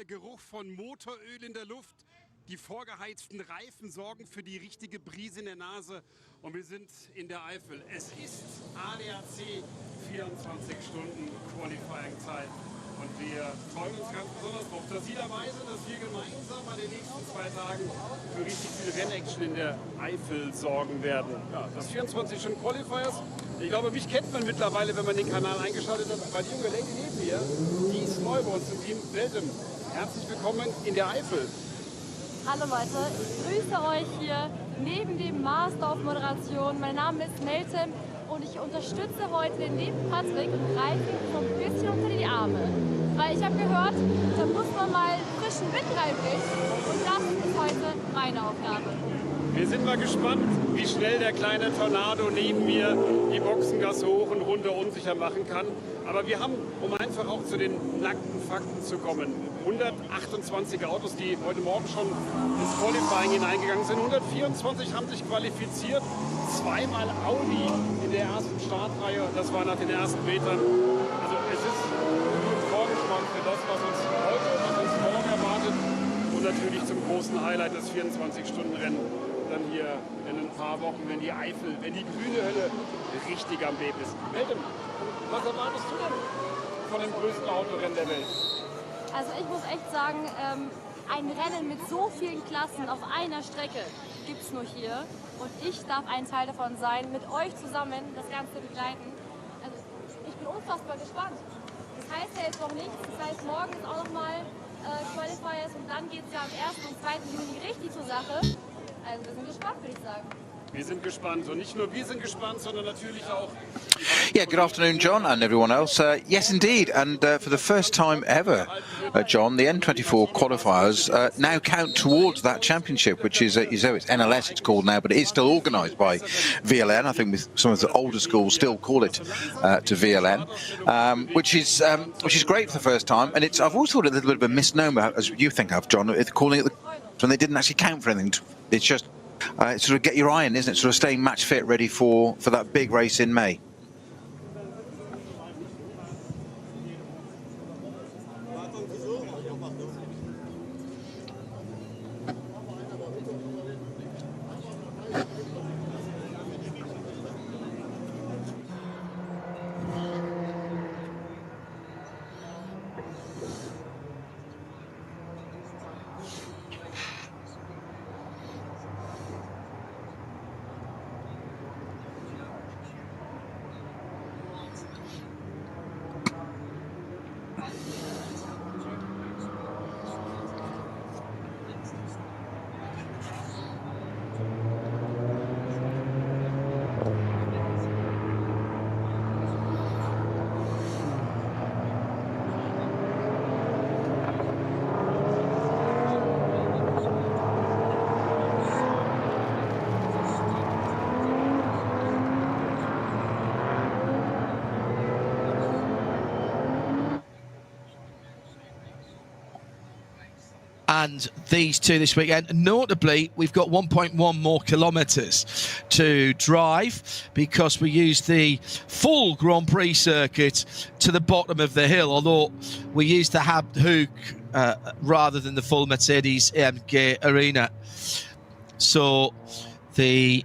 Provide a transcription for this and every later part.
der Geruch von Motoröl in der Luft. Die vorgeheizten Reifen sorgen für die richtige Brise in der Nase. Und wir sind in der Eifel. Es ist ADAC 24 Stunden Qualifying-Zeit. Und wir freuen uns ganz besonders darauf, dass Sie dabei sind, dass wir gemeinsam an den nächsten 2 Tagen für richtig viel Rennaction in der Eifel sorgen werden. Ja, das 24 Stunden Qualifiers. Ich glaube, mich kennt man mittlerweile, wenn man den Kanal eingeschaltet hat. Weil die junge Lady neben mir, die ist neu bei uns im Team. Welcome. Herzlich willkommen in der Eifel. Hallo Leute, ich grüße euch hier neben dem Master of Moderation. Mein Name ist Anthem und ich unterstütze heute den lieben Patrick und greife ihm so ein bisschen unter die Arme. Weil ich habe gehört, da muss man mal frischen Wind reinbringen und das ist heute meine Aufgabe. Wir sind mal gespannt, wie schnell der kleine Tornado neben mir die Boxengasse hoch und runter unsicher machen kann. Aber wir haben, um einfach auch zu den nackten Fakten zu kommen, 128 Autos, die heute Morgen schon ins Qualifying hineingegangen sind. 124 haben sich qualifiziert, zweimal Audi in der ersten Startreihe. Das war nach den ersten Metern. Also es ist ein Vorgeschmack für das, was uns heute, was uns morgen erwartet. Und natürlich zum großen Highlight des 24-Stunden-Rennen. Dann hier in ein paar Wochen, wenn die Eifel, wenn die grüne Hölle richtig am Leben ist. Welchem, was erwartest du denn von dem größten Autorennen der Welt? Also ich muss echt sagen, ein Rennen mit so vielen Klassen auf einer Strecke gibt es nur hier. Und ich darf ein Teil davon sein, mit euch zusammen das Ganze begleiten. Also ich bin unfassbar gespannt. Das heißt ja jetzt noch nichts. Das heißt, morgen ist auch nochmal Qualifiers und dann geht es ja am 1. und 2. Juni richtig zur Sache. Also wir sind gespannt, würde ich sagen. Wir sind gespannt und nicht nur wir sind gespannt, sondern natürlich auch. Yeah, good afternoon, John, and everyone else. Yes, indeed, and for the first time ever, John, the N24 qualifiers now count towards that championship, which is, it's NLS it's called now, but it is still organised by VLN. I think with some of the older schools still call it to VLN, which is great for the first time. And I've always thought it a little bit of a misnomer, as you think of, John, calling it when they didn't actually count for anything. It's just sort of get your eye in, isn't it? Sort of staying match fit, ready for that big race in May. And these two this weekend. Notably, we've got 1.1 more kilometres to drive because we used the full Grand Prix circuit to the bottom of the hill, although we used the Hoek rather than the full Mercedes AMG Arena. So the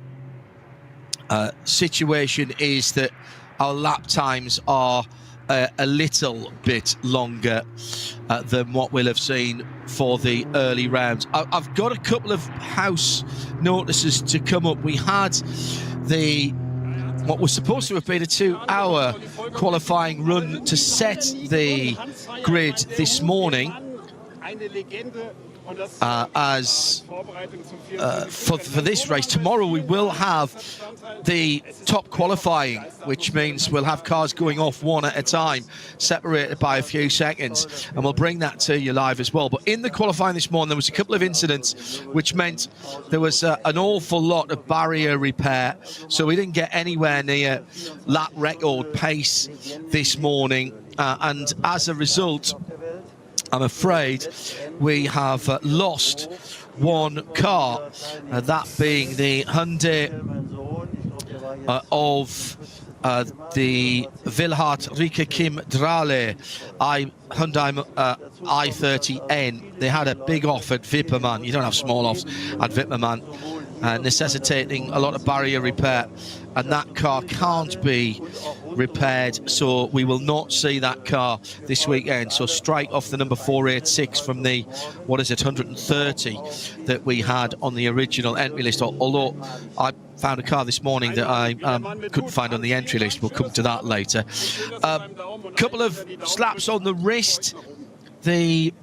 situation is that our lap times are a little bit longer than what we'll have seen for the early rounds. I've got a couple of house notices to come up. We had what was supposed to have been a 2-hour qualifying run to set the grid this morning. For this race. Tomorrow we will have the top qualifying, which means we'll have cars going off one at a time, separated by a few seconds, and we'll bring that to you live as well. But in the qualifying this morning, there was a couple of incidents which meant there was an awful lot of barrier repair, so we didn't get anywhere near lap record pace this morning, and as a result, I'm afraid we have lost one car, that being the Hyundai of the Wilhart Rike Kim Drale Hyundai i30N. They had a big off at Wipperman. You don't have small offs at Wipperman, necessitating a lot of barrier repair, and that car can't be repaired, so we will not see that car this weekend. So strike off the number 486 from the, 130 that we had on the original entry list, although I found a car this morning that I couldn't find on the entry list. We'll come to that later. Couple of slaps on the wrist. The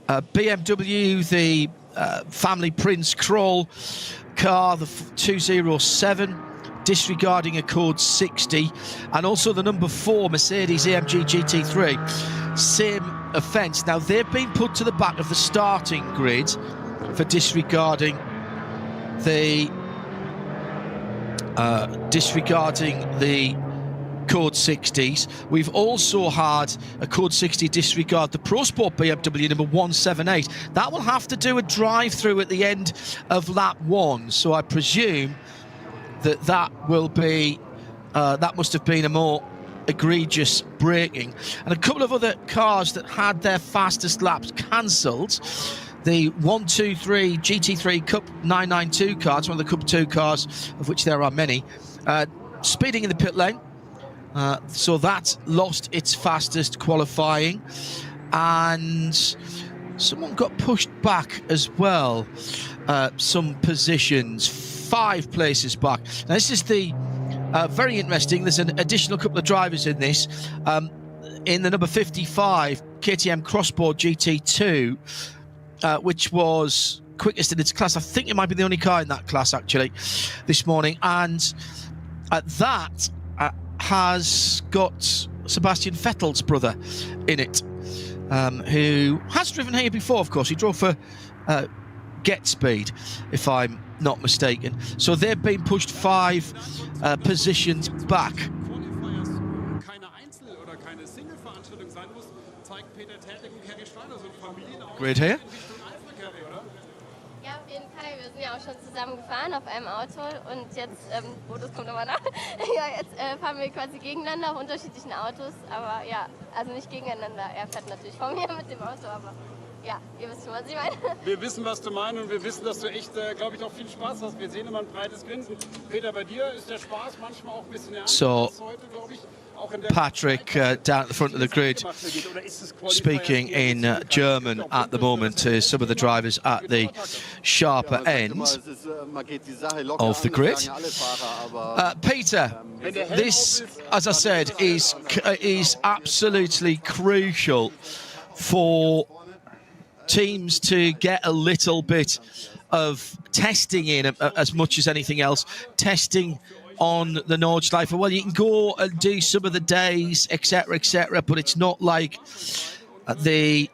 BMW, the family Prince Kroll car, the 207, disregarding a code 60, and also the number 4 Mercedes AMG GT3, same offence. Now they've been put to the back of the starting grid for disregarding the code 60s. We've also had a code 60 disregard the Pro Sport BMW number 178. That will have to do a drive-through at the end of lap 1, so I presume that will be that must have been a more egregious braking. And a couple of other cars that had their fastest laps cancelled. The 123 GT3 Cup 992 car, it's one of the Cup 2 cars, of which there are many, speeding in the pit lane. So that lost its fastest qualifying. And someone got pushed back as well, some positions, 5 places back. Now this is the very interesting. There's an additional couple of drivers in this. In the number 55 KTM Crossboard GT2, which was quickest in its class. I think it might be the only car in that class actually this morning, and that has got Sebastian Vettel's brother in it, who has driven here before, of course. He drove for Get Speed, if I'm not mistaken. So they've been pushed 5 positions back. Grid here. Ja, auf jeden Fall. Wir sind ja auch schon zusammen gefahren auf einem Auto und jetzt, das kommt nochmal nach. Ja, jetzt fahren wir quasi gegeneinander auf unterschiedlichen Autos, aber ja, also nicht gegeneinander. Er fährt natürlich vor mir mit dem Auto, aber ja, ihr wisst schon, was ich meine. Wir wissen, was du meinst, und wir wissen, dass du echt, glaube ich, auch viel Spaß hast. Wir sehen immer ein breites Grinsen. Peter, bei dir ist der Spaß manchmal auch ein bisschen ernst. So, Patrick down at the front of the grid, speaking in German at the moment to some of the drivers at the sharper end of the grid. Peter, this, as I said, is absolutely crucial for teams to get a little bit of testing in, as much as anything else, testing on the Nordschleife. Well, you can go and do some of the days, etc., but it's not like the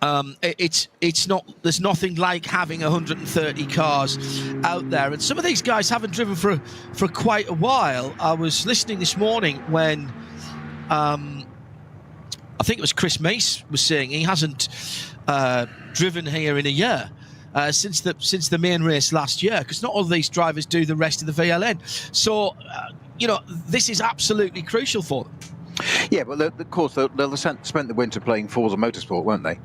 it's not, there's nothing like having 130 cars out there, and some of these guys haven't driven for quite a while. I was listening this morning when I think it was Chris Mace was saying he hasn't driven here in a year. Since the main race last year, because not all of these drivers do the rest of the VLN. So, you know, this is absolutely crucial for them. Yeah, but of course, they'll spent the winter playing Forza Motorsport, won't they?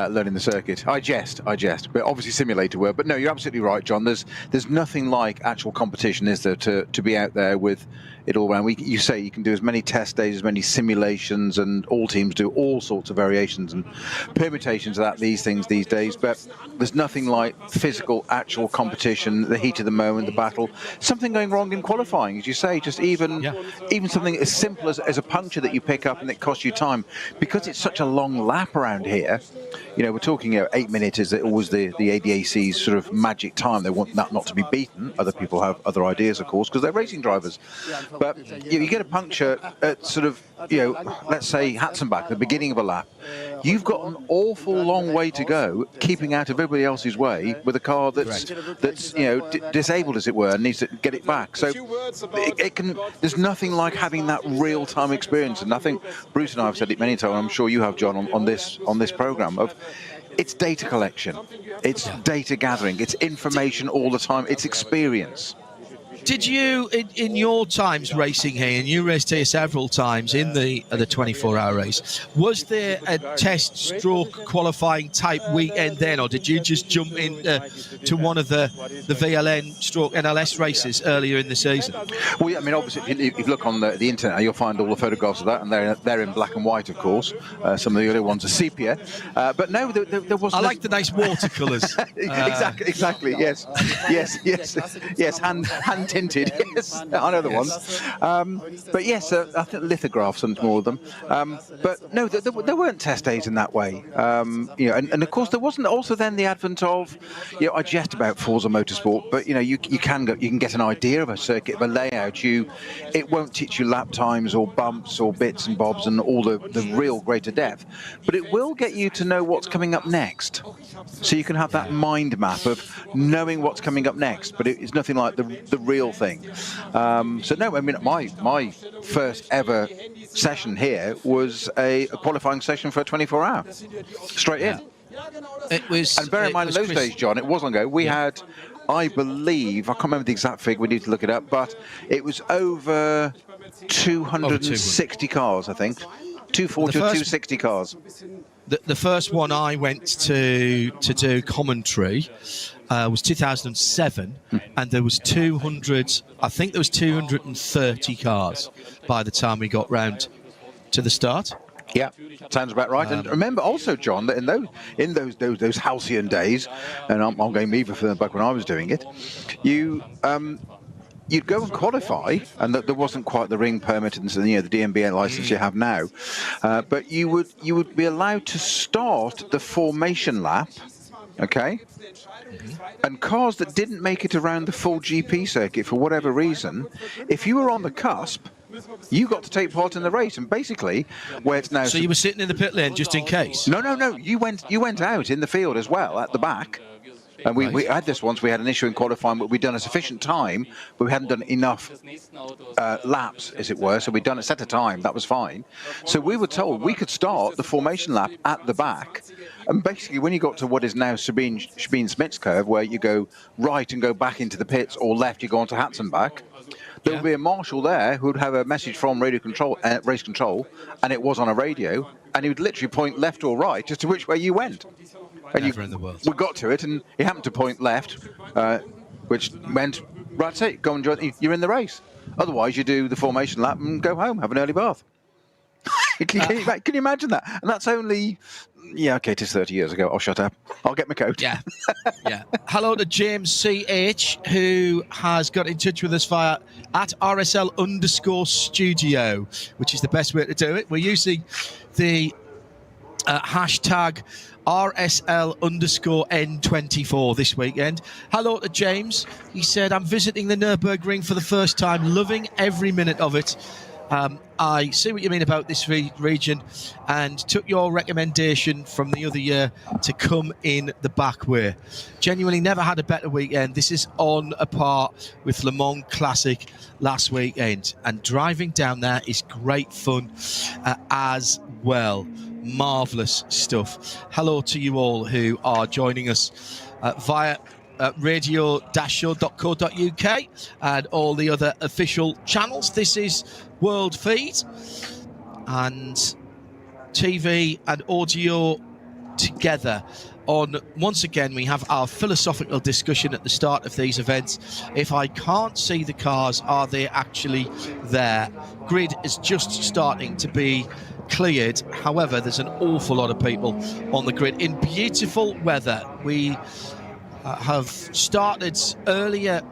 Learning the circuit. I jest, but obviously simulator work. But no, you're absolutely right, John. There's nothing like actual competition, is there, to be out there with it all around. You say you can do as many test days, as many simulations, and all teams do all sorts of variations and permutations of these things these days. But there's nothing like physical, actual competition, the heat of the moment, the battle. Something going wrong in qualifying, as you say, just even something as simple as a puncture that you pick up and it costs you time, because it's such a long lap around here. You know, we're talking 8 minutes is always the ADAC's sort of magic time. They want that not to be beaten. Other people have other ideas, of course, because they're racing drivers. But you get a puncture at sort of, let's say Hatzenbach, the beginning of a lap. You've got an awful long way to go, keeping out of everybody else's way with a car that's disabled, as it were, and needs to get it back. So there's nothing like having that real-time experience. And I think Bruce and I have said it many times. I'm sure you have, John, on this program. Of it's data collection, it's data gathering, it's information all the time, it's experience. Did you, in your times racing here, and you raced here several times in the 24-hour race, was there a test stroke qualifying type weekend then, or did you just jump in to one of the VLN stroke NLS races earlier in the season? Well, I mean, obviously, if you look on the internet, you'll find all the photographs of that, and they're in black and white, of course. Some of the other ones are sepia. But no, there wasn't. I like the nice watercolours. Exactly. Yes. Hand tinted. Yes, I know the ones. But yes, I think lithographs and more of them. But no, there weren't test days in that way. And of course there wasn't also then the advent of, I jest about Forza Motorsport, but you can get an idea of a circuit, of a layout. It won't teach you lap times or bumps or bits and bobs and all the real greater depth, but it will get you to know what's coming up next. So you can have that mind map of knowing what's coming up next, but it's nothing like the real thing. So no, I mean, my first ever session here was a qualifying session for a 24-hour, straight in. It was, and bear in mind, in those days, John, it wasn't long ago, we had, I believe, I can't remember the exact figure, we need to look it up, but it was over 260 cars, I think. 240 or 260 cars. The first one I went to do commentary was 2007, and there was 230 cars by the time we got round to the start. Yeah, sounds about right. And remember also, John, that in those halcyon days, and I'm going even further back when I was doing it, you'd go and qualify, and there wasn't quite the ring permit and the DMBA license you have now, but you would be allowed to start the formation lap, okay? And cars that didn't make it around the full GP circuit for whatever reason, if you were on the cusp, you got to take part in the race. And basically, where it's now... So you were sitting in the pit lane just in case? No. You went out in the field as well, at the back. And we had this once. We had an issue in qualifying, but we'd done a sufficient time, but we hadn't done enough laps, as it were. So we'd done a set of time. That was fine. So we were told we could start the formation lap at the back. And basically, when you got to what is now Sabine-Smith's curve, where you go right and go back into the pits, or left, you go onto Hatzenbach, there would be a marshal there who would have a message from radio control, race control, and it was on a radio, and he would literally point left or right as to which way you went. And Never in the world. We got to it, and he happened to point left, which meant, right, that's it, go and join, you're in the race. Otherwise, you do the formation lap and go home, have an early bath. Can you imagine that? And that's only... Yeah, okay, it is 30 years ago. I'll shut up. I'll get my coat. Yeah. Hello to James CH, who has got in touch with us via at RSL_studio, which is the best way to do it. We're using the hashtag RSL_N24 this weekend. Hello to James. He said, I'm visiting the Nürburgring for the first time, loving every minute of it. I see what you mean about this region, and took your recommendation from the other year to come in the back way. Genuinely never had a better weekend. This is on a par with Le Mans Classic last weekend, and driving down there is great fun as well. Marvellous stuff. Hello to you all who are joining us via radio-show.co.uk and all the other official channels. This is World Feed, and TV and audio together on. Once again, we have our philosophical discussion at the start of these events. If I can't see the cars, are they actually there? Grid is just starting to be cleared. However, there's an awful lot of people on the grid in beautiful weather. We have started earlier,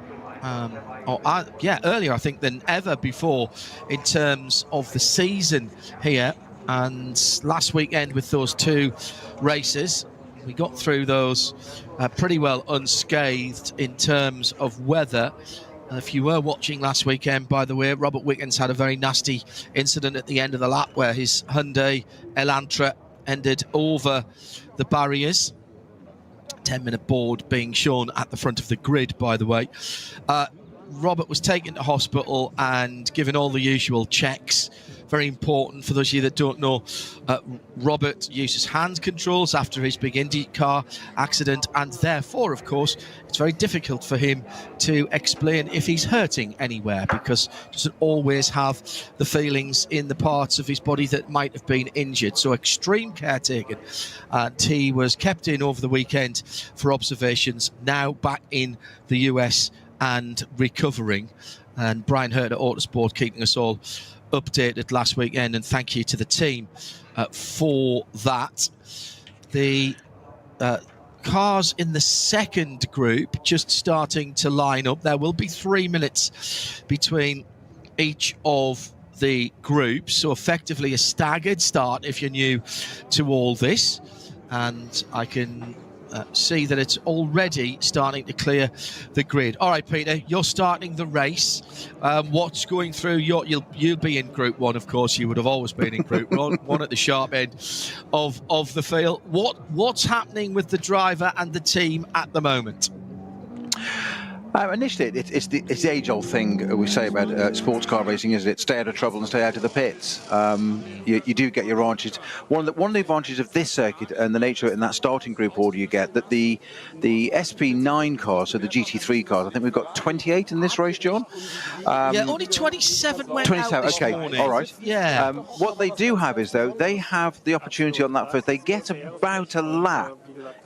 earlier I think than ever before in terms of the season here. And last weekend with those two races, we got through those pretty well unscathed in terms of weather. If you were watching last weekend, by the way, Robert Wickens had a very nasty incident at the end of the lap where his Hyundai Elantra ended over the barriers. 10-minute board being shown at the front of the grid, by the way. Robert was taken to hospital and given all the usual checks. Very important for those of you that don't know. Robert uses hand controls after his big IndyCar accident, and therefore, of course, it's very difficult for him to explain if he's hurting anywhere, because he doesn't always have the feelings in the parts of his body that might have been injured. So extreme care taken, and he was kept in over the weekend for observations, now back in the US and recovering. And Brian Hurt at Autosport keeping us all updated last weekend, and thank you to the team for that. The cars in the second group just starting to line up. There will be 3 minutes between each of the groups, so effectively a staggered start if you're new to all this. And I can see that it's already starting to clear the grid. All right, Peter, you're starting the race. What's going through you'll be in Group 1, of course. You would have always been in Group 1 at the sharp end of the field. What's happening with the driver and the team at the moment? Initially, it's the age-old thing we say about sports car racing, is it? Stay out of trouble and stay out of the pits. You do get your advantages. One of the advantages of this circuit and the nature in that starting group order you get, that the SP9 cars, so the GT3 cars, I think we've got 28 in this race, John. Yeah, only 27 went 27, out this okay, morning. all right. Yeah. What they do have is, though, they have the opportunity on that first. They get about a lap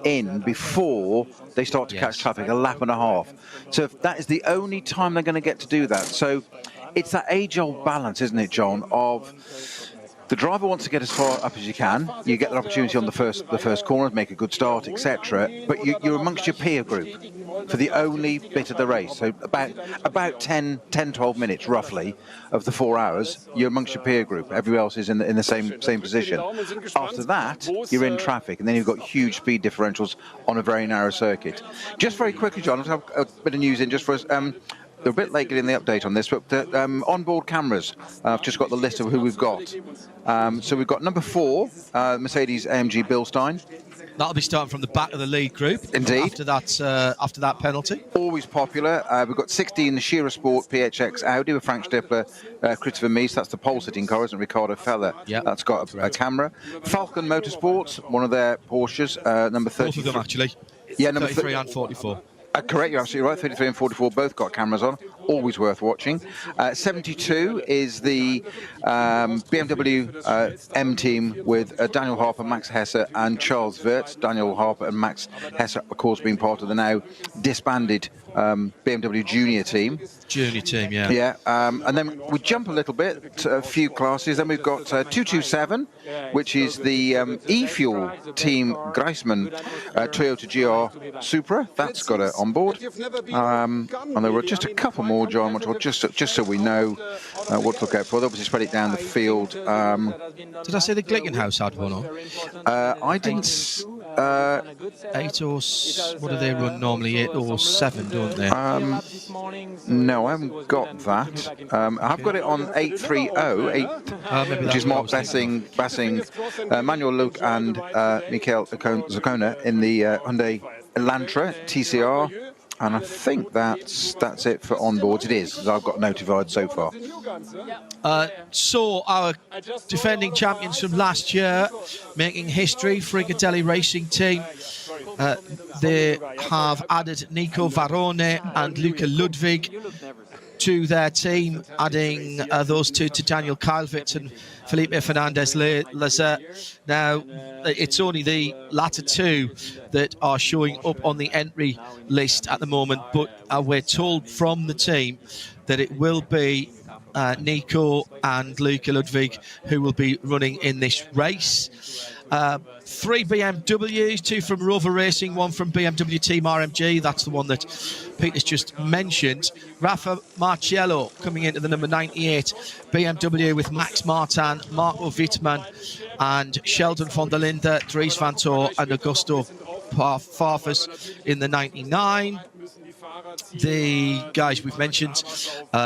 in before they start to catch traffic, a lap and a half. So that is the only time they're going to get to do that. So it's that age-old balance, isn't it, John, of the driver wants to get as far up as you can. You get the opportunity on the first corner, make a good start, etc. But you're amongst your peer group for the only bit of the race. So about 10, 12 minutes, roughly, of the 4 hours, you're amongst your peer group. Everybody else is in the same position. After that, you're in traffic, and then you've got huge speed differentials on a very narrow circuit. Just very quickly, John, let's have a bit of news in just for us. They're a bit late getting the update on this, but the onboard cameras, I've just got the list of who we've got. So we've got number 4, Mercedes AMG Bilstein. That'll be starting from the back of the lead group. Indeed. After that penalty. Always popular. We've got 16, the Shearer Sport PHX Audi with Frank Stippler, Christopher Mies. That's the pole-sitting car, isn't it? Ricardo Feller. Yep. That's got a camera. Falcon Motorsports, one of their Porsches, number 30. Both of them, actually. Yeah, number 33 and 44. Correct, you're absolutely right. 33 and 44 both got cameras on. Always worth watching. 72 is the BMW M team with Daniel Harper, Max Hesse and Charles Wirtz. Daniel Harper and Max Hesse, of course, being part of the now disbanded BMW Junior team. Junior team, yeah. Yeah, and then we jump a little bit to a few classes. Then we've got 227, which is the e-fuel team Greisman Toyota GR Supra. That's got it on board. And there were just a couple more, John, which just so we know what to look out for. They'll obviously spread it down the field. Did I say the Glickenhaus had one on? I didn't. 8 or what do they run normally? 8 or 7, don't they? No, I haven't got that. I've got it on 830, which is Mark Bassing, Manuel Luke and Michael Zaccona in the Hyundai Elantra TCR. And I think that's it for onboards. It is, as I've got notified so far. So our defending champions from last year making history, Frigatelli Racing Team. They have added Nico Varone and Luca Ludwig to their team, adding those two to Daniel Kalvitz and Felipe Fernandez-Lazer. Now, it's only the latter two that are showing up on the entry list at the moment, but we're told from the team that it will be Nico and Luca Ludwig who will be running in this race. 3 BMWs, 2 from Rover Racing, 1 from BMW Team RMG. That's the one that Peter's just mentioned. Rafa Marciello coming into the number 98 BMW with Max Martin, Marco Wittmann and Sheldon von der Linde, Dries van Tor and Augusto Farfus in the 99. The guys we've mentioned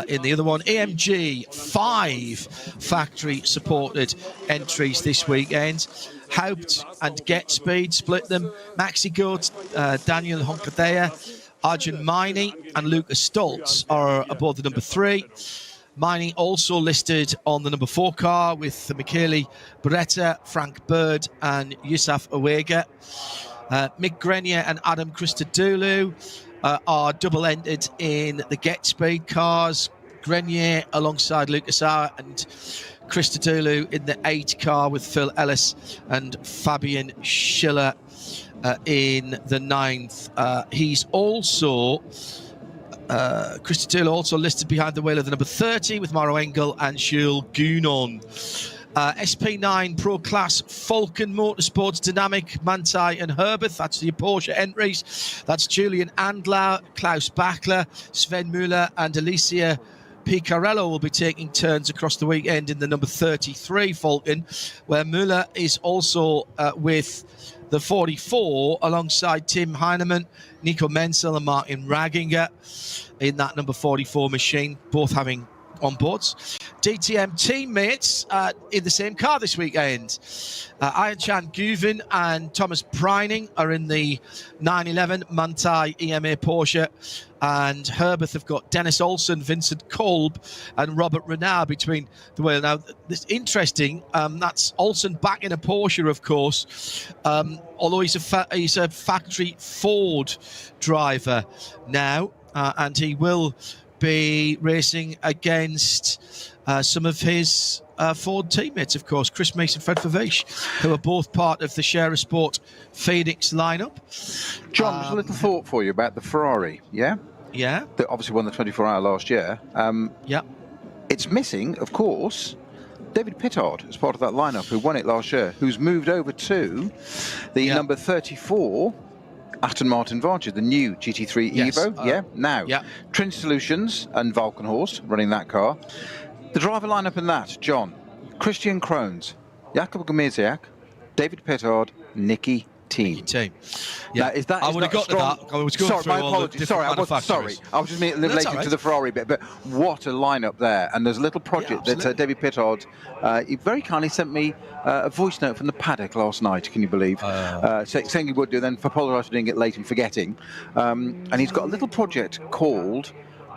in the other one, AMG, 5 factory supported entries this weekend. Haupt and Get Speed split them. Maxi Good, Daniel Honkadea, Arjun Maini and Lucas Stoltz are aboard the number 3. Maini also listed on the number 4 car with Michele Beretta, Frank Bird and Yusuf Awega. Mick Grenier and Adam Christodoulou are double-entered in the Get Speed cars. Grenier alongside Lucas Auer and Christodoulou in the 8 car with Phil Ellis and Fabian Schiller in the 9th. He's also... Christodoulou also listed behind the wheel of the number 30 with Maro Engel and Jules Gounon. SP9 Pro Class Falcon Motorsports Dynamic, Manthey and Herbert. That's the Porsche entries. That's Julian Andlau, Klaus Bachler, Sven Müller and Alicia Picarello will be taking turns across the weekend in the number 33 Falcon, where Müller is also with the 44 alongside Tim Heinemann, Nico Menzel and Martin Raginger in that number 44 machine, both having onboards. DTM teammates in the same car this weekend. Ayan Guven and Thomas Preining are in the 911 Manthey EMA Porsche, and Herbert have got Dennis Olsen, Vincent Kolb and Robert Renard between the wheel. Now, it's interesting, that's Olsen back in a Porsche, of course, although he's a factory Ford driver now, and he will be racing against some of his Ford teammates, of course, Chris Mason, Fred Favish, who are both part of the Share Sport Phoenix lineup. John, just a little thought for you about the Ferrari, yeah? Yeah. That obviously won the 24-hour last year. Yeah. It's missing, of course, David Pittard as part of that lineup, who won it last year, who's moved over to the number 34 Aston Martin Vantage, the new GT3 Evo. Now, Trin Solutions and Valkenhorst running that car. The driver lineup in that, John, Christian Krones, Jakob Gmesiak, David Pittard, Nicky Team. Yeah, now, is that, I would have got strong... to that. I was going through all the different manufacturers. I was just relating to the Ferrari bit, but what a lineup there. And there's a little project that David Pittard, he very kindly sent me a voice note from the paddock last night, can you believe? Saying he would do, then apologise for doing it late and forgetting. And he's got a little project called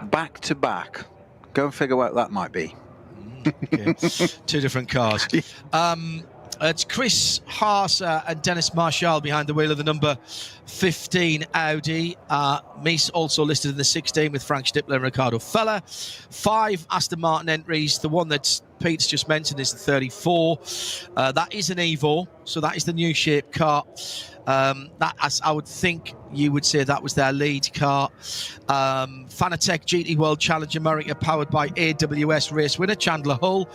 Back to Back. Go and figure out what that might be. Okay. 2 different cars. It's Chris Haase and Dennis Marshall behind the wheel of the number 15 Audi. Mies also listed in the 16 with Frank Stippler and Ricardo Feller. 5 Aston Martin entries. The one that Pete's just mentioned is the 34. That is an Evo, so that is the new shape car. That, as I would think you would say, that was their lead car. Fanatec GT World Challenge America, powered by AWS race winner Chandler Hull,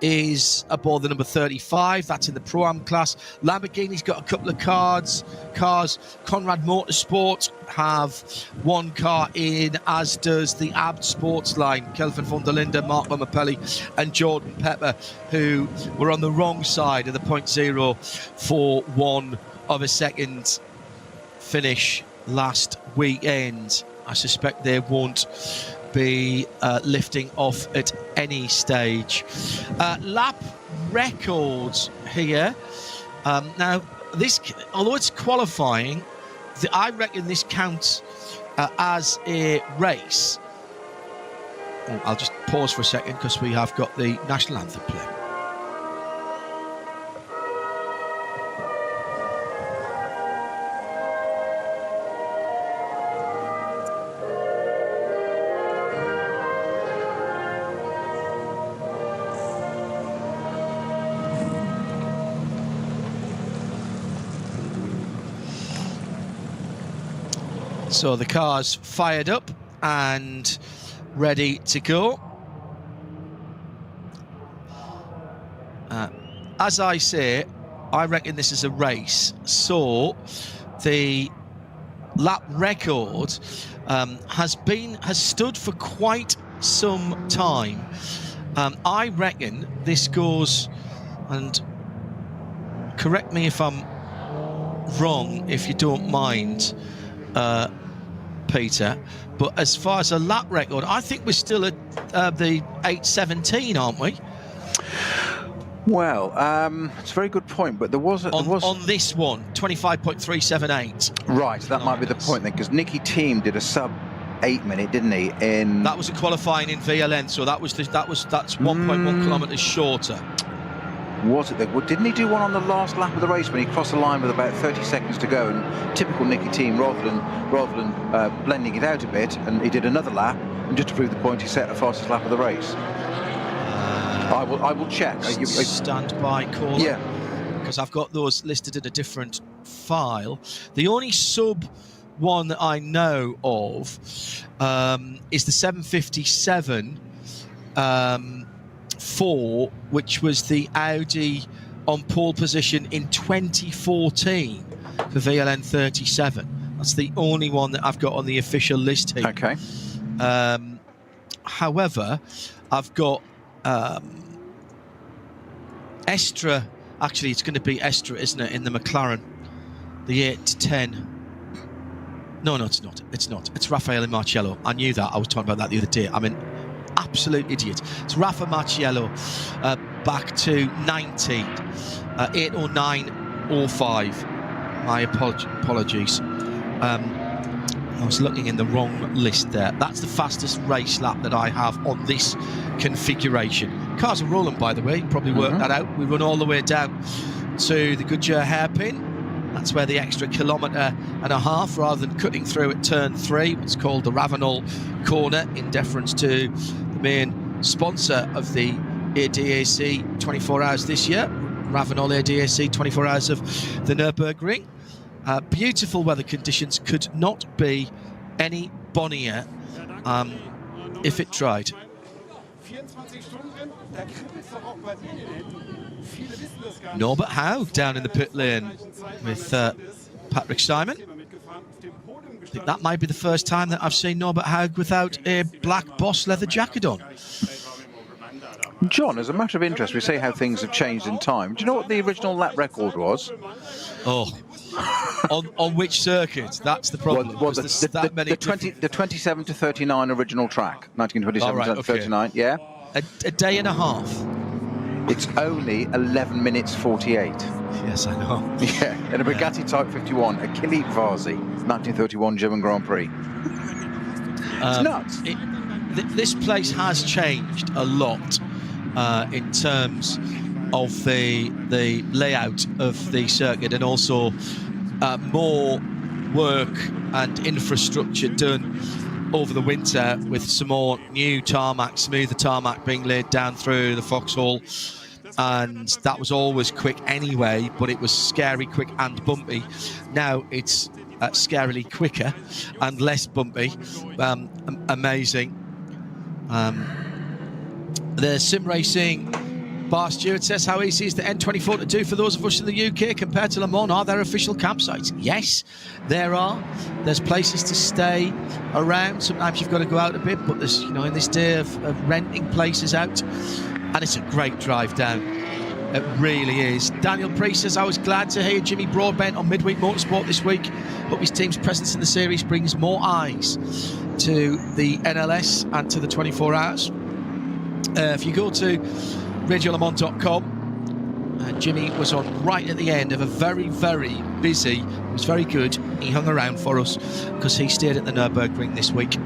is aboard the number 35. That's in the Pro-Am class. Lamborghini's got a couple of cars. Conrad Motorsport have 1 car in, as does the Abt Sports line. Kelvin von der Linde, Mark Lomapelli and Jordan Pepper, who were on the wrong side of the 0.041 of a second finish last weekend. I suspect they won't be lifting off at any stage. Lap records here. Now, this, although it's qualifying, I reckon this counts as a race. Oh, I'll just pause for a second because we have got the national anthem playing. So the car's fired up and ready to go. As I say, I reckon this is a race. So the lap record has stood for quite some time. I reckon this goes, and correct me if I'm wrong, if you don't mind, Peter, but as far as a lap record, I think we're still at the 8:17, aren't we? Well, it's a very good point, but there was on this one, 25.378. Right, that might be the point then, because Nicky Thiem did a sub 8 minute, didn't he? That was a qualifying in VLN, so that's 1.1 kilometres shorter. Was it? Well, didn't he do one on the last lap of the race when he crossed the line with about 30 seconds to go? And typical Nicky Thiem, rather than blending it out a bit, and he did another lap, and just to prove the point, he set the fastest lap of the race. I will check. Stand by caller. Yeah. Because I've got those listed in a different file. The only sub one that I know of is the 757 4, which was the Audi on pole position in 2014 for VLN 37. That's the only one that I've got on the official list here. Okay. However, I've got Estra. Actually, it's going to be Estra, isn't it, in the McLaren? The 8 to 10. No, it's not. It's not. It's Raffaele Marciello. I knew that. I was talking about that the other day. I'm an absolute idiot. It's Rafa Marciello back to 90. 8:09:05. My apologies. I was looking in the wrong list there. That's the fastest race lap that I have on this configuration. Cars are rolling, by the way. You probably worked that out. We run all the way down to the Goodyear hairpin. That's where the extra 1.5 kilometres, rather than cutting through at turn 3, what's called the Ravenol corner, in deference to the main sponsor of the ADAC 24 hours this year, Ravenol ADAC 24 hours of the Nürburgring. Beautiful weather conditions, could not be any bonnier if it tried. Norbert Howe down in the pit lane with Patrick Simon. I think that might be the first time that I've seen Norbert Howe without a black Boss leather jacket on. John, as a matter of interest, we say how things have changed in time. Do you know what the original lap record was? Oh, on which circuit? That's the problem. Well, the 27 to 39 original track, 1927 to 39. Yeah. A day and a half. It's only 11 minutes 48. Yes, I know. Yeah, in a Bugatti Type 51, Achille Varzi, 1931 German Grand Prix. It's nuts. This place has changed a lot in terms of the layout of the circuit, and also more work and infrastructure done over the winter, with some more new tarmac, smoother tarmac being laid down through the Foxhole. And that was always quick anyway, but it was scary quick and bumpy. Now it's scarily quicker and less bumpy. Amazing. The sim racing Bar Stewart says, how easy is the N24 to do for those of us in the UK compared to Le Mans? Are there official campsites? Yes, there are. There's places to stay around. Sometimes you've got to go out a bit, but there's, in this day of renting places out, and it's a great drive down. It really is. Daniel Priest says, I was glad to hear Jimmy Broadbent on Midweek Motorsport this week. Hope his team's presence in the series brings more eyes to the NLS and to the 24 hours. If you go to radiolemans.com, Jimmy was on right at the end of a very, very busy, it was very good. He hung around for us because he stayed at the Nürburgring this week.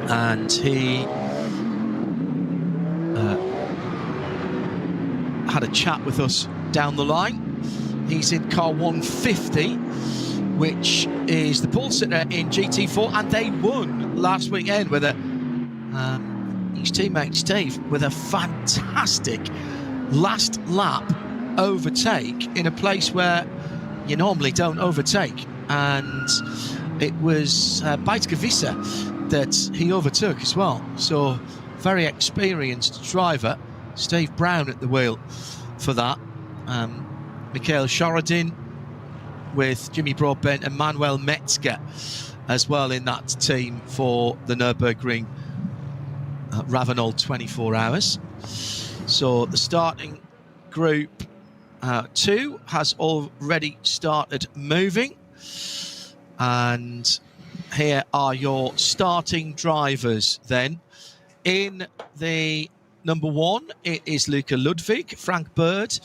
And he had a chat with us down the line. He's in car 150, which is the pole sitter in GT4, and they won last weekend with his teammate Steve with a fantastic last lap overtake in a place where you normally don't overtake, and it was Bijtgevisse that he overtook as well. So very experienced driver, Steve Brown at the wheel for that. Mikhail Shorodin with Jimmy Broadbent and Manuel Metzger as well in that team for the Nürburgring Ravenol 24 hours. So the starting group 2 has already started moving, and here are your starting drivers then. In the number 1, it is Luca Ludwig. Frank Bird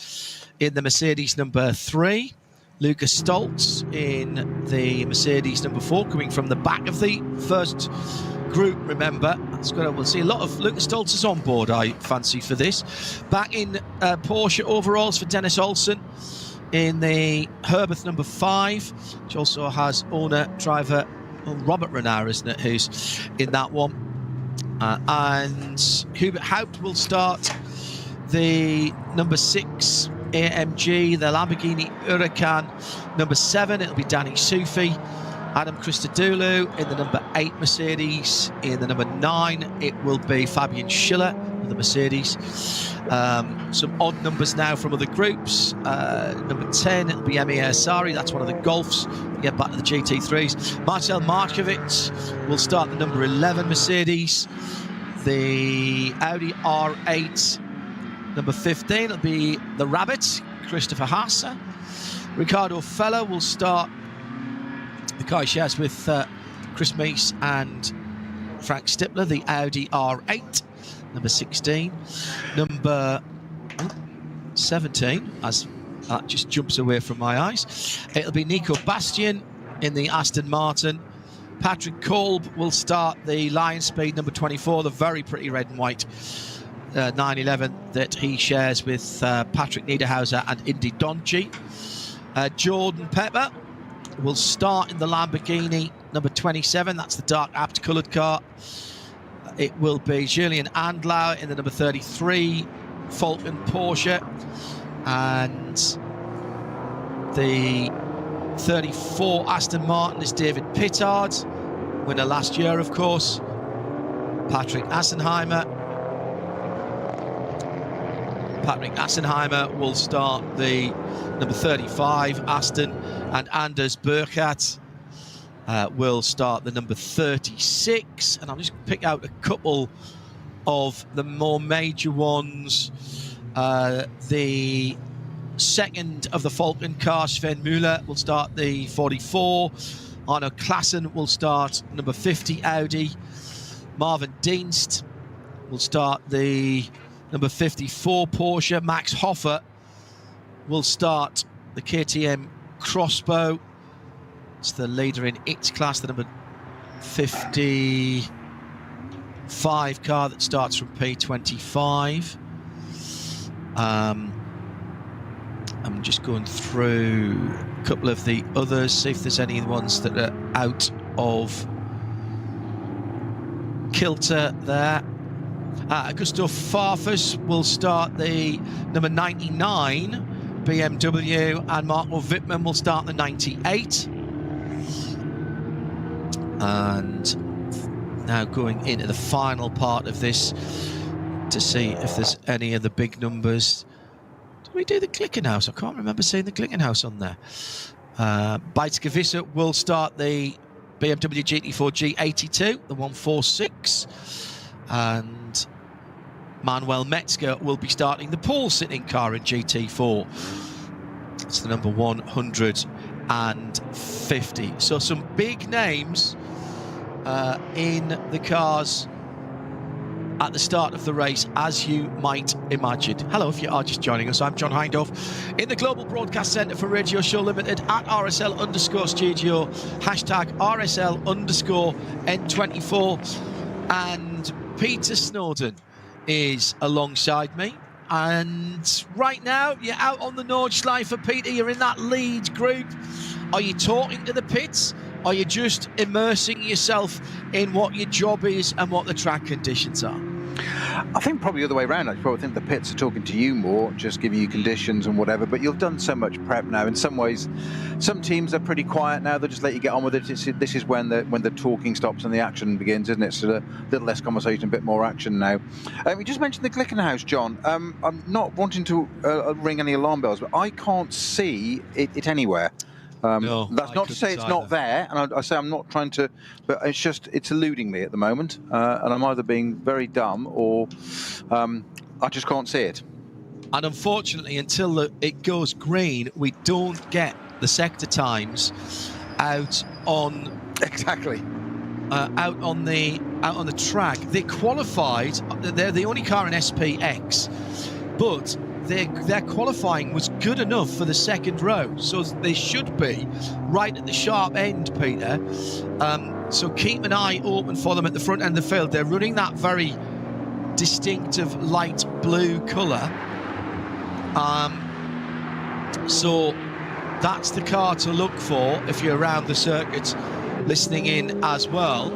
in the Mercedes number 3. Lucas Stoltz in the Mercedes number 4, coming from the back of the first group, remember. We'll see a lot of Lucas Stoltz is on board, I fancy, for this. Back in Porsche overalls for Dennis Olsen in the Herbert number 5, which also has owner-driver Robert Renard, isn't it, who's in that one. And Hubert Haupt will start the number 6 AMG, the Lamborghini Huracan number 7. It'll be Danny Sufi. Adam Christodoulou in the number 8 Mercedes. In the number 9, it will be Fabian Schiller in the Mercedes. Some odd numbers now from other groups. Number 10, it'll be Emir Asari. That's one of the Golfs. We get back to the GT3s. Marcel Markovic will start the number 11 Mercedes. The Audi R8, number 15, it'll be the Rabbit, Christopher Haase. Ricardo Feller will start the car he shares with Chris Meese and Frank Stippler, the Audi R8, number 16. Number 17, as that just jumps away from my eyes, it'll be Nico Bastian in the Aston Martin. Patrick Kolb will start the Lion Speed number 24, the very pretty red and white 911 that he shares with Patrick Niederhauser and Indy Donji. Jordan Pepper will start in the Lamborghini number 27. That's the dark apt coloured car. It will be Julian Andlau in the number 33 Falcon Porsche, and the 34 Aston Martin is David Pittard, winner last year, of course. Patrick Assenheimer will start the number 35 Aston, and Anders Burkhardt will start the number 36. And I'll just pick out a couple of the more major ones. The second of the Falcon car, Sven Müller, will start the 44. Arno Klassen will start number 50 Audi. Marvin Dienst will start the number 54 Porsche. Max Hoffer will start the KTM Crossbow. It's the leader in its class, the number 55 car that starts from P25. I'm just going through a couple of the others, see if there's any ones that are out of kilter there. Augusto Farfus will start the number 99 BMW, and Marco Wittmann will start the 98. And now going into the final part of this to see if there's any of the big numbers. Did we do the Glickenhaus? I can't remember seeing the Glickenhaus on there. Beitske will start the BMW GT4 G82, the 146. And Manuel Metzger will be starting the pole-sitting car in GT4. It's the number 150. So some big names in the cars at the start of the race, as you might imagine. Hello, if you are just joining us, I'm John Hindhaugh in the Global Broadcast Centre for Radio Show Limited at RSL_studio, hashtag RSL_N24. And Peter Snowden is alongside me. And right now, you're out on the Nordschleife, Peter. You're in that lead group. Are you talking to the pits? Are you just immersing yourself in what your job is and what the track conditions are? I think probably the other way around. I probably think the pits are talking to you more, just giving you conditions and whatever. But you've done so much prep now. In some ways, some teams are pretty quiet now. They'll just let you get on with it. This is when the talking stops and the action begins, isn't it? So a little less conversation, a bit more action now. You just mentioned the Glickenhaus, John. I'm not wanting to ring any alarm bells, but I can't see it anywhere. No, that's not to say it's not there, and I say I'm not trying to, but it's eluding me at the moment, and I'm either being very dumb or I just can't see it. And unfortunately, until it goes green, we don't get the sector times out on exactly out on the track. They qualified. They're the only car in SPX, but their qualifying was good enough for the second row, so they should be right at the sharp end, Peter. So keep an eye open for them at the front end of the field. They're running that very distinctive light blue colour. So that's the car to look for if you're around the circuit listening in as well.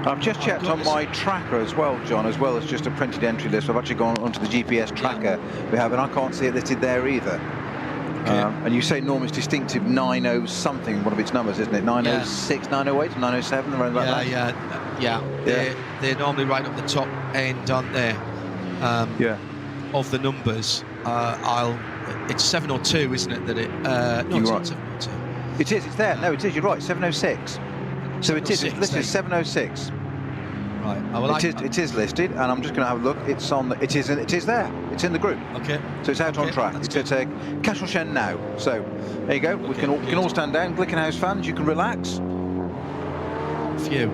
I've just checked on my tracker as well, John, as well as just a printed entry list. I've actually gone onto the GPS tracker we have, and I can't see it listed there either. Okay. And you say Norm is distinctive 90 something, one of its numbers, isn't it? 906, 908, 907, around about that? Yeah. They're normally right up the top end, aren't they? Of the numbers. It's 702, isn't it? That it? No, it's not 702. It is. It's there. No, it is. You're right. 706. So it is. It's listed 706. Right. It is listed, and I'm just going to have a look. It's on. It is there. It's in the group. Okay. So it's out on track. It's at Kastelchen now. So there you go. We can all stand down. Glickenhaus fans, you can relax. Phew.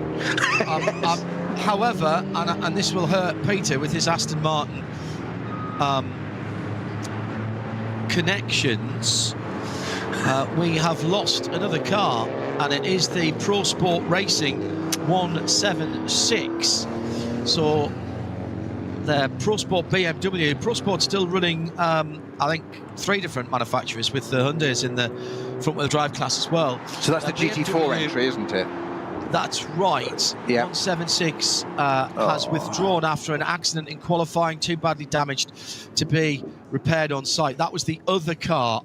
However, and this will hurt Peter with his Aston Martin connections. We have lost another car, and it is the Pro Sport Racing 176. So the Pro Sport BMW. Pro Sport's still running, I think, 3 different manufacturers with the Hyundais in the front-wheel drive class as well. So that's the GT4 entry, isn't it? That's right. Yeah. 176 has withdrawn after an accident in qualifying, too badly damaged to be repaired on site. That was the other car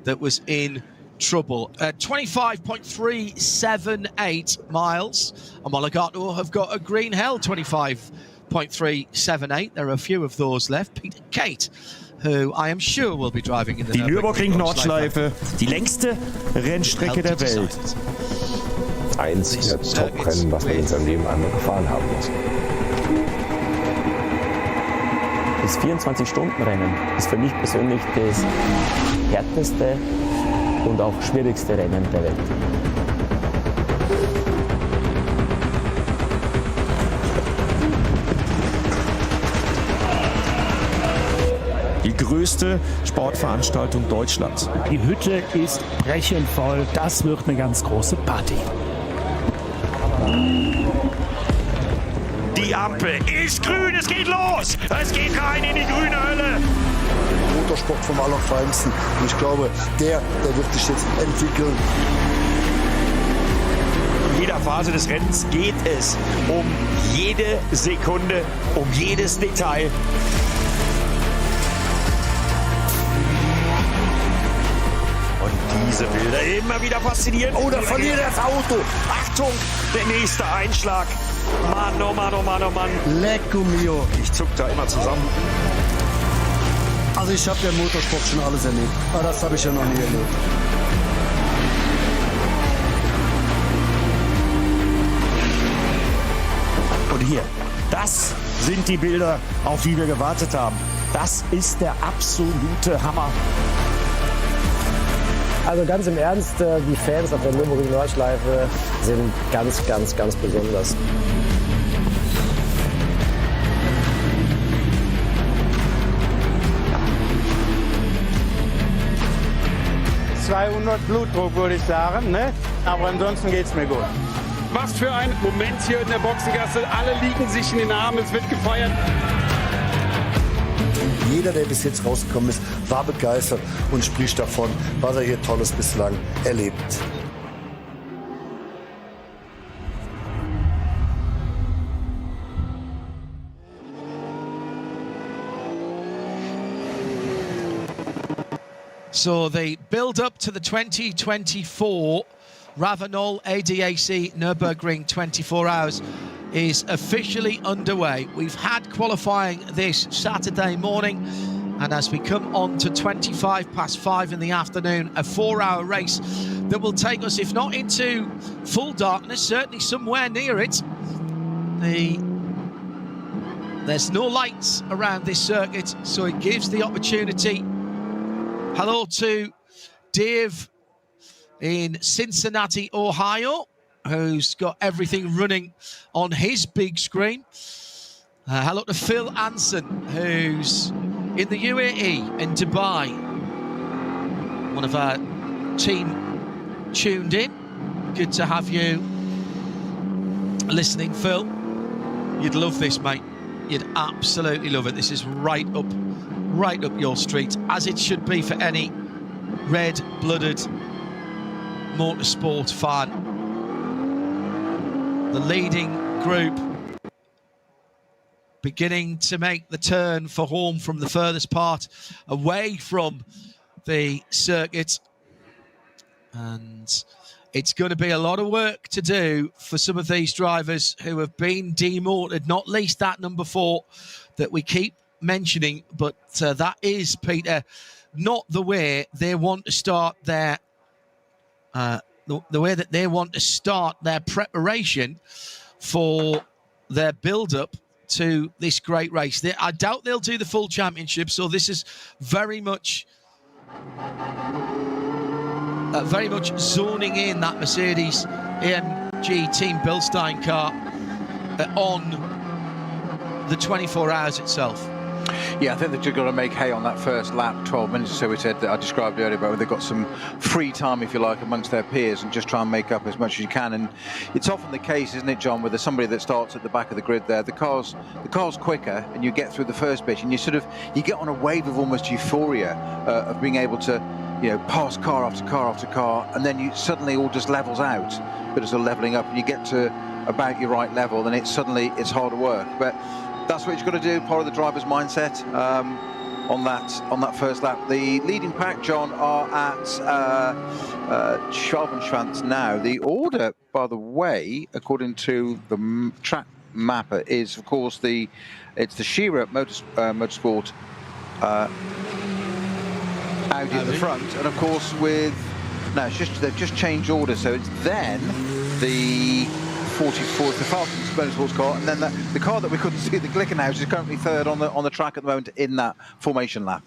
that was in trouble. 25.378 miles. And Monaco have got a green hell 25.378. There are a few of those left. Peter Kate, who I am sure will be driving in the Nürburgring Nordschleife, die längste Rennstrecke der Welt. Eins der Top-Rennen, was man in seinem Leben einmal gefahren haben muss. Das 24-Stunden-Rennen ist für mich persönlich das härteste und auch schwierigste Rennen der Welt. Die größte Sportveranstaltung Deutschlands. Die Hütte ist brechend voll. Das wird eine ganz große Party. Die Ampel ist grün, es geht los! Es geht rein in die grüne Hölle! Motorsport vom Allerfeinsten. Und ich glaube, der wird sich jetzt entwickeln. In jeder Phase des Rennens geht es um jede Sekunde, um jedes Detail. Und diese Bilder immer wieder faszinierend. Oh, da verliert das Auto. Achtung, der nächste Einschlag. Mann, oh Mann, oh Mann, oh Mann. Lecco mio. Ich zuck da immer zusammen. Also ich habe ja im Motorsport schon alles erlebt. Aber das habe ich ja noch nie erlebt. Und hier, das sind die Bilder, auf die wir gewartet haben. Das ist der absolute Hammer. Also ganz im Ernst, die Fans auf der Nürburgring Nordschleife sind ganz, ganz, ganz besonders. ...200 Blutdruck, würde ich sagen, ne? Aber ansonsten geht's mir gut. Was für ein Moment hier in der Boxengasse. Alle liegen sich in den Armen, es wird gefeiert. Jeder, der bis jetzt rausgekommen ist, war begeistert und spricht davon, was er hier Tolles bislang erlebt. So the build-up to the 2024 RAVENOL ADAC Nürburgring 24 hours is officially underway. We've had qualifying this Saturday morning, and as we come on to 5:25 in the afternoon, a 4-hour race that will take us, if not into full darkness, certainly somewhere near it. There's no lights around this circuit, so it gives the opportunity. Hello to Dave in Cincinnati, Ohio, who's got everything running on his big screen. Hello to Phil Anson, who's in the UAE, in Dubai. One of our team tuned in. Good to have you listening, Phil. You'd love this, mate. You'd absolutely love it. This is right up your street, as it should be for any red-blooded motorsport fan. The leading group beginning to make the turn for home from the furthest part away from the circuit. And it's going to be a lot of work to do for some of these drivers who have been demoted, not least that number 4 that we keep mentioning. But that is, Peter, not the way they want to start their the way that they want to start their preparation for their build-up to this great race. I doubt they'll do the full championship, so this is very much zoning in that Mercedes AMG Team Bilstein car on the 24 hours itself. Yeah, I think they're just going to make hay on that first lap, 12 minutes or so we said that I described earlier, but they've got some free time, if you like, amongst their peers and just try and make up as much as you can. And it's often the case, isn't it, John, where there's somebody that starts at the back of the grid there. The car's quicker, and you get through the first bit, and you get on a wave of almost euphoria of being able to, pass car after car after car, and then you suddenly all just levels out, but it's a leveling up, and you get to about your right level, then it's harder work. But that's what you've got to do, part of the driver's mindset on that first lap. The leading pack, John, are at Schwalbenschwanz now. The order, by the way, according to the track mapper, is of course it's the Shearer Motorsport Audi at the front, and of course they've just changed order, so it's then the 44th, the Falcons Motorsports car, and then the car that we couldn't see, the Glickenhaus, is currently third on the track at the moment in that formation lap.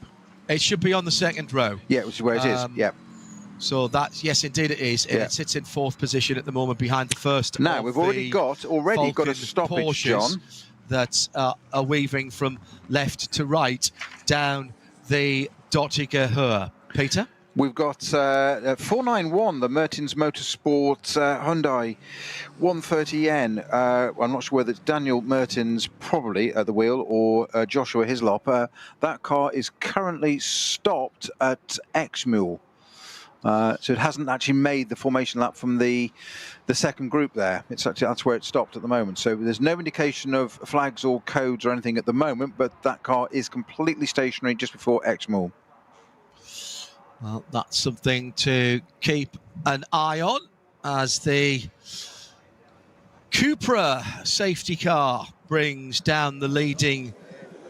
It should be on the second row. Yeah, which is where it is. Yeah. So that's, yes, indeed it is. Yeah. It sits in 4th position at the moment behind the first. Now we've already got a stoppage, Porsches, John, that are weaving from left to right down the Dottiger Höhe. Peter? We've got 491, the Mertens Motorsport Hyundai 130N. I'm not sure whether it's Daniel Mertens probably at the wheel or Joshua Hislop. That car is currently stopped at Exmouth. So it hasn't actually made the formation lap from the second group there. That's where it stopped at the moment. So there's no indication of flags or codes or anything at the moment, but that car is completely stationary just before Exmouth. Well, that's something to keep an eye on as the Cupra safety car brings down the leading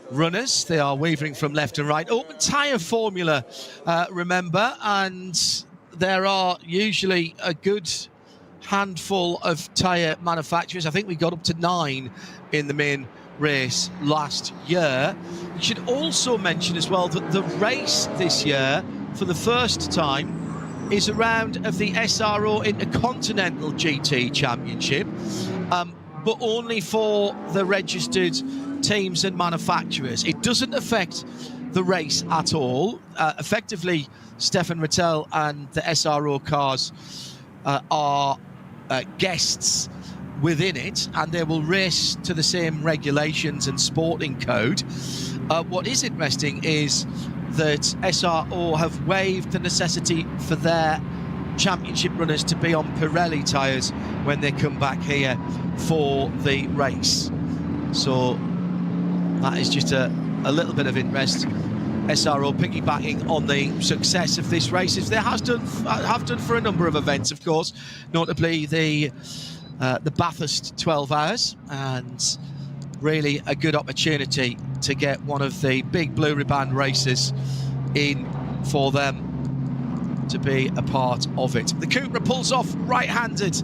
runners. They are wavering from left and right. Open tyre formula, remember, and there are usually a good handful of tyre manufacturers. I think we got up to 9 in the main race last year. You should also mention as well that the race this year, for the first time, is a round of the SRO Intercontinental GT Championship, but only for the registered teams and manufacturers. It doesn't affect the race at all. Effectively, Stefan Rattel and the SRO cars are guests within it, and they will race to the same regulations and sporting code. What is interesting is that SRO have waived the necessity for their championship runners to be on Pirelli tyres when they come back here for the race. So that is just a little bit of interest. SRO piggybacking on the success of this race, as they have done for a number of events, of course, notably the Bathurst 12 hours, and really a good opportunity to get one of the big blue ribbon races in for them to be a part of it. The Cupra pulls off right-handed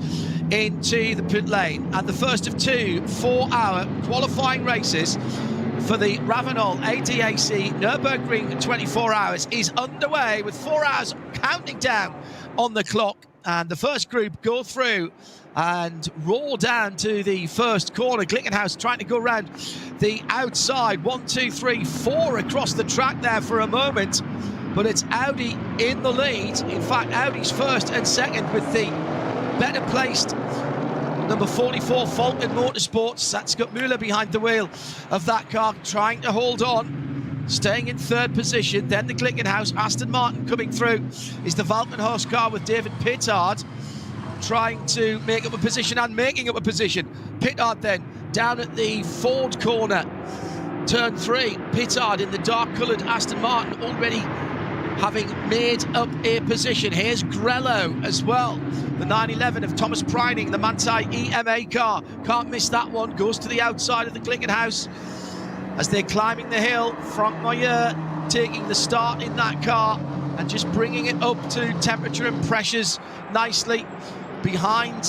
into the pit lane, and the first of 2 4-hour qualifying races for the RAVENOL ADAC Nürburgring 24 hours is underway, with 4 hours counting down on the clock And the first group go through and roll down to the first corner. Glickenhaus trying to go around the outside. 1, 2, 3, 4 across the track there for a moment. But it's Audi in the lead. In fact, Audi's first and second with the better placed number 44 Falcon Motorsports. That's got Müller behind the wheel of that car, trying to hold on, staying in third position. Then the Glickenhaus, Aston Martin coming through is the Valkenhorst car with David Pittard trying to make up a position and making up a position. Pittard then down at the Ford corner, turn 3. Pittard in the dark coloured Aston Martin already having made up a position. Here's Grello as well. The 911 of Thomas Preining, the Manthey EMA car. Can't miss that one. Goes to the outside of the Glickenhaus as they're climbing the hill. Frank Meyer taking the start in that car and just bringing it up to temperature and pressures nicely. Behind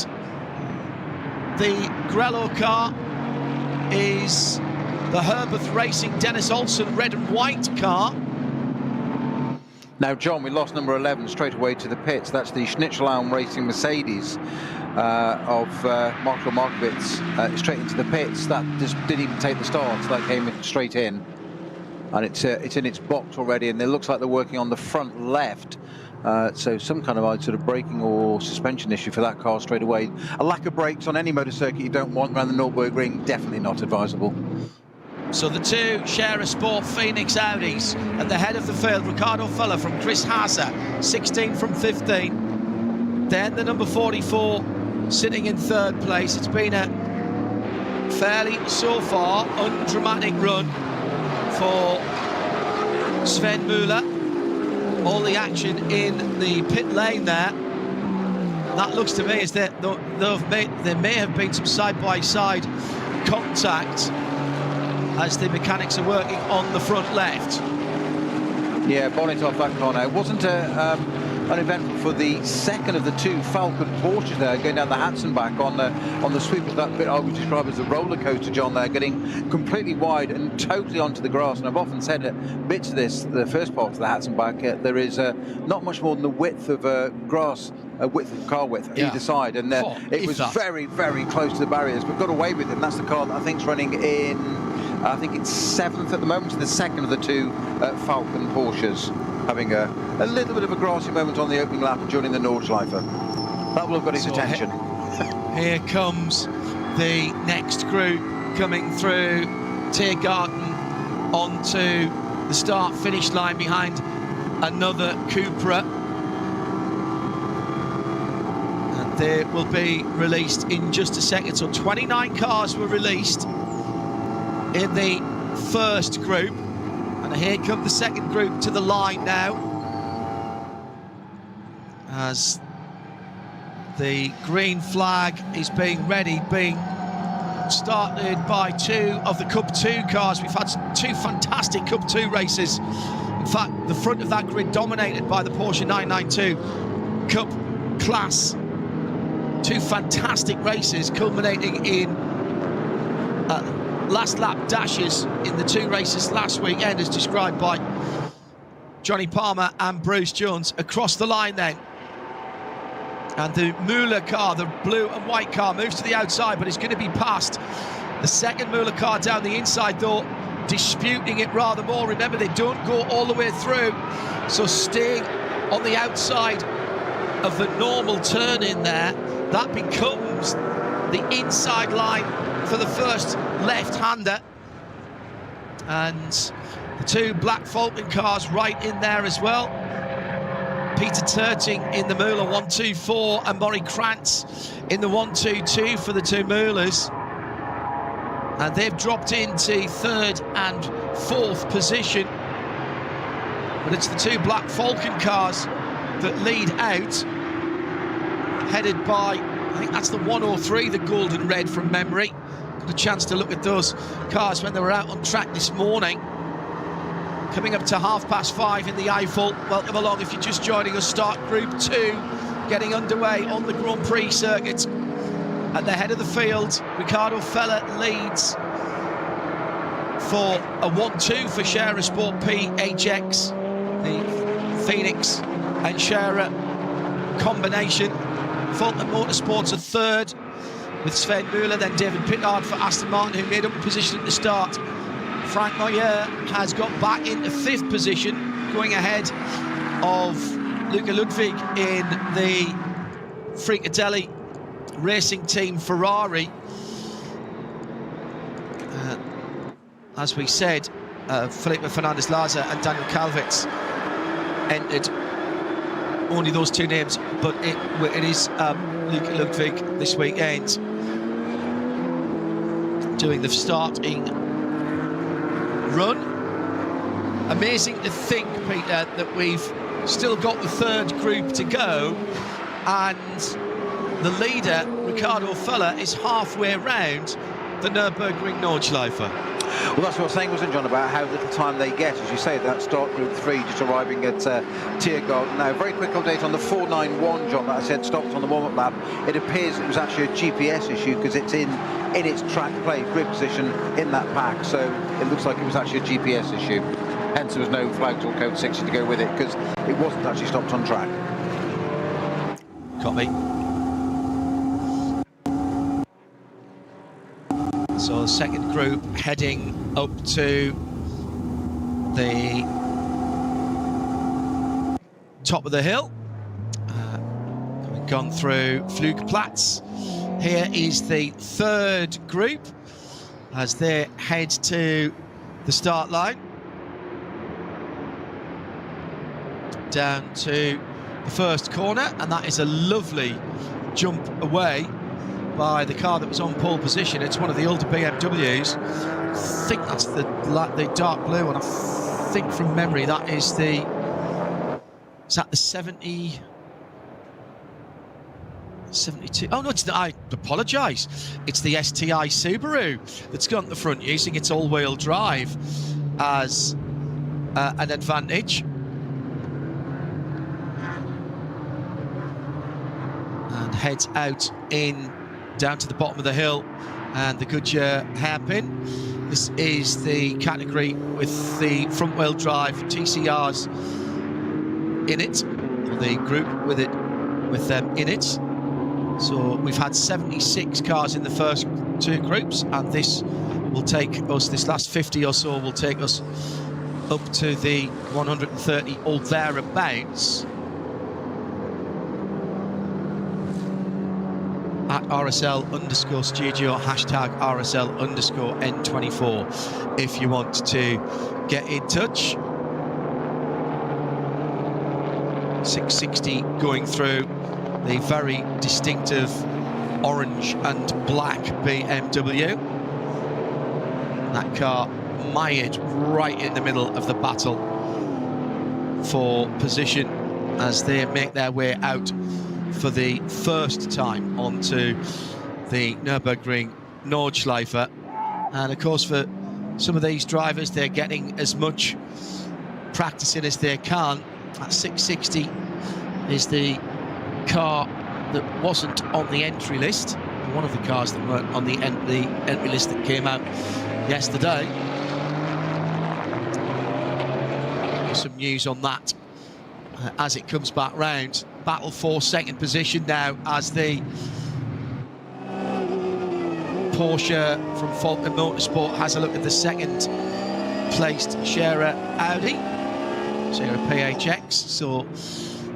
the Grello car is the Herberth Racing Dennis Olsen red and white car. Now, John, we lost number 11 straight away to the pits. That's the Schnitzelhelm Racing Mercedes of Marko Markovic straight into the pits. That just didn't even take the start, so that came straight in. And it's in its box already, and it looks like they're working on the front left. So some kind of sort of braking or suspension issue for that car straight away. A lack of brakes on any motor circuit you don't want around the Nürburgring, definitely not advisable. So the two Scherer Sport Phoenix Audis at the head of the field. Ricardo Feller from Chris Haase, 16 from 15. Then the number 44 sitting in third place. It's been a fairly, so far, undramatic run for Sven Müller. All the action in the pit lane there. That looks to me as that there may have been some side-by-side contact as the mechanics are working on the front left. Yeah, bonnet off that car now. It wasn't uneventful for the second of the two Falcon Porsches there, going down the Hatzenbach on the sweep of that bit I would describe as a roller coaster, John, there, getting completely wide and totally onto the grass. And I've often said that bits of this, the first part of the Hatzenbach, there is not much more than the width of grass, width of car width either side, and it was very, very close to the barriers, but got away with it. And that's the car that I think's running in, I think it's 7th at the moment, the second of the two Falcon Porsches, having a little bit of a grassy moment on the opening lap during the Nordschleife. That will have got his attention. Here comes the next group coming through Tiergarten onto the start-finish line behind another Cupra. And they will be released in just a second. So 29 cars were released in the first group, and here come the second group to the line now, as the green flag is being started by two of the Cup 2 cars. We've had two fantastic Cup 2 races. In fact, the front of that grid dominated by the Porsche 992 Cup class. Two fantastic races culminating in last lap dashes in the two races last weekend, as described by Johnny Palmer and Bruce Jones. Across the line then, and the Müller car, the blue and white car, moves to the outside, but it's going to be past the second Müller car down the inside, though disputing it rather more. Remember, they don't go all the way through, so staying on the outside of the normal turn in there, that becomes the inside line for the first left-hander. And the two black Falcon cars right in there as well. Peter Terting in the Müller 124 and Maury Krantz in the 122 for the two Müllers. And they've dropped into third and fourth position. But it's the two black Falcon cars that lead out, headed by, I think that's the 103, the gold and red from memory. Got a chance to look at those cars when they were out on track this morning. Coming up to 5:30 in the Eifel. Welcome along if you're just joining us. Start Group 2, getting underway on the Grand Prix circuit. At the head of the field, Ricardo Feller leads for a 1-2 for Scherer Sport PHX, the Phoenix and Scherer combination. Fulton Motorsports are third, with Sven Müller, then David Pittard for Aston Martin, who made up the position at the start. Frank Moyer has got back into 5th position, going ahead of Luca Ludwig in the Fricatelli Racing Team Ferrari. As we said, Felipe Fernandez-Laza and Daniel Kalvitz entered. Only those 2 names, but it is Luca Ludwig this weekend doing the starting run. Amazing to think, Peter, that we've still got the 3rd group to go, and the leader, Ricardo Feller, is halfway round the Nürburgring Nordschleife. Well, that's what I was saying, wasn't it, John, about how little time they get, as you say, that start group 3 just arriving at Tiergarten. Now, very quick update on the 491, John, that I said stopped on the warm-up lap. It appears it was actually a GPS issue because it's in its track plate grid position in that pack, so it looks like it was actually a GPS issue. Hence, there was no flags or code 60 to go with it because it wasn't actually stopped on track. Copy. So the 2nd group heading up to the top of the hill. Having gone through Flugplatz. Here is the 3rd group as they head to the start line. Down to the 1st corner, and that is a lovely jump away by the car that was on pole position. It's one of the older BMWs. I think that's the dark blue one. I think from memory that is the 70... 72. Oh no, it's the, I apologise. It's the STI Subaru that's got the front, using its all-wheel drive as an advantage. And heads out down to the bottom of the hill, and the Goodyear hairpin. This is the category with the front-wheel drive TCRs in it, or the group with them in it. So we've had 76 cars in the first 2 groups, and this will take us, this last 50 or so will take us up to the 130 or thereabouts at RSL_studio, #RSL_N24 if you want to get in touch. 660 going through the very distinctive orange and black BMW. That car mired right in the middle of the battle for position as they make their way out for the first time onto the Nürburgring Nordschleife. And of course, for some of these drivers, they're getting as much practicing as they can. That 660 is the car that wasn't on the entry list, one of the cars that weren't on the entry list that came out yesterday. Some news on that as it comes back round. Battle for 2nd position now as the Porsche from Fulton Motorsport has a look at the 2nd placed Scherer Audi, Scherer PHX. So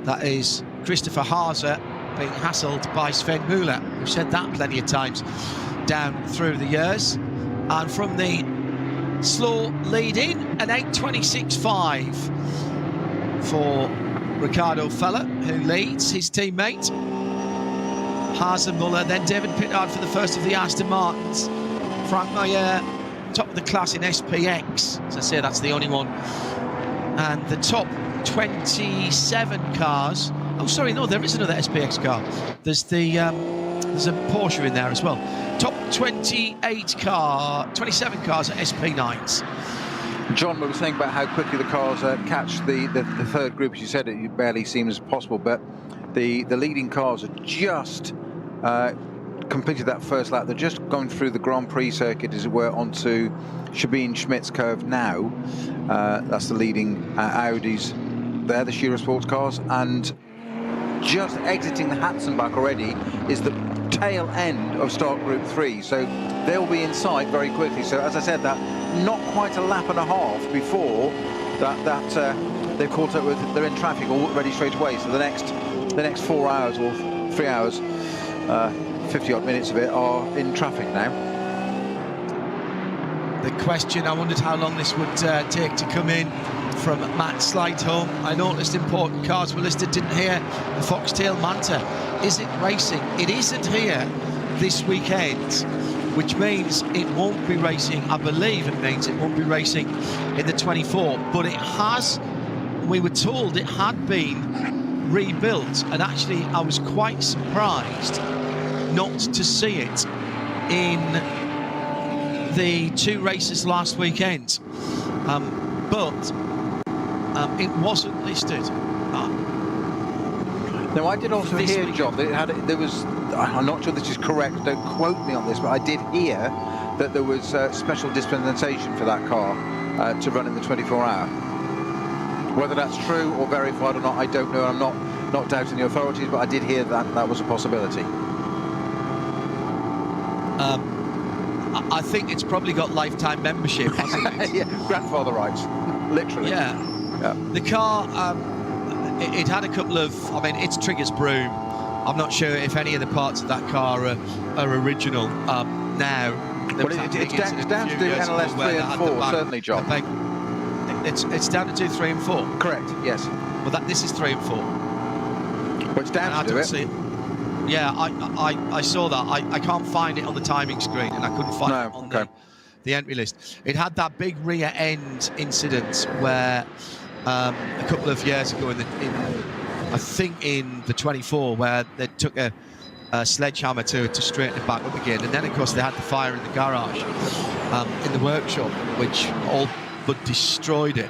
that is Christopher Haase being hassled by Sven Müller. We've said that plenty of times down through the years. And from the slow lead in, an 8:26.5 for Ricardo Feller, who leads his teammate Haase, Müller, then David Pittard for the first of the Aston Martins. Frank Moyer, top of the class in SPX. As I say, that's the only one. And the top 27 cars. Oh, sorry, no, there is another SPX car. There's a Porsche in there as well. Top 27 cars at SP9s. John, we were saying about how quickly the cars catch the 3rd group. As you said, it barely seems possible, but the leading cars are just completed that first lap. They're just going through the Grand Prix circuit, as it were, onto Sabine Schmidt's curve now. That's the leading Audis there, the Scherer sports cars, and just exiting the Hatzenbach already is the tail end of start group 3, so they'll be in sight very quickly. So as I said, that not quite a lap and a half before that they've caught up with, they're in traffic already straight away. So the next 4 hours or 3 hours, 50 odd minutes of it are in traffic now. The question, I wondered how long this would take to come in from Matt Slightholm. I noticed important cars were listed, didn't hear the Foxtail Manta. Is it racing? It isn't here this weekend, which means it won't be racing. I believe it means it won't be racing in the 24, but it has, we were told it had been rebuilt, and actually I was quite surprised not to see it in the 2 races last weekend, but it wasn't listed. Now, I did also hear, John, that there was, I'm not sure this is correct, don't quote me on this, but I did hear that there was special dispensation for that car to run in the 24-hour. Whether that's true or verified or not, I don't know. I'm not doubting the authorities, but I did hear that that was a possibility. I think it's probably got lifetime membership, hasn't it? Yeah, grandfather rights, literally. Yeah. The car, it had a couple of, I mean, it's Trigger's Broom. I'm not sure if any of the parts of that car are original now. Well, it's down to do NLS 3 and 4, certainly, John. It's down to do 3 and 4? Correct, yes. Well, this is 3 and 4. Well, it's down to do it. Yeah, I saw that. I can't find it on the timing screen, and I couldn't find it on the entry list. It had that big rear end incident where a couple of years ago I think in the 24, where they took a sledgehammer to straighten it back up again, and then of course they had the fire in the garage in the workshop, which all but destroyed it.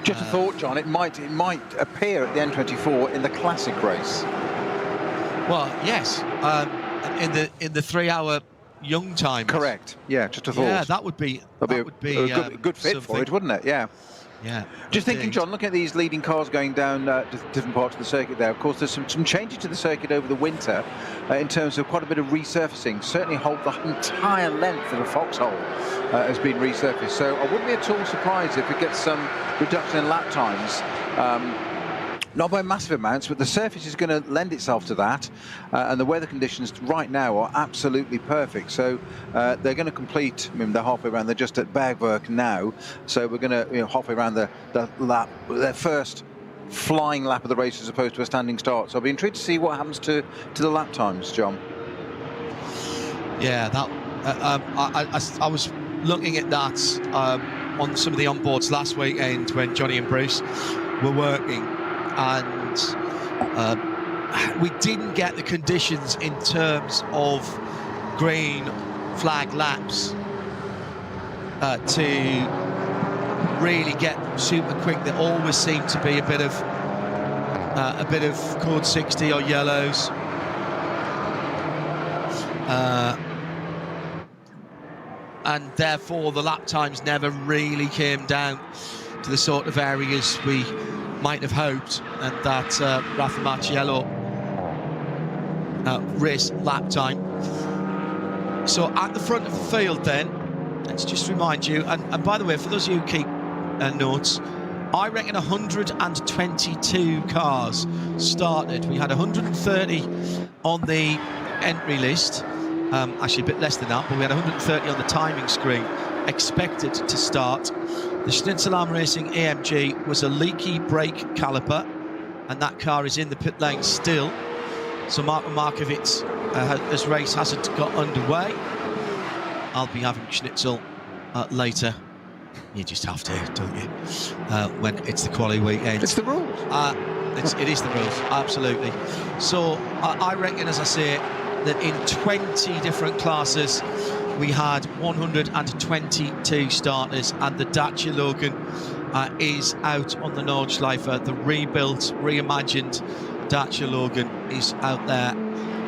Just a thought, John. It might appear at the N24 in the classic race. Well, yes, in the 3-hour young time. Correct. Yeah, just a thought. Yeah, that would be a good fit something for it, wouldn't it? Yeah. Yeah. Just thinking, John, looking at these leading cars going down different parts of the circuit there. Of course, there's some changes to the circuit over the winter in terms of quite a bit of resurfacing. Certainly, the entire length of the foxhole has been resurfaced. So I wouldn't be at all surprised if it gets some reduction in lap times. Not by massive amounts, but the surface is going to lend itself to that, and the weather conditions right now are absolutely perfect. So they're going to complete, I mean, they're halfway around, they're just at Bergwerk now, so we're going to, halfway around the lap, their first flying lap of the race as opposed to a standing start. So I'll be intrigued to see what happens to the lap times, John. Yeah, that I was looking at that on some of the onboards last weekend when Johnny and Bruce were working, and we didn't get the conditions in terms of green flag laps to really get super quick. There always seemed to be a bit of code 60 or yellows. And therefore the lap times never really came down to the sort of areas we might have hoped, and that Rafa Marciello race lap time. So at the front of the field then, let's just remind you, and by the way, for those of you who keep notes, I reckon 122 cars started. We had 130 on the entry list, actually a bit less than that, but we had 130 on the timing screen expected to start. The Schnitzelarm Racing AMG was a leaky brake caliper, and that car is in the pit lane still. So Marko Markovic, this race hasn't got underway. I'll be having Schnitzel later. You just have to, don't you? When it's the quali weekend. It's the rules. It is the rules, absolutely. So I reckon, as I say, that in 20 different classes we had 122 starters, and the Dacia Logan is out on the Nordschleife. The rebuilt, reimagined Dacia Logan is out there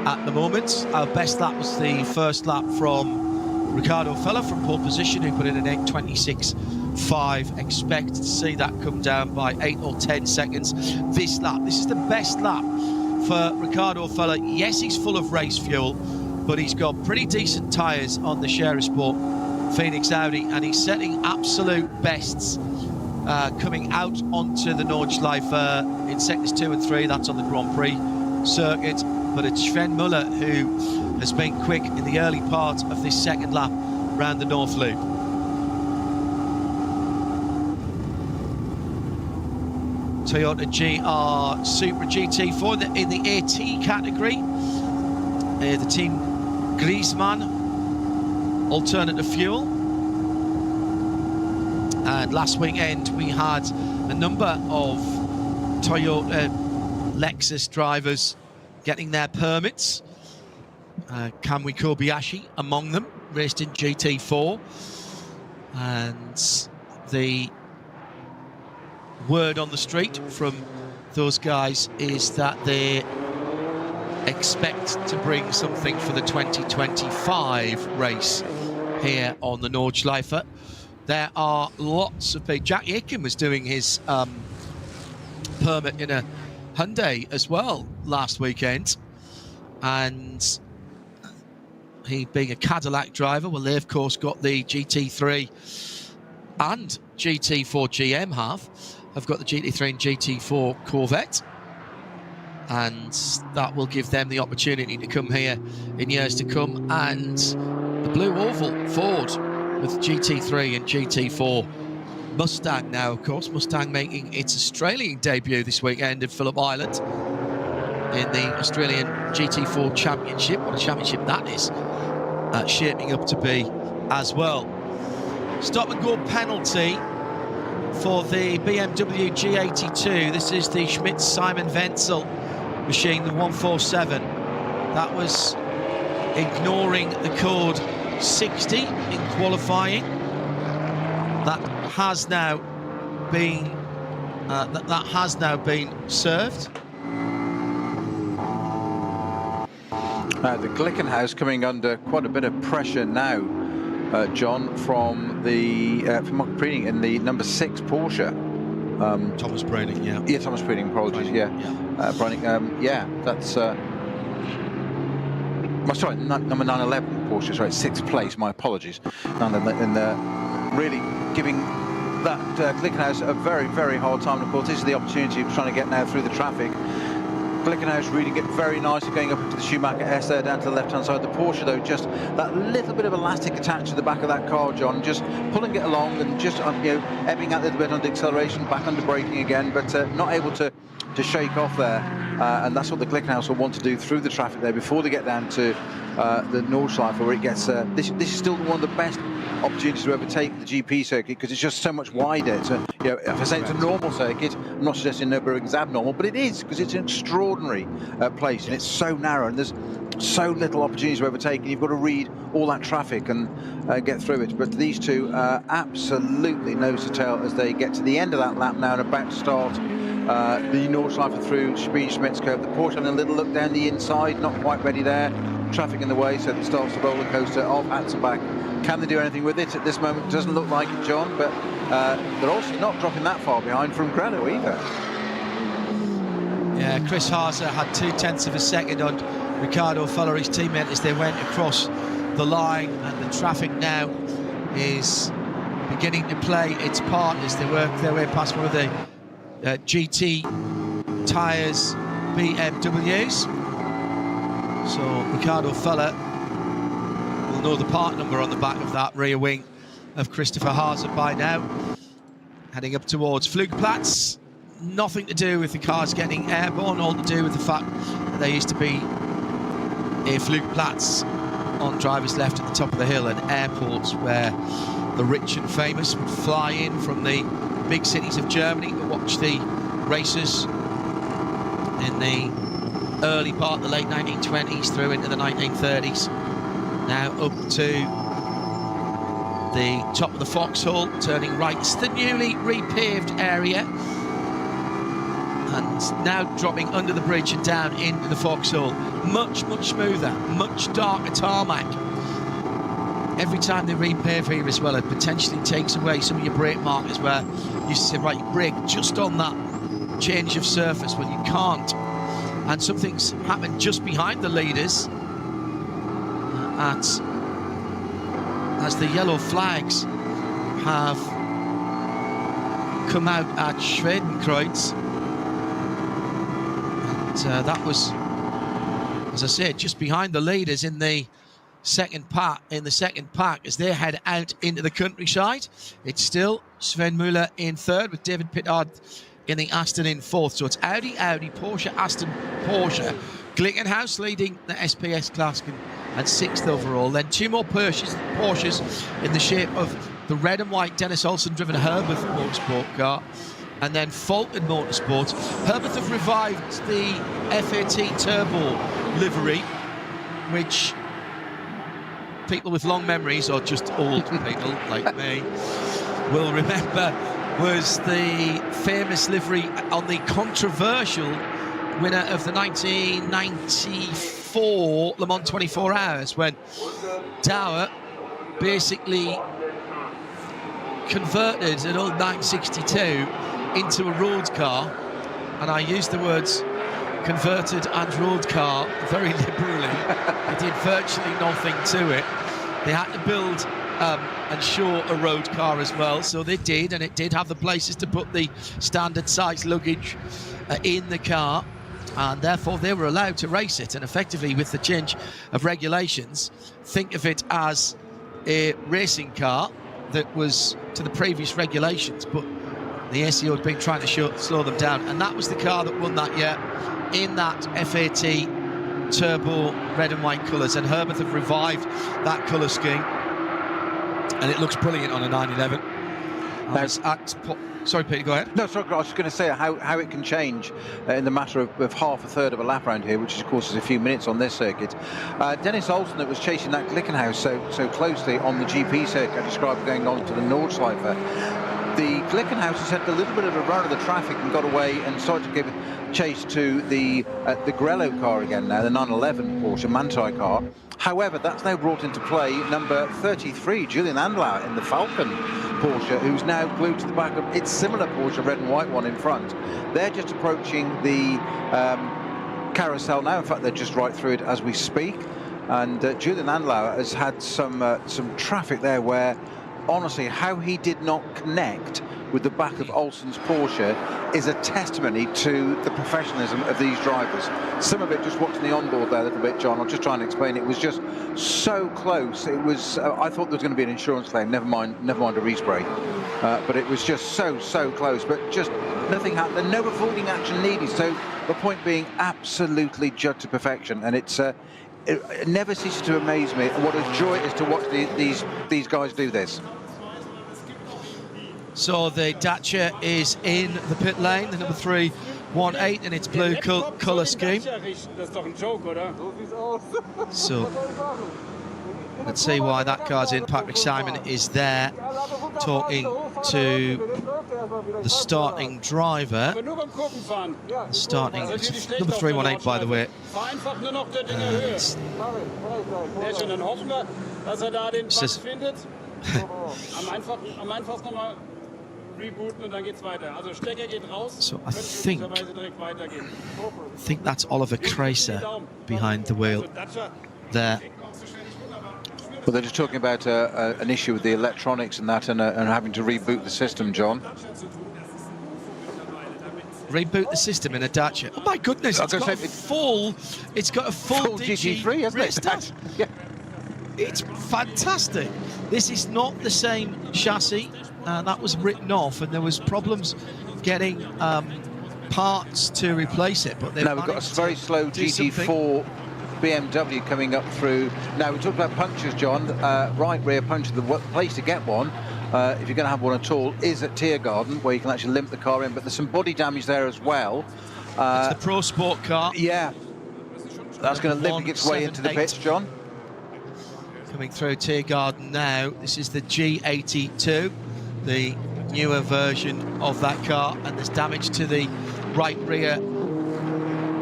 at the moment. Our best lap was the first lap from Ricardo Feller from pole position, who put in an 8:26.5. Expect to see that come down by 8 or 10 seconds. This lap, this is the best lap for Ricardo Feller. Yes, he's full of race fuel, but he's got pretty decent tyres on the Scherer Sport Phoenix Audi, and he's setting absolute bests coming out onto the Nordschleife in sectors 2 and 3. That's on the Grand Prix circuit. But it's Sven Muller who has been quick in the early part of this second lap round the North Loop. Toyota GR Supra GT4 in the AT category. The team Griezmann alternative fuel. And last weekend we had a number of Toyota Lexus drivers getting their permits. Kamui Kobayashi among them, raced in GT4. And the word on the street from those guys is that they expect to bring something for the 2025 race here on the Nordschleife. There are lots of people. Jack Aiken was doing his permit in a Hyundai as well last weekend, and he, being a Cadillac driver, well, they of course got the GT3 and GT4 GM have got the GT3 and GT4 Corvette, and that will give them the opportunity to come here in years to come. And the Blue Oval Ford with GT3 and GT4 Mustang now, of course. Mustang making its Australian debut this weekend in Phillip Island in the Australian GT4 Championship. What a championship that is shaping up to be as well. Stop and go penalty for the BMW G82. This is the Schmidt-Simon Wenzel machine, the 147. That was ignoring the code 60 in qualifying. That has now been served. The Glickenhaus coming under quite a bit of pressure now, John, from the from Mark Preening in the number 6 Porsche. Thomas Preening, yeah. Yeah, Thomas Preening, apologies, Preening, yeah, that's... sorry, number 911 Porsche, sorry, 6th place, my apologies. And really giving that Glickenhaus a very, very hard time. Of course, this is the opportunity of trying to get now through the traffic. Glickenhaus reading it very nicely, going up into the Schumacher S there, down to the left-hand side. The Porsche, though, just that little bit of elastic attached to the back of that car, John, just pulling it along and just, ebbing out a little bit under acceleration, back under braking again, but not able to shake off there. And that's what the Glickenhaus will want to do through the traffic there before they get down to the Nordschleife, where it gets... This is still one of the best opportunities to overtake the GP circuit, because it's just so much wider. It's if I say it's a normal circuit, I'm not suggesting Nürburgring's abnormal, but it is, because it's an extraordinary place, and it's so narrow, and there's so little opportunities to overtake, and you've got to read all that traffic and get through it. But these two absolutely nose to tail as they get to the end of that lap now and about to start the Nordschleife through Schmied's curve. The Porsche having a little look down the inside, not quite ready there. Traffic in the way, so it starts the roller coaster of Hatzenbach. Can they do anything with it at this moment? Doesn't look like it, John, but they're also not dropping that far behind from Grado either. Yeah, Chris Haase had 0.2 of a second on Ricardo Feller, his teammate, as they went across the line, and the traffic now is beginning to play its part as they work their way past one of the GT tyres BMWs. So Ricardo Feller will know the part number on the back of that rear wing of Christopher Haase by now. Heading up towards Flugplatz. Nothing to do with the cars getting airborne, all to do with the fact that there used to be a Flugplatz on driver's left at the top of the hill, an airport where the rich and famous would fly in from the big cities of Germany to watch the races in the early part of the late 1920s through into the 1930s. Now up to the top of the Vauxhall, turning right. It's the newly repaved area, and now dropping under the bridge and down into the Vauxhall. Much, much smoother, much darker tarmac. Every time they repave here as well, it potentially takes away some of your brake markers where you say, right, you brake just on that change of surface. Well, you can't And something's happened just behind the leaders as the yellow flags have come out at Schwedenkreuz. And that was, as I said, just behind the leaders in the second pack. As they head out into the countryside, it's still Sven Müller in third with David Pittard in the Aston in fourth. So it's Audi, Porsche, Aston, Porsche. Glickenhaus leading the SPS class and sixth overall. Then two more Porsches in the shape of the red and white Dennis Olsen driven Herbert Motorsport car. And then Fulton Motorsport. Herbert have revived the FAT Turbo livery, which people with long memories, or just old people like me, will remember was the famous livery on the controversial winner of the 1994 Le Mans 24 Hours, when Adenauer basically converted an old 962 into a road car, and I use the words converted and road car very liberally. They did virtually nothing to it. They had to build and show a road car as well, so they did, and it did have the places to put the standard size luggage in the car, and therefore they were allowed to race it. And effectively, with the change of regulations, think of it as a racing car that was to the previous regulations, but the ACO had been trying to slow them down, and that was the car that won that year in that FAT Turbo red and white colours. And Herbert have revived that colour scheme, and it looks brilliant on a 911. Sorry, Peter, go ahead. No, sorry, I was just going to say how it can change in the matter of half a third of a lap around here, which of course is a few minutes on this circuit. Dennis Olsen, that was chasing that Glickenhaus so closely on the GP circuit, I described going on to the Nordschleife. The Glickenhaus has had a little bit of a run of the traffic and got away and started to give chase to the Grello car again now, the 911 Porsche Manthey car. However, that's now brought into play number 33, Julian Adenauer in the Falcon Porsche, who's now glued to the back of its similar Porsche red and white one in front. They're just approaching the carousel now. In fact, they're just right through it as we speak. And Julian Adenauer has had some traffic there where, honestly, how he did not connect with the back of Olsen's Porsche is a testimony to the professionalism of these drivers. Some of it, just watching the onboard there a little bit, John, I'll just try and explain. It was just so close. It was, I thought there was going to be an insurance claim, never mind a respray. But it was just so close, but just nothing happened. No avoiding action needed. So the point being, absolutely judged to perfection. And it never ceases to amaze me what a joy it is to watch these guys do this. So the Dacia is in the pit lane, the number 318 in its blue colour scheme. So let's see why that car's in. Patrick Simon is there talking to the starting driver. Starting number 318, by the way. So I think that's Oliver Kraser behind the wheel there. Well, they're just talking about an issue with the electronics and that, and having to reboot the system, John. Reboot the system in a Dacia. Oh my goodness! It's got a full GT3, hasn't it? Yeah. It's fantastic. This is not the same chassis. That was written off, and there was problems getting parts to replace it. But now we've got a very slow GT4 BMW coming up through. Now we talked about punctures, John. Right rear puncture. The place to get one, if you're going to have one at all, is at Tiergarten, where you can actually limp the car in. But there's some body damage there as well. It's the Pro Sport car. Yeah, that's going to limp its way into the pits, John. Coming through Tiergarten now. This is the G82, the newer version of that car, and there's damage to the right rear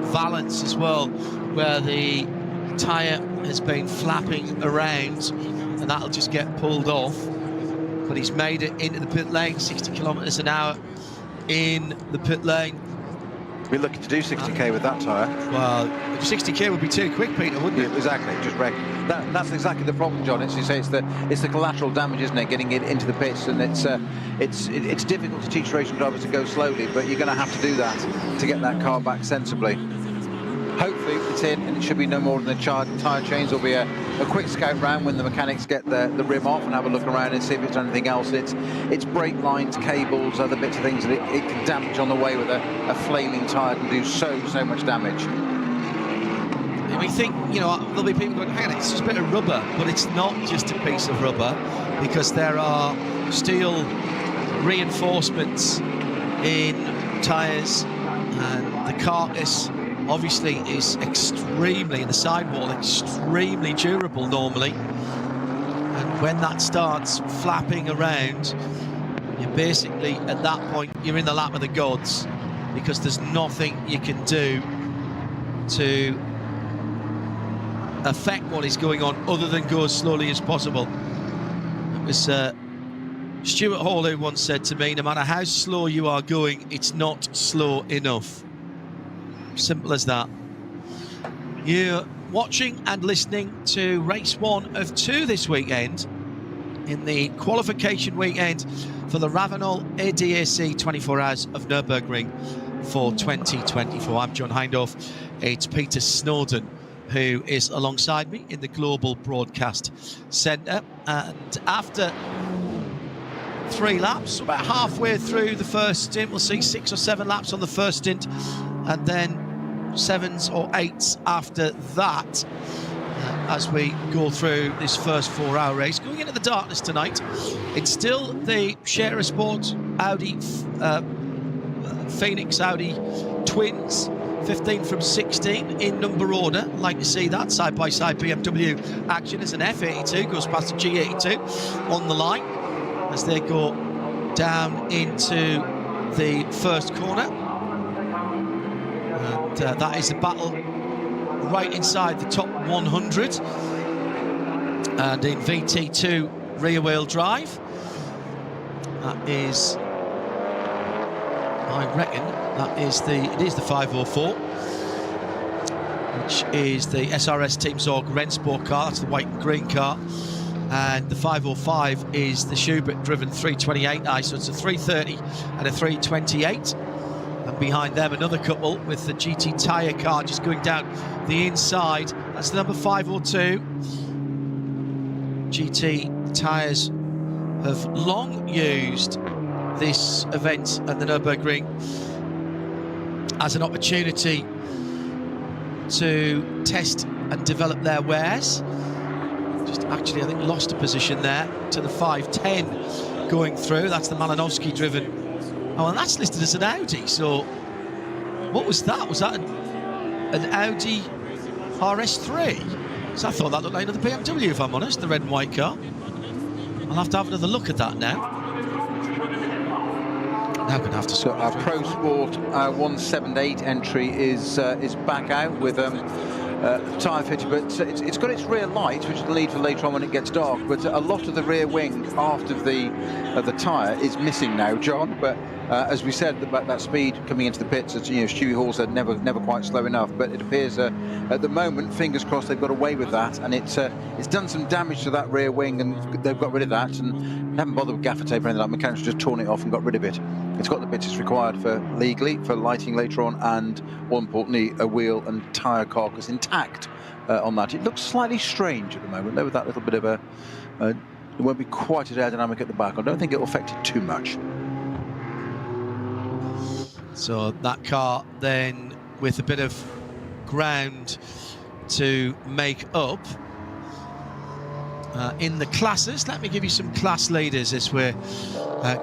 valance as well, where the tyre has been flapping around, and that'll just get pulled off. But he's made it into the pit lane, 60 kilometers an hour in the pit lane. We're looking to do 60k with that tyre. Well, 60k would be too quick, Peter, wouldn't it? Yeah, exactly, just wreck. That's exactly the problem, John. It's, you say, it's the collateral damage, isn't it? Getting it into the pits, and it's difficult to teach racing drivers to go slowly, but you're going to have to do that to get that car back sensibly. Hopefully it's in, and it should be no more than the tyre change. There'll be a quick scout round when the mechanics get the rim off and have a look around and see if it's anything else. It's brake lines, cables, other bits of things that it can damage on the way with a flaming tyre, can do so much damage. And we think, you know, there'll be people going, hang on, it's just a bit of rubber, but it's not just a piece of rubber, because there are steel reinforcements in tyres, and the carcass obviously is extremely, in the sidewall, extremely durable normally. And when that starts flapping around, you're basically, at that point, you're in the lap of the gods, because there's nothing you can do to affect what is going on other than go as slowly as possible. It was Stuart Hall who once said to me, no matter how slow you are going, it's not slow enough. Simple as that. You're watching and listening to race 1 of 2 this weekend in the qualification weekend for the RAVENOL ADAC 24 Hours of Nürburgring for 2024. I'm John Hindhaugh. It's Peter Snowden who is alongside me in the Global Broadcast Centre. And after 3 laps, about halfway through the first stint, we'll see 6 or 7 laps on the first stint, and then 7s or 8s after that, as we go through this first 4-hour race. Going into the darkness tonight, it's still the Share Sport Audi Phoenix Audi twins, 15 from 16 in number order. Like to see that side-by-side BMW action as an F82 goes past the G82 on the line as they go down into the first corner. And that is the battle right inside the top 100. And in VT2 rear-wheel drive, that is, I reckon, it is the 504, which is the SRS Team Zorg Rennsport car. That's the white and green car. And the 505 is the Schubert-driven 328i, so it's a 330 and a 328. And behind them, another couple with the GT tyre car just going down the inside. That's the number 502. GT tyres have long used this event at the Nürburgring as an opportunity to test and develop their wares. Just actually, I think, lost a position there to the 510 going through. That's the Malinowski driven. Oh, and that's listed as an Audi. So what was that? Was that an Audi RS3? So I thought that looked like another BMW, if I'm honest, the red and white car. I'll have to have another look at that now. Now I'm going to have to. So our Pro Sport 178 entry is back out with tyre fitting, but it's got its rear light, which will lead for later on when it gets dark. But a lot of the rear wing aft of the tyre is missing now, John. But as we said, about that speed coming into the pits, as you know, Stewie Hall said, never quite slow enough. But it appears at the moment, fingers crossed, they've got away with that, and it's done some damage to that rear wing, and they've got rid of that, and haven't bothered with gaffer tape or anything like that. Mechanics just torn it off and got rid of it. It's got the bits it's required for legally for lighting later on, and more importantly, a wheel and tyre carcass intact on that. It looks slightly strange at the moment, though, with that little bit of it won't be quite as aerodynamic at the back. I don't think it will affect it too much. So that car then with a bit of ground to make up in the classes. Let me give you some class leaders as we're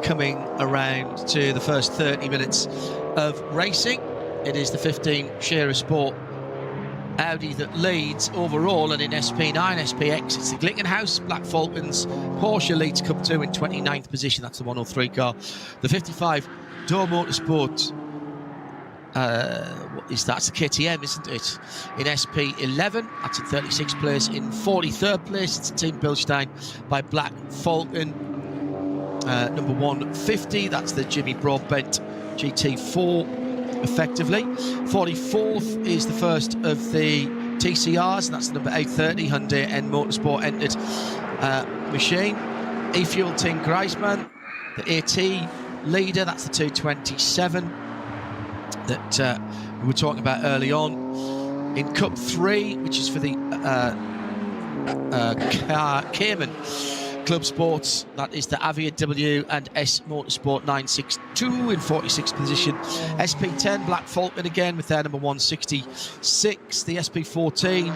coming around to the first 30 minutes of racing. It is the 15 Share Sport Audi that leads overall, and in SP9, SPX, it's the Glickenhaus Black Falcons. Porsche leads Cup 2 in 29th position. That's the 103 car. The 55 Door Motorsport, what is that? It's the KTM, isn't it? In SP11, that's in 36th place. In 43rd place, it's Team Bilstein by Black Falcon. Number 150, that's the Jimmy Broadbent GT4. effectively. 44th is the first of the TCRs, and that's the number 830 Hyundai N Motorsport entered machine. E-Fuel Team Griezmann, the AT leader, that's the 227 that we were talking about early on. In Cup 3, which is for the Cayman Club Sports, that is the Avia W and S Motorsport 962 in 46th position. SP10 Black Falcon again with their number 166. The SP14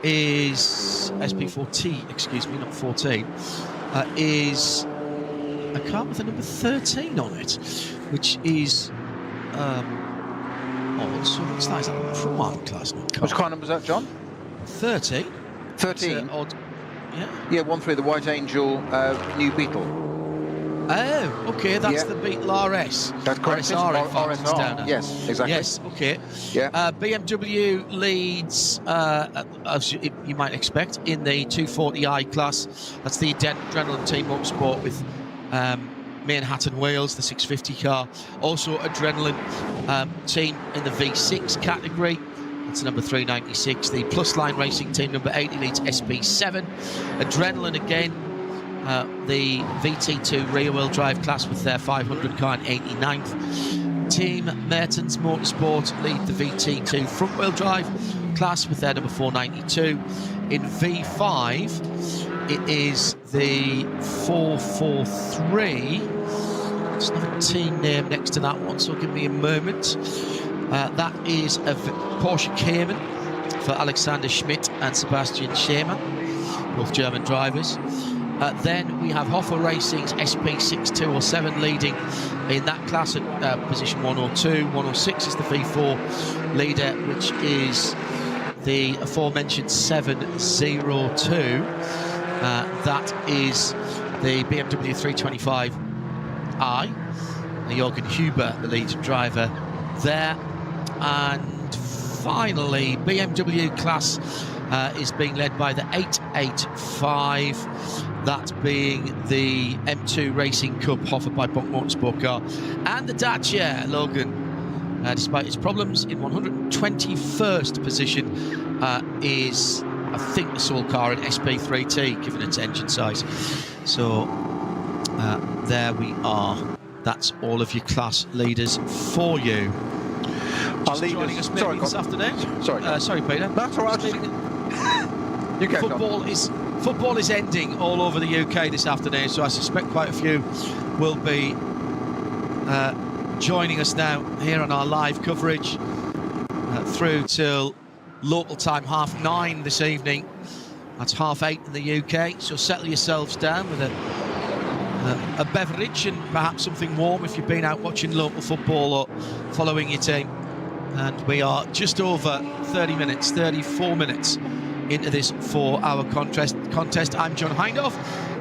is SP4T, excuse me, not 14, is a car with a number 13 on it, which is so what's that? Is that a Pro Am class? Which car number is that, John? 13. 13. Odd. Yeah, 1-3, the White Angel New Beetle. Oh, okay, that's the Beetle RS. That's correct. RSR. Yes, exactly. Yes, okay. Yeah. BMW leads, as you might expect, in the 240i class. That's the Adrenaline Team Motorsport with Manhattan Wales, the 650 car. Also Adrenaline team in the V6 category. That's number 396. The Plus Line Racing Team number 80 leads SP7. Adrenaline again, the VT2 rear-wheel drive class with their 500 car in 89th. Team Mertens Motorsport lead the VT2 front-wheel drive class with their number 492. In V5, it is the 443. There's not a team name next to that one, so give me a moment. That is a Porsche Cayman for Alexander Schmidt and Sebastian Schemann, both German drivers. Then we have Hoffer Racing's SP6207 leading in that class at position 102. 106 is the V4 leader, which is the aforementioned 702. That is the BMW 325i. Jürgen Huber, the lead driver there. And finally, BMW class is being led by the 885, that being the M2 Racing Cup offered by Bonk Motorsport car. And the Dacia Logan, despite its problems, in 121st position, is, I think, the sole car in SP3T, given its engine size. So there we are. That's all of your class leaders for you. Just joining us maybe this afternoon. Sorry, Peter. That's all right. Football is ending all over the UK this afternoon, so I suspect quite a few will be joining us now here on our live coverage through till local time 9:30 this evening. That's 8:30 in the UK, so settle yourselves down with a beverage and perhaps something warm if you've been out watching local football or following your team. And we are just over 34 minutes into this 4-hour contest. I'm John Hindhaugh.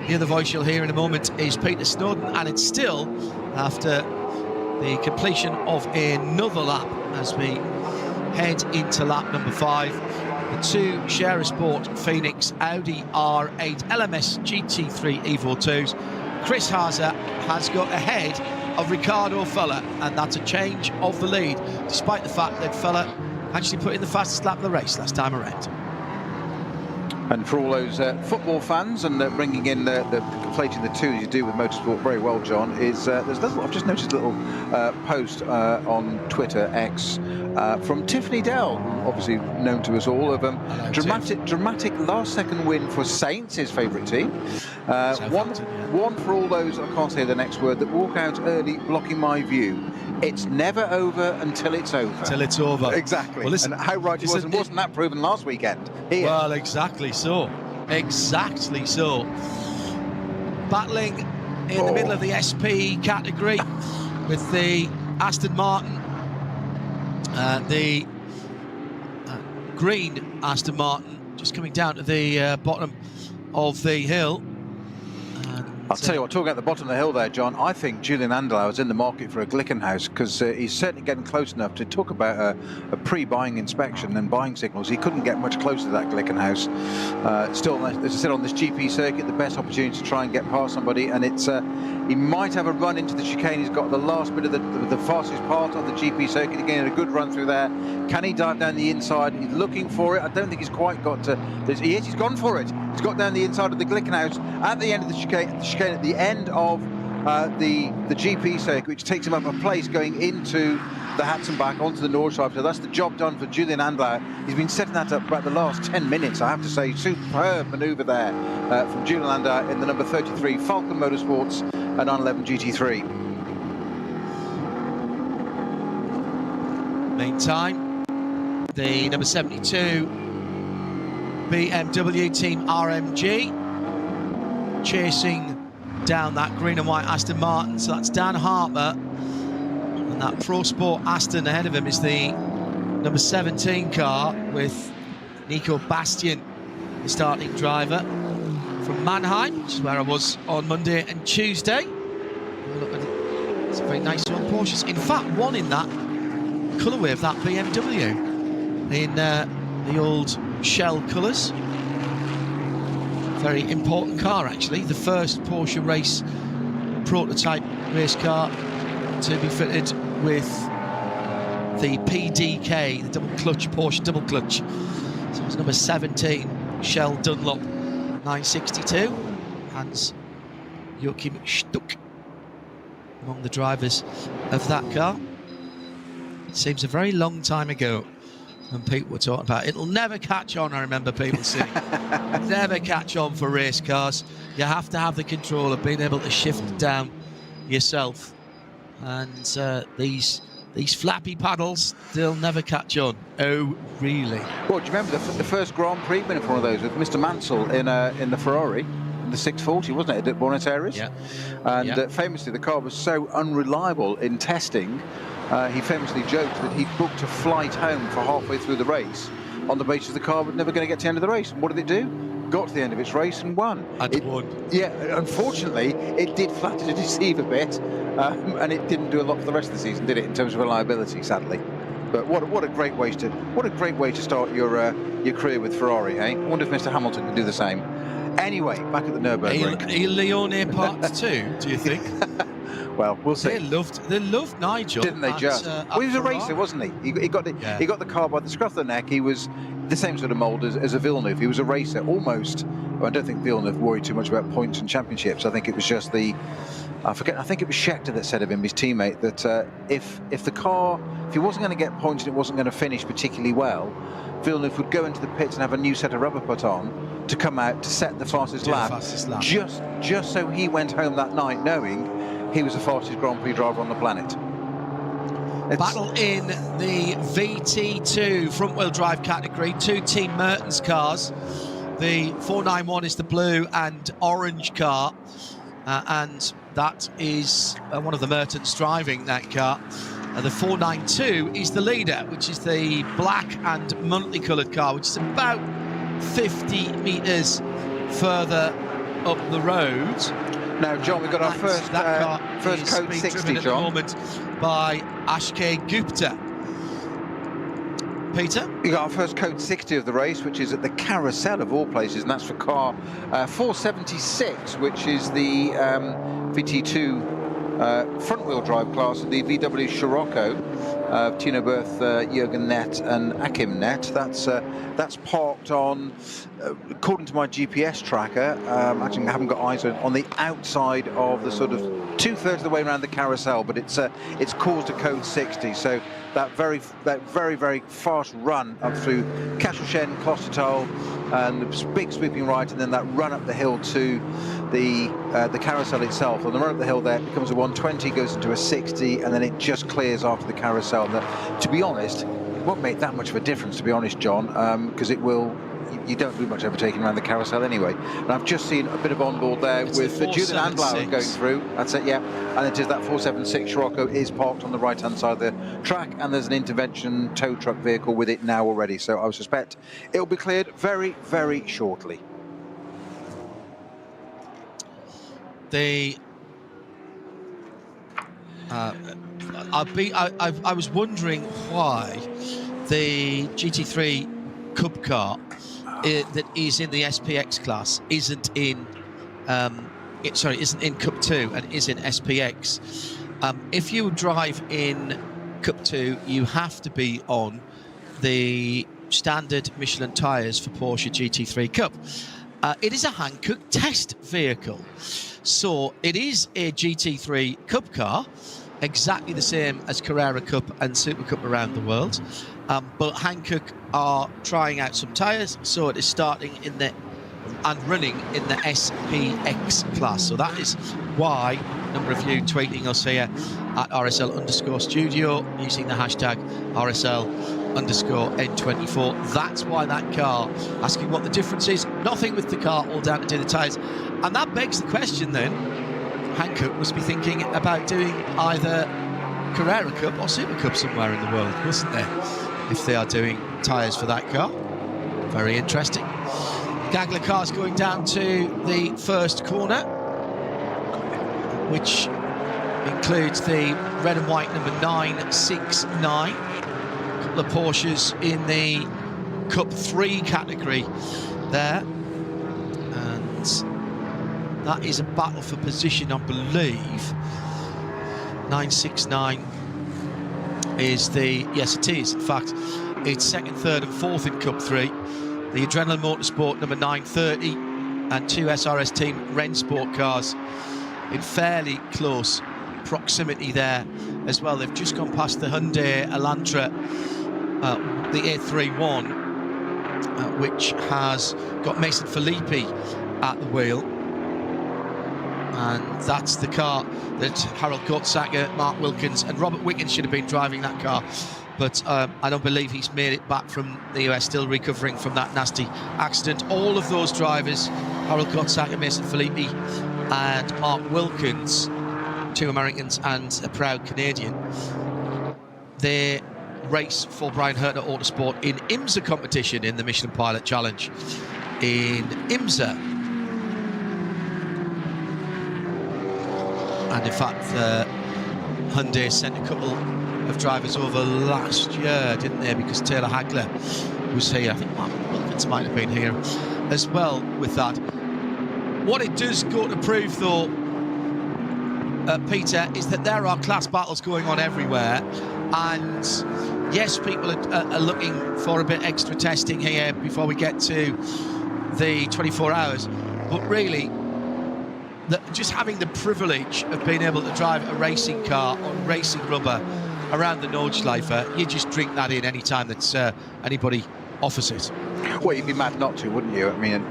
The other voice you'll hear in a moment is Peter Snowden, and it's still after the completion of another lap as we head into lap number 5. The two Share Sport Phoenix Audi R8 LMS GT3 Evo 2s. Chris Haase has got ahead of Ricardo Feller, and that's a change of the lead, despite the fact that Feller actually put in the fastest lap of the race last time around. And for all those football fans, and bringing in the conflating the two as you do with motorsport very well, John, is there's little, I've just noticed a little post on Twitter X from Tiffany Dell, obviously known to us all, of dramatic last-second win for Saints, his favourite team. One for all those, I can't say the next word, that walk out early, blocking my view. It's never over until it's over. Until it's over. Exactly. Well, listen, and how right he was, and wasn't that proven last weekend? Here. Well, exactly so. Exactly so. Battling in the middle of the SP category with the Aston Martin, the green Aston Martin, just coming down to the bottom of the hill. And I'll tell you what, talking at the bottom of the hill there, John, I think Julian Adenauer is in the market for a Glickenhaus, because he's certainly getting close enough to talk about a pre-buying inspection and buying signals. He couldn't get much closer to that Glickenhaus. Still, as I said, on this GP circuit, the best opportunity to try and get past somebody, and it's he might have a run into the chicane. He's got the last bit of the fastest part of the GP circuit. Again, a good run through there. Can he dive down the inside? He's looking for it. I don't think he's quite got to. He's gone for it. He's got down the inside of the Glickenhaus at the end of the chicane at the end of the GP circuit, which takes him up a place going into the Hatzenbach onto the Nordschleife. So that's the job done for Julian Adenauer. He's been setting that up about the last 10 minutes, I have to say. Superb manoeuvre there from Julian Adenauer in the number 33 Falcon Motorsports and 911 GT3. Meantime, the number 72 BMW Team RMG chasing down that green and white Aston Martin. So that's Dan Harper, and that Pro Sport Aston ahead of him is the number 17 car with Nico Bastian, the starting driver from Mannheim, which is where I was on Monday and Tuesday. Look at it. It's a very nice one. Porsches, in fact, one in that colourway of that BMW in the old shell colours. Very important car, actually. The first Porsche race prototype race car to be fitted with the PDK, the double clutch, Porsche double clutch. So it's number 17, Shell Dunlop 962. Hans Joachim Stuck among the drivers of that car. It seems a very long time ago when people were talking about it. It'll never catch on, I remember people saying. Never catch on for race cars. You have to have the control of being able to shift down yourself. And these flappy paddles, they'll never catch on. Oh, really? Well, do you remember the first Grand Prix winner for one of those with Mr. Mansell in the Ferrari? The 640, wasn't it, at Buenos Aires? Yeah. And famously, the car was so unreliable in testing, he famously joked that he booked a flight home for halfway through the race on the basis the car was never going to get to the end of the race. And what did it do? Got to the end of its race and won. And won. Yeah, unfortunately, it did flatter to deceive a bit, and it didn't do a lot for the rest of the season, did it, in terms of reliability, sadly. But what a great way to start your career with Ferrari, eh? I wonder if Mr. Hamilton can do the same. Anyway, back at the Nürburgring. Il Leone Part 2, do you think? Well, we'll see. They loved Nigel, didn't they? Just well, he was a racer, wasn't he? He got the car by the scruff of the neck. He was the same sort of mould as a Villeneuve. He was a racer, almost. Well, I don't think Villeneuve worried too much about points and championships. I think it was just I think it was Scheckter that said of him, his teammate, that if he wasn't going to get points and it wasn't going to finish particularly well, Villeneuve would go into the pits and have a new set of rubber put on to come out to set the fastest lap. Just so he went home that night knowing he was the fastest Grand Prix driver on the planet. Battle in the VT2 front-wheel drive category, two Team Mertens cars. The 491 is the blue and orange car, and that is one of the Mertens driving that car. The 492 is the leader, which is the black and multicoloured car, which is about 50 metres further up the road. Now, John, we've got our first code 60, John. At the moment by Ashke Gupta. Peter? We got our first code 60 of the race, which is at the Carousel of all places, and that's for car 476, which is the VT2 front-wheel drive class of the VW Scirocco of Tino Berth, Jürgen Nett and Achim Nett. That's parked on, according to my GPS tracker, actually I haven't got eyes on the outside of the sort of 2/3 of the way around the carousel, but it's caused a code 60. So that very fast run up through Kastelchen, Klostertal, and the big sweeping right, and then that run up the hill to the carousel itself. On the run up the hill there, it becomes a 120, goes into a 60, and then it just clears after the carousel. And to be honest, it won't make that much of a difference, to be honest, John, because it will. You don't do much overtaking around the carousel anyway. And I've just seen a bit of onboard there with Julian Adenauer going through. That's it, yeah. And it is that 476 Scirocco is parked on the right-hand side of the track, and there's an intervention tow truck vehicle with it now already. So I suspect it'll be cleared very, very shortly. I was wondering why the GT3 Cup car that is in the SPX class isn't in isn't in Cup 2 and is in SPX. If you drive in Cup 2, you have to be on the standard Michelin tyres for Porsche GT3 Cup. It is a Hankook test vehicle, so it is a GT3 Cup car, exactly the same as Carrera Cup and Super Cup around the world, but Hankook are trying out some tyres, so it is starting in the and running in the SPX class. So that is why a number of you tweeting us here at RSL_studio using the hashtag RSL_N24. That's why that car, asking what the difference is, nothing with the car, all down to do the tyres. And that begs the question then, Hankook must be thinking about doing either Carrera Cup or Super Cup somewhere in the world, wasn't there? If they are doing tyres for that car. Very interesting. Gagler car's going down to the first corner, which includes the red and white number 969. A couple of Porsches in the Cup 3 category there. And that is a battle for position, I believe. 969 is the... Yes, it is. In fact, it's second, third and fourth in Cup 3. The Adrenaline Motorsport number 930 and two SRS Team Rennsport cars in fairly close proximity there as well. They've just gone past the Hyundai Elantra, the A31, which has got Mason Filippi at the wheel. And that's the car that Harold Gottsacker, Mark Wilkins and Robert Wickens should have been driving that car. But I don't believe he's made it back from the US, still recovering from that nasty accident. All of those drivers, Harold Gottsacker, Mason Filippi and Mark Wilkins, two Americans and a proud Canadian, they race for Brian Herter Autosport in IMSA competition in the Michelin Pilot Challenge in IMSA. And in fact, Hyundai sent a couple of drivers over last year, didn't they? Because Taylor Hagler was here. I think Mark Wilkins might have been here as well with that. What it does go to prove, though, Peter, is that there are class battles going on everywhere. And yes, people are looking for a bit extra testing here before we get to the 24 hours. But really, just having the privilege of being able to drive a racing car on racing rubber around the Nordschleife, you just drink that in any time that anybody offers it. Well, you'd be mad not to, wouldn't you? I mean,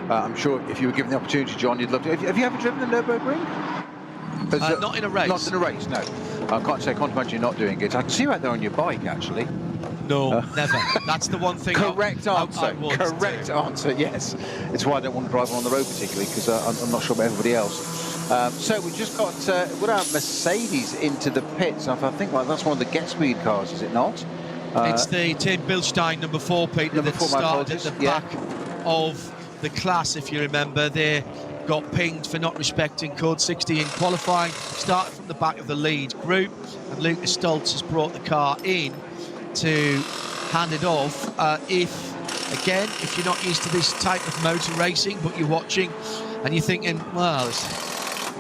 I'm sure if you were given the opportunity, John, you'd love to. Have you ever driven the Nürburgring? Not in a race. Not in a race, no. I can't imagine you not doing it. I can see you out there on your bike, actually. No, never. That's the one thing. Correct answer. Correct answer, yes. It's why I don't want to drive on the road particularly, because I'm not sure about everybody else. So we've just got our Mercedes into the pits. I think that's one of the Get Speed cars, is it not? It's the Tim Bilstein number 4, Peter, that started at the back of the class, if you remember. They got pinged for not respecting code 60 in qualifying. Started from the back of the lead group, and Lucas Stoltz has brought the car in to hand it off. If you're not used to this type of motor racing, but you're watching and you're thinking, well, there's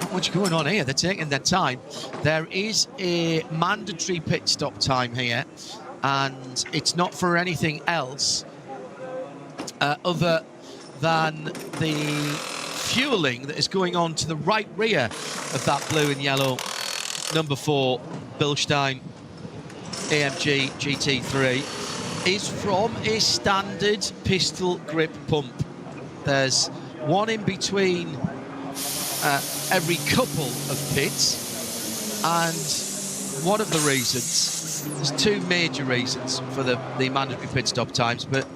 not much going on here, they're taking their time. There is a mandatory pit stop time here, and it's not for anything else other than the fueling that is going on to the right rear of that blue and yellow number 4 Bilstein AMG GT3 is from a standard pistol grip pump. There's one in between every couple of pits, and one of the reasons, there's two major reasons for the mandatory pit stop times, but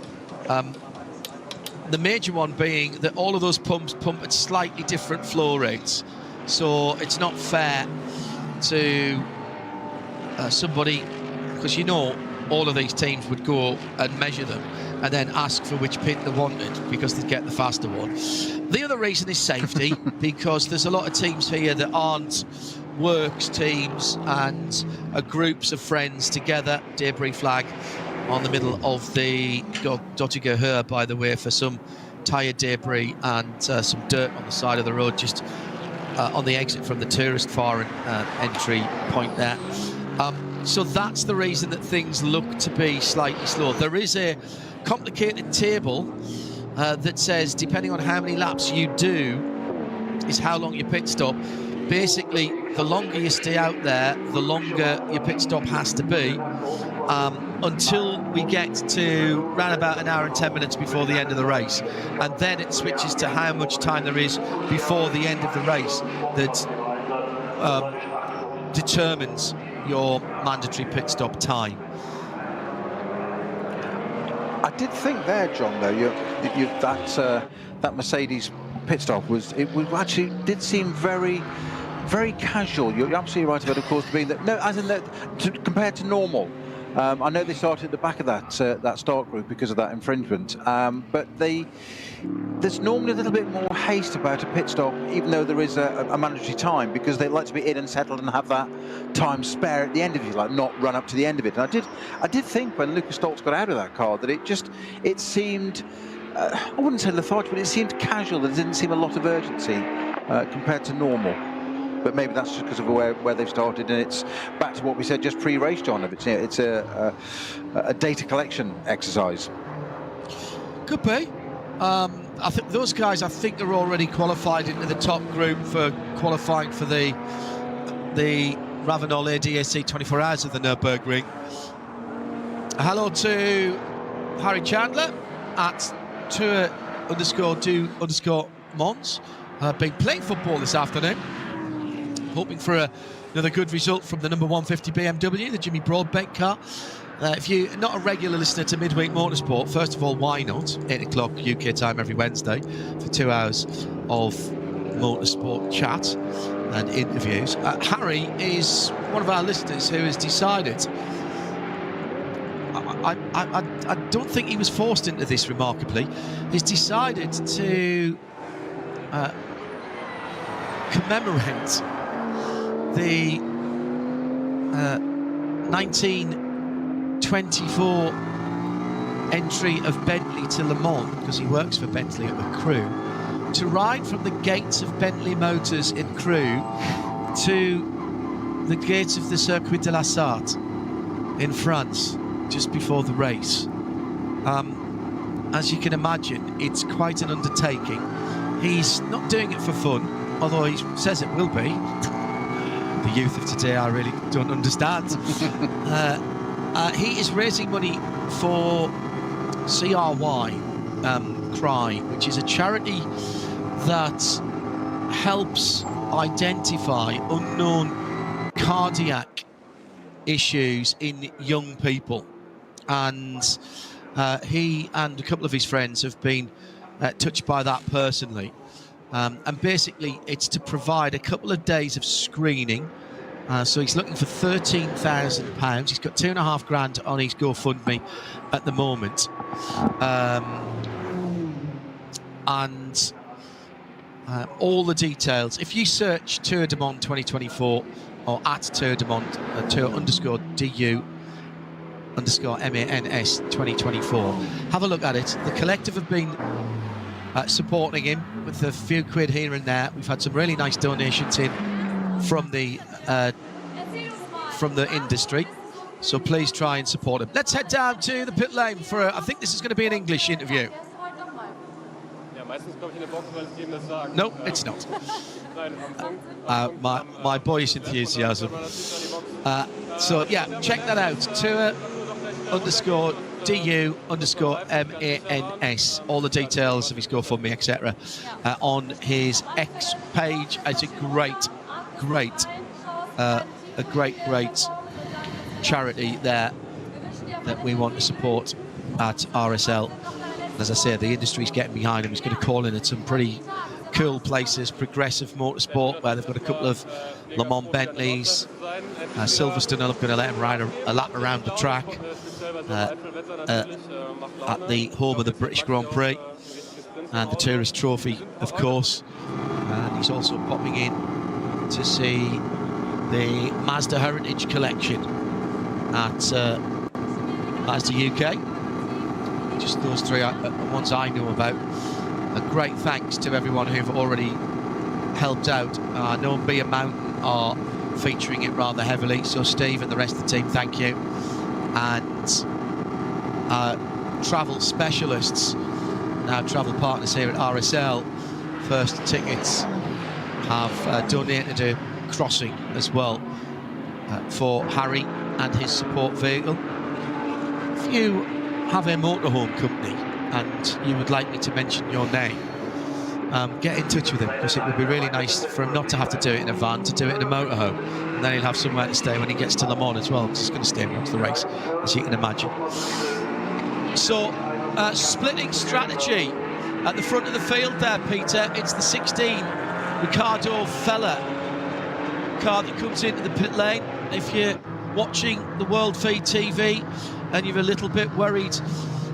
the major one being that all of those pumps pump at slightly different flow rates, so it's not fair to somebody, because all of these teams would go and measure them and then ask for which pit they wanted because they'd get the faster one. The other reason is safety, because there's a lot of teams here that aren't works teams and are groups of friends together. Debris flag on the middle of the Dottiger, by the way, for some tyre debris and some dirt on the side of the road, just on the exit from the tourist foreign entry point there. So that's the reason that things look to be slightly slow. There is a complicated table that says, depending on how many laps you do, is how long your pit stop. Basically, the longer you stay out there, the longer your pit stop has to be, until we get to around about an hour and 10 minutes before the end of the race. And then it switches to how much time there is before the end of the race that determines your mandatory pit stop time. I did think there, John, though, that Mercedes pit stop actually did seem very casual. You're absolutely right about, of course, being that. No, as in that, compared to normal. I know they started at the back of that start group because of that infringement, but there's normally a little bit more haste about a pit stop, even though there is a mandatory time, because they like to be in and settled and have that time spare at the end of it, like not run up to the end of it. And I did think when Lucas Stoltz got out of that car that it seemed, I wouldn't say lethargic, but it seemed casual. There didn't seem a lot of urgency compared to normal. But maybe that's just because of where they've started, and it's back to what we said just pre-race, John. If it's a data collection exercise. Could be. I think those guys, are already qualified into the top group for qualifying for the Ravenol ADAC 24 hours of the Nürburgring. Hello to Harry Chandler at Tour_do_Mons. Been playing football this afternoon, hoping for another good result from the number 150 BMW, the Jimmy Broadbent car. If you're not a regular listener to Midweek Motorsport, first of all, why not? 8 o'clock UK time every Wednesday for 2 hours of motorsport chat and interviews. Harry is one of our listeners who has decided, I don't think he was forced into this remarkably, he's decided to commemorate the 1924 entry of Bentley to Le Mans, because he works for Bentley at the Crew, to ride from the gates of Bentley Motors in Crew to the gates of the Circuit de la Sarthe in France just before the race. As you can imagine, it's quite an undertaking. He's not doing it for fun, although he says it will be. The youth of today, I really don't understand. He is raising money for CRY, CRY, which is a charity that helps identify unknown cardiac issues in young people. And he and a couple of his friends have been touched by that personally. And basically, it's to provide a couple of days of screening. So he's looking for £13,000. He's got £2,500 on his GoFundMe at the moment. And all the details, if you search Tour de Mons 2024 or at Tour de Mons, Tour_DU_MANS 2024, have a look at it. The collective have been supporting him with a few quid here and there. We've had some really nice donations in from the industry, so please try and support him. Let's head down to the pit lane for I think this is going to be an English interview. No, it's not. My boyish enthusiasm. So yeah, check that out. Tour_DU_MANS. All the details of his GoFundMe, etc., on his X page. It's a great charity there that we want to support at RSL. As I say, the industry's getting behind him. He's going to call in at some pretty cool places, Progressive Motorsport, where they've got a couple of Le Mans Bentleys. Silverstone are going to let him ride a lap around the track at the home of the British Grand Prix. and the Tourist Trophy, of course. And he's also popping in to see the Mazda Heritage Collection at Mazda UK. Just those three ones I know about. A great thanks to everyone who've already helped out. I know Be a Mountain are featuring it rather heavily, so Steve and the rest of the team, thank you. And travel specialists, now travel partners here at RSL, First Tickets, have donated a crossing as well for Harry and his support vehicle. If you have a motorhome company and you would like me to mention your name, get in touch with him, because it would be really nice for him not to have to do it in a van, to do it in a motorhome, and then he'll have somewhere to stay when he gets to Le Mans as well, because he's going to stay and watch the race, as you can imagine. So, splitting strategy at the front of the field there, Peter. It's the 16 Ricardo Feller car that comes into the pit lane. If you're watching the World Feed TV and you're a little bit worried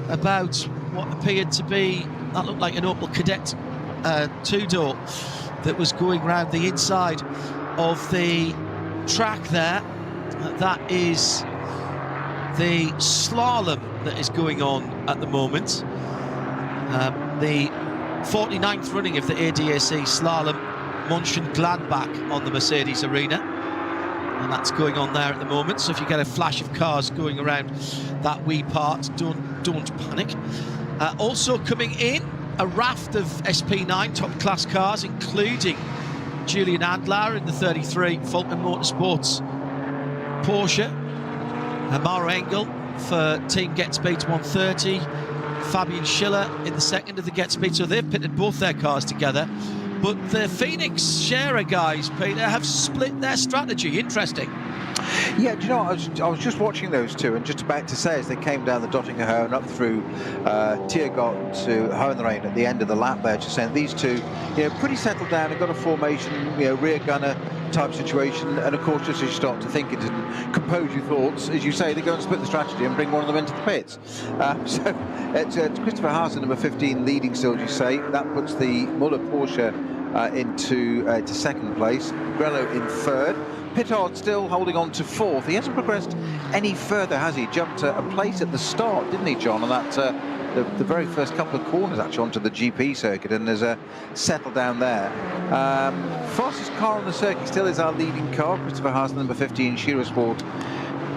about what appeared to be, that looked like an Opel Kadett two-door that was going round the inside of the track there, that is the slalom that is going on at the moment. The 49th running of the ADAC slalom Mönchengladbach on the Mercedes Arena, and that's going on there at the moment. So if you get a flash of cars going around that wee part, don't panic. Also coming in, a raft of SP9 top class cars, including Julian Adler in the 33 Falcon Motorsports Porsche, Maro Engel for Team Get Speed 130, Fabian Schiller in the second of the Get Speed. So they've pitted both their cars together. But the Phoenix Scherer guys, Peter, have split their strategy. Interesting. Yeah, do you know what? I was just watching those two and just about to say, as they came down the Dottingerhøen and up through Tiergot to Hohenrain at the end of the lap there, just saying these two, pretty settled down and got a formation, rear gunner type situation. And of course, just as you start to think it and compose your thoughts, as you say, they go and split the strategy and bring one of them into the pits. So it's Christopher Haase, number 15, leading still, as you say. That puts the Muller Porsche into second place. Grello in third. Pittard still holding on to fourth. He hasn't progressed any further, has he? Jumped a place at the start, didn't he, John? And that the very first couple of corners actually onto the GP circuit, and there's settled down there. Fastest car on the circuit still is our leading car, Christopher Haase, number 15, Scherer Sport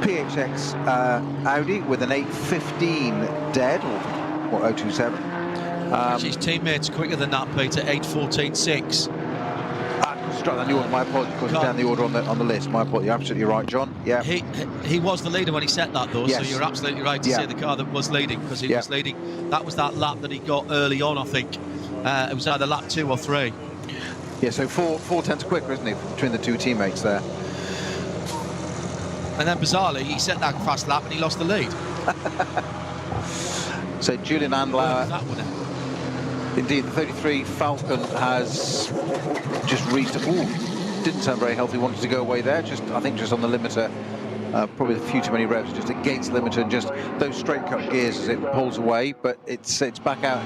PHX Audi with an 8:15 dead, or 027. His teammates quicker than that, Peter, 8:14.6. Down the order, my apologies, of course, down the order on the list. My apologies, you're absolutely right, John. Yeah. He was the leader when he set that, though, yes. So you're absolutely right to say the car that was leading, because he was leading. That was that lap that he got early on, I think. It was either lap 2 or 3. Yeah, so four tenths quicker, isn't he, between the two teammates there. And then bizarrely, he set that fast lap and he lost the lead. So Julian Andlauer. Indeed, the 33 Falcon has just reached. Didn't sound very healthy. Wanted to go away there. I think just on the limiter. Probably a few too many revs. Just against the limiter and just those straight cut gears as it pulls away. But it's back out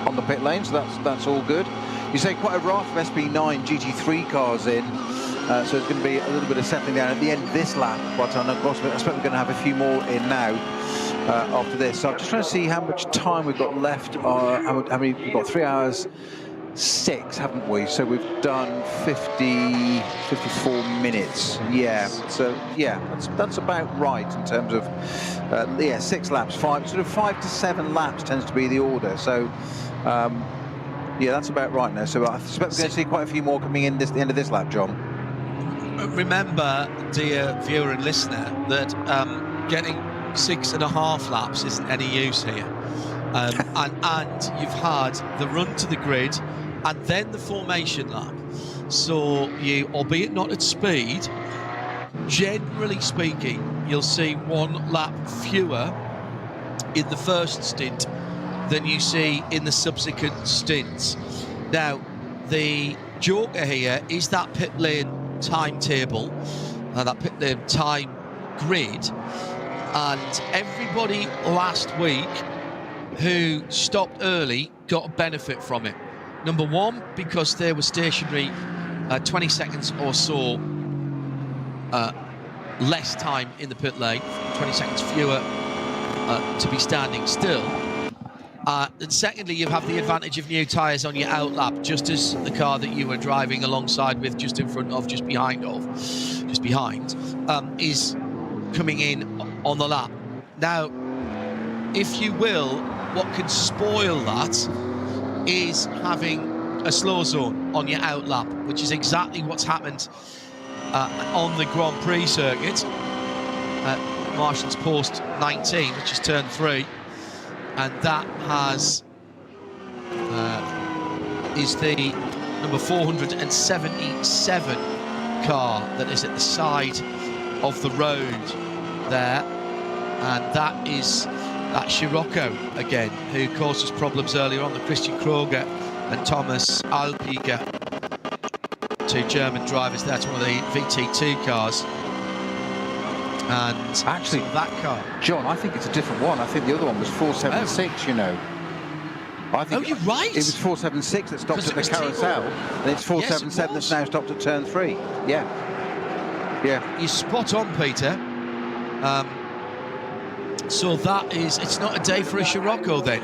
on the pit lane, so that's all good. You say quite a raft of SP9 GT3 cars in. So it's going to be a little bit of settling down at the end of this lap. But I expect we're going to have a few more in now. After this, so I'm just trying to see how much time we've got left. How many? We've got 3 hours 6, haven't we? So we've done 54 minutes. Yeah. So yeah, that's about right in terms of 6 laps, 5 to 7 laps tends to be the order. So yeah, that's about right now. So I suspect we're going to see quite a few more coming in the end of this lap, John. Remember, dear viewer and listener, that getting 6.5 laps isn't any use here, and you've had the run to the grid and then the formation lap, so you, albeit not at speed, generally speaking, you'll see 1 lap fewer in the first stint than you see in the subsequent stints. Now, the joker here is that pit lane timetable, that pit lane time grid. And everybody last week who stopped early got a benefit from it. Number one, because they were stationary 20 seconds or so less time in the pit lane, 20 seconds fewer to be standing still. And secondly, you have the advantage of new tyres on your outlap, just as the car that you were driving alongside with, just in front of, just behind, is coming in on the lap. Now, if you will, what can spoil that is having a slow zone on your outlap, which is exactly what's happened on the Grand Prix circuit at Martian's Post 19, which is turn 3, and that has is the number 477 car that is at the side of the road there, and that is that Scirocco again, who caused us problems earlier on, the Christian Kroger and Thomas Alpiger, two German drivers. That's one of the VT2 cars. And actually, that car, John, I think it's a different one. I think the other one was 476. You know, I think you're right. It was 476 that stopped at the carousel, and it's 477 that's now stopped at turn 3. Yeah, yeah. You're spot on, Peter. So that is, it's not a day for a Scirocco then.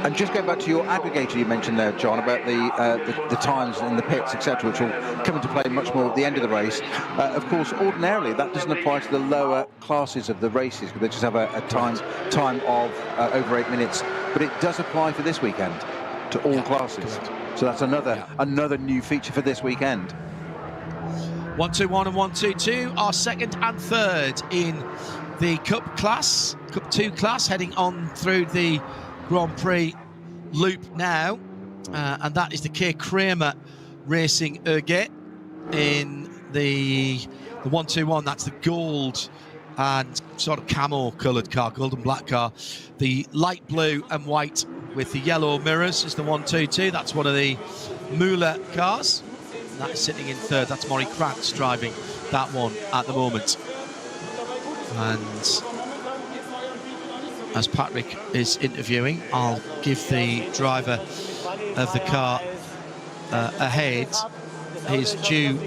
And just going back to your aggregator you mentioned there, John, about the times in the pits, etc., which will come into play much more at the end of the race. Of course, ordinarily that doesn't apply to the lower classes of the races, because they just have a time of over 8 minutes. But it does apply for this weekend to all classes. Correct. So that's another new feature for this weekend. 1-2-1 and 1-2-2 are second and third in the Cup class, Cup 2 class, heading on through the Grand Prix loop now, and that is the K. Kramer Racing Erget in the 1-2-1. That's the gold and sort of camo coloured car, gold and black car. The light blue and white with the yellow mirrors is the 1-2-2. That's one of the Müller cars. That is sitting in third. That's Maury Kratz driving that one at the moment. And as Patrick is interviewing, I'll give the driver of the car ahead his due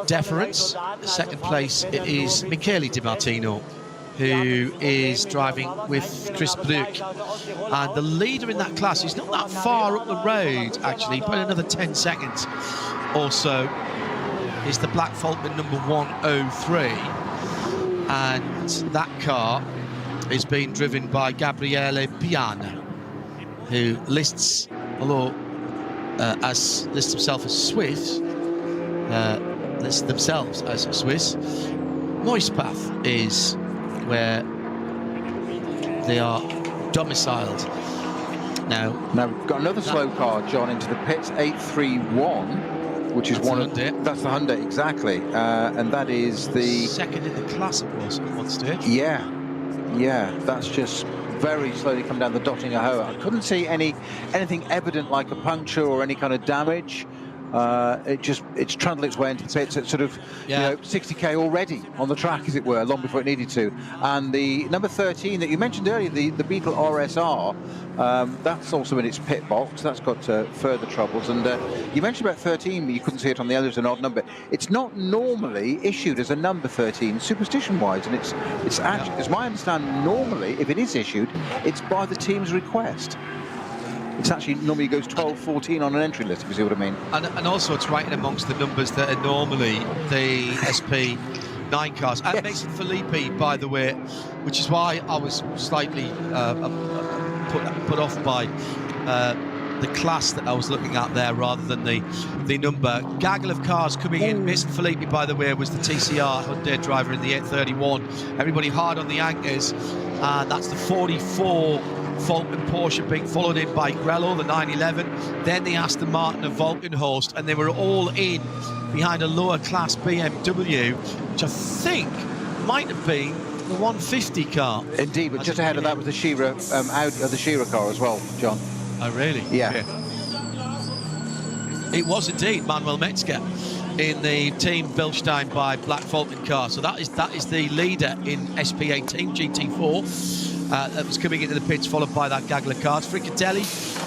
deference. Second place, it is Michele Di Martino, who is driving with Chris Bruck. And the leader in that class is not that far up the road, actually, but another 10 seconds or so, is the Black Falkman number 103. And that car is being driven by Gabriele Piana, who lists himself as Swiss, lists themselves as Swiss. Moispath is where they are domiciled. Now we've got another slow car, John, into the pits, 831, which is one of that's the Hyundai, exactly, and that is the second in the class, of course, at one stage. Yeah, that's just very slowly come down the Dottinger-Hoa. I couldn't see anything evident like a puncture or any kind of damage. It's trundled its way into the pits at sort of 60k already on the track, as it were, long before it needed to. And the number 13 that you mentioned earlier, the Beetle RSR, that's also in its pit box. That's got further troubles. And you mentioned about 13, you couldn't see it on the others, an odd number. It's not normally issued as a number 13, superstition-wise, and it's actually, as my understanding, normally, if it is issued, it's by the team's request. It's actually normally goes 12, 14 on an entry list, if you see what I mean. And also it's right in amongst the numbers that are normally the SP9 cars. And Mason Filippi, by the way, which is why I was slightly put off by the class that I was looking at there rather than the number. Gaggle of cars coming in. Mason Filippi, by the way, was the TCR Hyundai driver in the 831. Everybody hard on the anchors. And that's the 44 Falcon Porsche being followed in by Grello, the 911, then the Aston Martin of Volkenhorst, and they were all in behind a lower class BMW, which I think might have been the 150 car. Indeed, but just ahead of that was the Shearer, the Shearer car as well, John. Oh, really? Yeah. Okay. It was indeed Manuel Metzger in the Team Bilstein by Black Falcon car. So that is the leader in SP18 GT4 that was coming into the pits, followed by that gaggle of cars. Frickadelli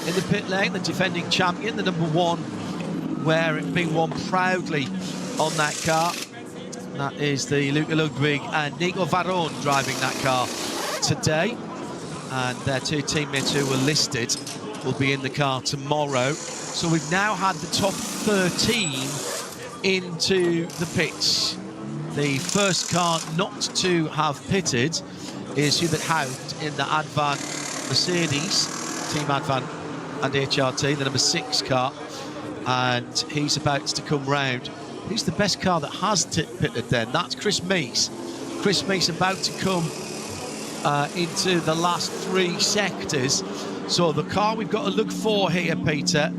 in the pit lane, the defending champion, the #1, being won proudly on that car. That is the Luca Ludwig and Nico Varone driving that car today. And their 2 teammates who were listed will be in the car tomorrow. So we've now had the top 13 into the pits. The first car not to have pitted is Hubert Haupt in the Advan Mercedes, Team Advan and HRT, the #6 car, and he's about to come round. Who's the best car that has pitted then? That's Chris Meese. Chris Meese about to come into the last 3 sectors. So the car we've got to look for here, Peter,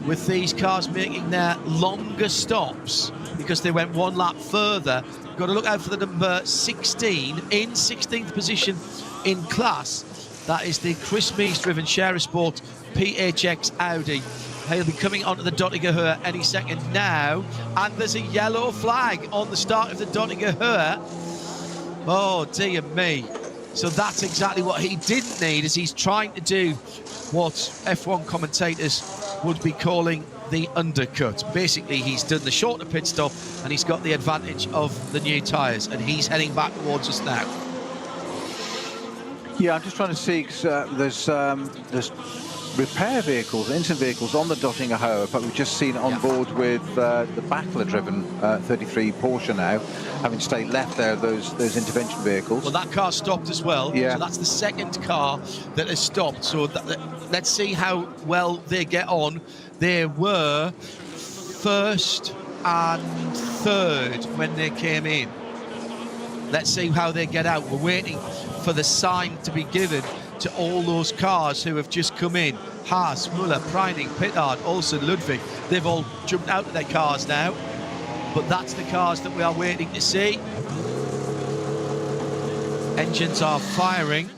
with these cars making their longer stops because they went 1 lap further, got to look out for the number 16 in 16th position in class. That is the Chris Meese driven Share Sport PHX Audi. He'll be coming onto the Dottinger Höhe any second now, and there's a yellow flag on the start of the Dottinger Höhe. Oh dear me. So that's exactly what he didn't need, as he's trying to do what F1 commentators would be calling the undercut. Basically, he's done the shorter pit stop and he's got the advantage of the new tyres, and he's heading back towards us now. Yeah, I'm just trying to see, because there's repair vehicles, instant vehicles on the Dottinger Höhe, but we've just seen on board with the Battler-driven 33 Porsche now, having stayed left there, those intervention vehicles. Well, that car stopped as well. Yeah. So that's the second car that has stopped. So let's see how well they get on. They were first and third when they came in. Let's see how they get out. We're waiting for the sign to be given to all those cars who have just come in. Haas, Müller, Preining, Pittard, Olsen, Ludwig. They've all jumped out of their cars now. But that's the cars that we are waiting to see. Engines are firing.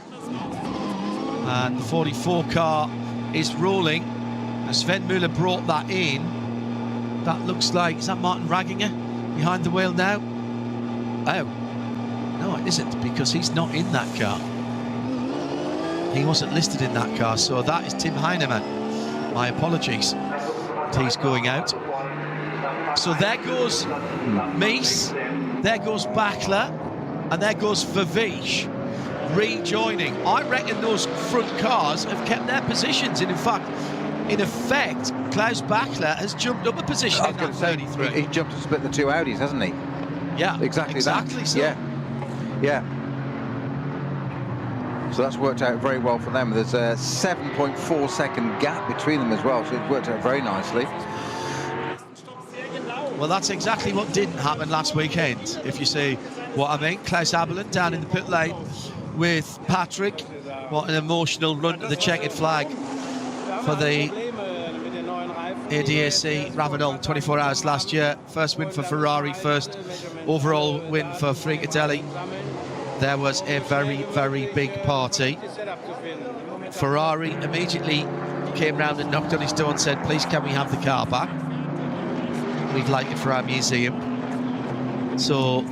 And the 44 car is rolling. And Sven Müller brought that in. That looks like, is that Martin Ragginger behind the wheel now? Oh, no it isn't, because he's not in that car. He wasn't listed in that car, so that is Tim Heinemann. My apologies. He's going out. So there goes Meese, there goes Backler, and there goes Verveesh rejoining. I reckon those front cars have kept their positions, and in effect, Klaus Backler has jumped up a position in that 33. He jumped to split the 2 Audis, hasn't he? Yeah, exactly that. So. Yeah. So that's worked out very well for them. There's a 7.4 second gap between them as well, so it's worked out very nicely. Well, that's exactly what didn't happen last weekend, if you see what I mean. Klaus Abelin down in the pit lane with Patrick. What an emotional run to the checkered flag for the ADAC RAVENOL 24 hours last year. First win for Ferrari, first overall win for Frickadelli. There was a very, very big party. Ferrari immediately came round and knocked on his door and said, please, can we have the car back? We'd like it for our museum. So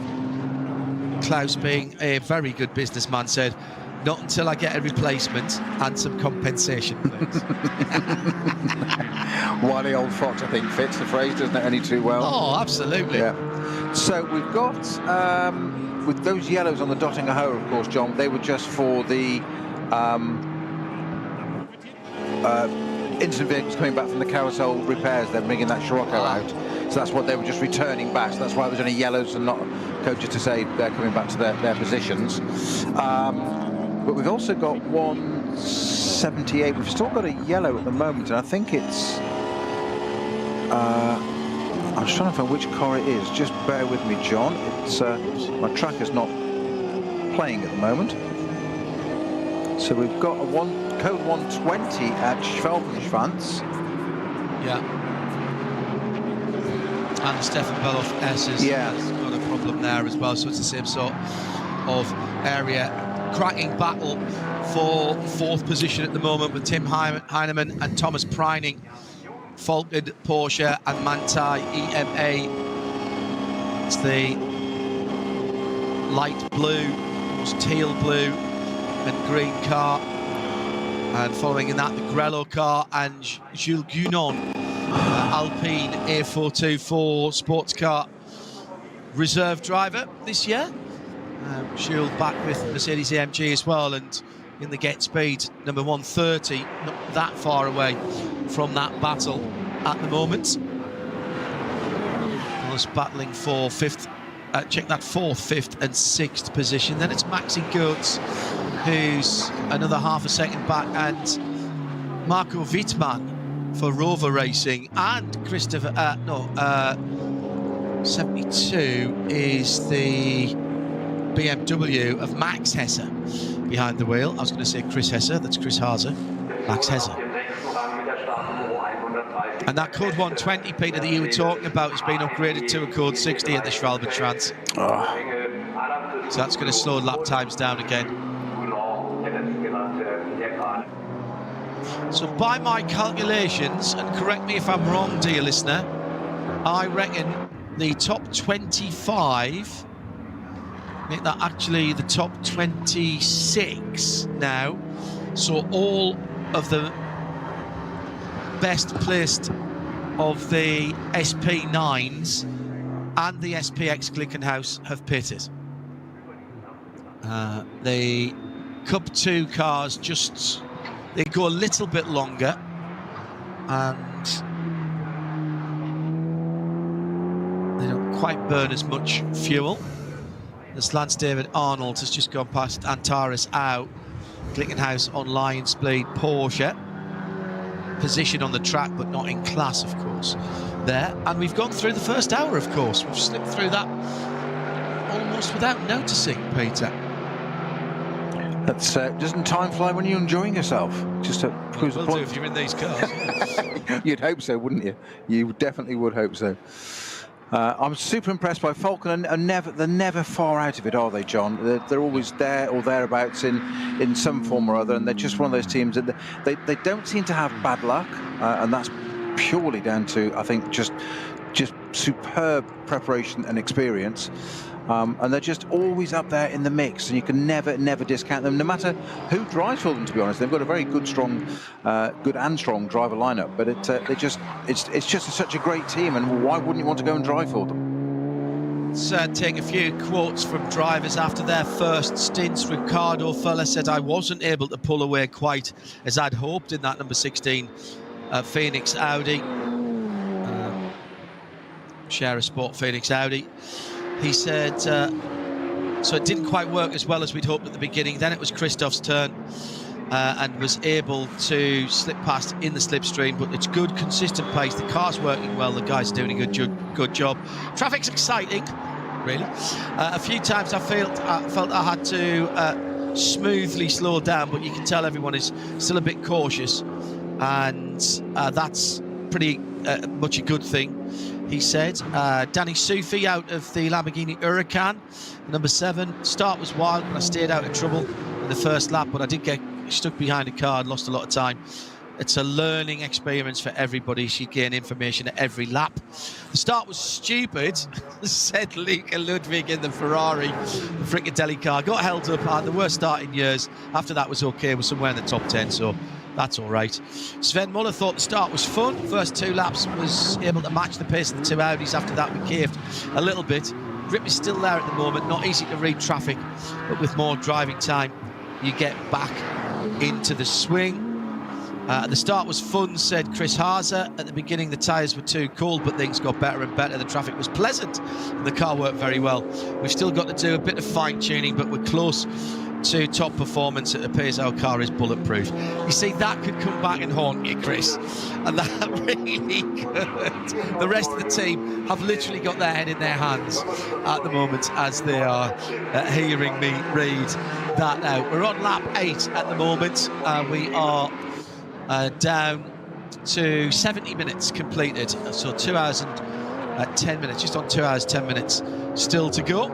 Klaus, being a very good businessman, said, not until I get a replacement and some compensation, please. Wily old fox, I think, fits the phrase, doesn't it, only too well? Oh, absolutely. Yeah. So we've got, with those yellows on the Dottinger Höhe, of course, John, they were just for the instant vehicles coming back from the carousel repairs. They're bringing that Scirocco out. So that's what they were just returning back. So that's why it was only yellows and not coaches to say they're coming back to their positions. But we've also got 178. We've still got a yellow at the moment, and I think it's... I'm just trying to find which car it is. Just bear with me, John. It's my tracker's not playing at the moment. So we've got a code 120 at Schwalbenschwanz. Yeah. And Stefan Beloff S has got a problem there as well. So it's the same sort of area. Cracking battle for 4th position at the moment with Tim Heinemann and Thomas Preining. Falken, Porsche and Manthey EMA It's the light blue, almost teal blue and green car. And following in that, the Grello car and Jules Gunon, Alpine A424 sports car reserve driver this year. Jules back with Mercedes AMG as well, and in the get speed, number 130, not that far away from that battle at the moment. Was battling for fifth, check that, fourth, fifth and sixth position. Then it's Maxi Goetz, who's another half a second back, and Marco Wittmann for Rover Racing, and Christopher, 72 is the BMW of Max Hesse behind the wheel. I was going to say Chris Hesse, that's Chris Haase, Max Hesse. And that code 120, Peter, that you were talking about has been upgraded to a code 60 at the Schwalbentrans. Oh. So that's going to slow lap times down again. So by my calculations, and correct me if I'm wrong, dear listener, I reckon the top 25, make that actually the top 26 now. So all of the best placed of the SP9s and the SPX Glickenhaus have pitted. The Cup 2 cars just, they go a little bit longer, and they don't quite burn as much fuel. As Lance David Arnold has just gone past Antares out, Glickenhaus on Lions Bleed Porsche. Position on the track, but not in class, of course, there. And we've gone through the first hour, of course. We've slipped through that almost without noticing, Peter. That's doesn't time fly when you're enjoying yourself? Just to prove the point. If you're in these cars. You'd hope so, wouldn't you? You definitely would hope so. I'm super impressed by Falcon, and they're never far out of it, are they, John? They're always there or thereabouts in some form or other, and they're just one of those teams that they don't seem to have bad luck, and that's purely down to, I think, just superb preparation and experience. And they're just always up there in the mix, and you can never discount them, no matter who drives for them, to be honest. They've got a very good and strong driver lineup, but it's just such a great team, and why wouldn't you want to go and drive for them? Let's take a few quotes from drivers after their first stints. Ricardo Fuller said, "I wasn't able to pull away quite as I'd hoped in that number 16 Phoenix Audi. Share a Sport Phoenix Audi." He said, so it didn't quite work as well as we'd hoped at the beginning. Then it was Christoph's turn and was able to slip past in the slipstream, but it's good, consistent pace. The car's working well. The guys doing a good job. Traffic's exciting, really. A few times I felt I had to smoothly slow down, but you can tell everyone is still a bit cautious, and that's pretty much a good thing. He said. Danny Sufi out of the Lamborghini Huracan, number 7. Start was wild, but I stayed out of trouble in the first lap, but I did get stuck behind a car and lost a lot of time. It's a learning experience for everybody. She gained information at every lap. The start was stupid, said Luca Ludwig in the Ferrari, the Frickadelli car. Got held up, had the worst start in years. After that was okay, was somewhere in the top 10, so that's all right. Sven Muller thought the start was fun. First 2 laps was able to match the pace of the 2 Audis. After that, we caved a little bit. Grip is still there at the moment. Not easy to read traffic, but with more driving time, you get back into the swing. The start was fun, said Chris Haase. At the beginning, the tyres were too cold, but things got better and better. The traffic was pleasant, and the car worked very well. We've still got to do a bit of fine-tuning, but we're close to top performance. It appears our car is bulletproof. You see, that could come back and haunt you, Chris, and that really could. The rest of the team have literally got their head in their hands at the moment as they are hearing me read that out. We're on lap 8 at the moment. We are down to 70 minutes completed, so 2 hours and 10 minutes, just on 2 hours 10 minutes still to go.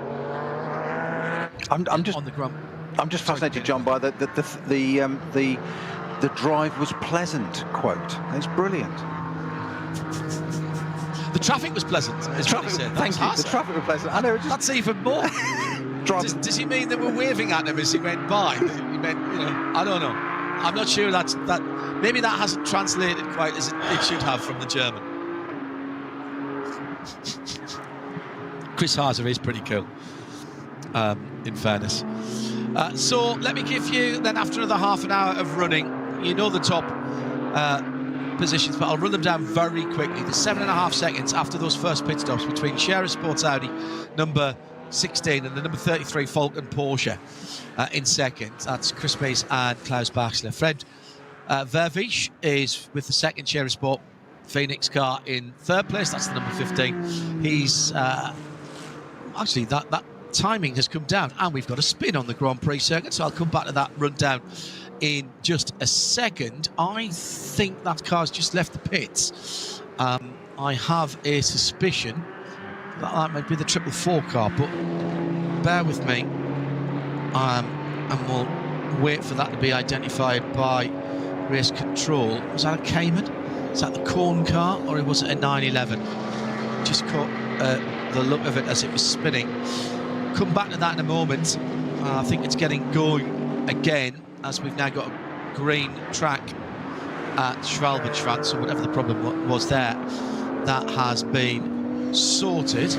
I'm just on the grump. I'm just fascinated, John, by the drive was pleasant quote. It's brilliant. The traffic was pleasant. Thank you. The traffic was pleasant. I know. That's even more. Does he mean they were waving at him as he went by? He meant, I don't know. I'm not sure that. Maybe that hasn't translated quite as it should have from the German. Chris Haser is pretty cool, in fairness. So let me give you, then after another half an hour of running, the top positions, but I'll run them down very quickly. The 7.5 seconds after those first pit stops between Scherer Sports Audi, number 16, and the number 33 Falcon Porsche in second. That's Chris Mays and Klaus Bachsler. Fred Vervisch is with the second Scherer Sport Phoenix car in third place. That's the number 15. He's actually that timing has come down, and we've got a spin on the Grand Prix circuit, so I'll come back to that rundown in just a second. I think that car's just left the pits. I have a suspicion that might be the 444 car, but bear with me, and we'll wait for that to be identified by race control. Was that a Cayman? Is that the Corn car, or was it a 911? Just caught the look of it as it was spinning. Come back to that in a moment. I think it's getting going again, as we've now got a green track at Schwalbenschwanz, or whatever the problem was there. That has been sorted.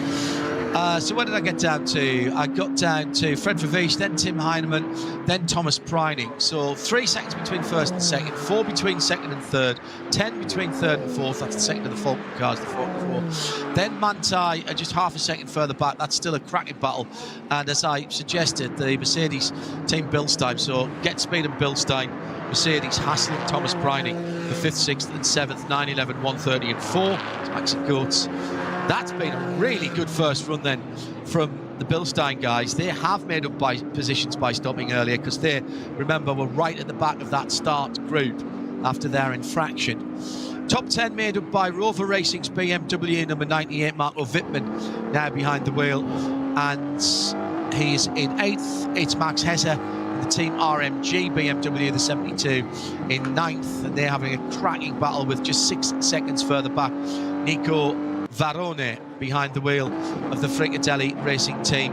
So where did I get down to? I got down to Fred Vervisch, then Tim Heinemann, then Thomas Preining. So 3 seconds between first and second, 4 between second and third, 10 between third and fourth. That's the second of the Falcon cars, the 44. Then Manthey just half a second further back. That's still a cracking battle. And as I suggested, the Mercedes team Bilstein, so Get Speed and Bilstein, Mercedes, Hassel and Thomas Preining, the 5th, 6th and 7th, 9, 11, 130 and 4. It's Max and Goetz. That's been a really good first run then from the Bilstein guys. They have made up by positions by stopping earlier, because they, remember, were right at the back of that start group after their infraction. Top 10 made up by Rover Racing's BMW number 98, Marco Wittmann, now behind the wheel, and he's in 8th. It's Max Hesse, the team RMG BMW, the 72, in 9th, and they're having a cracking battle with just 6 seconds further back. Nico Varone behind the wheel of the Fricatelli Racing team.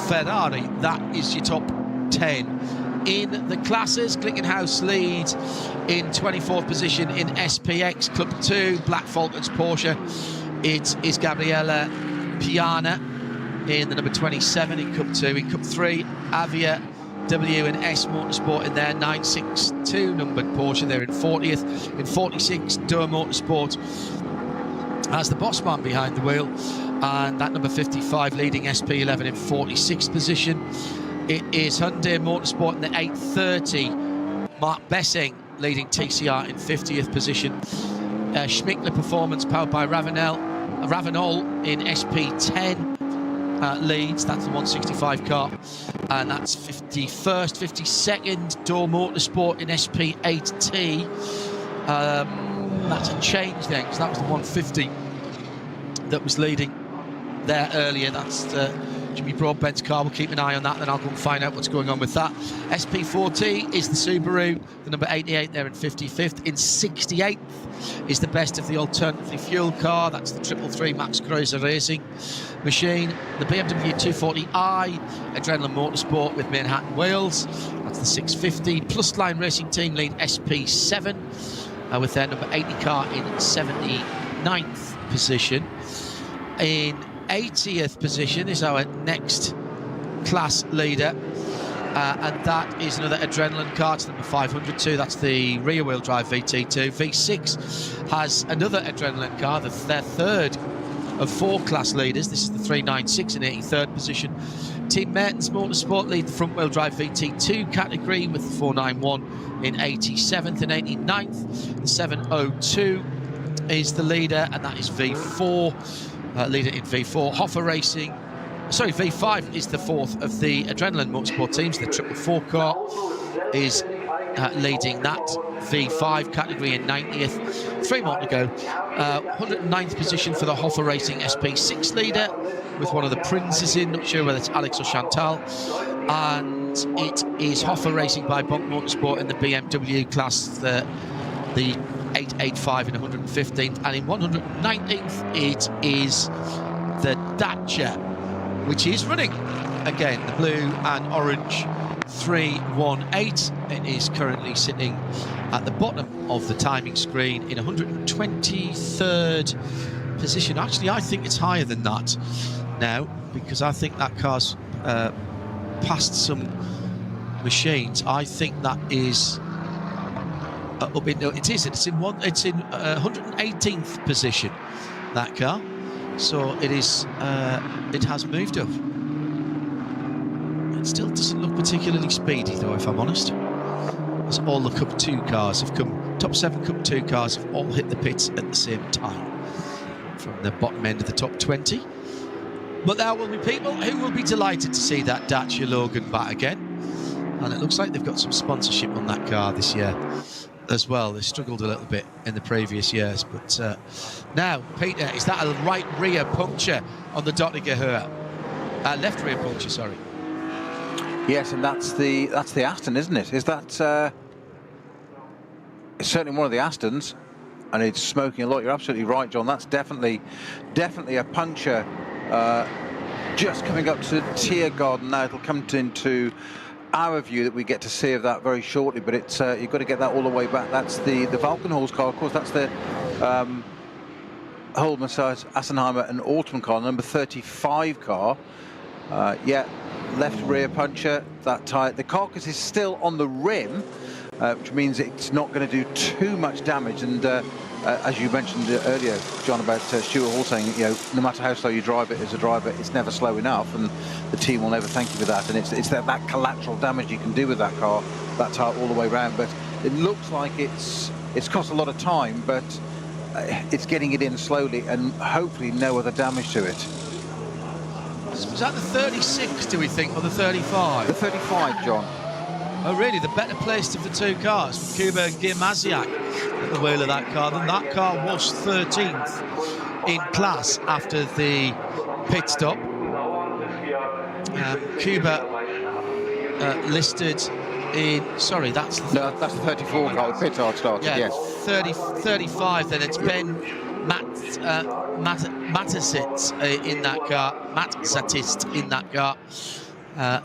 Ferrari, that is your top 10. In the classes, Glickenhaus leads in 24th position in SPX Club 2, Black Falcons Porsche. It is Gabriella Piana in the number 27 in Cup 2. In Cup 3, Avia W and S Motorsport in their 962 numbered Porsche. They're in 40th. In 46, Dürr Motorsport has the Bossman behind the wheel, and that number 55 leading SP11 in 46th position. It is Hyundai Motorsport in the 830. Mark Bessing leading TCR in 50th position. Schmickler Performance powered by Ravenol in SP10 leads. That's the 165 car, and that's 51st. 52nd, Dürr Motorsport in SP8T. That's a change then, because that was the 150 that was leading there earlier. That's Jimmy Broadbent's car. We'll keep an eye on that, then I'll go and find out what's going on with that. SP4T is the Subaru, the number 88 there in 55th. In 68th is the best of the alternatively fueled car. That's the 333 Max Kreuzer Racing machine. The BMW 240i, Adrenaline Motorsport with Manhattan Wales. That's the 650. Plus Line Racing Team lead SP7. With their number 80 car in 79th position. In 80th position is our next class leader, and that is another Adrenaline car. It's number 502. That's the rear-wheel drive VT2. V6 has another Adrenaline car, their third of 4 class leaders. This is the 396 in 83rd position. Team Mertens Motorsport lead the front-wheel drive VT2 category with the 491 in 87th and 89th. The 702 is the leader, and that is V4, leader in V4. Hoffa Racing, sorry, V5 is the 4th of the Adrenaline Motorsport teams. The 444 car is leading that V5 category in 90th. 3 more to go. 109th position for the Hoffa Racing SP6 leader, with one of the Princes in, not sure whether it's Alex or Chantal. And it is Hoffa Racing by Bonk Motorsport in the BMW class, the 8 885 in 115th, and in 119th it is the Dacia, which is running again the blue and orange 318. It is currently sitting at the bottom of the timing screen in 123rd position. Actually, I think it's higher than that now, because I think that car's past some machines. I think that is up in, it's in 118th position, that car. So it is it has moved up. It still doesn't look particularly speedy though, if I'm honest, as all the Cup 2 cars have come. Top 7 Cup 2 cars have all hit the pits at the same time from the bottom end of the top 20. But there will be people who will be delighted to see that Dacia Logan back again. And it looks like they've got some sponsorship on that car this year as well. They struggled a little bit in the previous years. But now, Peter, is that a right rear puncture on the Dottinger here? Left rear puncture, sorry. Yes, and that's the Aston, isn't it? Is that... it's certainly one of the Astons, and it's smoking a lot. You're absolutely right, John. That's definitely a puncture. Just coming up to Tiergarten now. It'll come into our view that we get to see of that very shortly, but it's you've got to get that all the way back. That's the Valkenhorst car, of course. That's the Holden, Assenheimer and Altman car, number 35 car. Yeah, left rear puncture. That tyre. The carcass is still on the rim, which means it's not going to do too much damage. And as you mentioned earlier, John, about Stuart Hall saying, you know, no matter how slow you drive it as a driver, it's never slow enough, and the team will never thank you for that. And it's that collateral damage you can do with that car, that tyre all the way around. But it looks like it's cost a lot of time, but it's getting it in slowly, and hopefully no other damage to it. Was that the 36, do we think, or the 35? The 35, John. Oh, really? The better placed of the two cars, Kuba and Giermaziak at the wheel of that car. Then that car was 13th in class after the pit stop. Kuba listed in... Sorry, that's... No, that's the 34 car, the pit start started, yeah, yes. 35, then it's Ben Matasitz in that car. Matasitz in that car.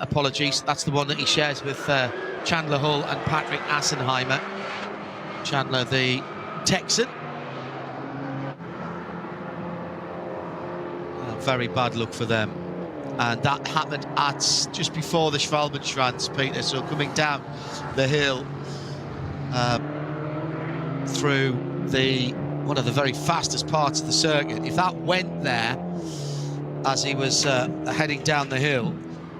Apologies, that's the one that he shares with Chandler Hull and Patrick Assenheimer. Chandler, the Texan. Very bad luck for them. And that happened at just before the Schwalbenschwanz, Peter. So coming down the hill through one of the very fastest parts of the circuit. If that went there as he was heading down the hill,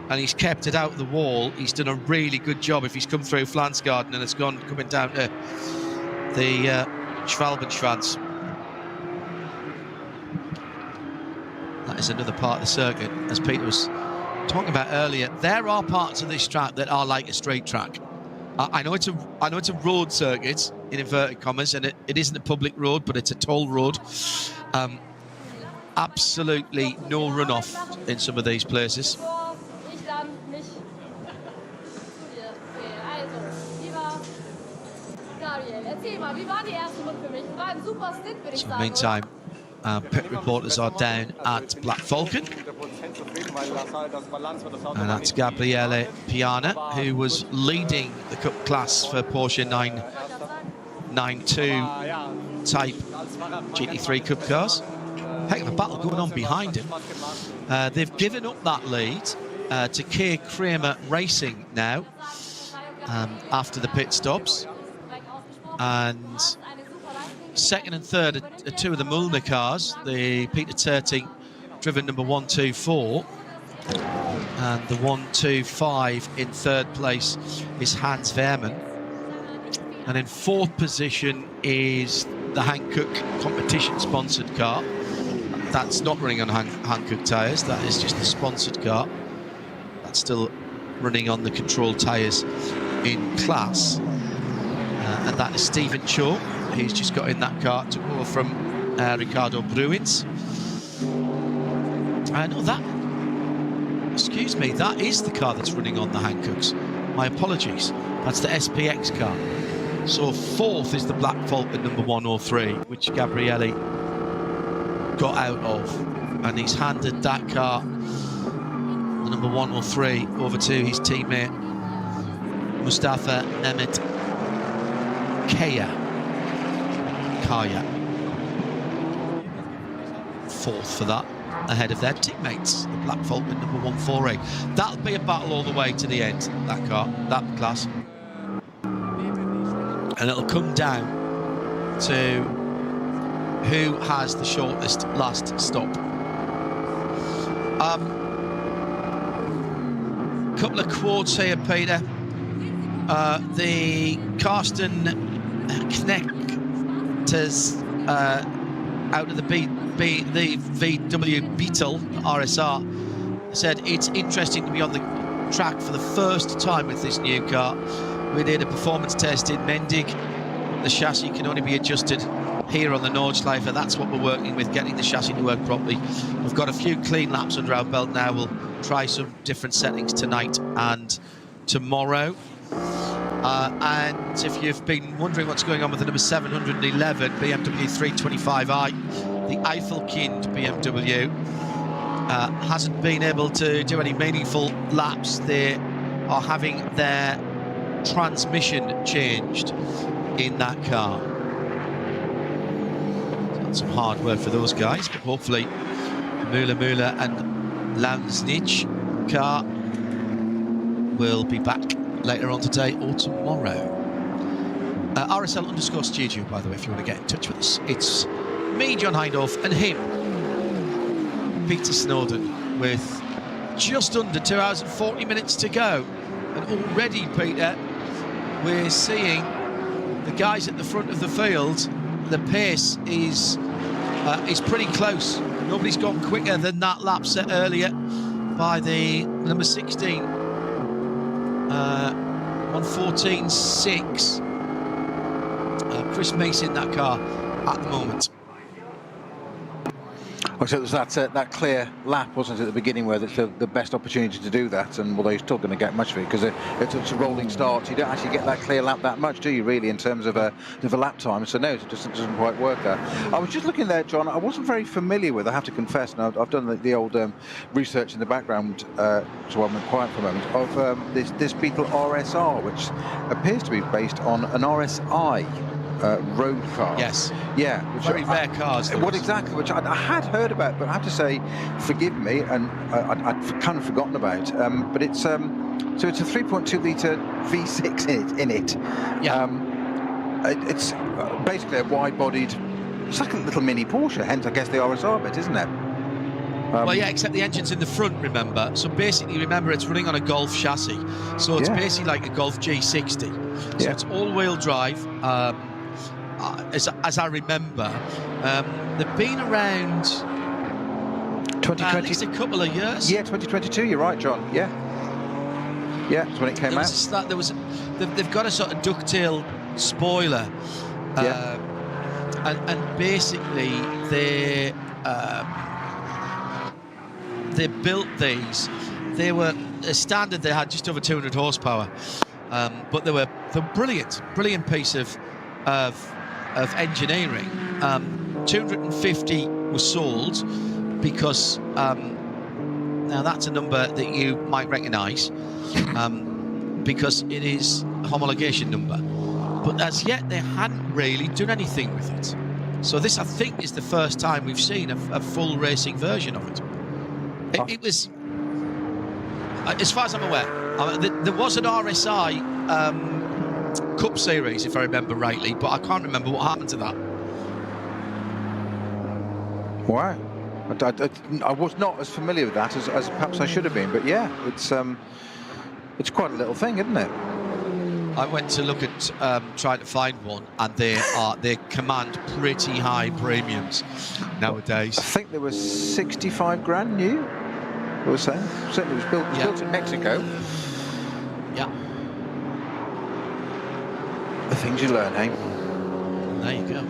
and he's kept it out of the wall, he's done a really good job. If he's come through Flansgarden and it's coming down to the Schwalbenschwanz. That is another part of the circuit, as Peter was talking about earlier. There are parts of this track that are like a straight track. I know it's a road circuit, in inverted commas, and it isn't a public road, but it's a toll road. Absolutely no runoff in some of these places. So meantime, pit reporters are down at Black Falcon, and that's Gabriele Piana, who was leading the Cup class for Porsche 992 type GT3 Cup cars. Heck of a battle going on behind him. They've given up that lead to Keir Kramer Racing now after the pit stops, and second and third are two of the Mullner cars, the Peter Terting driven number 124, and the 125 in third place is Hans Wehrmann, and in fourth position is the Hankook competition sponsored car. That's not running on Hankook tyres, that is just the sponsored car. That's still running on the controlled tyres in class, and that is Stephen Shaw. He's just got in that car, took over from Ricardo Bruins. No, excuse me, that is the car that's running on the Hankooks. My apologies. That's the SPX car. So 4th is the Black Falcon number 103, which Gabrielli got out of, and he's handed that car, the number 103, over to his teammate Mustafa Mehmet Kaya. 4th for that, ahead of their teammates, the Black Falcon number 148. That'll be a battle all the way to the end, that car, that class. And it'll come down to who has the shortest last stop. Couple of quotes here, Peter. The Karsten Knechters out of the VW Beetle RSR said it's interesting to be on the track for the first time with this new car. We did a performance test in Mendig. The chassis can only be adjusted here on the Nordschleife. That's what we're working with, getting the chassis to work properly. We've got a few clean laps under our belt now. We'll try some different settings tonight and tomorrow. And if you've been wondering what's going on with the number 711 BMW 325i, the Eifelkind BMW hasn't been able to do any meaningful laps. They are having their transmission changed in that car. So that's some hard work for those guys, but hopefully Müller and Lansnich car will be back later on today or tomorrow. RSL_studio, by the way, if you want to get in touch with us. It's me, John Hindorf, and him, Peter Snowden, with just under 2 hours and 40 minutes to go. And already, Peter, we're seeing the guys at the front of the field. The pace is pretty close. Nobody's gone quicker than that lap set earlier by the number 16. 1:14.6. Chris Mace in that car at the moment. So it was that clear lap, wasn't it, at the beginning, where it's the best opportunity to do that, and although you're still going to get much of it because it's a rolling start, you don't actually get that clear lap that much, do you, really, in terms of a lap time? So no, it just doesn't quite work there. I was just looking there, John. I wasn't very familiar with, I have to confess, and I've done the old research in the background, so I went quiet for a moment, of this Beetle RSR, which appears to be based on an RSI. Road car. Yes. Yeah. Very rare cars. What exactly? Which I had heard about, but I have to say, forgive me, and I'd kind of forgotten about. But it's so it's a 3.2 litre V6 in it. Yeah. It's basically a wide-bodied. It's like a little mini Porsche. Hence, I guess the RSR bit, isn't it? Well, yeah, except the engine's in the front, remember. So basically, remember, it's running on a Golf chassis. So it's basically like a Golf G60. So it's all-wheel drive. As I remember, they've been around 2020, at least a couple of years. Yeah, 2022. You're right, John. Yeah, that's when it came out. They've got a sort of ducktail spoiler, and basically they built these. They were a standard. They had just over 200 horsepower, but they were brilliant piece of engineering. 250 was sold because now that's a number that you might recognise because it is a homologation number, but as yet they hadn't really done anything with it. So this, I think, is the first time we've seen a full racing version of it. It was, as far as I'm aware, there was an RSI Cup Series, if I remember rightly, but I can't remember what happened to that. Wow. I was not as familiar with that as perhaps I should have been, but yeah, it's quite a little thing, isn't it? I went to look at trying to find one, and they command pretty high premiums nowadays. I think there was 65 grand new. I was saying, certainly it was built in Mexico. Yeah. The things you learn, eh? There you go.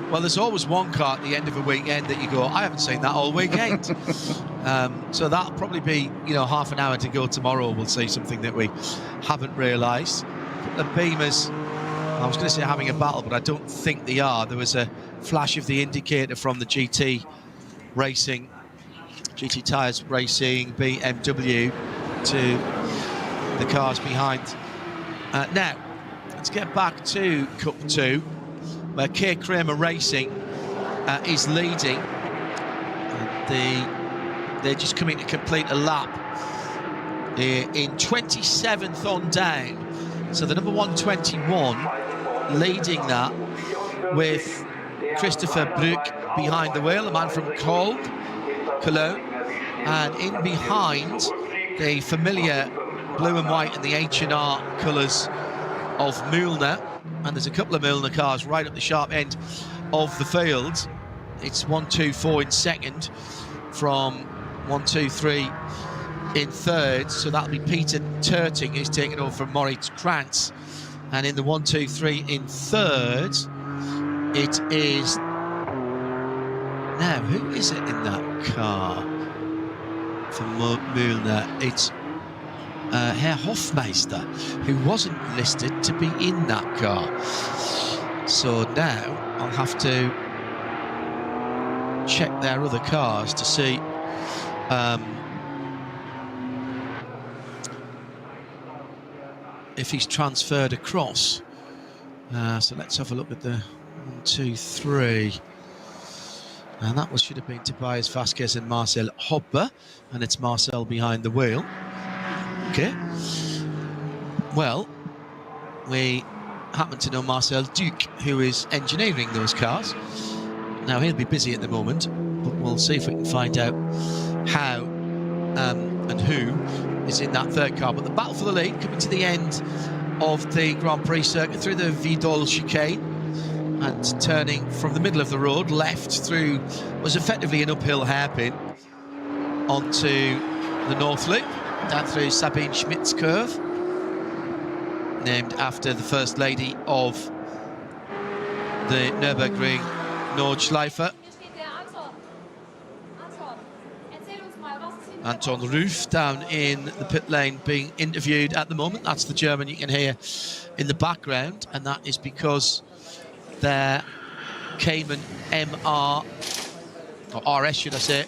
Well, there's always one car at the end of a weekend that you go, I haven't seen that all weekend. So that'll probably be, half an hour to go tomorrow. We'll see something that we haven't realised. The Beamers I was going to say having a battle, but I don't think they are. There was a flash of the indicator from the GT Tyres Racing BMW to the cars behind. Now, let's get back to Cup 2, where K. Kramer Racing is leading. They're just coming to complete a lap in 27th on down. So the number 121 leading that, with Christopher Bruck behind the wheel, a man from Cologne, and in behind the familiar blue and white and the H&R colours of Mühlner, and there's a couple of Mühlner cars right up the sharp end of the field. It's 1, 2, 4 in second from 1, 2, 3 in third, so that'll be Peter Terting who's taken over from Moritz Krantz, and in the 1, 2, 3 in third it is, now who is it in that car for Mühlner? It's Herr Hofmeister, who wasn't listed to be in that car. So now I'll have to check their other cars to see if he's transferred across. So let's have a look at the 1, 2, 3. And that should have been Tobias Vasquez and Marcel Hopper, and it's Marcel behind the wheel. Okay. Well, we happen to know Marcel Duc, who is engineering those cars. Now, he'll be busy at the moment, but we'll see if we can find out how and who is in that third car. But the battle for the lead coming to the end of the Grand Prix circuit through the Vidol chicane, and turning from the middle of the road left through what was effectively an uphill hairpin onto the North Loop, down through Sabine Schmidt's curve, named after the First Lady of the Nürburgring Nordschleife, Anton Ruf, down in the pit lane being interviewed at the moment. That's the German you can hear in the background, and that is because their Cayman MR, or RS should I say,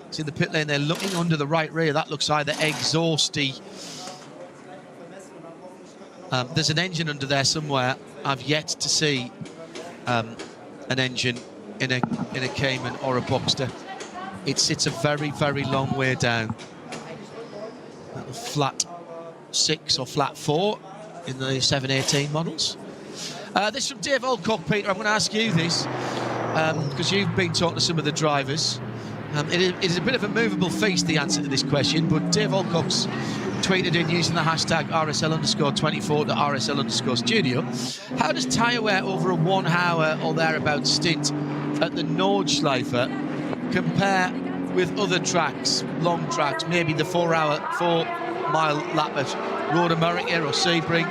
it's in the pit lane. They're looking under the right rear. That looks either exhausty. There's an engine under there somewhere. I've yet to see an engine in a Cayman or a Boxster. It sits a very, very long way down. Flat 6 or flat 4 in the 718 models. This from Dave Alcock, Peter. I'm going to ask you this because you've been talking to some of the drivers. It is a bit of a movable feast, the answer to this question, but Dave Alcock's tweeted in using the hashtag RSL_24 to RSL_studio. How does tyre wear over a 1 hour or thereabouts stint at the Nordschleife compare with other tracks, long tracks, maybe the 4-mile lap at Road America or Sebring?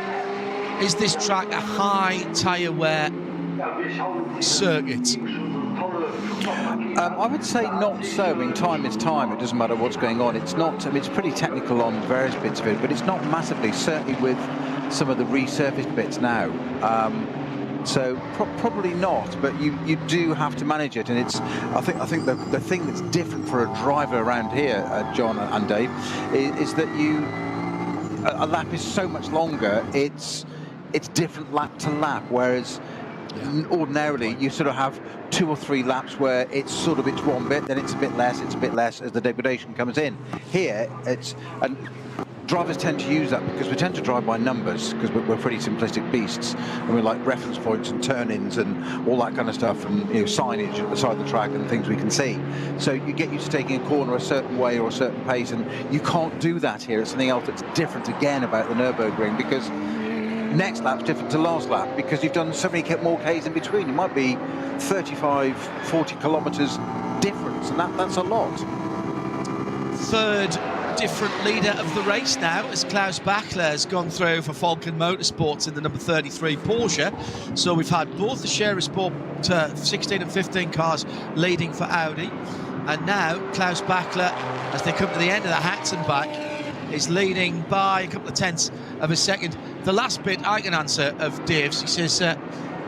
Is this track a high tyre wear circuit? I would say not so. I mean, time is time. It doesn't matter what's going on. It's not. I mean, it's pretty technical on various bits of it, but it's not massively. Certainly with some of the resurfaced bits now. So probably not. But you do have to manage it, and it's. I think the thing that's different for a driver around here, John and Dave, is that a lap is so much longer. It's different lap to lap, whereas ordinarily you sort of have 2 or 3 laps where it's one bit, then it's a bit less as the degradation comes in. Here and drivers tend to use that because we tend to drive by numbers, because we're pretty simplistic beasts, and we like reference points and turn-ins and all that kind of stuff, and signage at the side of the track and things we can see. So you get used to taking a corner a certain way or a certain pace, and you can't do that here. It's something else that's different again about the Nürburgring, because next lap's different to last lap, because you've done so many more Ks in between. It might be 35, 40 kilometres difference, and that's a lot. Third different leader of the race now, as Klaus Bachler has gone through for Falcon Motorsports in the number 33 Porsche. So we've had both the Scherer Sport 16 and 15 cars leading for Audi, and now Klaus Bachler, as they come to the end of the Hatzenbach, is leading by a couple of tenths of a second. The last bit I can answer of Dave's, he says,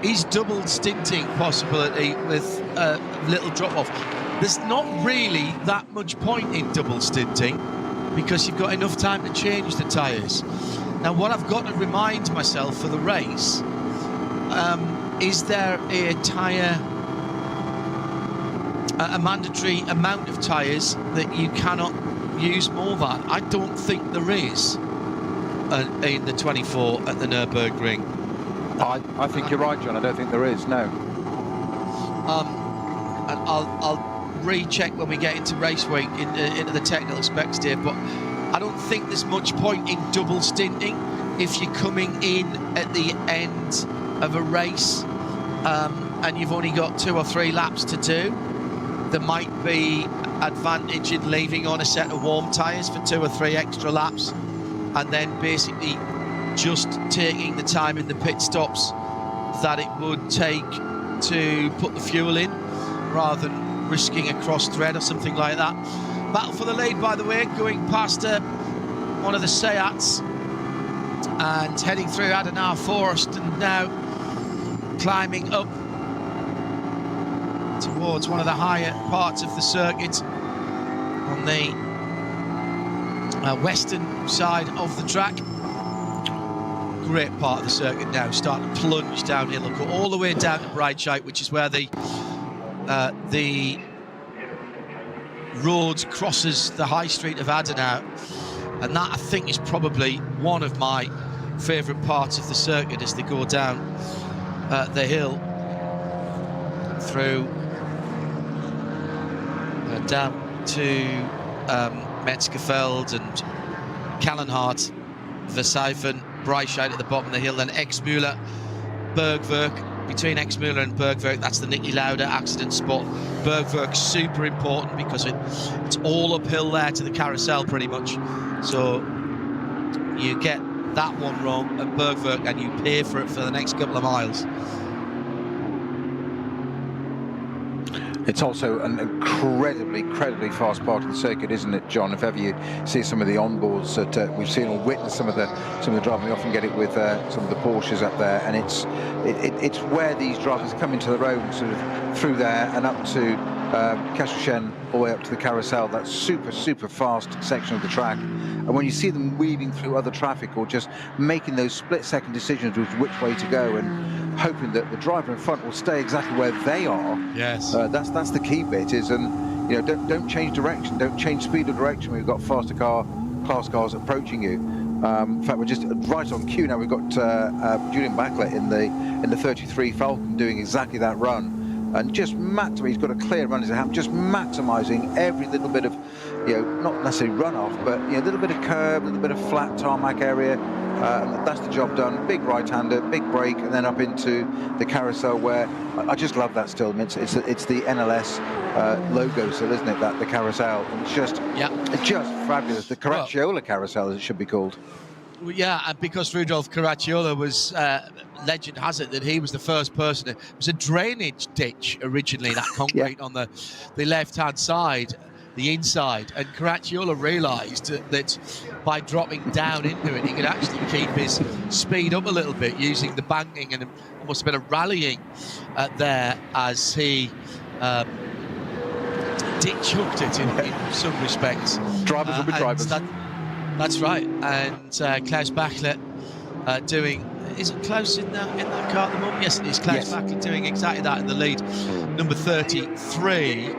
is double stinting possibility with a little drop-off? There's not really that much point in double stinting because you've got enough time to change the tyres. Now, what I've got to remind myself for the race, is there a tyre, a mandatory amount of tyres that you cannot use more than? I don't think there is in the 24 at the Nürburgring. I think you're right, John. I don't think there is, no. And I'll recheck when we get into race week into the technical specs, Dave, but I don't think there's much point in double stinting if you're coming in at the end of a race and you've only got 2 or 3 laps to do. There might be advantage in leaving on a set of warm tyres for 2 or 3 extra laps and then basically just taking the time in the pit stops that it would take to put the fuel in rather than risking a cross thread or something like that. Battle for the lead, by the way, going past one of the Seats and heading through Adenauer Forest and now climbing up towards one of the higher parts of the circuit on the western side of the track. Great part of the circuit now, starting to plunge downhill and go all the way down to Breitscheid, which is where the road crosses the high street of Adenauer, and that I think is probably one of my favourite parts of the circuit as they go down the hill through down to Metzgerfeld and Kallenhardt, Verseifen, Breitscheid at the bottom of the hill, then Exmüller, Bergwerk. Between Exmüller and Bergwerk, that's the Niki Lauda accident spot. Bergwerk super important because it's all uphill there to the carousel pretty much. So you get that one wrong at Bergwerk and you pay for it for the next couple of miles. It's also an incredibly fast part of the circuit, isn't it, John? If ever you see some of the onboards that we've seen or witnessed some of the driving, we often get it with some of the Porsches up there, and it's where these drivers come into their own, sort of through there and up to Kasselchen, all the way up to the carousel. That super fast section of the track. And when you see them weaving through other traffic or just making those split-second decisions with which way to go and hoping that the driver in front will stay exactly where they are. Yes. That's the key bit. Don't change direction, don't change speed or direction when you've got faster class cars approaching you. In fact, we're just right on cue now. We've got Julian Backlet in the 33 Falcon doing exactly that run. And just he's got a clear run as a half, just maximising every little bit of, not necessarily runoff, but a little bit of curb, a little bit of flat tarmac area. And that's the job done. Big right-hander, big brake, and then up into the carousel where I just love that still. It's the NLS logo still, isn't it? That the carousel. And it's just fabulous. The Caracciola carousel, as it should be called. Well, yeah, and because Rudolf Caracciola was, legend has it that he was the first person. It was a drainage ditch originally, that concrete on the left-hand side, the inside, and Caracciola realised that by dropping down into it, he could actually keep his speed up a little bit using the banking and almost a bit of rallying there as he ditch hooked it in some respects. Drivers will be drivers. That's right, and Klaus Backlet doing. Is it Klaus in that car at the moment? Yes, it is. Klaus Backlet doing exactly that in the lead, number 33.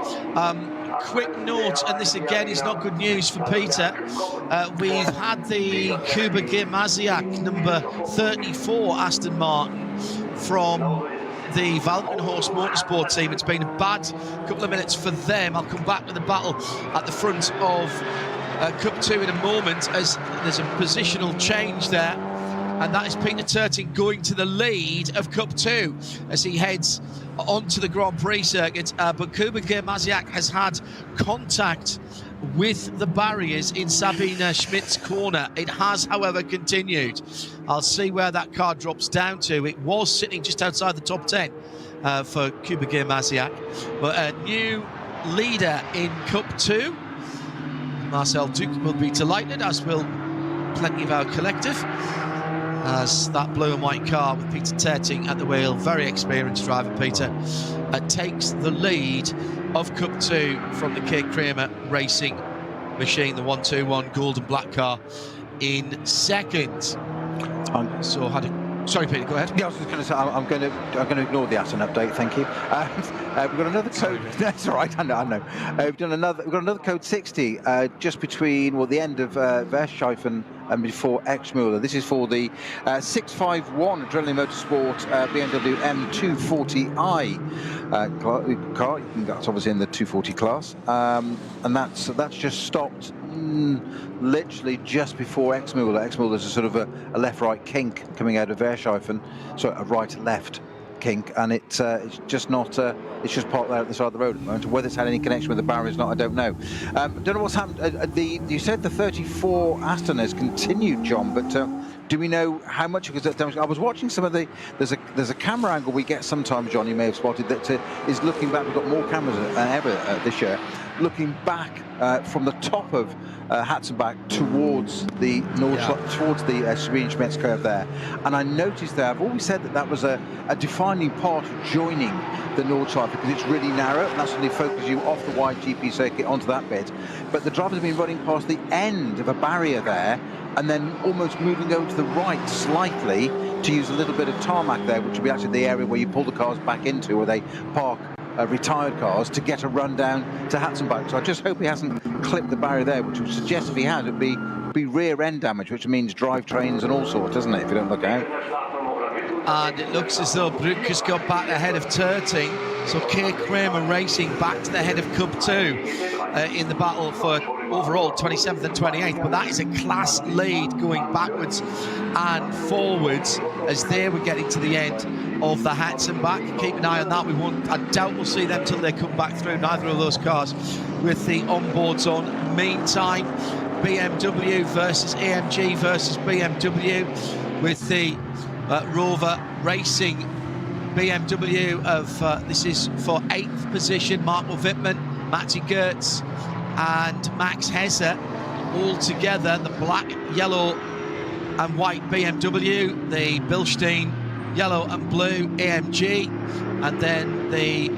Quick note, and this again is not good news for Peter. We've had the Kuba Gemasiak number 34 Aston Martin from the Valkenhorst Motorsport team. It's been a bad couple of minutes for them. I'll come back to the battle at the front of Cup 2 in a moment, as there's a positional change there, and that is Peter Turting going to the lead of Cup 2 as he heads onto the Grand Prix circuit. But Kuba Gemasiak has had contact with the barriers in Sabine Schmidt's corner. It has, however, continued. I'll see where that car drops down to. It was sitting just outside the top 10 for Kuba Gemasiak, but a new leader in Cup 2. Marcel Duc will be delighted, as will plenty of our collective, as that blue and white car with Peter Terting at the wheel, very experienced driver Peter, takes the lead of Cup 2 from the Keir Kramer Racing machine, the 121 gold and black car, in second. Sorry, Peter, go ahead. Yeah, I was just going to say, I'm going to ignore the Aston update, thank you. We've got another code. That's all right. I know. We've got another code 60 just between the end of Verschiffen and before Exmüller. This is for the 651 Adrenaline Motorsport BMW M240i car. That's obviously in the 240 class, and that's just stopped. Literally just before Exmüller. Exmüller's a sort of a left-right kink coming out of Verschiffen, so a right-left kink, and it's just not. It's just parked there at the side of the road at the moment. Whether it's had any connection with the barriers or not, I don't know. Don't know what's happened. You said the 34 Aston has continued, John, but do we know how much? Because I was watching some of the. There's a camera angle we get sometimes, John. You may have spotted that is looking back. We've got more cameras than ever this year, looking back from the top of Hatzenbach towards the towards the Sabine Schmitz curve there. And I noticed there, I've always said that was a defining part of joining the Nordschleife, because it's really narrow, and that's when they focus you off the wide GP circuit onto that bit. But the drivers have been running past the end of a barrier there, and then almost moving over to the right slightly to use a little bit of tarmac there, which would be actually the area where you pull the cars back into, where they park retired cars, to get a run down to Hatzenbach. So I just hope he hasn't clipped the barrier there, which would suggest if he has, it'd be rear end damage, which means drivetrains and all sorts, doesn't it, if you don't look out. And it looks as though Bruck has got back ahead of Terting, so Keir Kramer Racing back to the head of Cup 2 in the battle for overall 27th and 28th. But that is a class lead going backwards and forwards as they were getting to the end of the Hatzenbach. Keep an eye on that. I doubt we'll see them till they come back through, neither of those cars with the onboards on. Meantime, BMW versus AMG versus BMW, with the Rover Racing BMW of this is for 8th position, Marco Wittmann, Matti Goetz and Max Hesse all together. The black, yellow and white BMW, the Bilstein yellow and blue AMG, and then the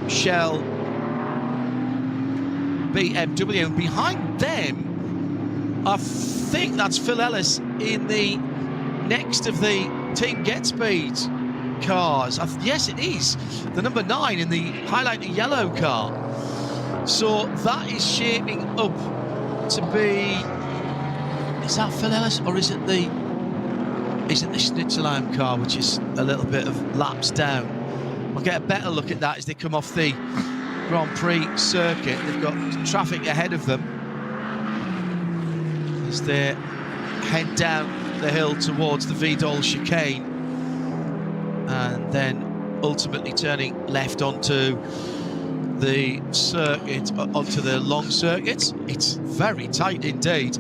Shell BMW. And behind them, I think that's Phil Ellis in the next of the Team Get Speed cars. Yes, it is the number 9 in the highlighted yellow car. So that is shaping up to be. Is that Phil Ellis, or is it the Schnitzelheim car, which is a little bit of laps down? I'll get a better look at that as they come off the Grand Prix circuit. They've got traffic ahead of them as they head down the hill towards the Vidal chicane, and then ultimately turning left onto the circuit, onto the long circuit. It's very tight indeed,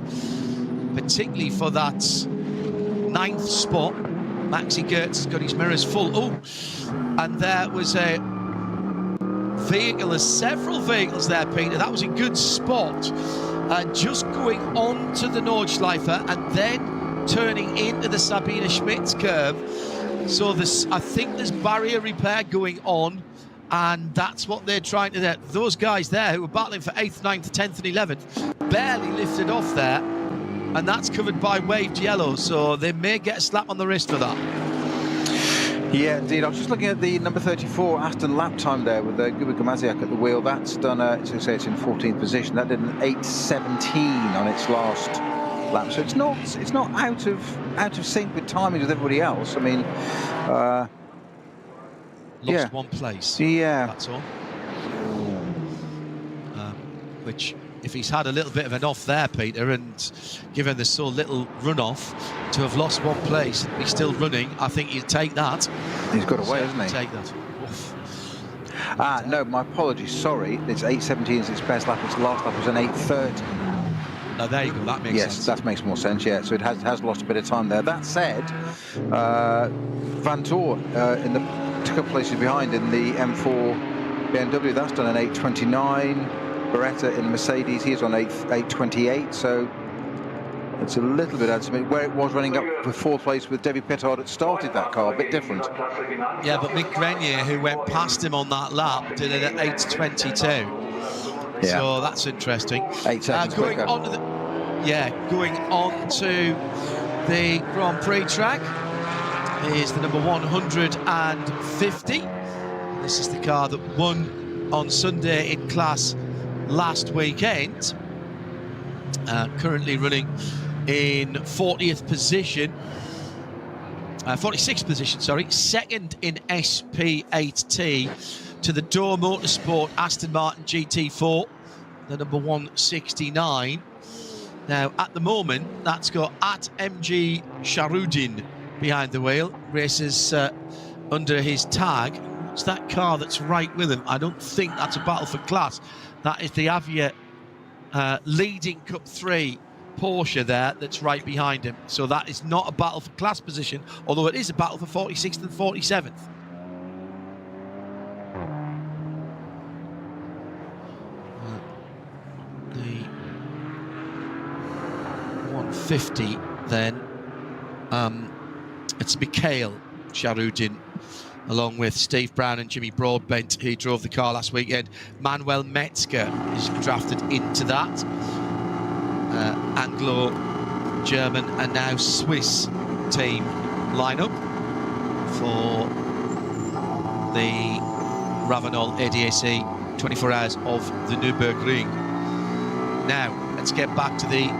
particularly for that 9th spot. Maxi Goetz has got his mirrors full. Oh, and there was a vehicle, there's several vehicles there, Peter. That was a good spot, just going on to the Nordschleife and then turning into the Sabine Schmitz curve. So I think there's barrier repair going on, and that's what they're trying to do. Those guys there who were battling for 8th, 9th, 10th and 11th barely lifted off there, and that's covered by waved yellow, so they may get a slap on the wrist for that. Yeah, indeed. I was just looking at the number 34 Aston lap time there with Gubik Maziak at the wheel. That's done, so say it's in 14th position. That did an 8:17 on its last lap, so it's not out of sync with timing with everybody else. I mean, lost one place. Yeah, that's all. Which, if he's had a little bit of an off there, Peter, and given there's so little runoff, to have lost one place, he's still running. I think he'd take that. He's got away, hasn't he? Take that. Oof. No, my apologies. Sorry, it's 8:17 is its best lap. Its last lap was an 8:30. Oh, there you go. That makes sense. Yes, that makes more sense. Yeah, so it has lost a bit of time there. That said, Van Tor in the couple places behind in the M4 BMW, that's done an 8:29. Beretta in Mercedes. He's on 8:28, so it's a little bit out to me. Where it was running up for fourth place with David Pittard that started that car, a bit different. Yeah, but Mick Grenier, who went past him on that lap, did it at 8:22. Yeah. So that's interesting. 8 seconds going quicker. on to going on to the Grand Prix track is the number 150. This is the car that won on Sunday in class last weekend. Currently running in 40th position. 46th position, sorry. Second in SP8T to the Door Motorsport Aston Martin GT4, the number 169. Now, at the moment, that's got at MG Sharudin behind the wheel. Races under his tag. It's that car that's right with him. I don't think that's a battle for class. That is the Avia leading Cup 3 Porsche there that's right behind him. So that is not a battle for class position, although it is a battle for 46th and 47th. The 150 then, it's Mikhail Sharudin, along with Steve Brown and Jimmy Broadbent, who drove the car last weekend. Manuel Metzger is drafted into that. Anglo-German and now Swiss team lineup for the Ravenol ADAC 24 Hours of the Nürburgring. Now, let's get back to the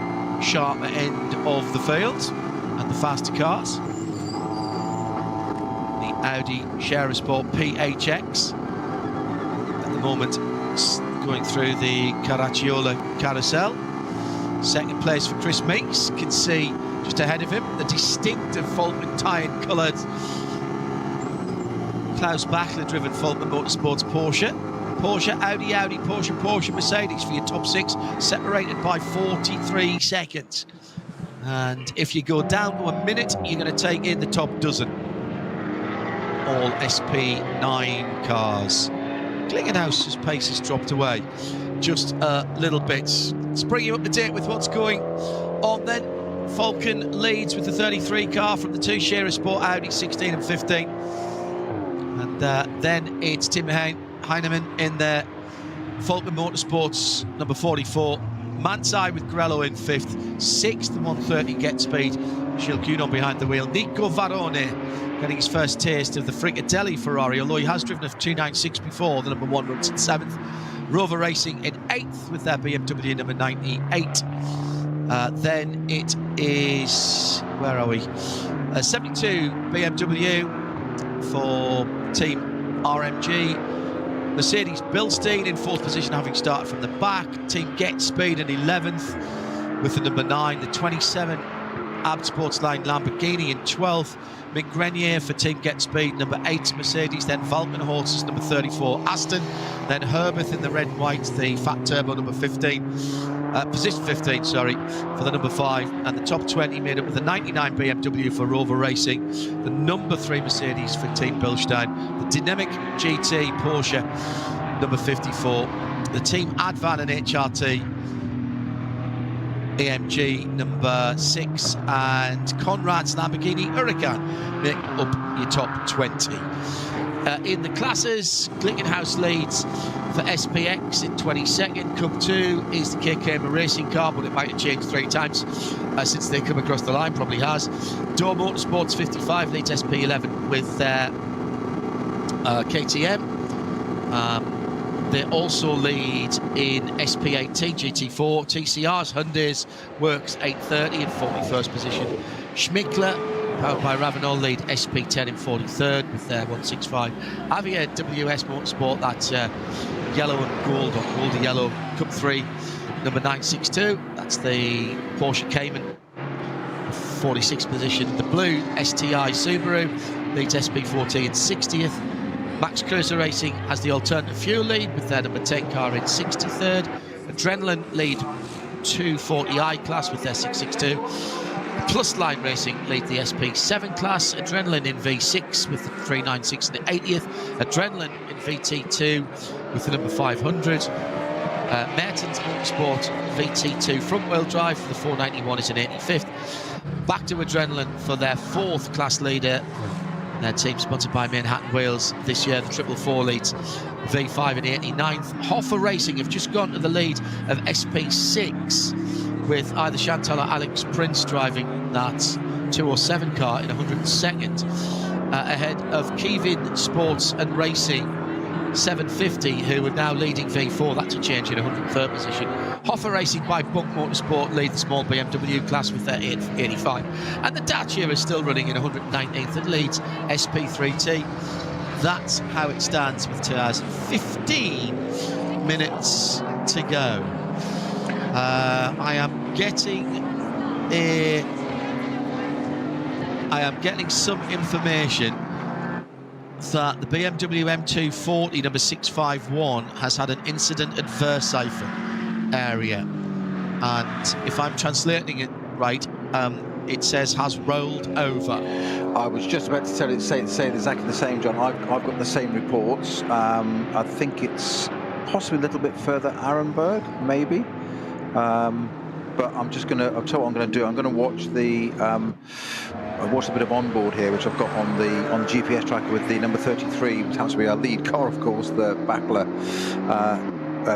sharper end of the field and the faster cars. Audi Sharer Sport PHX at the moment going through the Caracciola carousel. Second place for Chris Meeks. Can see just ahead of him the distinctive Falkman tie-in coloured Klaus Bachler driven Falkman Motorsports Porsche. Porsche, Audi, Audi, Porsche, Porsche, Mercedes for your top 6, separated by 43 seconds. And if you go down to a minute, you're going to take in the top dozen. All SP9 cars. Klingenhaus's pace has dropped away just a little bit. Let's bring you up to date with what's going on then. Falcon leads with the 33 car from the 2 Sharer Sport Audi 16 and 15. And then it's Tim Heinemann in the Falcon Motorsports number 44. Mansai with Grello in 5th. 6th, the 130 Get Speed. Shilkuno behind the wheel. Nico Varone getting his first taste of the Fricatelli Ferrari, although he has driven a 296 before. The number 1 runs in 7th. Rover Racing in 8th with their BMW number 98. Then it is, where are we? 72 BMW for Team RMG. Mercedes Bilstein in 4th position, having started from the back. Team Get Speed in 11th with the number 9. The 27 Ab Sportsline Lamborghini in 12th. Mick Grenier for Team Get Speed, number 8 Mercedes. Then Falcon Horses, number 34 Aston. Then Herbeth in the red and white, the Fat Turbo, number 15. Position 15, sorry, for the number 5. And the top 20 made up with the 99 BMW for Rover Racing. The number 3 Mercedes for Team Bilstein. The Dynamic GT Porsche, number 54. The Team Advan and HRT AMG number 6, and Conrad's Lamborghini Huracan make up your top 20. In the classes, Glickenhaus leads for SPX in 22nd. Cup 2 is the KKM Racing car, but it might have changed 3 times since they come across the line, probably has. Door Motorsports 55 leads SP11 with their KTM. They also lead in SP8T, GT4, TCRs, Hyundai's Works 830 in 41st position. Schmickler, powered by Ravenol, lead SP10 in 43rd with their 165. Avia WS Motorsport, that's yellow and gold, or gold and yellow, Cup 3, number 962. That's the Porsche Cayman, 46th position. The blue STI Subaru leads SP14 in 60th. Max Cruiser Racing has the alternative fuel lead with their number 10 car in 63rd. Adrenaline lead 240i class with their 662. Plus Line Racing lead the SP7 class. Adrenaline in V6 with the 396 in the 80th. Adrenaline in VT2 with the number 500. Mertens Motorsport VT2 front-wheel drive for the 491 is in 85th. Back to Adrenaline for their 4th class leader. Their team sponsored by Manhattan Wheels this year. The 444 leads V5 in 89th. Hoffer Racing have just gone to the lead of SP6 with either Chantal or Alex Prince driving that 207 car in 102nd, ahead of Kevin Sports and Racing 750, who are now leading V4. That's a change in 103rd position. Hoffer Racing by Bunk Motorsport lead the small BMW class with their 85. And the Dacia is still running in 119th and leads SP3T. That's how it stands with 2 hours 15 minutes to go. I am getting some information that the BMW M240 number 651 has had an incident at Versailles area, and if I'm translating it right, it says has rolled over. I was just about to say exactly the same, John. I've got the same reports. I think it's possibly a little bit further Arenberg, maybe. But I'll tell you what I'm going to do. I'm going to watch I watched a bit of onboard here, which I've got on the GPS tracker with the number 33, which happens to be our lead car, of course, the Bachler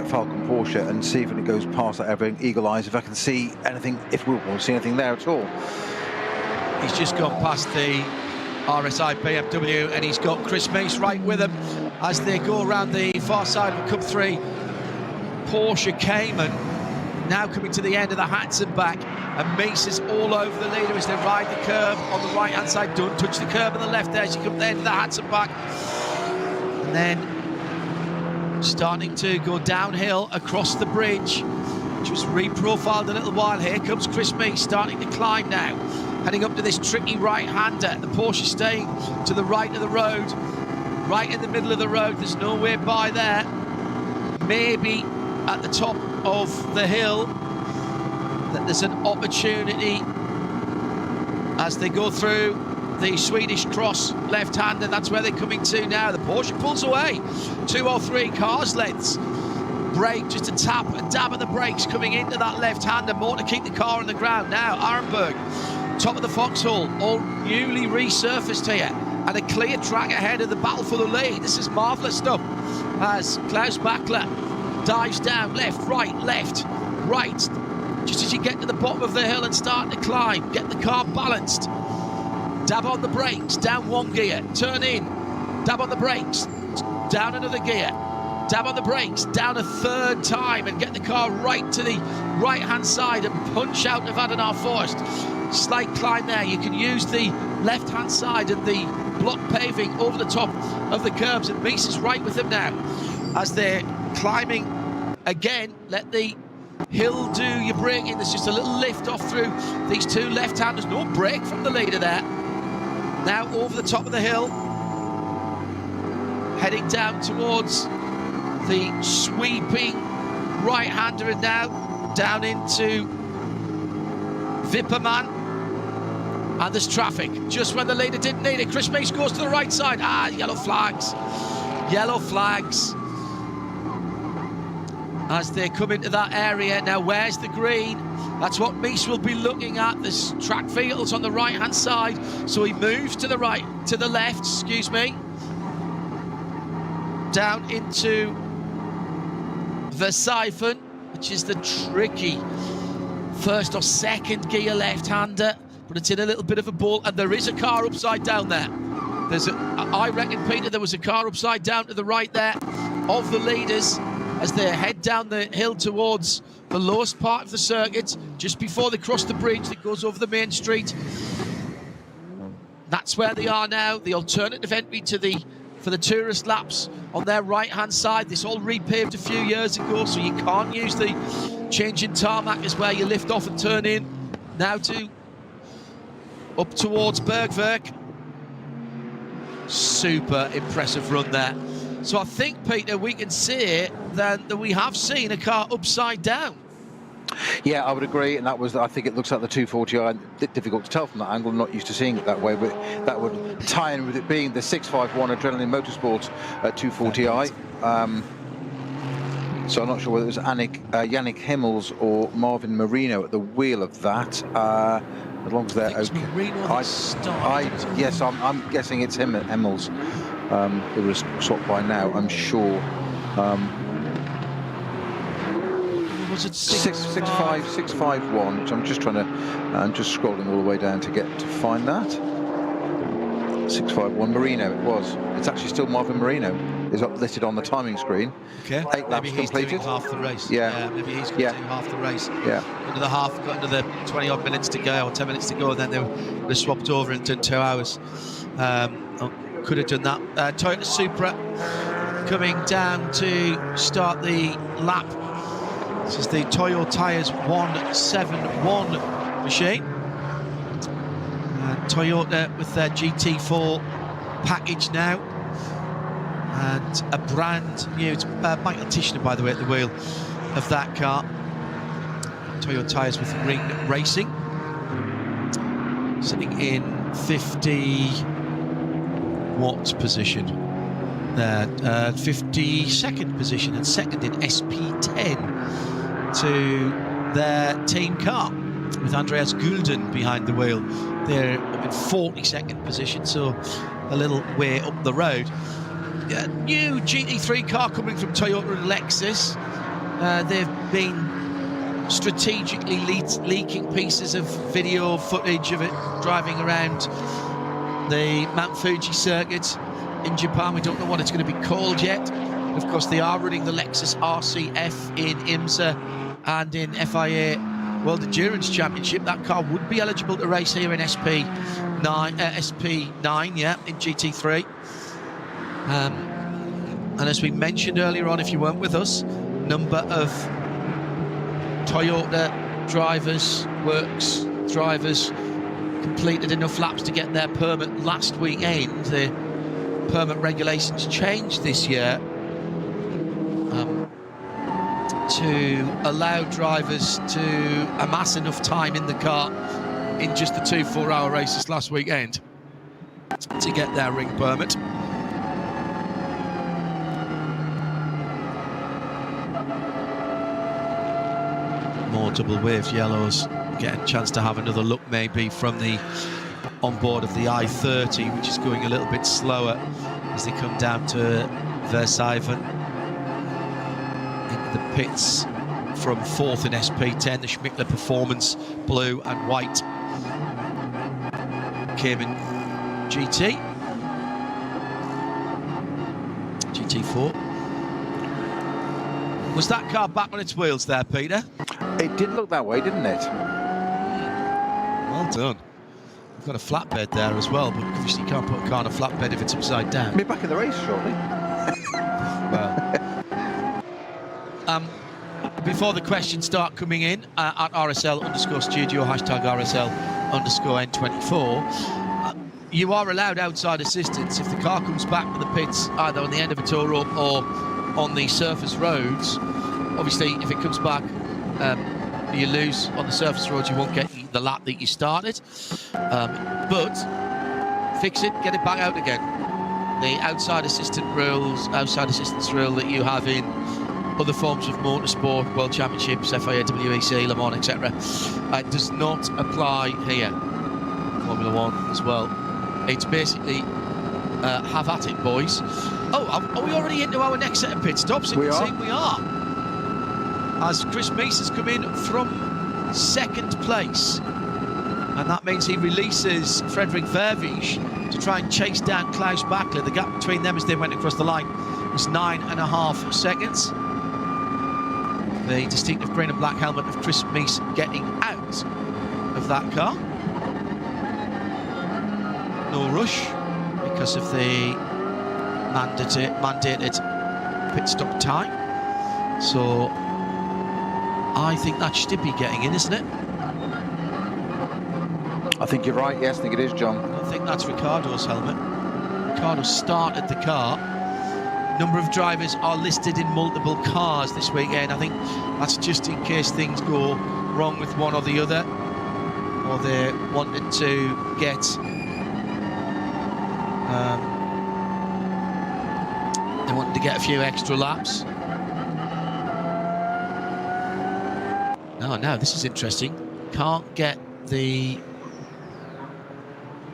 Falcon Porsche, and see if it goes past that ever eagle eyes, if I can see anything, if we will see anything there at all. He's just gone past the RSI BMW, and he's got Chris Mace right with him as they go around the far side of Cup 3. Porsche Cayman now coming to the end of the Hatzenbach, and Mace is all over the leader as they ride the curb on the right hand side. Don't touch the curb on the left there as you come to the end of the Hatzenbach, and then starting to go downhill across the bridge, which was reprofiled a little while. Here comes Chris Mace starting to climb now, heading up to this tricky right-hander. The Porsche staying to the right of the road, right in the middle of the road. There's no way by there. Maybe at the top of the hill that there's an opportunity as they go through the Swedish cross left-hander. That's where they're coming to now. The Porsche pulls away 2 or 3 cars lengths. Brake, just a tap and dab at the brakes coming into that left-hander, more to keep the car on the ground. Now Arenberg, top of the foxhole, all newly resurfaced here, and a clear track ahead of the battle for the lead. This is marvellous stuff as Klaus Bachler dives down, left, right, just as you get to the bottom of the hill and start to climb, get the car balanced, dab on the brakes, down 1 gear, turn in, dab on the brakes, down another gear, dab on the brakes, down a 3rd time, and get the car right to the right hand side and punch out of Adenauer Forest. Slight climb there. You can use the left hand side and the block paving over the top of the curbs, and Mies is right with them now as they're climbing again. Let the hill do your braking. There's just a little lift off through these 2 left-handers. No break from the leader there. Now over the top of the hill, heading down towards the sweeping right-hander, and now down into Vipperman. And there's traffic just when the leader didn't need it. Chris Mace goes to the right side. Yellow flags. Yellow flags as they come into that area. Now where's the green? That's what Mies will be looking at. There's track fields on the right hand side, so he moves to the left, excuse me, down into Versailles, which is the tricky 1st or 2nd gear left-hander, but it's in a little bit of a ball, and there is a car upside down there. I reckon, Peter, there was a car upside down to the right there of the leaders as they head down the hill towards the lowest part of the circuit, just before they cross the bridge that goes over the main street. That's where they are now, the alternative entry for the tourist laps on their right-hand side. This all repaved a few years ago, so you can't use the change in tarmac is where you lift off and turn in. Now up towards Bergwerk. Super impressive run there. So I think, Peter, we can say then that we have seen a car upside down. Yeah, I would agree, and I think it looks like the 240i. Difficult to tell from that angle. I'm not used to seeing it that way, but that would tie in with it being the 651 Adrenaline Motorsport 240i. So I'm not sure whether it was Yannick Himmels or Marvin Marino at the wheel of that. As long as they're okay. Yes, I'm guessing it's him, Himmels. It was swapped by now, I'm sure. Was it 651? Which I'm just trying to, I'm just scrolling all the way down to find that. 651 Marino. It was. It's actually still Marvin Marino. Is up listed on the timing screen. Okay. 8 laps maybe he's completed. doing half the race. Yeah. Maybe he's going to do half the race. Yeah. Under half, got another 20 odd minutes to go, or 10 minutes to go, and then they swapped over and done 2 hours. Could have done that. Toyota Supra coming down to start the lap. This is the Toyo Tyres 171 machine. Toyota with their GT4 package now. And a brand new, it's Michael Tischner, by the way, at the wheel of that car. Toyo Tyres with Ring Racing. Sitting in 50... what position? 52nd position, and second in SP10 to their team car, with Andreas Gulden behind the wheel. They're in 42nd position, so a little way up the road. New GT3 car coming from Toyota and Lexus. They've been strategically leaking pieces of video footage of it driving around the Mount Fuji circuit in Japan. We don't know what it's going to be called yet. Of course, they are running the Lexus RCF in IMSA and in FIA World Endurance Championship. That car would be eligible to race here in SP9, in GT3. And as we mentioned earlier on, if you weren't with us, number of Toyota drivers, works drivers, completed enough laps to get their permit last weekend. The permit regulations changed this year to allow drivers to amass enough time in the car in just the 2 4-hour races last weekend to get their ring permit. More double waved yellows, get a chance to have another look maybe from the onboard of the I-30, which is going a little bit slower as they come down to Verseiven. Into the pits from 4th in SP10, the Schmickler Performance blue and white came in GT4. Was that car back on its wheels there, Peter? It did look that way, didn't it? Well done. We've got a flatbed there as well, but obviously you can't put a car on a flatbed if it's upside down. Be back in the race shortly. Well, before the questions start coming in at RSL_studio, #RSL_N24, you are allowed outside assistance if the car comes back to the pits either on the end of a tow rope or on the surface roads. Obviously, if it comes back, you lose on the surface roads, you won't get the lap that you started. But fix it, get it back out again. The outside assistance rule that you have in other forms of motorsport, World Championships, FIA, WEC, Le Mans, etc., does not apply here. Formula One as well. It's basically have at it, boys. Oh, are we already into our next set of pit stops? We are. We are. As Chris Meese has come in from 2nd place. And that means he releases Frederick Vervisch to try and chase down Klaus Bachler. The gap between them as they went across the line was 9.5 seconds. The distinctive green and black helmet of Chris Meese getting out of that car. No rush because of the mandated pit stop time. So I think that should be getting in, isn't it? I think you're right, yes, I think it is, John. I think that's Ricardo's helmet. Ricardo started the car. Number of drivers are listed in multiple cars this weekend. I think that's just in case things go wrong with one or the other, or they wanted to get a few extra laps. Oh, now this is interesting. Can't get the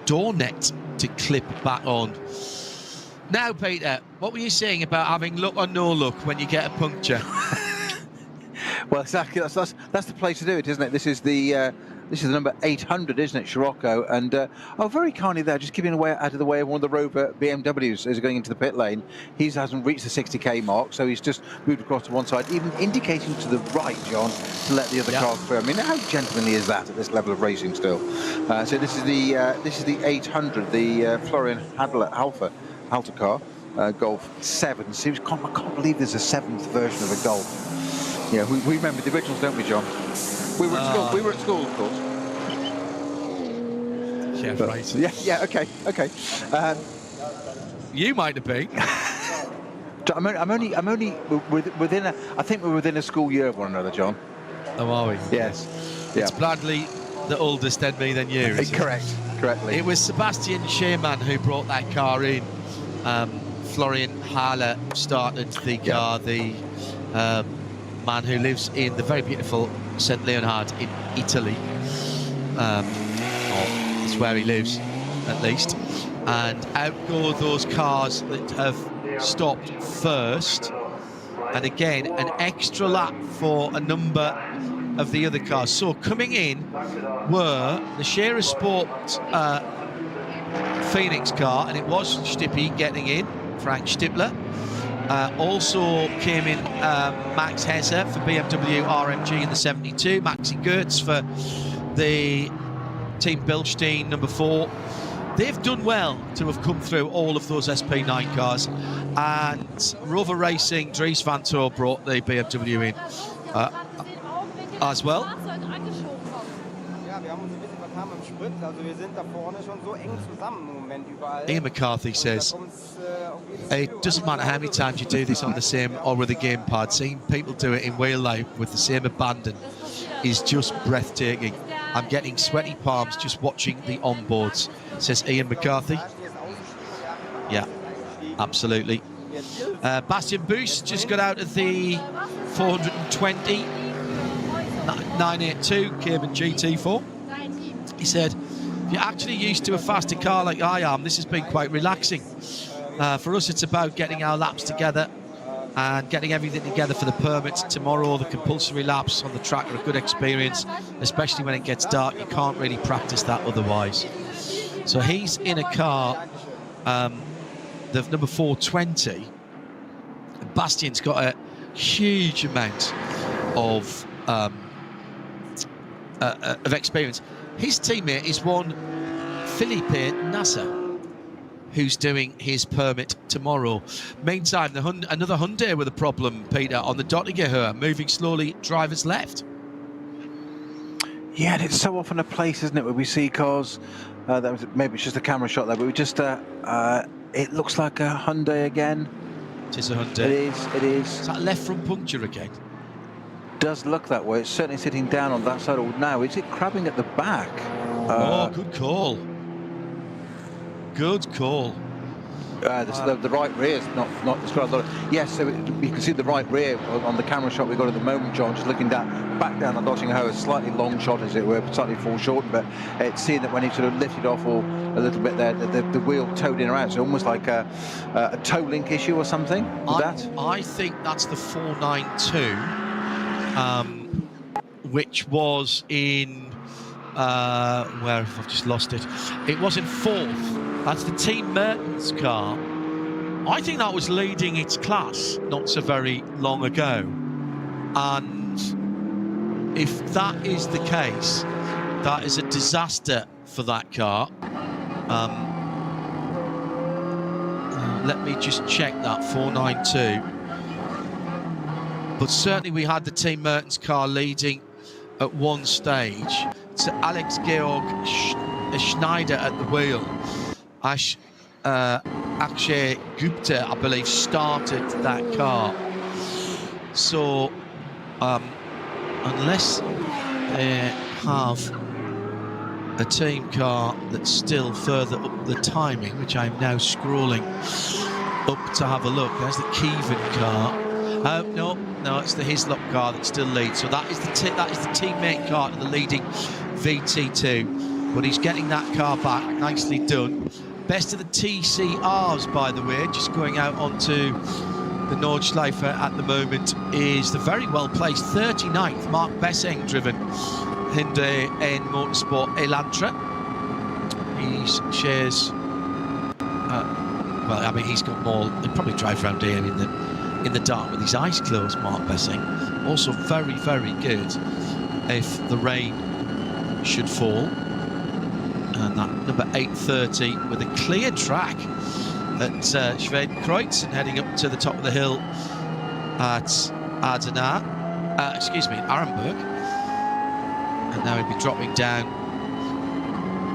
door net to clip back on. Now, Peter, what were you saying about having luck or no luck when you get a puncture? Well, exactly. That's the place to do it, isn't it? This is the number 800, isn't it, Scirocco? And very kindly there, just keeping away out of the way of one of the Rover BMWs as going into the pit lane. He hasn't reached the 60k mark, so he's just moved across to one side, even indicating to the right, John, to let the other cars through. I mean, how gentlemanly is that at this level of racing still? So this is the 800, the Florian Halter car, Golf 7. Seems, I can't believe there's a 7th version of a Golf. Yeah, we remember the originals, don't we, John? We were at school. We were at school, of course. Yeah, but, right. Yeah. Okay. You might have been. I'm only within a. I think we're within a school year of one another, John. Oh, are we? Yes. It's Bradley, the oldest, then me, then you. Correctly. It was Sebastian Schermann who brought that car in. Florian Haller started the car. The man who lives in the very beautiful St. Leonhard in Italy. That's where he lives, at least. And out go those cars that have stopped first. And again, an extra lap for a number of the other cars. So coming in were the Scherer Sport Phoenix car, and it was Stippy getting in, Frank Stippler. Also came in Max Hesse for BMW RMG in the 72, Maxi Goetz for the Team Bilstein number 4. They've done well to have come through all of those SP9 cars, and Rover Racing, Dries Van Tor brought the BMW in as well. Ian McCarthy says, it doesn't matter how many times you do this on the sim or with a gamepad, seeing people do it in real life with the same abandon is just breathtaking. I'm getting sweaty palms just watching the onboards, says Ian McCarthy. Yeah, absolutely. Bastian Buss just got out of the 420 982 Cayman GT4. He said, if you're actually used to a faster car like I am, this has been quite relaxing. For us, it's about getting our laps together and getting everything together for the permits tomorrow. The compulsory laps on the track are a good experience, especially when it gets dark. You can't really practice that otherwise. So he's in a car, the number 420. Bastian's got a huge amount of experience. His teammate is one Felipe Nasser, who's doing his permit tomorrow. Meantime, another Hyundai with a problem, Peter, on the Dottinger, moving slowly, drivers left. Yeah, and it's so often a place, isn't it, where we see cars, maybe it's just a camera shot there, but we just, it looks like a Hyundai again. It is a Hyundai. It is. Is that left front puncture again? Does look that way. It's certainly sitting down on that side. Now, is it crabbing at the back? Good call. Good call. The right rear is not described. Yes, so you can see the right rear on the camera shot we've got at the moment, John, just looking back down the Dottinger, a slightly long shot, as it were, slightly foreshortened, but it's seeing that when he sort of lifted off or a little bit there, the wheel towed in or out, so almost like a toe link issue or something. I think that's the 492, which was in where I've just lost it. It was in 4th. That's the Team Mertens car. I think that was leading its class not so very long ago. And if that is the case, that is a disaster for that car. Let me just check that, 492. But certainly we had the Team Mertens car leading at one stage. So Alex Georg Schneider at the wheel. Akshay Gupta, I believe, started that car. So, unless they have a team car that's still further up the timing, which I'm now scrolling up to have a look. There's the Kievan car. No, No, it's the Hislop car that still leads. So that is the teammate car to the leading VT2. But he's getting that car back. Nicely done. Best of the TCRs, by the way, just going out onto the Nordschleife at the moment, is the very well-placed 39th Mark Bessing driven Hyundai N Motorsport Elantra. He shares, well, I mean, he's got more, he'll probably drive around here in the dark with his eyes closed, Mark Bessing. Also very, very good if the rain should fall. And that number 830 with a clear track at Schwedenkreuz and heading up to the top of the hill at Adenauer, Arenberg. And now he'll be dropping down.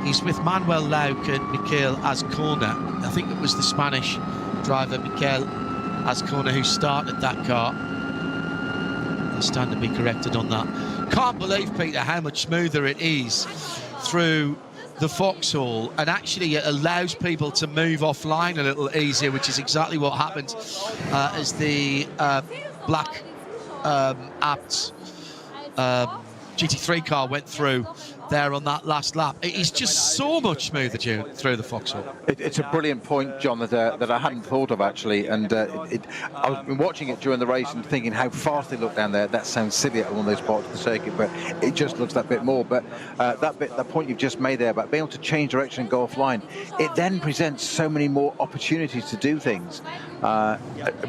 He's with Manuel Lauk and Michael Azcona. I think it was the Spanish driver Michael Azcona who started that car. I'll stand to be corrected on that. Can't believe, Peter, how much smoother it is through the Foxhall, and actually it allows people to move offline a little easier, which is exactly what happened as the black Abt GT3 car went through there on that last lap. It is just so much smoother through the Foxhall. It's a brilliant point, John, that I hadn't thought of actually, and I've been watching it during the race and thinking how fast they look down there. That sounds silly at one of those parts of the circuit, but it just looks that bit more. But that point you've just made there about being able to change direction and go offline, it then presents so many more opportunities to do things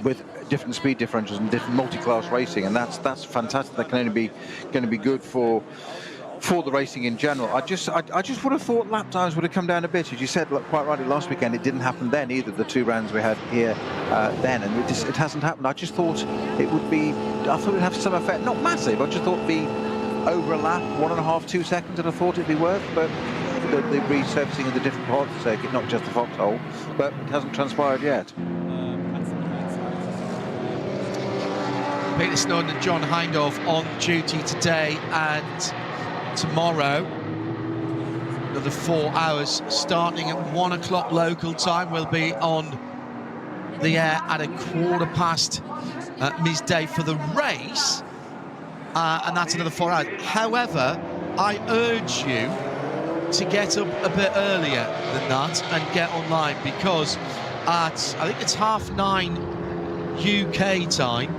with different speed differentials and different multi-class racing, and that's fantastic. That can only be good for the racing in general. I just would have thought lap times would have come down a bit. As you said, quite rightly, last weekend it didn't happen then either, the 2 rounds we had here then, and it hasn't happened. I just thought it would be, I thought it would have some effect, not massive, I just thought it'd be over a lap, 1.5, 2 seconds, and I thought it'd be worth, but the resurfacing of the different parts of the circuit, not just the Foxhole, but it hasn't transpired yet. Peter Snowden and John Hindhaugh on duty today and tomorrow. Another 4 hours starting at 1 o'clock local time. We'll be on the air at 1:15 midday for the race, and that's another 4 hours. However, I urge you to get up a bit earlier than that and get online, because at, I think it's 9:30 UK time,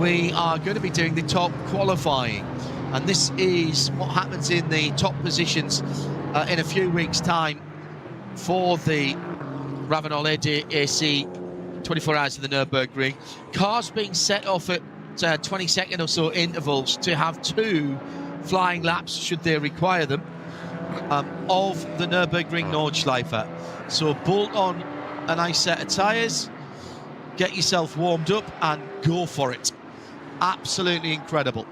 we are going to be doing the top qualifying. And this is what happens in the top positions in a few weeks' time for the Ravenol AC 24 hours of the Nürburgring. Cars being set off at 20-second or so intervals to have 2 flying laps, should they require them, of the Nürburgring Nordschleife. So bolt on a nice set of tyres, get yourself warmed up and go for it. Absolutely incredible.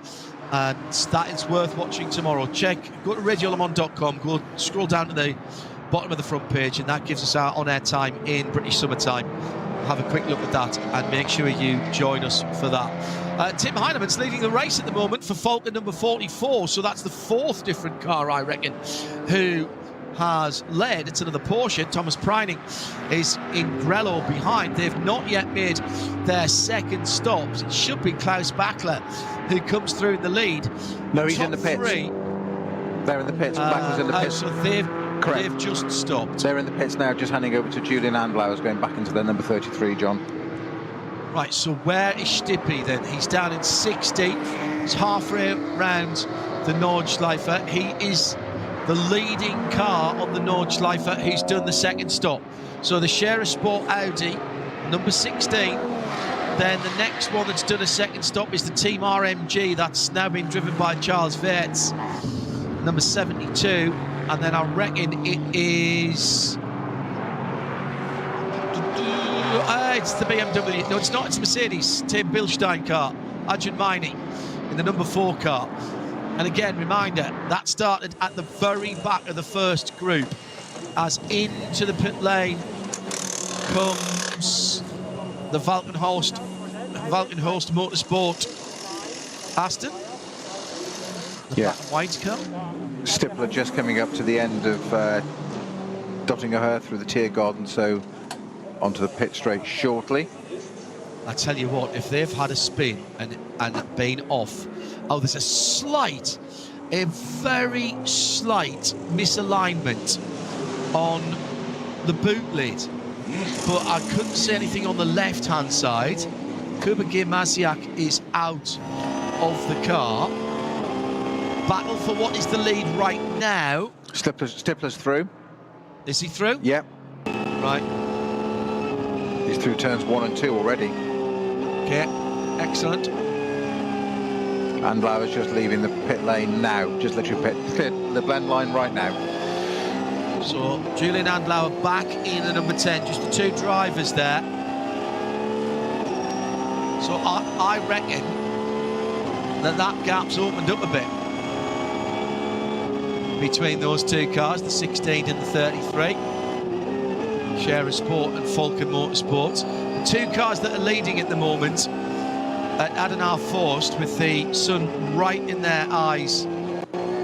And that is worth watching tomorrow. Go to radiolemans.com, go scroll down to the bottom of the front page, and that gives us our on-air time in British summertime. Have a quick look at that and make sure you join us for that. Tim Heineman's leading the race at the moment for Falcon number 44, so that's the 4th different car, I reckon, who has led. It's another Porsche. Thomas Preining is in Grello behind. They've not yet made their second stops. It should be Klaus Bachler who comes through in the lead. No, he's in the pits. 3. They're in the pits. Bachler's in the pits. So they've just stopped. They're in the pits now, just handing over to Julian Andlauers, going back into their number 33, John. Right, so where is Stippy then? He's down in 16th. He's halfway round the Nordschleife. He is the leading car on the Nordschleife who's done the second stop. So the Scherer Sport Audi, number 16. Then the next one that's done a second stop is the Team RMG. That's now been driven by Charles Weerts, number 72. And then I reckon it is... it's the BMW. No, it's not. It's Mercedes. Tim Bilstein car. Adrian Miney in the number 4 car. And again, reminder, that started at the very back of the first group. As into the pit lane comes the Valkenhorst Motorsport Aston. The black and white car. Stippler just coming up to the end of Dottinger through the Tiergarten, so onto the pit straight shortly. I tell you what, if they've had a spin and been off, oh, there's a very slight misalignment on the boot lid, but I couldn't see anything on the left-hand side. Kubagir Masiak is out of the car. Battle for what is the lead right now. Stifler's through. Is he through? Yep. Right. He's through turns 1 and 2 already. Okay, excellent. Adenauer's just leaving the pit lane now. Just literally cleared the blend line right now. So Julian Adenauer back in the number 10. Just the 2 drivers there. So I reckon that gap's opened up a bit between those 2 cars, the 16 and the 33. Share Sport and Falcon Motorsports. The 2 cars that are leading at the moment at Adenauer Forst, with the sun right in their eyes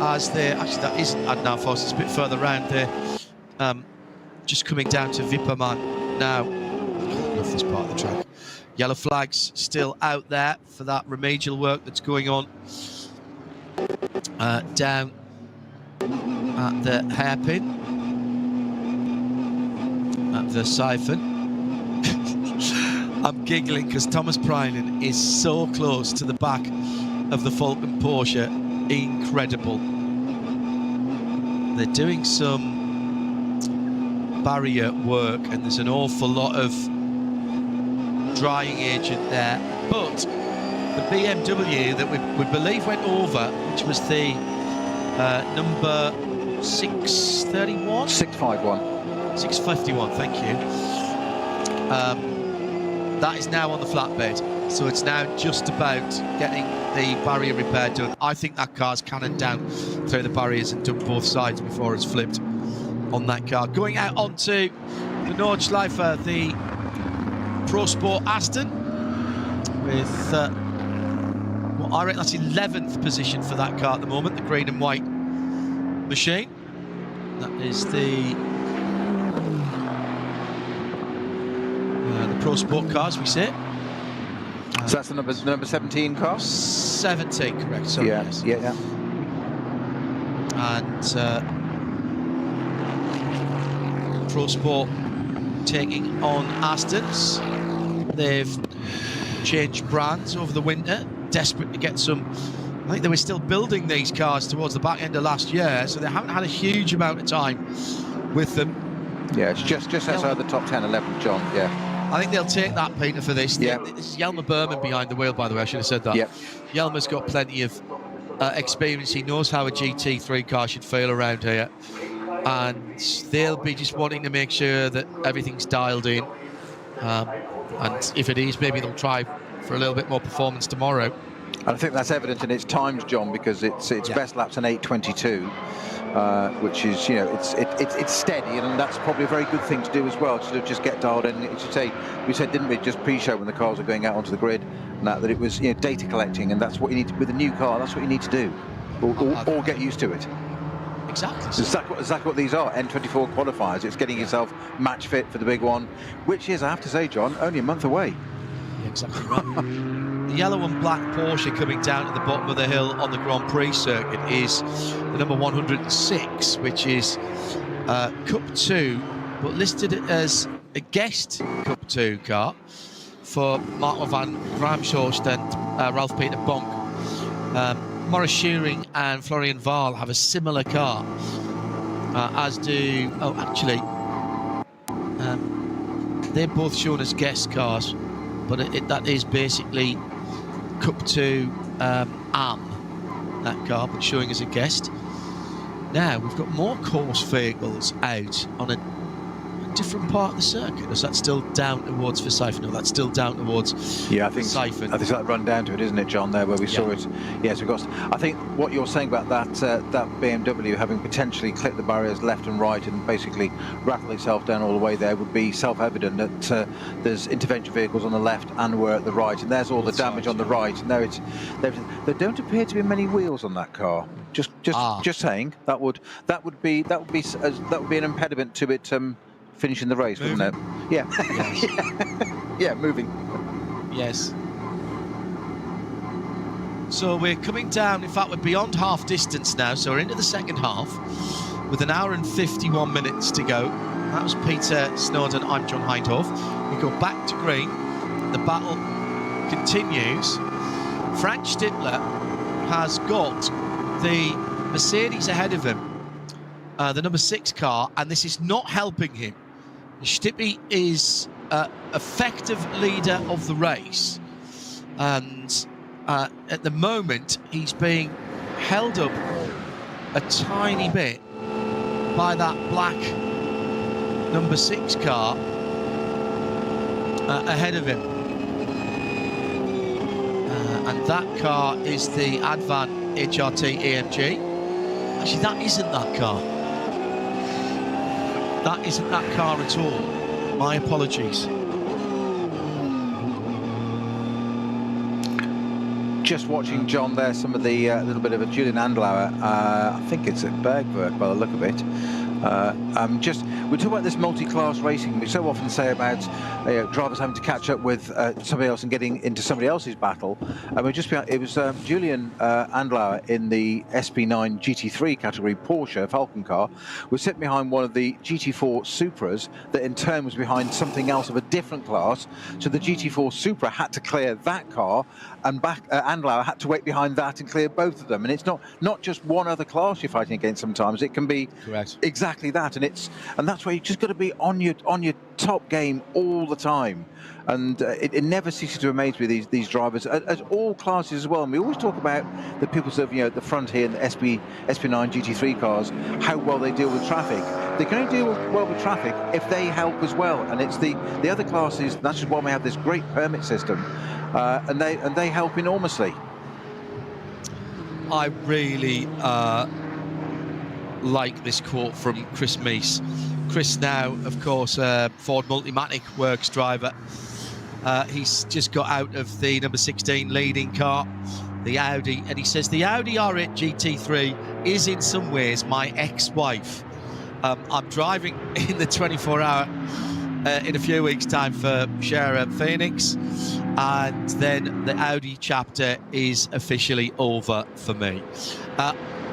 as they actually, that isn't Adenauer Forst, it's a bit further round there. Just coming down to Wippermann now. I love this part of the track. Yellow flags still out there for that remedial work that's going on down at the hairpin, at the siphon. I'm giggling because Thomas Prynan is so close to the back of the Falcon Porsche. Incredible. They're doing some barrier work and there's an awful lot of drying agent there, but the BMW that we believe went over, which was the number 631? 651. 651, thank you. That is now on the flatbed, so it's now just about getting the barrier repair done. I think that car's cannoned down through the barriers and done both sides before it's flipped on that car. Going out onto the Nordschleife, the Pro Sport Aston, with well, I reckon that's 11th position for that car at the moment, the green and white machine. That is the Pro Sport cars, we see. So that's the number 17 car? 17, correct. Sorry, yeah, yes. yeah. And Pro Sport taking on Astons. They've changed brands over the winter, desperate to get some. I think they were still building these cars towards the back end of last year, so they haven't had a huge amount of time with them. Yeah, it's just outside the top 10, 11, John, yeah. I think they'll take that, Peter, for this. Yeah. This is Jelmer Berman behind the wheel, by the way. I should have said that. Yep. Jelmer's got plenty of experience. He knows how a GT3 car should feel around here. And they'll be just wanting to make sure that everything's dialed in. And if it is, maybe they'll try for a little bit more performance tomorrow. And I think that's evident in its times, John, because it's best laps an 8:22. Which is, you know, it's steady, and that's probably a very good thing to do as well, to just get dialed in. As you say, we said, didn't we, just pre-show when the cars are going out onto the grid, and that it was, you know, data collecting, and that's what you need to, with a new car. That's what you need to do, or get used to it. Exactly. Exactly what these are. N24 qualifiers. It's getting yourself match fit for the big one, which is, I have to say, John, only a month away. Yeah, exactly right. The yellow and black Porsche coming down at the bottom of the hill on the Grand Prix circuit is the number 106, which is Cup 2, but listed as a guest Cup 2 car for Marco van Gramshorst and Ralph Peter Bonk. Maurice Shearing and Florian Wahl have a similar car, as do, they're both shown as guest cars, but that is basically Cup 2 AM, that car, but showing as a guest. Now we've got more course vehicles out on a different part of the circuit. Is that still down towards Forsyth? No, that's still down towards Siphon. I think that run down to it, isn't it, John? There where we saw it. Yes, we've got. I think what you're saying about that BMW having potentially clipped the barriers left and right and basically rattled itself down all the way there would be self-evident that there's intervention vehicles on the left and we're at the right, and there's all the damage on the right. And there don't appear to be many wheels on that car. Just saying that would be an impediment to it. Finishing the race, moving. Wouldn't it? Yeah. Yes. Yeah, moving. Yes. So we're coming down, in fact, we're beyond half distance now, so we're into the second half with an hour and 51 minutes to go. That was Peter Snowden, I'm John Hindhoff. We go back to green, the battle continues. Frank Stippler has got the Mercedes ahead of him, the number 6 car, and this is not helping him. Stippy is effective leader of the race, and at the moment he's being held up a tiny bit by that black number 6 car ahead of him, and that car is the Advan HRT AMG. Actually, that isn't that car. That isn't that car at all. My apologies. Just watching, John, there, some of the little bit of a Julian Adenauer. I think it's at Bergwerk by the look of it. We talk about this multi-class racing. We so often say about drivers having to catch up with somebody else and getting into somebody else's battle. And it was Julian Adenauer in the SP9 GT3 category Porsche Falcon car was sitting behind one of the GT4 Supras that in turn was behind something else of a different class. So the GT4 Supra had to clear that car, and Adenauer had to wait behind that and clear both of them. And it's not just one other class you're fighting against. Sometimes it can be exactly that, and that's where you just got to be on your top game all the time. And it never ceases to amaze me, these drivers at all classes as well. And we always talk about the people sort of, at the front here in the SP9 GT3 cars, how well they deal with traffic. They can only deal well with traffic if they help as well. And it's the other classes. That's just why we have this great permit system, and they help enormously. I really like this quote from Chris Meese. Chris now, of course, Ford Multimatic Works driver. He's just got out of the number 16 leading car, the Audi, and he says the Audi R8 GT3 is in some ways my ex-wife. I'm driving in the 24-hour in a few weeks' time for Shara Phoenix, and then the Audi chapter is officially over for me,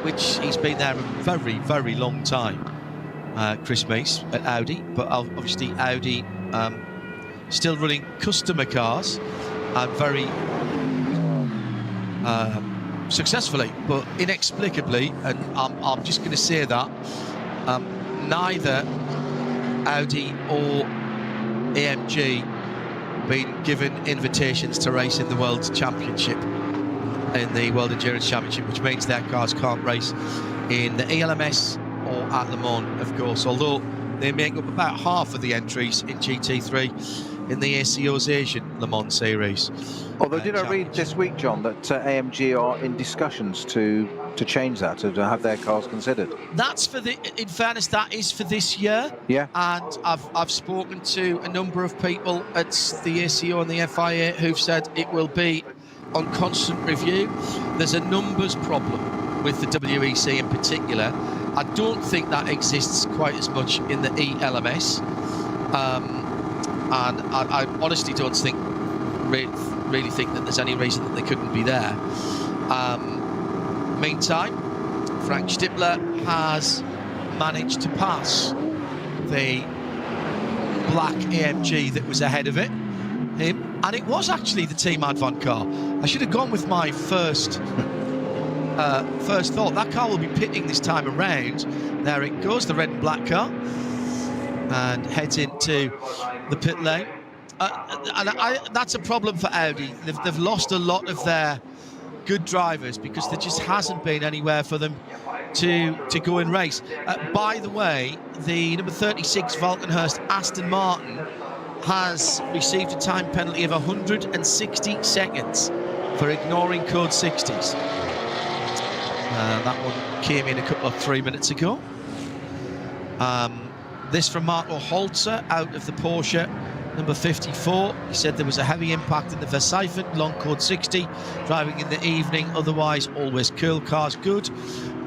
which he's been there a very, very long time. Chris Meese at Audi, but obviously Audi still running customer cars and very successfully, but inexplicably, and I'm just going to say that neither Audi or AMG been given invitations to race in the World Championship, in the World Endurance Championship, which means their cars can't race in the ELMS or at Le Mans, of course, although they make up about half of the entries in GT3 in the ACO's Asian Le Mans series. Although did I read this week, John, that AMG are in discussions to change that, to have their cars considered? That's for in fairness, that is for this year. Yeah. And I've spoken to a number of people at the ACO and the FIA who've said it will be on constant review. There's a numbers problem with the WEC in particular. I don't think that exists quite as much in the ELMS, and I honestly don't think, really think that there's any reason that they couldn't be there. Meantime, Frank Stippler has managed to pass the black AMG that was ahead of him, and it was actually the Team Advan car. I should have gone with my first thought. That car will be pitting this time around. There it goes, the red and black car, and heads into the pit lane. That's a problem for Audi. They've lost a lot of their good drivers because there just hasn't been anywhere for them to go and race. By the way, the number 36 Valkenhurst Aston Martin has received a time penalty of 160 seconds for ignoring code 60s. That one came in a couple of 3 minutes ago. This from Marco Holzer out of the Porsche number 54. He said there was a heavy impact in the Versifant, long code 60, driving in the evening, otherwise always cool. Car's good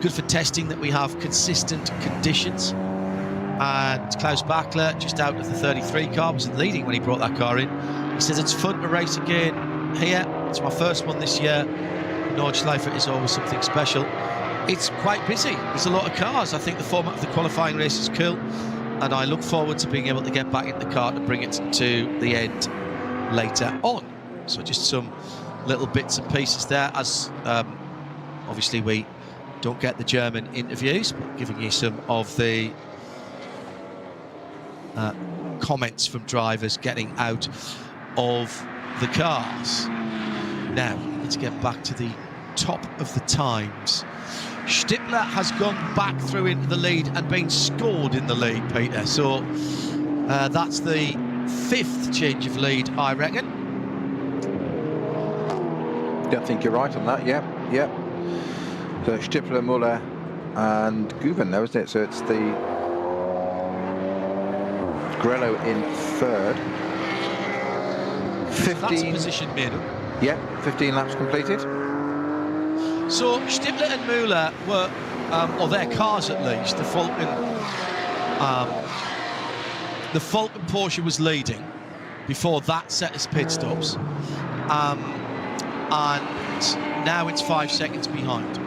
for testing that we have consistent conditions. And Klaus Bachler, just out of the 33 car, was leading when he brought that car in. He says it's fun to race again here. It's my first one this year. Nordschleife is always something special. It's quite busy. There's a lot of cars. I think the format of the qualifying race is cool, and I look forward to being able to get back in the car to bring it to the end later on. So just some little bits and pieces there, as obviously we don't get the German interviews, but giving you some of the comments from drivers getting out of the cars. Now, let's get back to the top of the times. Stippler has gone back through into the lead and been scored in the lead, Peter. So that's the 5th change of lead, I reckon. I think you're right on that. Yep. So Stippler, Muller, and Guven, though, isn't it? So it's the Grello in 3rd. 15. That's position made up. Yep, 15 laps completed. So Stippler and Müller were, or their cars at least, the Falcon Porsche was leading before that set his pit stops, and now it's 5 seconds behind.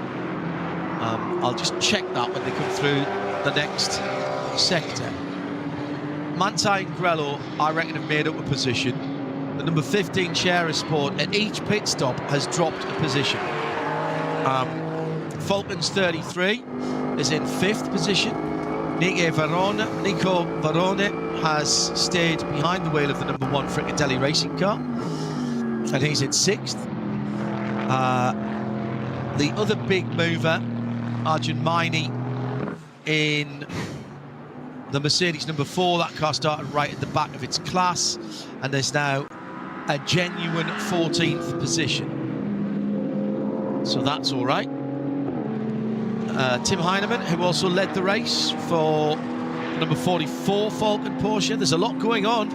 I'll just check that when they come through the next sector. Manthey and Grello, I reckon, have made up a position. The number 15 Scherer Sport at each pit stop has dropped a position. Falcon's 33 is in 5th position. Nico Varone has stayed behind the wheel of the number 1 Fricatelli racing car, and he's in 6th. The other big mover, Arjun Maini, in the Mercedes number 4. That car started right at the back of its class, and there's now a genuine 14th position. So that's all right. Tim Heinemann, who also led the race for number 44 Falcon Porsche. There's a lot going on.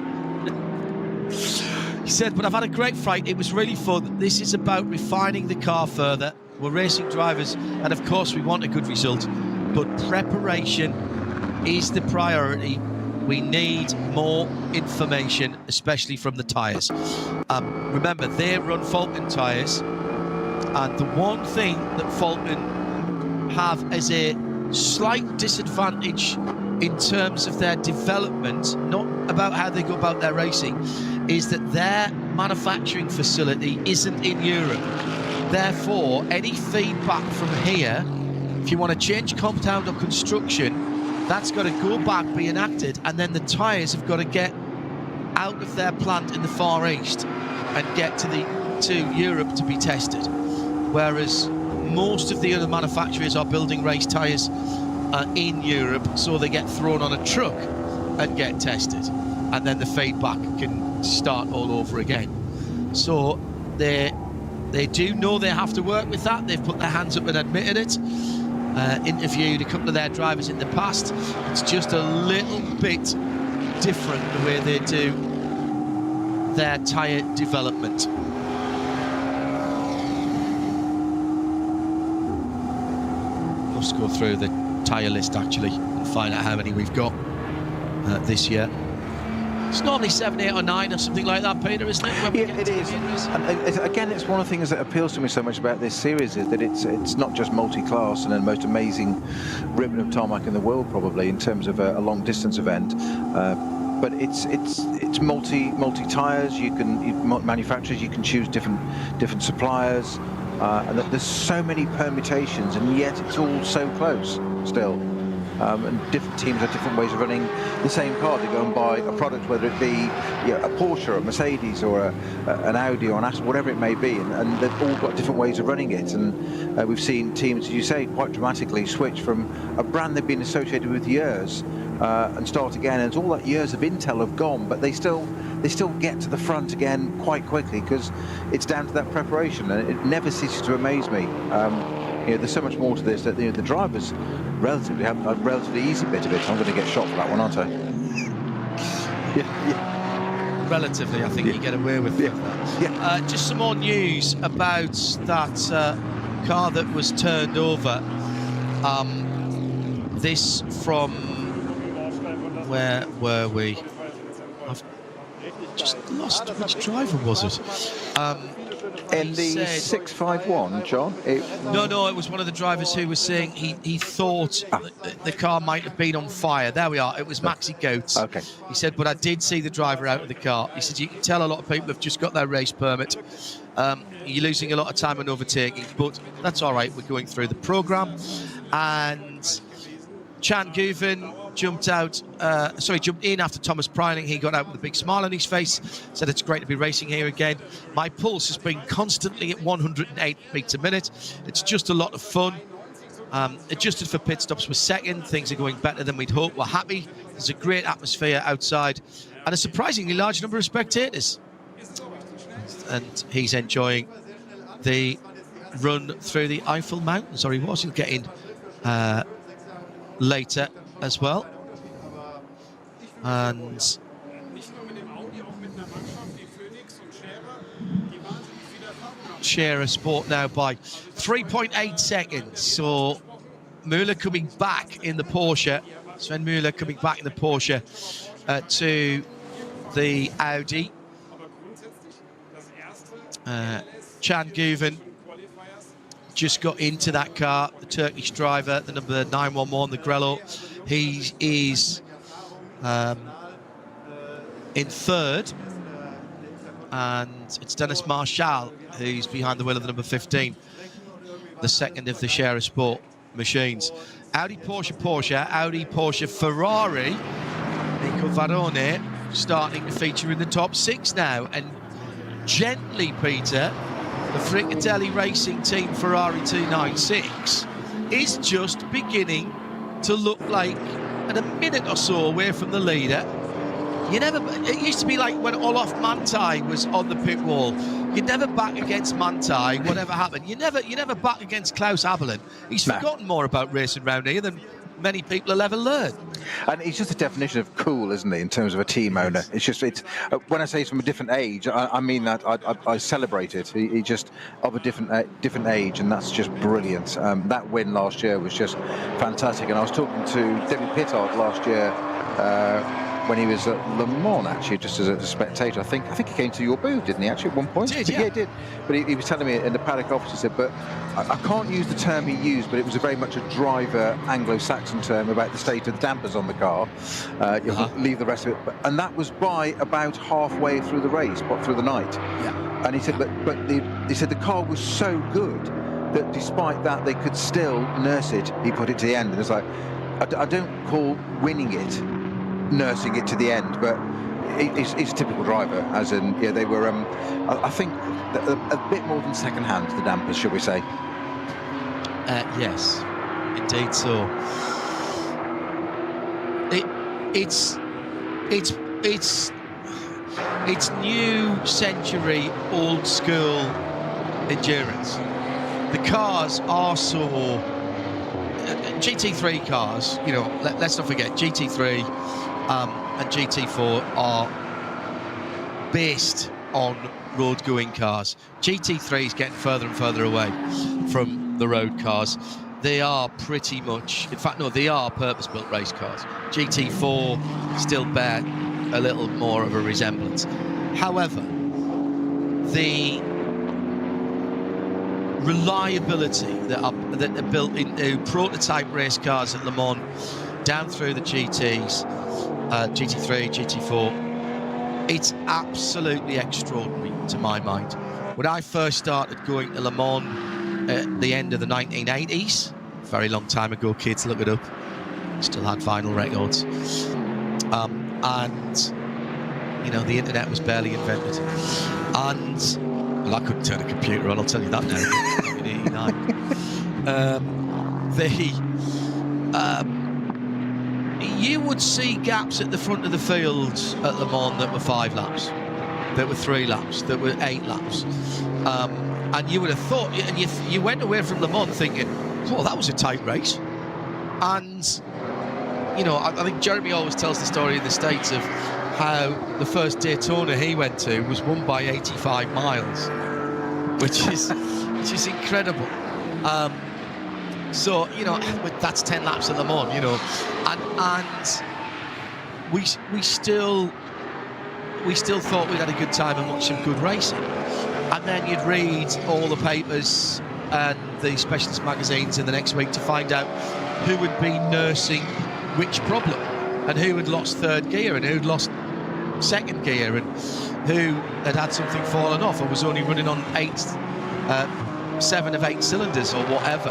He said, but I've had a great fight. It was really fun. This is about refining the car further. We're racing drivers, and of course we want a good result, but preparation is the priority. We need more information, especially from the tyres. Remember, they run Falcon tyres, and the one thing that Falcon have as a slight disadvantage in terms of their development, not about how they go about their racing, is that their manufacturing facility isn't in Europe. Therefore, any feedback from here, if you want to change compound or construction, that's got to go back, be enacted, and then the tyres have got to get out of their plant in the Far East and get to Europe to be tested. Whereas most of the other manufacturers are building race tyres in Europe, so they get thrown on a truck and get tested, and then the feedback can start all over again. So they do know they have to work with that. They've put their hands up and admitted it. Interviewed a couple of their drivers in the past. It's just a little bit different the way they do their tyre development. Let's go through the tyre list actually and find out how many we've got this year. It's normally 7, 8 or 9 or something like that, Peter, isn't it? Yeah, it is. And again, it's one of the things that appeals to me so much about this series is that it's not just multi-class and the most amazing ribbon of tarmac in the world, probably, in terms of a long-distance event. But it's multi-tyres. Manufacturers, you can choose different suppliers, and there's so many permutations, and yet it's all so close still. And different teams have different ways of running the same car. They go and buy a product, whether it be a Porsche or a Mercedes or an Audi or an Aston, whatever it may be, and they've all got different ways of running it. And we've seen teams, as you say, quite dramatically switch from a brand they've been associated with years and start again. And all that years of intel have gone, but they still get to the front again quite quickly because it's down to that preparation, and it never ceases to amaze me. There's so much more to this that the drivers relatively have a relatively easy bit of it. I'm going to get shot for that one, aren't I? Yeah. Relatively, I think you get away with that. Yeah. Just some more news about that car that was turned over. This from, where were we? just lost. Which driver was it? In the 651, John? No, it was one of the drivers who was saying he thought the car might have been on fire. There we are. It was Maxi Goetz. Okay. He said, but I did see the driver out of the car. He said, you can tell a lot of people have just got their race permit. You're losing a lot of time on overtaking, but that's all right. We're going through the programme. And Chan Guven jumped in after Thomas Preining. He got out with a big smile on his face, said it's great to be racing here again. My pulse has been constantly at 108 beats a minute. It's just a lot of fun. Adjusted for pit stops with second. Things are going better than we'd hoped. We're happy. There's a great atmosphere outside and a surprisingly large number of spectators. And he's enjoying the run through the Eiffel Mountains, or he was. He'll get in later as well. And share a sport now by 3.8 seconds. So Müller coming back in the Porsche. Sven Müller coming back in the Porsche to the Audi. Chan Guven just got into that car, the Turkish driver, the number 911, the Grello. He is in third, and it's Dennis Marshall who's behind the wheel of the number 15, the second of the share of sport machines. Audi, Porsche, Audi, Porsche, Ferrari. Nico Varone starting to feature in the top six now, and gently, Peter, the Fricatelli Racing Team Ferrari 296 is just beginning to look like at a minute or so away from the leader. It used to be like when Olof Manthey was on the pit wall. You'd never back against Manthey, whatever happened. You never back against Klaus Abelin. He's forgotten more about racing round here than many people will ever learn. And he's just a definition of cool, isn't he, in terms of a team owner? It's when I say he's from a different age, I mean that I celebrate it. He just of a different age, and that's just brilliant. That win last year was just fantastic. And I was talking to David Pittard last year when he was at Le Mans, actually, just as a spectator. I think he came to your booth, didn't he, actually, at one point? He did, yeah. Yeah, he did. But he was telling me in the paddock office, he said, but I can't use the term he used, but it was very much a driver Anglo-Saxon term about the state of the dampers on the car. You'll leave the rest of it. And that was by about halfway through the race, through the night. Yeah. And he said, he said the car was so good that despite that, they could still nurse it. He put it to the end. And it's like, I don't call winning it nursing it to the end, but he's a typical driver, as in, yeah, they were, I think, a bit more than second-hand, the dampers, should we say? Yes, indeed so. It's new century, old school endurance. The cars are so GT3 cars, you know, let's not forget GT3 and GT4 are based on road-going cars. GT3 is getting further and further away from the road cars. They are pretty much, in fact, no, they are purpose-built race cars. GT4 still bear a little more of a resemblance. However, the reliability that are built into prototype race cars at Le Mans, down through the GTs, GT3, GT4, it's absolutely extraordinary to my mind. When I first started going to Le Mans at the end of the 1980s, very long time ago, kids, look it up, still had vinyl records, and you know, the internet was barely invented, and well, I couldn't turn a computer on, I'll tell you that now. In 89. You would see gaps at the front of the field at Le Mans that were 5 laps, that were 3 laps, that were 8 laps. And you would have thought, and you went away from Le Mans thinking, oh, that was a tight race. And, you know, I think Jeremy always tells the story in the States of how the first Daytona he went to was won by 85 miles, which is incredible. So, you know, that's 10 laps at Le Mans, you know, and we still, we still thought we'd had a good time and watched some good racing. And then you'd read all the papers and the specialist magazines in the next week to find out who would be nursing which problem, and who had lost third gear, and who'd lost second gear, and who had something fallen off or was only running on 7 of 8 cylinders or whatever.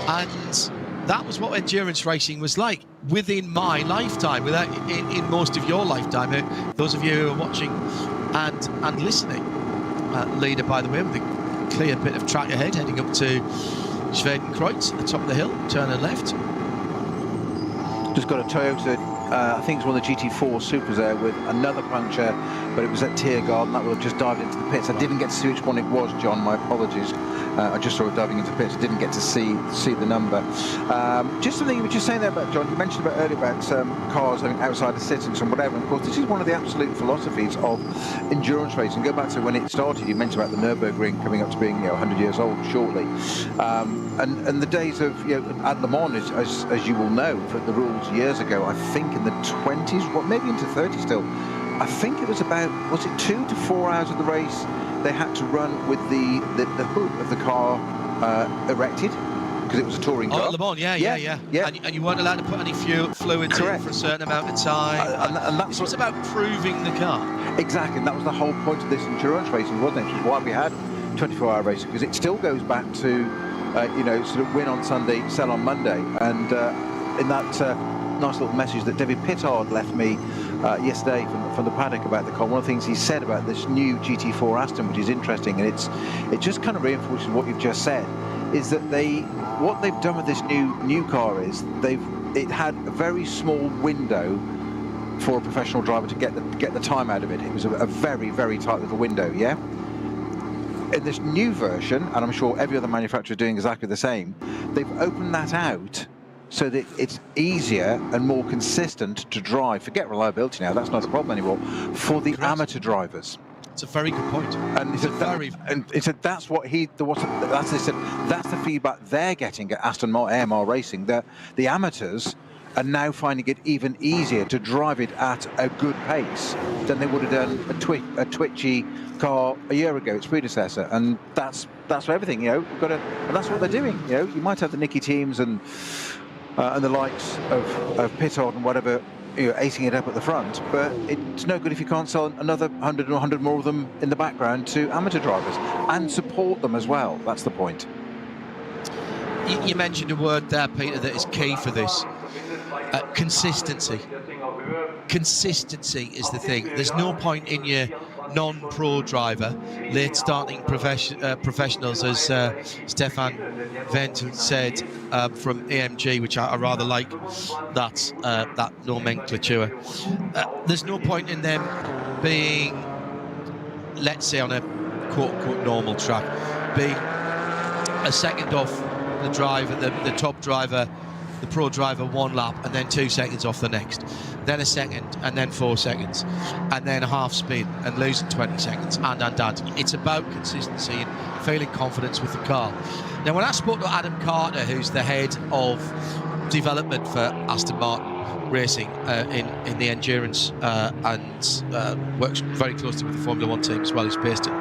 And that was what endurance racing was like within my lifetime, without in most of your lifetime, those of you who are watching and listening. Leader, by the way, with a clear bit of track ahead, heading up to Schwedenkreuz at the top of the hill, turning left. Just got a Toyota, I think it's one of the GT4 Supers there with another puncture, but it was at Tiergarten. That would have just dived into the pits. I didn't get to see which one it was, John, my apologies. I just saw it diving into the pits. I didn't get to see the number. Just something you were just saying there about, John, you mentioned about earlier about cars having outside assistance and whatever. And of course, this is one of the absolute philosophies of endurance racing. Go back to when it started. You mentioned about the Nürburgring coming up to being 100 years old shortly. And the days of, at Le Mans, as you will know, for the rules years ago, I think in the 20s, well, maybe into 30 still, I think it was about, was it 2 to 4 hours of the race, they had to run with the hood of the car erected, because it was a touring car. Oh, Le Mans, yeah. And you weren't allowed to put any fluids in for a certain amount of time. And this was about proving the car. Exactly, and that was the whole point of this endurance racing, wasn't it? Which is why we had 24-hour racing, because it still goes back to, sort of win on Sunday, sell on Monday. And in that nice little message that David Pittard left me yesterday from the paddock about the car, one of the things he said about this new GT4 Aston, which is interesting, and it just kind of reinforces what you've just said, is that what they've done with this new car is it had a very small window for a professional driver to get the time out of it. It was a very, very tight little window, yeah? In this new version, and I'm sure every other manufacturer is doing exactly the same, they've opened that out so that it's easier and more consistent to drive. Forget reliability now, that's not a problem anymore, for the amateur drivers. It's a very good point. And he said that's what that's the feedback they're getting at Aston Martin AMR Racing, that the amateurs are now finding it even easier to drive it at a good pace than they would have done a twitchy car a year ago, its predecessor. And that's for everything, and that's what they're doing. You might have the Nicky teams and the likes of Pittard and whatever, acing it up at the front, but it's no good if you can't sell another 100 or 100 more of them in the background to amateur drivers and support them as well. That's the point. You mentioned a word there, Peter, that is key for this. Consistency. Consistency is the thing. There's no point in your non-pro driver, late starting professionals, as Stefan Wendt said from AMG, which I rather like that nomenclature. There's no point in them being, let's say, on a quote-unquote normal track, being a second off the driver, the top driver, the pro driver, 1 lap, and then 2 seconds off the next, then a second, and then 4 seconds, and then a half spin, and losing 20 seconds, and. It's about consistency and feeling confidence with the car. Now, when I spoke to Adam Carter, who's the head of development for Aston Martin Racing in the endurance and works very closely with the Formula 1 team, as well as based at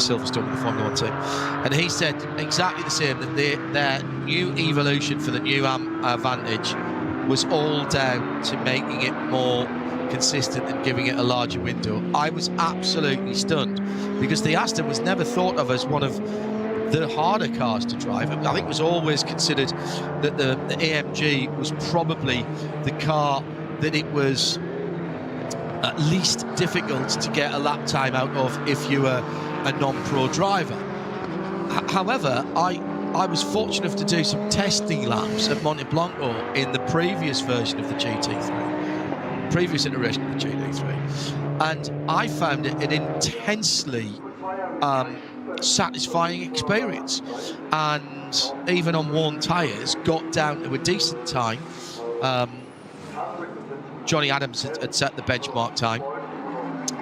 Silverstone with the Formula 1 team, and he said exactly the same, that their new evolution for the new Vantage was all down to making it more consistent and giving it a larger window. I was absolutely stunned, because the Aston was never thought of as one of the harder cars to drive. I think it was always considered that the AMG was probably the car that it was at least difficult to get a lap time out of if you were a non-pro driver. However, I was fortunate enough to do some testing laps at Monte Blanco in the previous version of the GT3, previous iteration of the GT3, and I found it an intensely satisfying experience, and even on worn tyres got down to a decent time. Johnny Adams had set the benchmark time.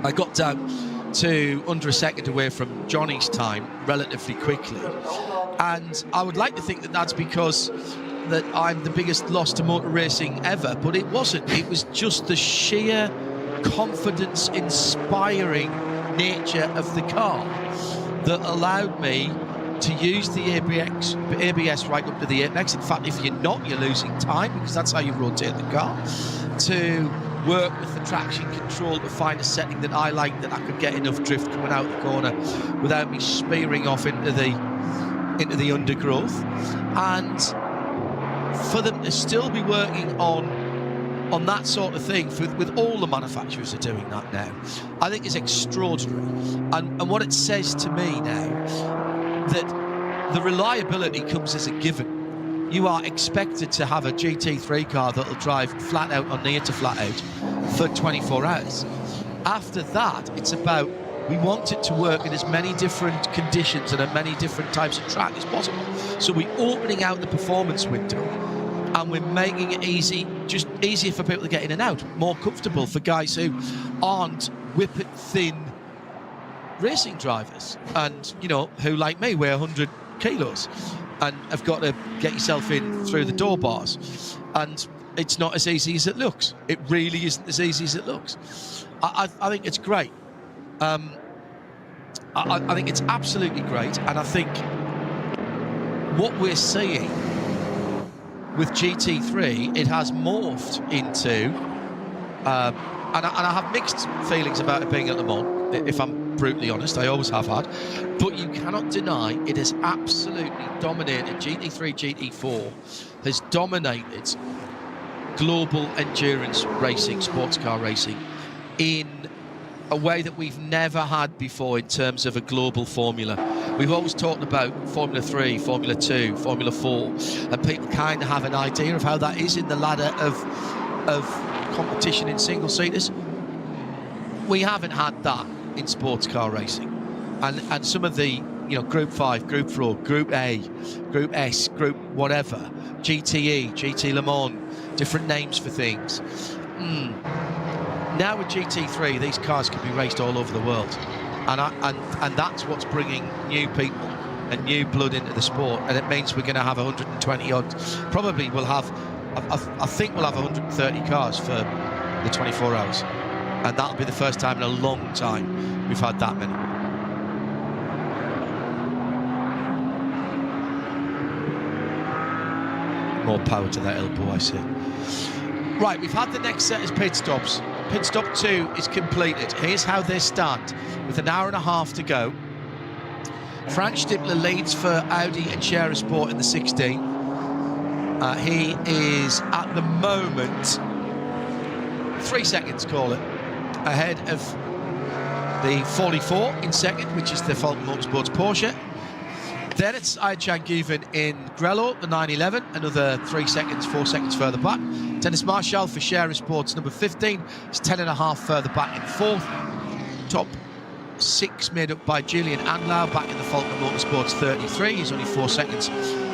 I got down to under a second away from Johnny's time relatively quickly, and I would like to think that that's because that I'm the biggest loss to motor racing ever, but it wasn't. It was just the sheer confidence-inspiring nature of the car that allowed me to use the ABS right up to the apex. In fact, if you're not, you're losing time, because that's how you rotate the car. To work with the traction control to find a setting that I like, that I could get enough drift coming out the corner without me spearing off into the undergrowth. And for them to still be working on that sort of thing, with all the manufacturers are doing that now, I think is extraordinary. And what it says to me now, that the reliability comes as a given. You are expected to have a GT3 car that'll drive flat out or near to flat out for 24 hours. After that, it's about, we want it to work in as many different conditions and at many different types of track as possible. So we're opening out the performance window, and we're making it just easier for people to get in and out, more comfortable for guys who aren't whippet-thin racing drivers, and, you know, who, like me, weigh 100 kilos and have got to get yourself in through the door bars. And it's not as easy as it looks. It really isn't as easy as it looks. I think it's great. I think it's absolutely great, and I think what we're seeing with GT3, it has morphed into, and I have mixed feelings about it being at Le Mans, if I'm brutally honest. I always have had, but you cannot deny it has absolutely dominated. GT3, GT4 has dominated global endurance racing, sports car racing, in a way that we've never had before in terms of a global formula. We've always talked about Formula 3, Formula 2, Formula 4, and people kind of have an idea of how that is in the ladder of competition in single-seaters. We haven't had that in sports car racing. And some of the, you know, Group 5, Group 4, Group A, Group S, Group whatever, GTE, GT Le Mans, different names for things. Now with GT3, these cars can be raced all over the world, and that's what's bringing new people and new blood into the sport. And it means we're going to have 120 odd. Probably we'll have, I think we'll have 130 cars for the 24 hours, and that'll be the first time in a long time we've had that many. More power to that elbow, I see. Right, we've had the next set as pit stops. Pit stop 2 is completed. Here's how they stand with an hour and a half to go. Frank Stippler leads for Audi and Scherer Sport in the 16. He is at the moment 3 seconds, call it, ahead of the 44 in second, which is the Falcon Motorsports Porsche. Then it's Ayhan Guven in Grello, the 911, another 3 seconds, 4 seconds further back. Dennis Marshall for Scherer Sports, number 15, is 10.5 further back in fourth. Top 6 made up by Julian Andlau, back in the Falcon Motorsports 33. He's only 4 seconds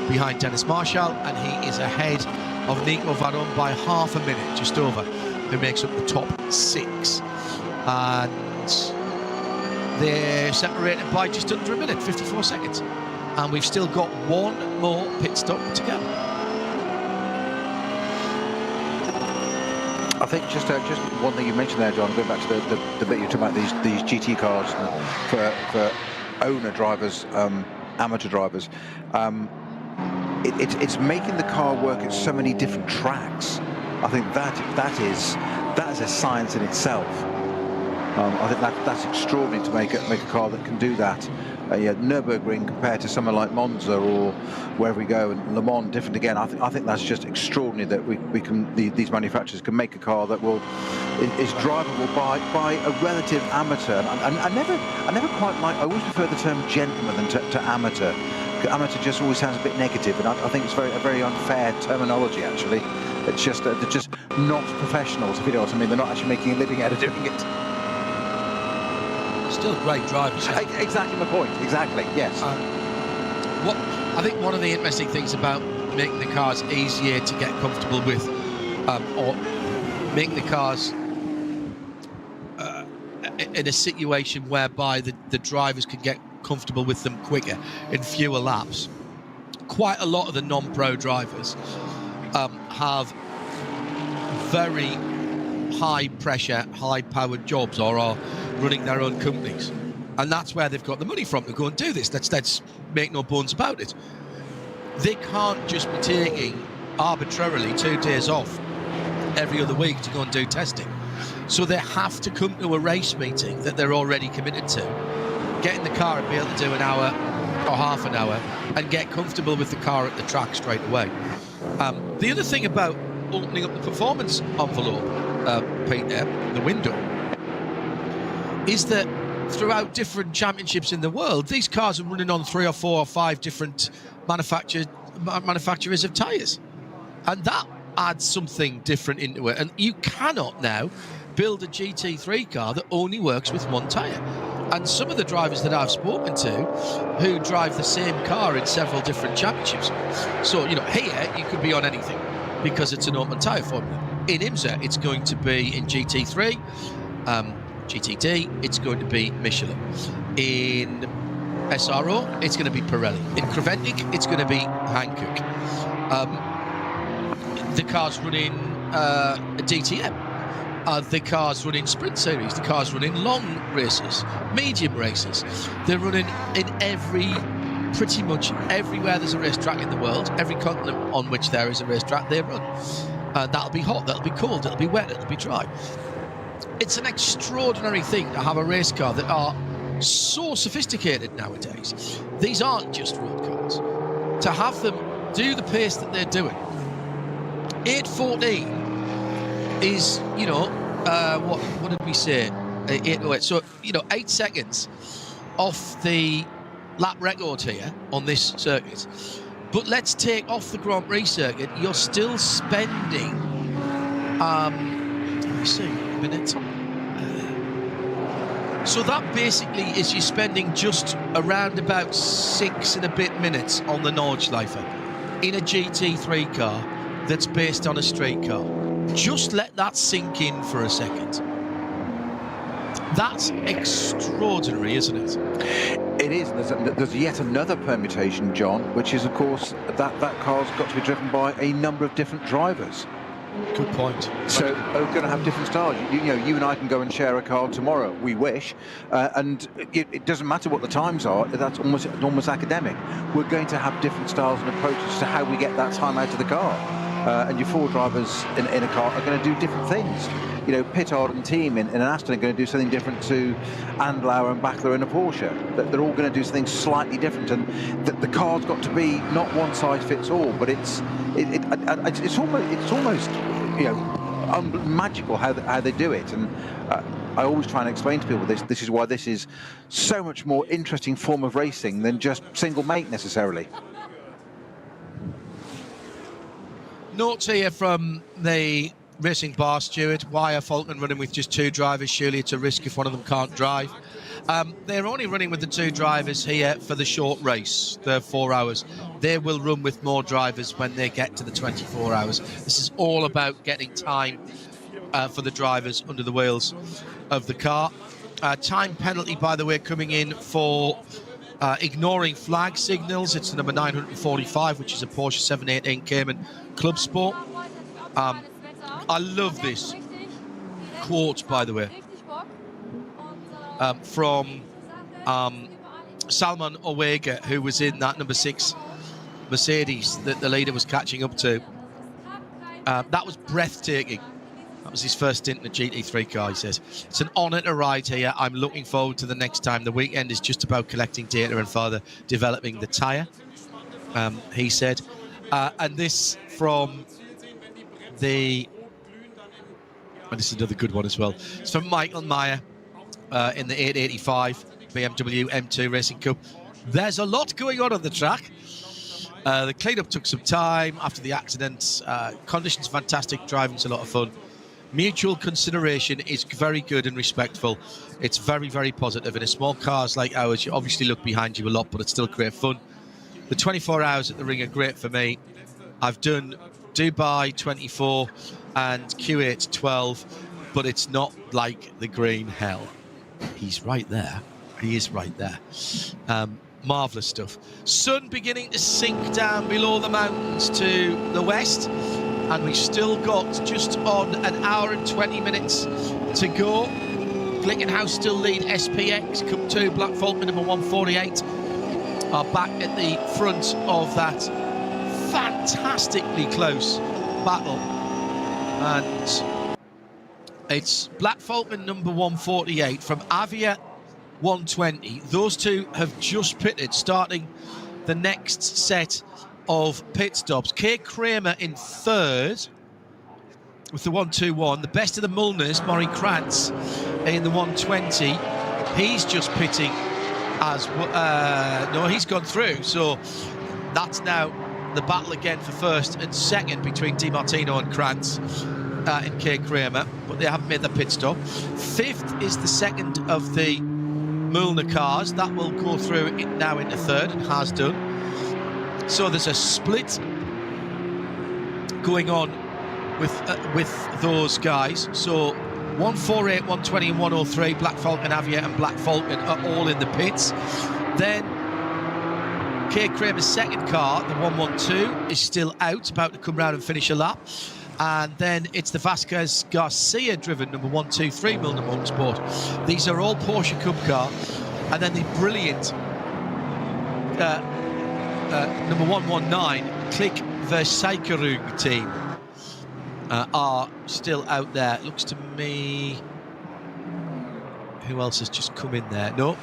behind Dennis Marshall, and he is ahead of Nico Varon by half a minute, just over, who makes up the top 6. And they're separated by just under a minute, 54 seconds. And we've still got one more pit stop to go. I think just one thing you mentioned there, John, going back to the bit you talked about, these GT cars for owner drivers, amateur drivers. It's making the car work at so many different tracks. I think that is a science in itself. I think that's extraordinary to make a car that can do that. Nürburgring compared to somewhere like Monza or wherever we go, and Le Mans different again. I think that's just extraordinary that these manufacturers can make a car that is drivable by a relative amateur. And I never quite like. I always prefer the term gentleman than to amateur. Amateur just always sounds a bit negative, and I think it's a very unfair terminology. Actually, it's just they're just not professionals. If you know what I mean, they're not actually making a living out of doing it. Still great drivers. Exactly my point. Exactly. Yes. I think one of the interesting things about making the cars easier to get comfortable with, or making the cars in a situation whereby the drivers can get comfortable with them quicker in fewer laps. Quite a lot of the non-pro drivers have very high pressure, high powered jobs or are running their own companies. And that's where they've got the money from to go and do this. Let's make no bones about it. They can't just be taking arbitrarily 2 days off every other week to go and do testing. So they have to come to a race meeting that they're already committed to, get in the car and be able to do an hour or half an hour and get comfortable with the car at the track straight away. The other thing about opening up the performance envelope, Peter, the window, is that throughout different championships in the world, these cars are running on 3 or 4 or 5 different manufacturers of tyres. And that adds something different into it. And you cannot now build a GT3 car that only works with one tyre. And some of the drivers that I've spoken to who drive the same car in several different championships. So, you know, here you could be on anything because it's an open tyre formula. In IMSA, it's going to be in GT3, GTD, it's going to be Michelin. In SRO, it's going to be Pirelli. In Creventic, it's going to be Hankook. The car's running a DTM. The cars run in sprint series, the cars run in long races, medium races. They're running in pretty much everywhere there's a racetrack in the world, every continent on which there is a racetrack, they run. That'll be hot, that'll be cold, it'll be wet, it'll be dry. It's an extraordinary thing to have a race car that are so sophisticated nowadays. These aren't just road cars. To have them do the pace that they're doing. 8:14 is, you know, what did we say? 8:08. So, you know, 8 seconds off the lap record here on this circuit. But let's take off the Grand Prix circuit. You're still spending, let me see, a minute. So that basically is you spending just around about 6 and a bit minutes on the Nordschleife in a GT3 car that's based on a street car. Just let that sink in for a second. That's extraordinary, isn't it? It is. There's yet another permutation, John, which is, of course, that car's got to be driven by a number of different drivers. Good point. So we're going to have different styles. You know, you and I can go and share a car tomorrow. We wish, and it doesn't matter what the times are. That's almost academic. We're going to have different styles and approaches to how we get that time out of the car. And your 4 drivers in a car are going to do different things. You know, Pittard and team in an Aston are going to do something different to Adenauer and Bachler in a Porsche. They're all going to do something slightly different, and the car's got to be not one size fits all. But it's almost you know, magical how they do it. And I always try and explain to people this is why this is so much more interesting form of racing than just single make necessarily. Notes here from the racing bar steward. Why are Falcon running with just 2 drivers? Surely it's a risk if one of them can't drive. They're only running with the 2 drivers here for the short race, the 4 hours. They will run with more drivers when they get to the 24 hours. This is all about getting time for the drivers under the wheels of the car. Time penalty, by the way, coming in for ignoring flag signals. It's the number 945, which is a Porsche 718 Cayman Club Sport. I love this quote, by the way, from Salman Owega, who was in that number 6 Mercedes that the leader was catching up to. That was breathtaking. That was his first stint in a GT3 car, he says. It's an honour to ride here. I'm looking forward to the next time. The weekend is just about collecting data and further developing the tyre, he said. And this from the... And this is another good one as well. It's from Michael Meyer in the 885 BMW M2 Racing Cup. There's a lot going on the track. The cleanup took some time after the accident. Conditions fantastic, driving's a lot of fun. Mutual consideration is very good and respectful. It's very, very positive. In a small cars like ours, you obviously look behind you a lot, but it's still great fun. The 24 hours at the ring are great for me. I've done Dubai 24 and Q8 12, but it's not like the green hell. He's right there. He is right there. Marvellous stuff. Sun beginning to sink down below the mountains to the west. and we've still got just on an hour and 20 minutes to go. Glickenhaus still lead SPX, Cup 2, Black Falkman number 148 are back at the front of that fantastically close battle. And it's Black Falkman number 148 from Avia 120. Those two have just pitted, starting the next set of pit stops. Kay Kramer in third with the 121. The best of the Mullners, Maury Krantz, in the 120. He's just pitting as no, he's gone through. So that's now the battle again for first and second between Di Martino and Krantz and Kay Kramer, but they haven't made the pit stop. Fifth is the second of the Mullner cars. That will go through it now into third and has done. So there's a split going on with those guys. So 148, 120 and 103, Black Falcon, Avia and Black Falcon are all in the pits. Then Kay Kramer's second car, the 112, is still out, about to come round and finish a lap. And then it's the Vasquez Garcia driven number 123 Mullner Motorsport. These are all Porsche Cup car. And then the brilliant number 119 Click Versicherung team are still out there. It looks to me, who else has just come in there? No,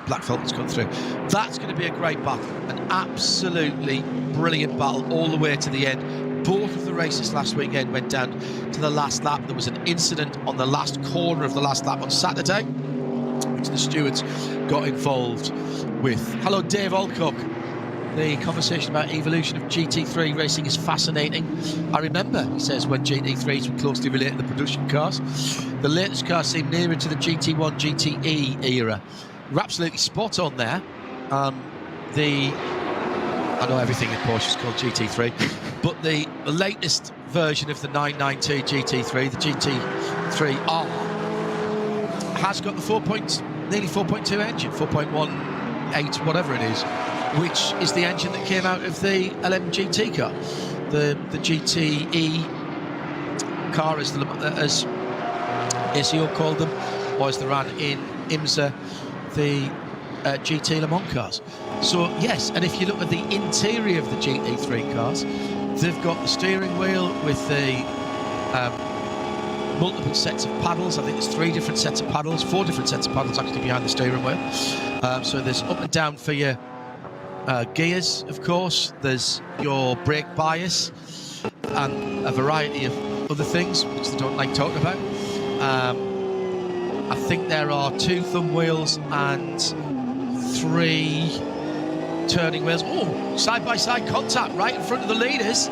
Black Falcon's gone through. That's going to be a great battle, an absolutely brilliant battle all the way to the end. Both of the races last weekend went down to the last lap. There was an incident on the last corner of the last lap on Saturday, which the stewards got involved with. Hello, Dave Alcock. The conversation about evolution of GT3 racing is fascinating. I remember, he says, when GT3s were closely related to production cars. The latest cars seem nearer to the GT1, GTE era. You're absolutely spot on there. I know everything in Porsche is called GT3, but the latest version of the 992 GT3, the GT3R, has got the nearly 4.2 engine, 4.18, whatever it is, which is the engine that came out of the LMGT car. The GTE car, as ACO called them, or as they ran in IMSA, the GT Le Mans cars. So yes, and if you look at the interior of the GT3 cars, they've got the steering wheel with the multiple sets of paddles. I think there's 4 different sets of paddles actually behind the steering wheel. So there's up and down for your gears, of course. There's your brake bias and a variety of other things which they don't like talking about. I think there are 2 thumb wheels and 3 turning wheels. Oh, side-by-side contact right in front of the leaders,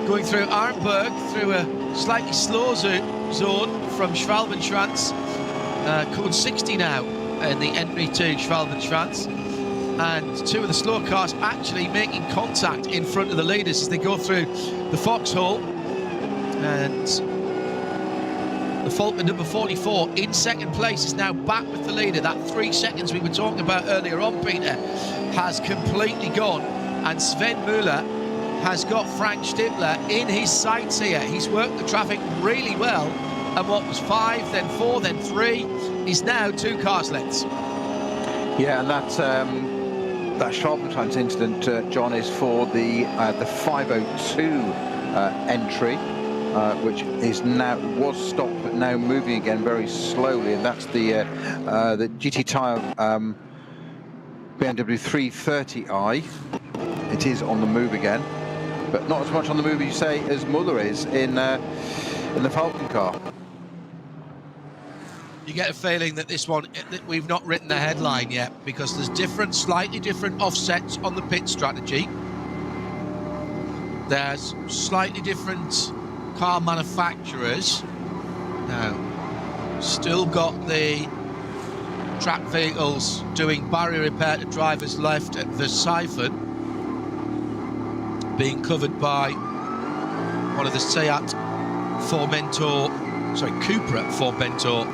going through Arnberg through a slightly slow zone from Schwalbenschwanz, code 60 now in the entry to Schwalbenschwanz. And 2 of the slow cars actually making contact in front of the leaders as they go through the foxhole. And the Falcon number 44 in second place is now back with the leader. That 3 seconds we were talking about earlier on, Peter, has completely gone. And Sven Müller has got Frank Stippler in his sights here. He's worked the traffic really well. And what was 5, then 4, then 3 is now 2 cars lengths. Yeah, and that Schwalbenschwanz incident, John, is for the 502 entry, which was stopped but now moving again very slowly, and that's the GT Tyre BMW 330i. It is on the move again, but not as much on the move, you say, as Muller is in the Falcon car. You get a feeling that this one, that we've not written the headline yet, because there's slightly different offsets on the pit strategy. There's slightly different car manufacturers. Now, still got the track vehicles doing barrier repair to drivers left at the siphon, being covered by one of the Cupra Formento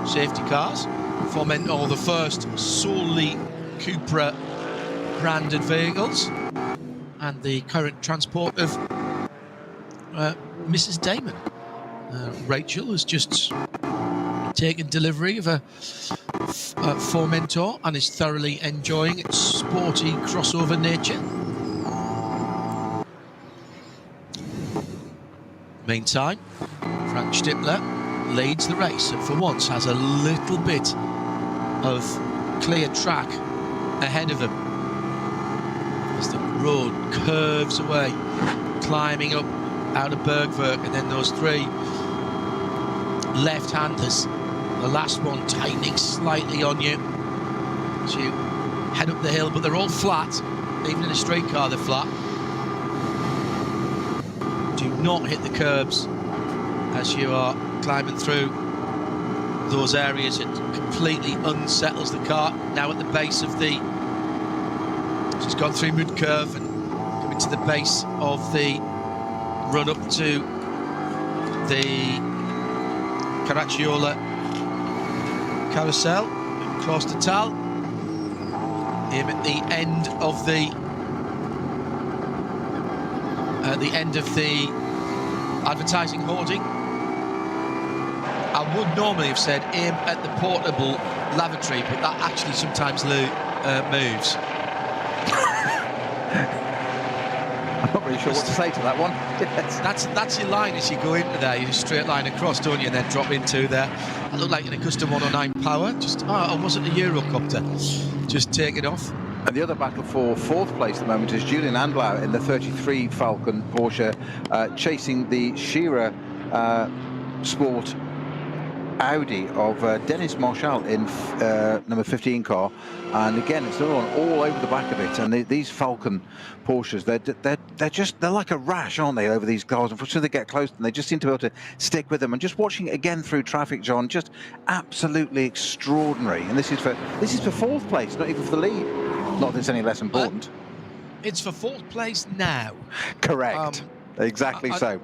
safety cars. Formento, the first solely Cupra branded vehicles, and the current transport of Mrs. Damon. Rachel has just taken delivery of a Formentor and is thoroughly enjoying its sporty crossover nature. Meantime, Frank Stippler leads the race and for once has a little bit of clear track ahead of him as the road curves away, climbing up out of Bergwerk, and then those three left-handers, the last one tightening slightly on you as you head up the hill, but they're all flat. Even in a straight car they're flat. Do not hit the curbs as you are climbing through those areas. It completely unsettles the car. Now at the base of the, she's gone through mid curve and coming to the base of the run up to the Caracciola carousel, close to Tal. Aim at the end of the advertising hoarding. I would normally have said aim at the portable lavatory, but that actually sometimes moves. I'm not really sure what to say to that one. Yes. That's your line as you go into there. You just straight line across, don't you, and then drop into there. It looked like in a Custom 109 Power. Just, or was it a Eurocopter? Just take it off. And the other battle for fourth place at the moment is Julian Andlau in the 33 Falcon Porsche, chasing the Shearer Sport Audi of Dennis Marchal in number 15 car, and again it's another one all over the back of it. And these Falcon Porsches, they're like a rash, aren't they, over these cars? Unfortunately, they get close and they just seem to be able to stick with them. And just watching it again through traffic, John, just absolutely extraordinary. And this is for fourth place, not even for the lead. Not that it's any less important. It's for fourth place now. Correct. Exactly so.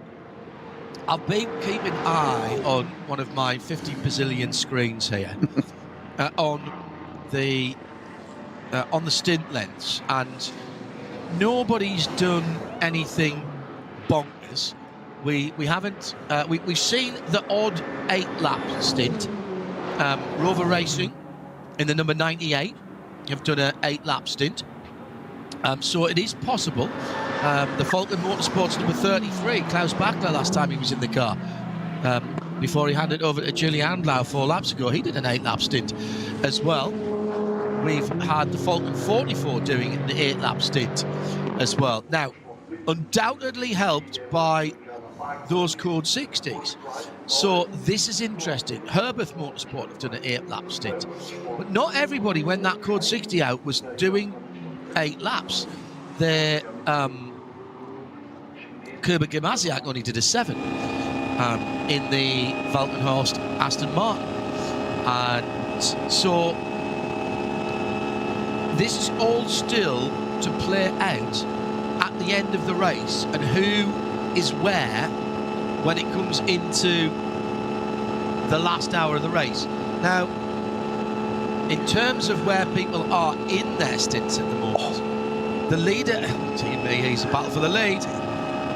I've been keeping an eye on one of my 50 bazillion screens here on the stint lengths, and nobody's done anything bonkers. We haven't. We've seen the odd 8-lap stint. Rover Racing in the number 98 have done an 8-lap stint. So it is possible. The Falcon Motorsports number 33, Klaus Bachler, last time he was in the car, before he handed over to Julian Andlau 4 laps ago, he did an 8-lap stint as well. We've had the Falcon 44 doing an 8-lap stint as well. Now, undoubtedly helped by those Code 60s. So this is interesting. Herbeth Motorsport have done an 8-lap stint. But not everybody, when that Code 60 out, was doing 8 laps. Their Kerber Gimasiak only did a 7 in the Valkenhorst Aston Martin. And so this is all still to play out at the end of the race, and who is where when it comes into the last hour of the race. Now, in terms of where people are in their stints at the moment, the leader, Team B, he's a battle for the lead,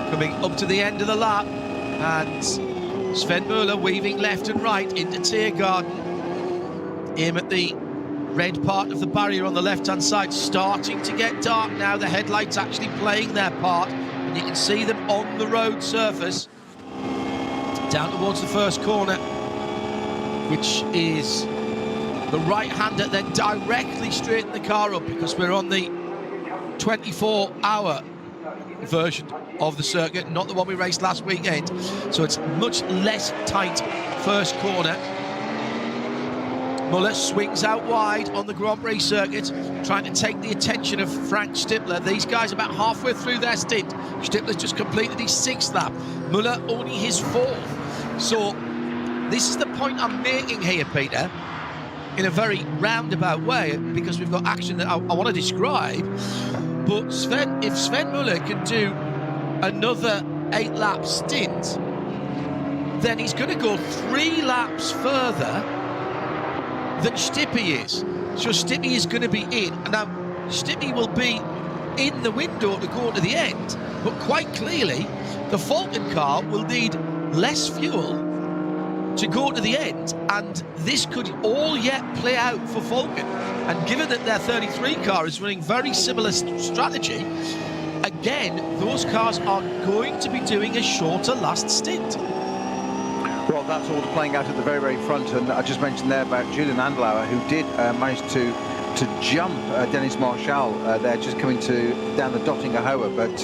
coming up to the end of the lap, and Sven Müller weaving left and right into Tiergarten. Aim at the red part of the barrier on the left-hand side, starting to get dark now. The headlights actually playing their part, and you can see them on the road surface. Down towards the first corner, which is the right-hander, then directly straighten the car up, because we're on the 24-hour version of the circuit, not the one we raced last weekend. So it's much less tight first corner. Muller swings out wide on the Grand Prix circuit, trying to take the attention of Frank Stippler. These guys about halfway through their stint. Stippler's just completed his 6th lap. Muller only his 4th. So this is the point I'm making here, Peter, in a very roundabout way, because we've got action that I want to describe. But if Sven Müller can do another 8-lap stint, then he's going to go 3 laps further than Stippy is. So Stippy is going to be in. And now Stippy will be in the window to go to the end, but quite clearly the Falcon car will need less fuel to go to the end, and this could all yet play out for Falcon. And given that their 33 car is running very similar strategy, again, those cars are going to be doing a shorter last stint. Well, that's all playing out at the very, very front, and I just mentioned there about Julian Adenauer, who did manage to jump Dennis Marshall there, just coming down the Dottinger Hoa, but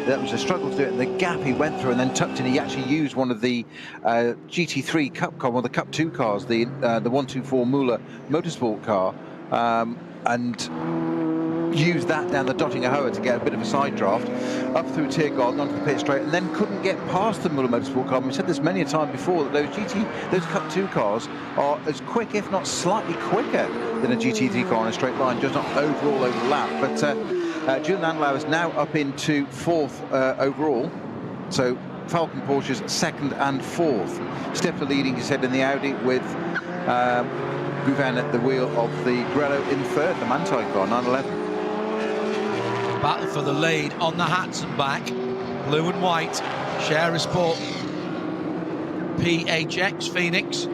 that was a struggle to do it. And the gap he went through and then tucked in, he actually used one of the GT3 Cup car, one of the Cup 2 cars, the 124 Müller Motorsport car, and used that down the Dottinger Hoa to get a bit of a side draft up through Tiergarten onto the pit straight, and then couldn't get past the Müller Motorsport car. And we said this many a time before, that those Cup 2 cars are as quick, if not slightly quicker, than a GT3 car on a straight line, just not overall over the lap. But Julian Adenauer is now up into 4th overall, so Falcon Porsche's 2nd and 4th. Stifler leading, he said, in the Audi, with Gouven at the wheel of the Grello in 3rd, the Manthey car, 911. Battle for the lead on the Hatzenbach, blue and white, share a sport. PHX Phoenix,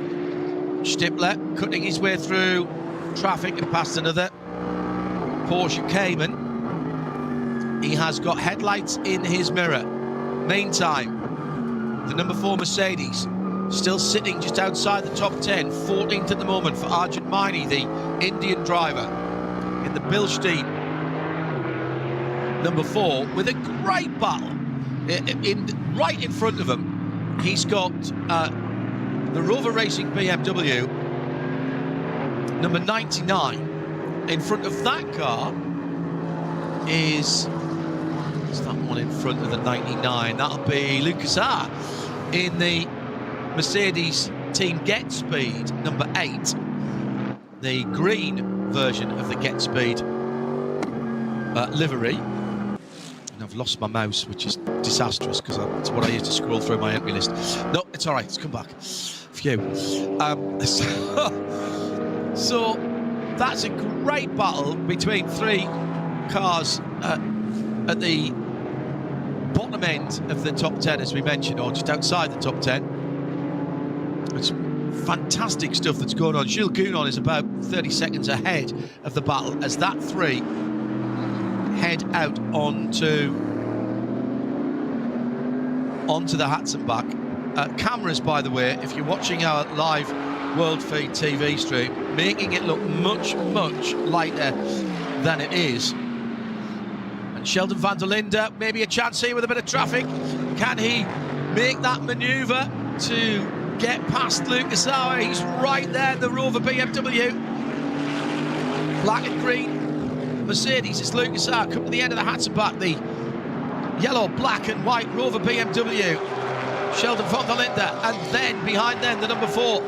Stifler cutting his way through traffic and past another Porsche Cayman. He has got headlights in his mirror. Meantime, the number 4 Mercedes still sitting just outside the top 10, 14th at the moment for Arjun Maini, the Indian driver, in the Bilstein number 4, with a great battle right in front of him. He's got the Rover Racing BMW number 99. In front of that car is that one in front of the 99? That'll be Lucas R in the Mercedes Team Get Speed number 8, the green version of the Get Speed livery. I've lost my mouse, which is disastrous because it's what I use to scroll through my entry list. No, it's all right. It's come back. Phew. So that's a great battle between 3 cars at the bottom end of the top 10, as we mentioned, or just outside the top 10. It's fantastic stuff that's going on. Gilles Gounon is about 30 seconds ahead of the battle as that 3 head out onto the Hatzenbach. Cameras, by the way, if you're watching our live World Feed TV stream, making it look much, much lighter than it is. And Sheldon van der Linde, maybe a chance here with a bit of traffic. Can he make that manoeuvre to get past Lucas Auer? He's right there, the Rover BMW. Black and green Mercedes, it's Lucas Auer coming to the end of the Hatzenbach, the yellow, black and white Rover BMW. Sheldon van der Linde, and then behind them the number 4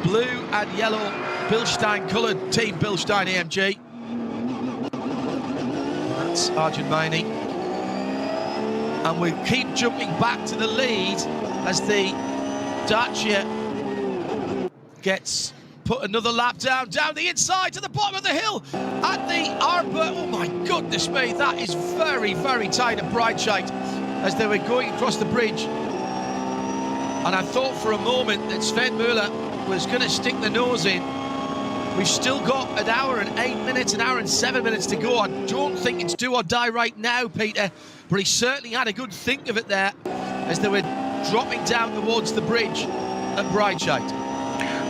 blue and yellow Bilstein coloured Team Bilstein AMG. That's Arjun Maini. And we keep jumping back to the lead as the Dacia gets put another lap down the inside to the bottom of the hill at the Arbor. Oh my goodness me, that is very, very tight at Breitscheid as they were going across the bridge. And I thought for a moment that Sven Müller was going to stick the nose in. We've still got an hour and 8 minutes, an hour and 7 minutes to go. I don't think it's do or die right now, Peter, but he certainly had a good think of it there as they were dropping down towards the bridge at Breitscheid.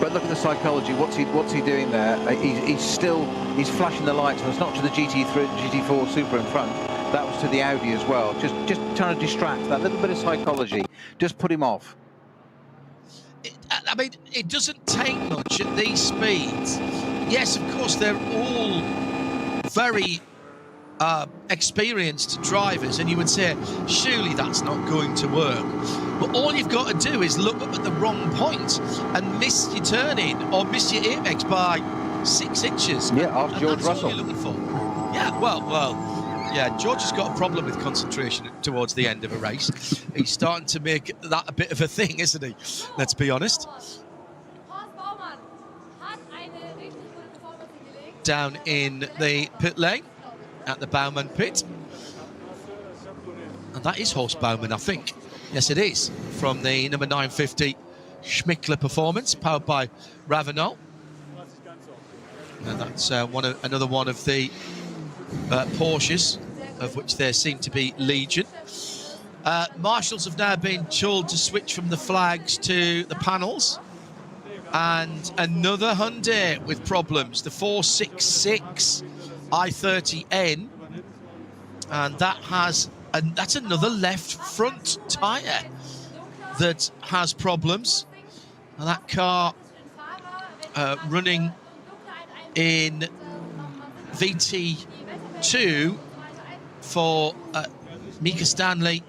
But look at the psychology. What's he doing there? He's flashing the lights, and it's not to the GT4 Super in front. That was to the Audi as well. Just trying to distract. That little bit of psychology. Just put him off. I mean, it doesn't take much at these speeds. Yes, of course, they're all very experienced drivers, and you would say, surely that's not going to work. But all you've got to do is look up at the wrong point and miss your turn-in or miss your apex by 6 inches. Yeah, after George Russell. Russell. All you're looking for. Yeah, well, yeah, George has got a problem with concentration towards the end of a race. He's starting to make that a bit of a thing, isn't he? Let's be honest. Down in the pit lane. at the Baumann pit. And that is Horst Baumann, I think. Yes, it is. From the number 950 Schmickler Performance, powered by Ravenol. And that's another one of the Porsches, of which there seem to be legion. Marshals have now been told to switch from the flags to the panels. And another Hyundai with problems, the 466 i30N. And that's another left front tyre that has problems. And that car running in VT2 for Mika Stanley,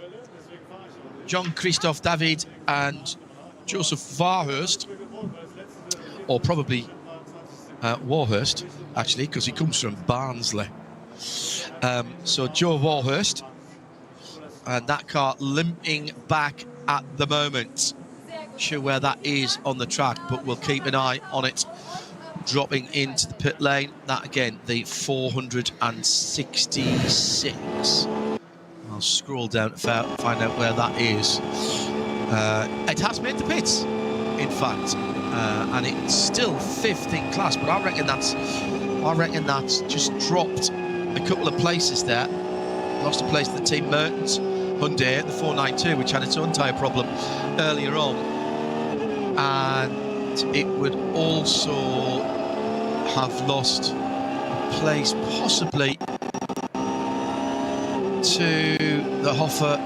John-Christophe David and Joseph Warhurst, or probably Warhurst, actually, because he comes from Barnsley. So Joe Warhurst, and that car limping back at the moment. Sure where that is on the track, but we'll keep an eye on it. Dropping into the pit lane, that again, the 466. I'll scroll down to find out where that is. It has made the pits, in fact, and it's still 5th in class, but I reckon that's just dropped a couple of places there. Lost a place to the Team Mertens Hyundai, the 492, which had its own tyre problem earlier on, and it would also have lost a place possibly to the Hoffer,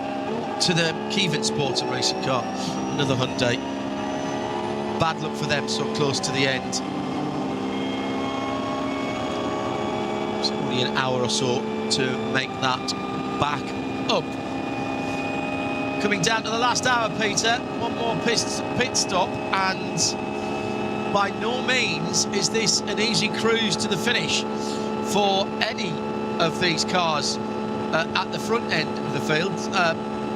to the Kevin Sports and Racing car, another Hyundai. Bad luck for them, so close to the end. It's only an hour or so to make that back up. Coming down to the last hour, Peter. One more pit stop, and by no means is this an easy cruise to the finish for any of these cars at the front end of the field.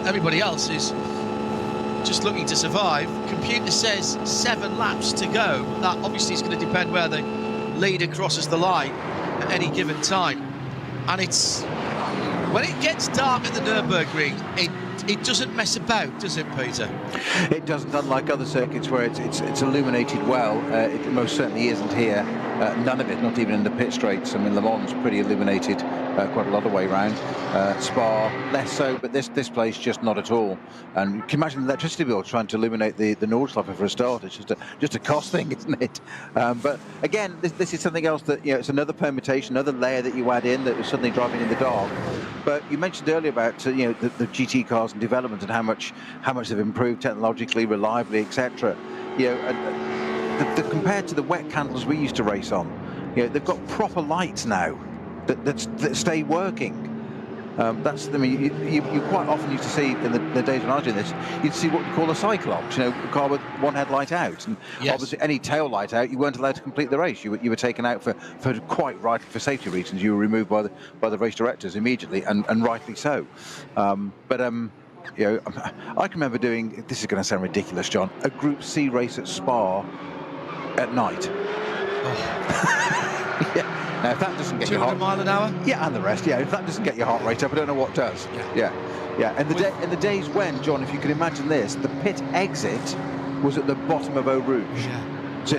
Everybody else is just looking to survive. Computer says 7 laps to go. That obviously is going to depend where the leader crosses the line at any given time. And it's when it gets dark at the Nürburgring, it doesn't mess about, does it, Peter? It doesn't, unlike other circuits where it's illuminated well. It most certainly isn't here. None of it, not even in the pit straights. I mean, Le Mans pretty illuminated quite a lot of the way around. Spa, less so, but this place just not at all. And you can imagine the electricity bill trying to illuminate the Nordschleife for a start. It's just a cost thing, isn't it? But again, this is something else that, it's another permutation, another layer that you add in that is suddenly driving in the dark. But you mentioned earlier about the GT cars and development and how much they've improved technologically, reliably, etc. Compared to the wet candles we used to race on, they've got proper lights now that stay working. You quite often used to see in the days when I was doing this, you'd see what we call a cyclops, a car with one headlight out, and obviously any tail light out, you weren't allowed to complete the race. You were taken out for quite rightly, for safety reasons. You were removed by the race directors immediately, and rightly so. I can remember doing, this is going to sound ridiculous, John, a Group C race at Spa at night. Yeah. Now, if that doesn't get 200 mile an hour? Yeah, and the rest, if that doesn't get your heart rate up, I don't know what does. Yeah. And in the days when, John, if you can imagine this, the pit exit was at the bottom of Eau Rouge. Yeah. So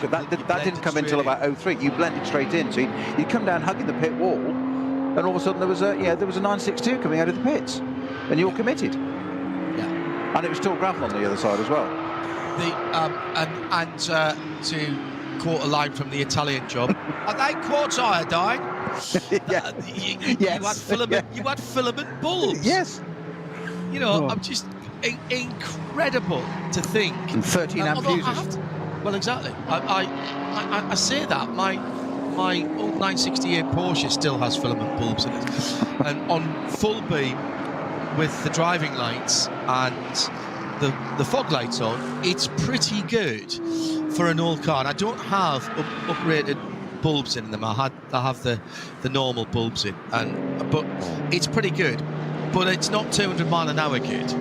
that didn't come in until about 03. You blended straight in. So you'd come down hugging the pit wall, and all of a sudden there was a 962 coming out of the pits, and you're committed. Yeah. And it was still gravel on the other side as well. To quote a line from the Italian job, are they quartz iodine? You had filament bulbs. Yes. I'm just incredible to think. And 13 amp fuses. Well, exactly. I say that my old 968 Porsche still has filament bulbs in it, and on full beam with the driving lights and the fog lights on, it's pretty good for an old car. And I don't have uprated bulbs in them. I have the normal bulbs in, but it's pretty good. But it's not 200 mile an hour good.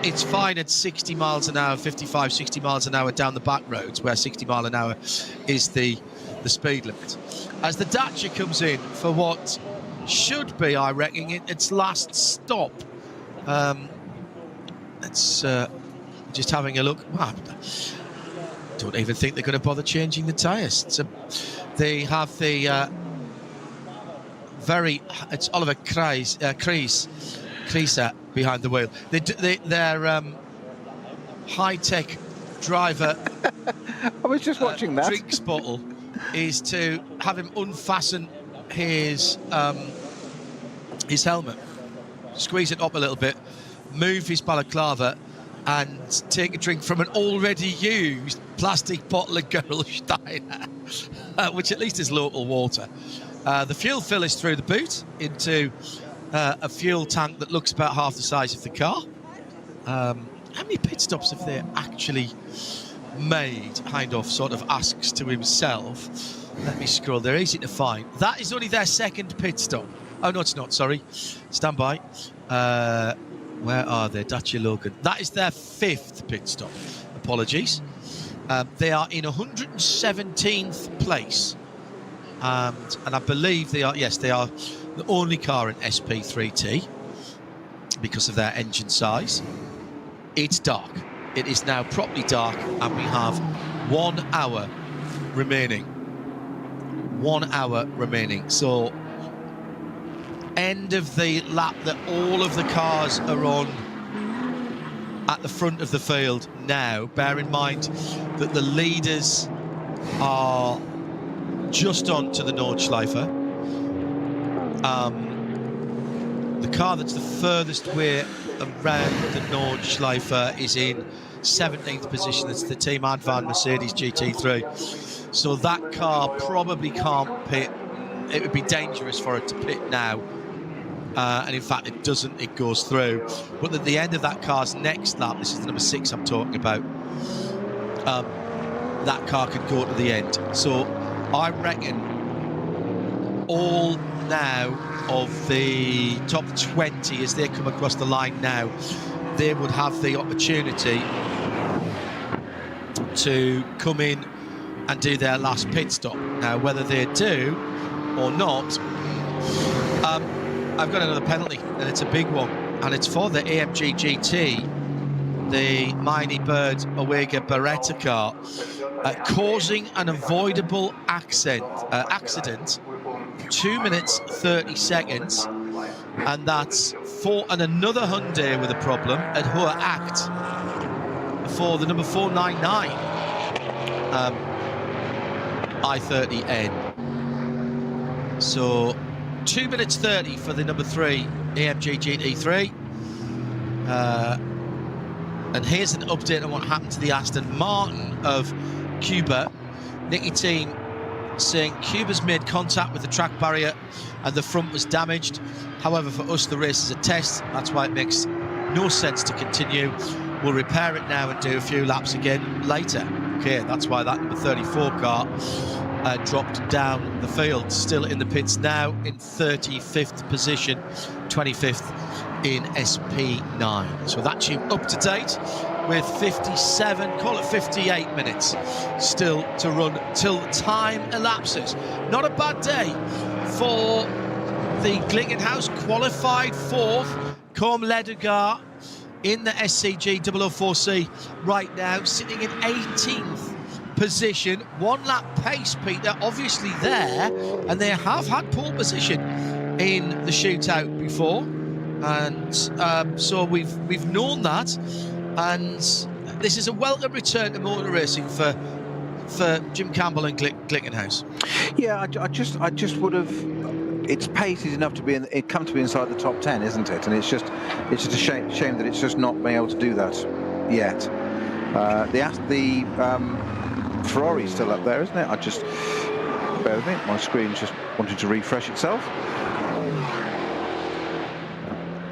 It's fine at 60 miles an hour, 55, 60 miles an hour down the back roads, where 60 mile an hour is the the speed limit. As the Dacia comes in for what should be, I reckon, its last stop. It's just having a look. Wow, I don't even think they're going to bother changing the tyres. They have the it's Oliver Kreis behind the wheel. Their high-tech driver I was just watching that. drinks bottle is to have him unfasten his helmet, squeeze it up a little bit, move his balaclava, and take a drink from an already used plastic bottle of Gerolsteiner, which at least is local water. The fuel fill is through the boot into a fuel tank that looks about half the size of the car. How many pit stops have they actually made? Hindhaugh sort of asks to himself. Let me scroll. They're easy to find. That is only their second pit stop. Oh, no, it's not. Sorry. Stand by. Where are they? Dacia Logan. That is their 5th pit stop. Apologies. They are in 117th place. And I believe they are, yes, they are the only car in SP3T because of their engine size. It's dark. It is now properly dark, and we have 1 hour remaining. 1 hour remaining. So, end of the lap that all of the cars are on at the front of the field now. Bear in mind that the leaders are just on to the Nordschleife. The car that's the furthest way around the Nordschleife is in 17th position. It's the Team Advan Mercedes GT3. So that car probably can't pit. It would be dangerous for it to pit now. And in fact, it doesn't, it goes through. But at the end of that car's next lap, this is the number 6 I'm talking about, that car could go to the end. So I reckon all now of the top 20, as they come across the line now, they would have the opportunity to come in and do their last pit stop. Now, whether they do or not, I've got another penalty, and it's a big one, and it's for the AMG GT, the Miney Bird Omega Beretta car, causing an avoidable accident, 2 minutes 30 seconds, and that's for another Hyundai with a problem at Hohe Acht for the number 499 I30N. So 2 minutes 30 for the number 3 AMG GT3. And here's an update on what happened to the Aston Martin of Cuba. Nicky Team saying Cuba's made contact with the track barrier and the front was damaged. However, for us, the race is a test. That's why it makes no sense to continue. We'll repair it now and do a few laps again later. Okay, that's why that number 34 car dropped down the field. Still in the pits now in 35th position, 25th in SP9. So that's you up to date with 57, call it 58 minutes still to run till time elapses. Not a bad day for the Glickenhaus, qualified 4th, Comme Ledugar in the SCG 004C right now, sitting in 18th position. 1 lap pace, Peter, obviously there, and they have had pole position in the shootout before, and so we've known that, and this is a welcome return to motor racing for Jim Campbell and Glickenhaus. Yeah, I just would have. Its pace is enough to be it come to be inside the top 10, isn't it? And it's just a shame that it's just not been able to do that yet. The Ferrari's still up there, isn't it? Bear with me, my screen just wanted to refresh itself.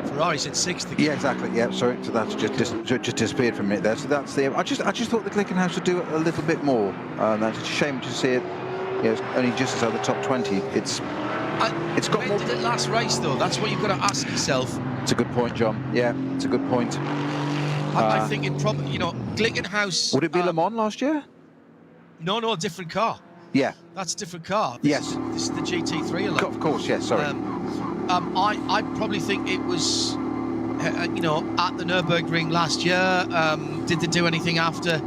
Ferrari's in 6th again. Yeah, exactly. Yeah, sorry, so that's just disappeared for a minute there. So that's the. I just thought the Glickenhaus would do it a little bit more. That's a shame to see it. Yeah, it's only just outside the top 20. It's got when more. Did it last race though? That's what you've got to ask yourself. It's a good point, John. Yeah, it's a good point. I think it probably, Glickenhaus. Would it be Le Mans last year? No, different car. Yeah. That's a different car. Yes. This is the GT3 alone. Of course, yes, sorry. I probably think it was, you know, at the Nürburgring last year. Did they do anything after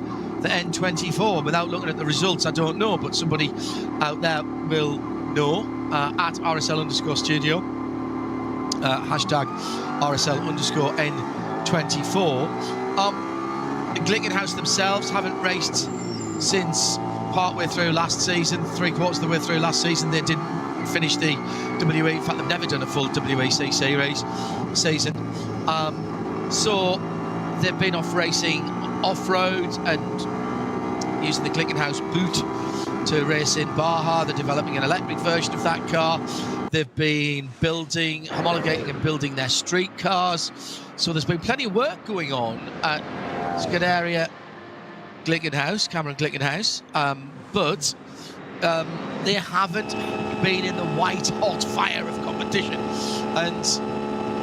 the N24? Without looking at the results, I don't know, but somebody out there will know. At RSL_studio, hashtag RSL_N24. Glickenhaus themselves haven't raced since partway through last season, 3/4 of the way through last season. They didn't finish the WE. In fact, they've never done a full WEC series season. So they've been off racing off-road and using the Glickenhaus boot to race in Baja. They're developing an electric version of that car. They've been building, homologating and building their street cars. So there's been plenty of work going on at Scuderia Glickenhaus, Cameron Glickenhaus, but they haven't been in the white-hot fire of competition. And,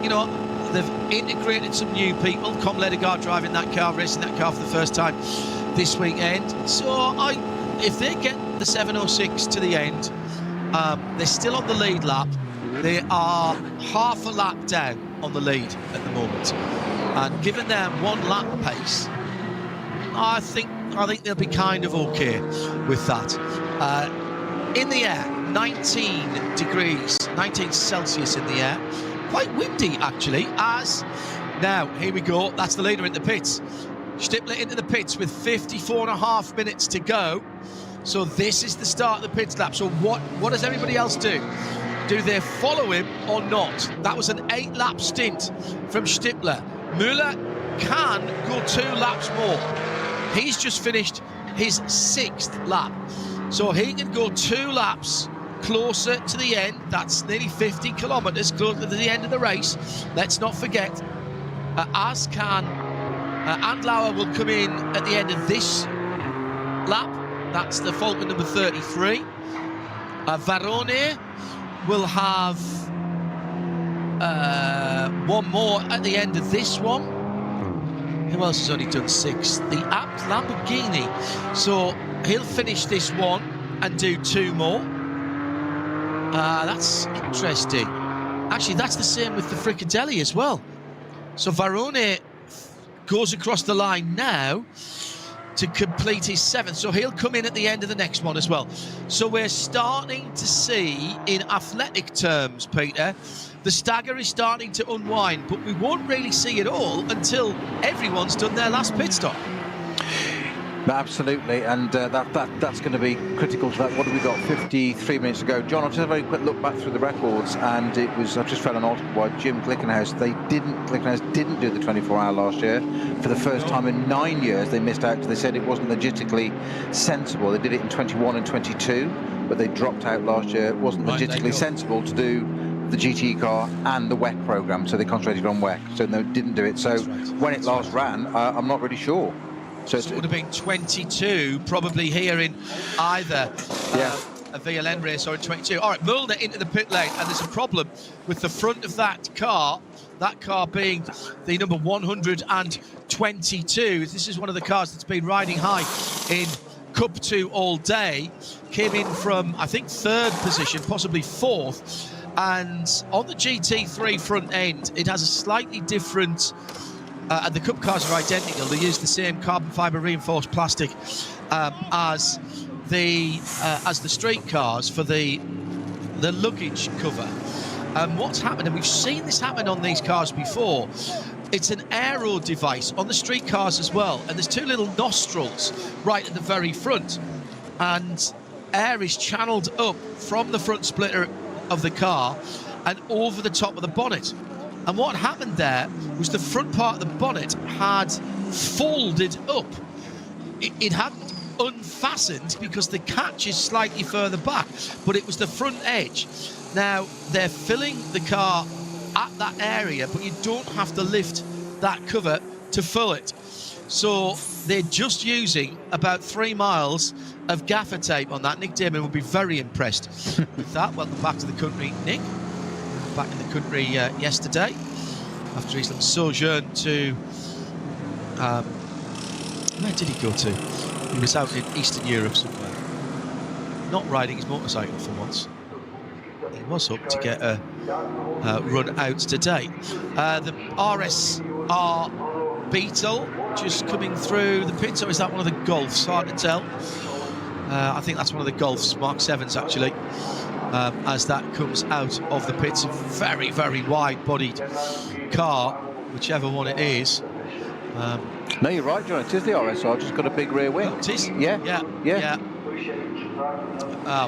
you know, they've integrated some new people. Com Ledegaard driving that car, racing that car for the first time this weekend. So if they get the 706 to the end, they're still on the lead lap. They are half a lap down on the lead at the moment. And given their one lap pace, I think they'll be kind of okay with that. In the air, 19 degrees, 19 Celsius in the air. Quite windy, actually, as... Now, here we go. That's the leader in the pits. Stippler into the pits with 54.5 minutes to go. So this is the start of the pit stop. So what does everybody else do? Do they follow him or not? That was an 8-lap stint from Stippler. Müller can go 2 laps more. He's just finished his 6th lap. So he can go 2 laps closer to the end. That's nearly 50 kilometres closer to the end of the race. Let's not forget, as can Adenauer will come in at the end of this lap. That's the Falcon number 33. Varone will have one more at the end of this one. Who else has only done 6? The Lamborghini. So he'll finish this one and do 2 more. That's interesting. Actually, that's the same with the Fricadelli as well. So Varone goes across the line now to complete his 7th. So he'll come in at the end of the next one as well. So we're starting to see, in athletic terms, Peter, the stagger is starting to unwind, but we won't really see it all until everyone's done their last pit stop. Absolutely, and that's going to be critical to that. What have we got? 53 minutes to go. John, I'll just have a very quick look back through the records, and it was, I just found an article by Jim Glickenhaus. Glickenhaus didn't do the 24-hour last year. For the first time in 9 years, they missed out. They said it wasn't logistically sensible. They did it in 21 and 22, but they dropped out last year. It wasn't logistically sensible to do the GT car and the WEC program, so they concentrated on WEC. So they didn't do it. So when it last ran, I'm not really sure. So it would have been 22, probably here in either a VLN race or in 22. All right, Mulder into the pit lane, and there's a problem with the front of that car being the number 122. This is one of the cars that's been riding high in Cup 2 all day. Came in from, I think, 3rd position, possibly 4th. And on the GT3 front end, it has a slightly different... and the Cup cars are identical. They use the same carbon fibre reinforced plastic as the street cars for the luggage cover. And what's happened, and we've seen this happen on these cars before, it's an aero device on the street cars as well. And there's 2 little nostrils right at the very front. And air is channeled up from the front splitter of the car and over the top of the bonnet. And what happened there was the front part of the bonnet had folded up. It hadn't unfastened because the catch is slightly further back, but it was the front edge. Now, they're filling the car at that area, but you don't have to lift that cover to fill it. So they're just using about 3 miles of gaffer tape on that. Nick Damon will be very impressed with that. Welcome back to the country, Nick. Back in the country yesterday after his little sojourn to where did he go to? He was out in Eastern Europe somewhere. not riding his motorcycle for once. He was up to get a run out today. The RSR Beetle just coming through the pits, or is that one of the Golfs? Hard to tell. I think that's one of the Golfs, Mark 7s actually, as that comes out of the pits. A very, very wide-bodied car, whichever one it is. No, you're right, John. It is the RSR. Just got a big rear wing. Oh, it is? Yeah.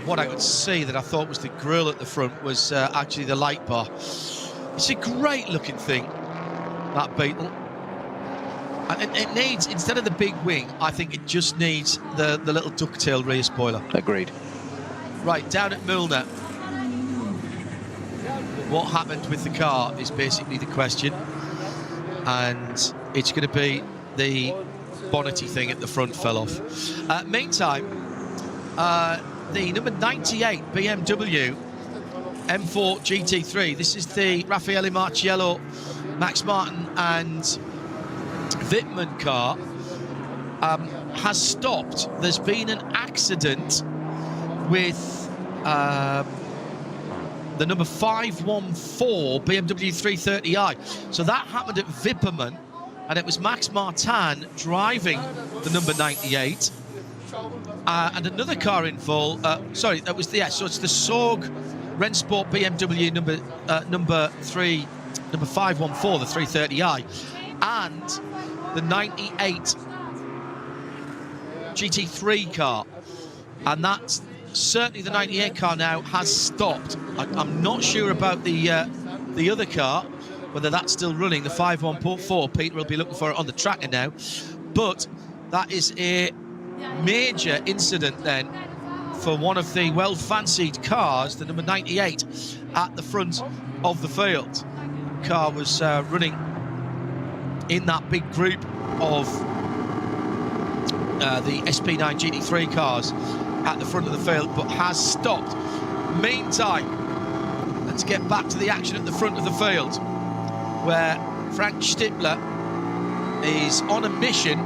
What I could see that I thought was the grille at the front was actually the light bar. It's a great-looking thing, that Beetle. And it needs, instead of the big wing, I think it just needs the little ducktail rear spoiler. Agreed. Right, down at Mulner. What happened with the car is basically the question. And it's going to be the bonnety thing at the front fell off. Meantime, the number 98 BMW M4 GT3, this is the Raffaele Marciello, Max Martin and Wittmann car, has stopped. There's been an accident with the number 514 BMW 330i. So that happened at Wipperman, and it was Max Martin driving the number 98. And another car involved, sorry, that was the, so it's the Sorg Rennsport BMW number 514, the 330i, and the 98 GT3 car. And that's certainly the 98 car now has stopped. I'm not sure about the other car, whether that's still running, the 514. Peter will be looking for it on the tracker now. But that is a major incident then for one of the well-fancied cars, the number 98, at the front of the field. The car was running in that big group of the SP9 GT3 cars at the front of the field, but has stopped. Meantime, let's get back to the action at the front of the field, where Frank Stippler is on a mission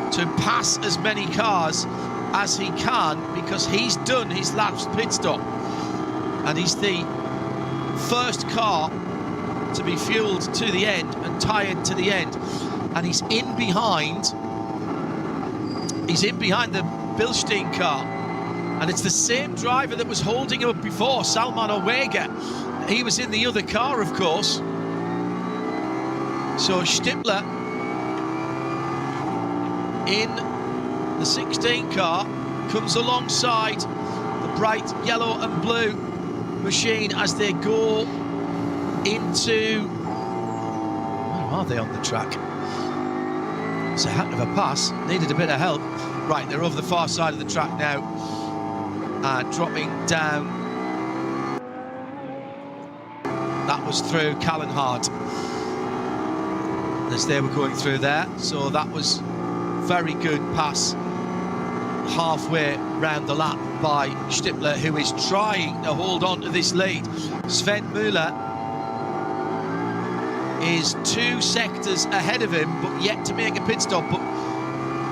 to pass as many cars as he can, because he's done his last pit stop, and he's the first car to be fueled to the end and tired to the end, and he's in behind the Bilstein car, and it's the same driver that was holding him up before, Salman Owega. He was in the other car, of course. So Stippler in the 16 car comes alongside the bright yellow and blue machine as they go into, where are they on the track? It's a heck of a pass, needed a bit of help. Right, they're over the far side of the track now, dropping down. That was through Callenhard as they were going through there. So that was very good pass halfway round the lap by Stippler, who is trying to hold on to this lead. Sven Müller is 2 sectors ahead of him, but yet to make a pit stop. But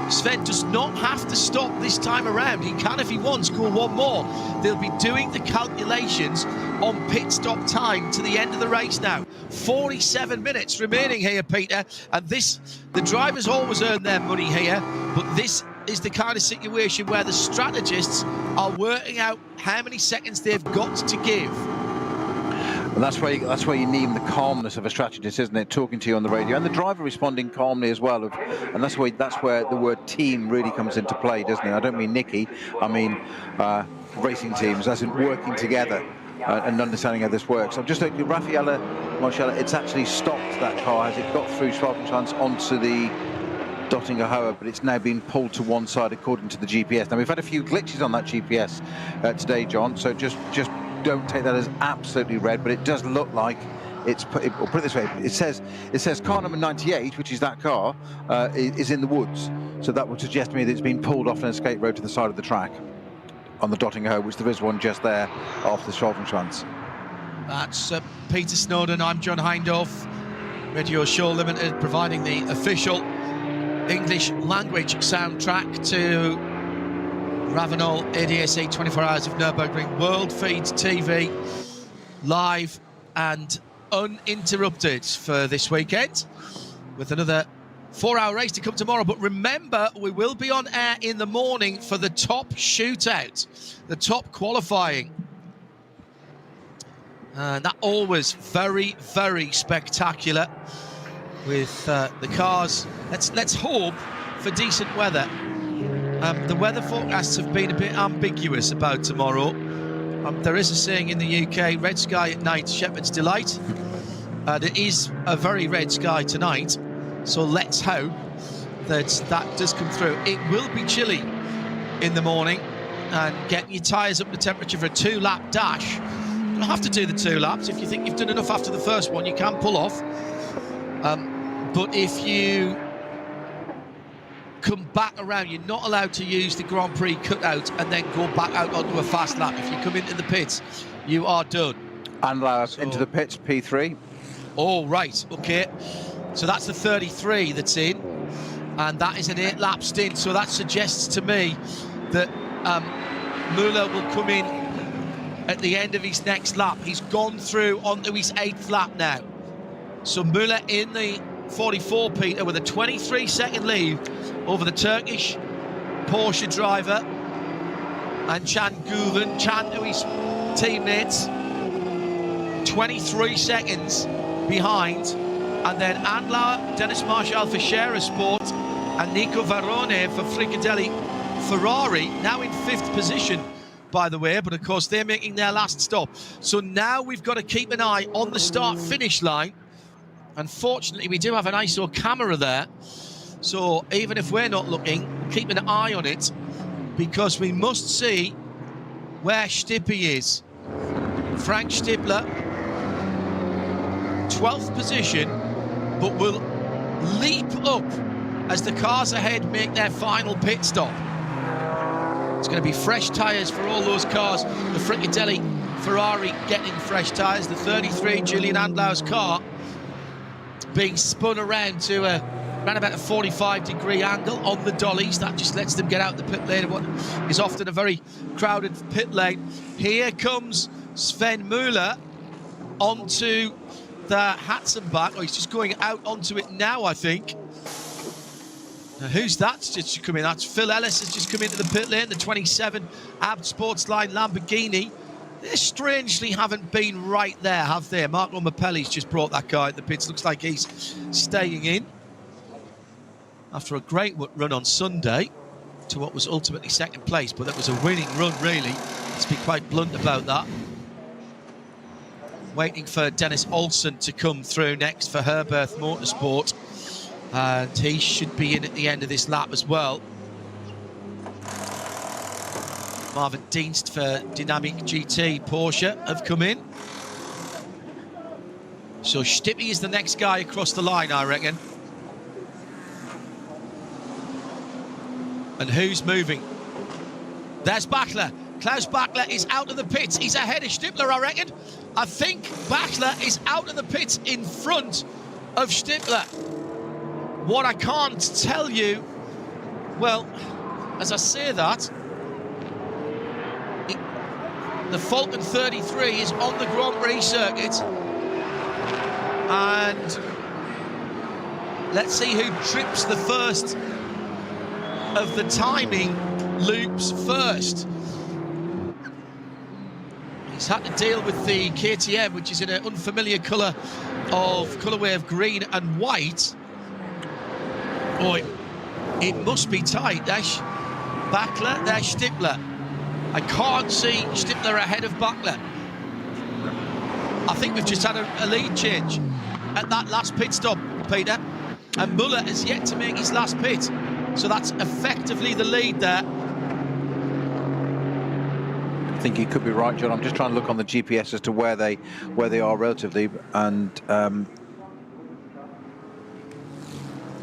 Sven does not have to stop this time around. He can, if he wants, go one more. They'll be doing the calculations on pit stop time to the end of the race now. 47 minutes remaining here, Peter. And this, the drivers always earn their money here, but this is the kind of situation where the strategists are working out how many seconds they've got to give. And that's where you need the calmness of a strategist, isn't it? Talking to you on the radio, and the driver responding calmly as well. And that's where the word team really comes into play, doesn't it? I don't mean Nicky, I mean racing teams, as in working together and understanding how this works. I'm just looking at Raffaele Marciello. It's actually stopped that car as it got through Schwalbenschanz onto the Dottinger Hohe, but it's now been pulled to one side according to the GPS. Now we've had a few glitches on that GPS today, John. So just don't take that as absolutely red, but it does look like it's put it this way. It says car number 98, which is that car, is in the woods. So that would suggest to me that it's been pulled off an escape road to the side of the track on the Dottinger Hohe, which there is one just there off the Schwalbenschanz. That's Peter Snowden. I'm John Hindorf, Radio Show Limited, providing the official English language soundtrack to RAVENOL ADAC 24 Hours of Nürburgring World Feeds TV, live and uninterrupted for this weekend, with another 4-hour race to come tomorrow. But remember, we will be on air in the morning for the top shootout, the top qualifying. And that always very, very spectacular with the cars. Let's hope for decent weather. The weather forecasts have been a bit ambiguous about tomorrow. There is a saying in the UK, red sky at night, shepherd's delight. It is a very red sky tonight, so let's hope that that does come through. It will be chilly in the morning, and getting your tyres up to temperature for a 2-lap dash. You don't have to do the 2 laps. If you think you've done enough after the first one, you can pull off. But if you come back around, you're not allowed to use the Grand Prix cutout and then go back out onto a fast lap. If you come into the pits, you are done. And into the pits, P3. Oh, right, okay. So that's the 33 that's in, and that is an 8-lap stint. So that suggests to me that Müller will come in at the end of his next lap. He's gone through onto his 8th lap now. So Müller in the 44, Peter, with a 23-second lead over the Turkish Porsche driver and Can to his teammates. 23 seconds behind. And then Adenauer, Dennis Marshall for Scherer Sport, and Nico Varrone for Fricadelli Ferrari, now in 5th position, by the way, but of course they're making their last stop. So now we've got to keep an eye on the start-finish line. Unfortunately, we do have an ISO camera there, so even if we're not looking, keep an eye on it, because we must see where Stippy is. Frank Stippler, 12th position, but will leap up as the cars ahead make their final pit stop. It's going to be fresh tyres for all those cars. The Fricadelli Ferrari getting fresh tyres. The 33 Julian Andlauer's car being spun around to around about a 45-degree angle on the dollies. That just lets them get out the pit lane of what is often a very crowded pit lane. Here comes Sven Müller onto the Hatzenbach. Oh, he's just going out onto it now, I think. Now, who's that just come in? That's Phil Ellis has just come into the pit lane, the 27 Abt Sportsline Lamborghini. They strangely haven't been right there, have they? Marco Mappelli's just brought that guy in the pits. Looks like he's staying in after a great run on Sunday to what was ultimately 2nd place, but that was a winning run, really. Let's be quite blunt about that. Waiting for Dennis Olsen to come through next for Herberth Motorsport, and he should be in at the end of this lap as well. Marvin Dienst for Dynamic GT Porsche have come in. So Stippy is the next guy across the line, I reckon. And who's moving? There's Bachler. Klaus Bachler is out of the pits. He's ahead of Stippler, I reckon. I think Bachler is out of the pits in front of Stippler. What I can't tell you, well, as I say that, the Falcon 33 is on the Grand Prix circuit, and let's see who trips the first of the timing loops first. He's had to deal with the KTM, which is in an unfamiliar colourway of green and white. Oh, it must be tight. There's Bachler, there's Stippler. I can't see Stippler ahead of Bachler. I think we've just had a lead change at that last pit stop, Peter. And Müller has yet to make his last pit. So that's effectively the lead there. I think you could be right, John. I'm just trying to look on the GPS as to where they are relatively. And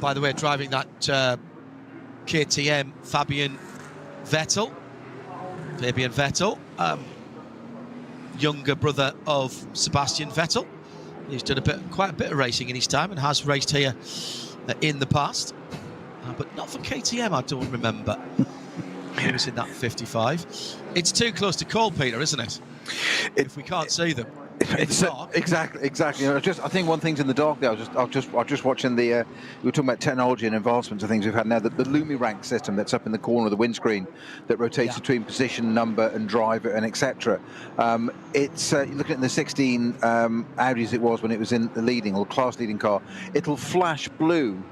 by the way, driving that KTM, Fabian Vettel, younger brother of Sebastian Vettel. He's done quite a bit of racing in his time and has raced here in the past, but not for KTM, I don't remember. He was in that 55. It's too close to call, Peter, isn't it? If we can't see them. It's exactly. I think one thing's in the dark there. I was just watching the. We were talking about technology and advancements and things we've had now. The Lumirank system that's up in the corner of the windscreen that rotates between position, number, and driver, and etc. It's looking at the 16 Audis it was when it was in the leading or class leading car. It'll flash blue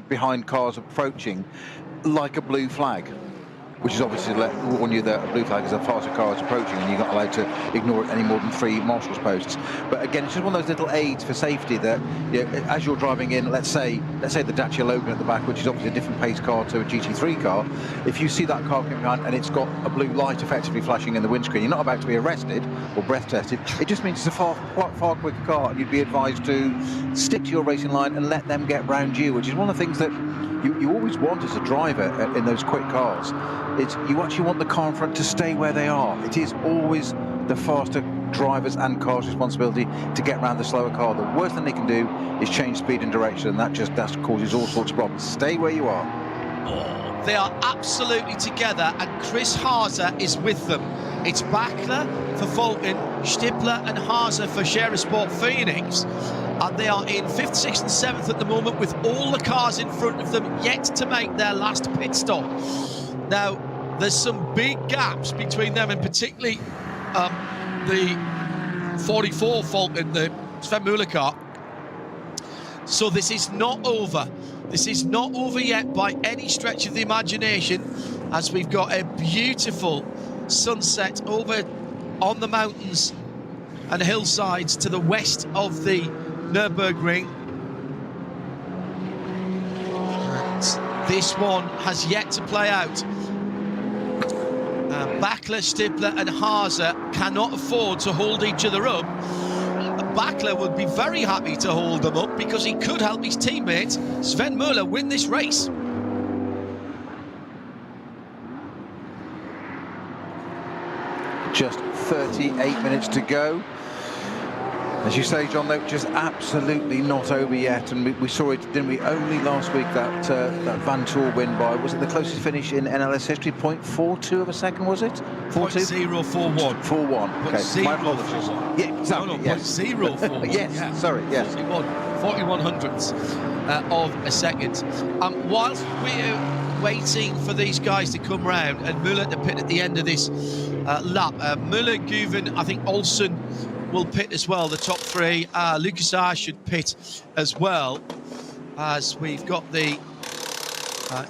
behind cars approaching, like a blue flag, which is obviously to warn you that a blue flag is a faster car is approaching and you're not allowed to ignore it any more than 3 marshals posts. But again, it's just one of those little aids for safety that, you know, as you're driving in, let's say the Dacia Logan at the back, which is obviously a different pace car to a GT3 car, if you see that car coming behind and it's got a blue light effectively flashing in the windscreen, you're not about to be arrested or breath tested. It just means it's a far quicker car, and you'd be advised to stick to your racing line and let them get round you, which is one of the things that you always want as a driver in those quick cars. It's you actually want the car in front to stay where they are. It is always the faster drivers and cars' responsibility to get around the slower car. The worst thing they can do is change speed and direction, and that causes all sorts of problems. Stay where you are. They are absolutely together, and Chris Haase is with them. It's Bachler for Falcon, Stippler and Haase for Sport Phoenix. And they are in 5th, 6th and 7th at the moment, with all the cars in front of them yet to make their last pit stop. Now, there's some big gaps between them, and particularly the 44 Falcon, the Sven Müller car. So this is not over. This is not over yet by any stretch of the imagination, as we've got a beautiful sunset over on the mountains and hillsides to the west of the Nürburgring. And this one has yet to play out. Bachler, Stippler and Haase cannot afford to hold each other up. Bachler would be very happy to hold them up because he could help his teammate Sven Müller win this race. Just 38 minutes to go. As you say, John, though, just absolutely not over yet, and we saw it, didn't we, only last week, that Van Tour win by, was it the closest finish in NLS history, 0.42 of a second, was it? 0.041. 41, okay, my apologies. Yeah, exactly, no, yes. 0.041. Yes, yeah. Sorry, yes. 41 hundredths of a second. Whilst we're waiting for these guys to come round and Müller to pit at the end of this lap, Müller, Guven, I think Olsen will pit as well, the top 3. Lucas R should pit as well, as we've got the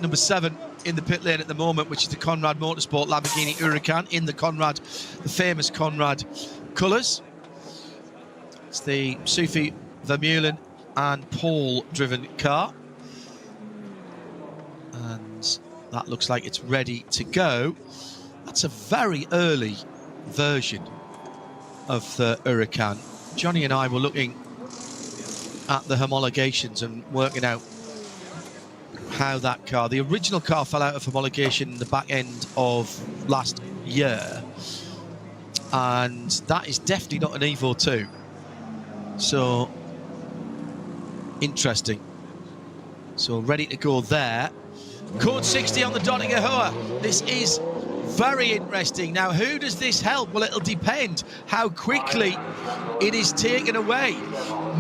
number 7 in the pit lane at the moment, which is the Conrad Motorsport Lamborghini Huracan in the famous Conrad colours. It's the Sophie Vermeulen and Paul driven car, and that looks like it's ready to go. That's a very early version of the Huracan. Johnny and I were looking at the homologations and working out how that car, the original car, fell out of homologation in the back end of last year, and that is definitely not an Evo 2. So interesting. So ready to go there. Code 60 on the Donninger Hoa. This is very interesting. Now, who does this help? Well, it'll depend how quickly it is taken away.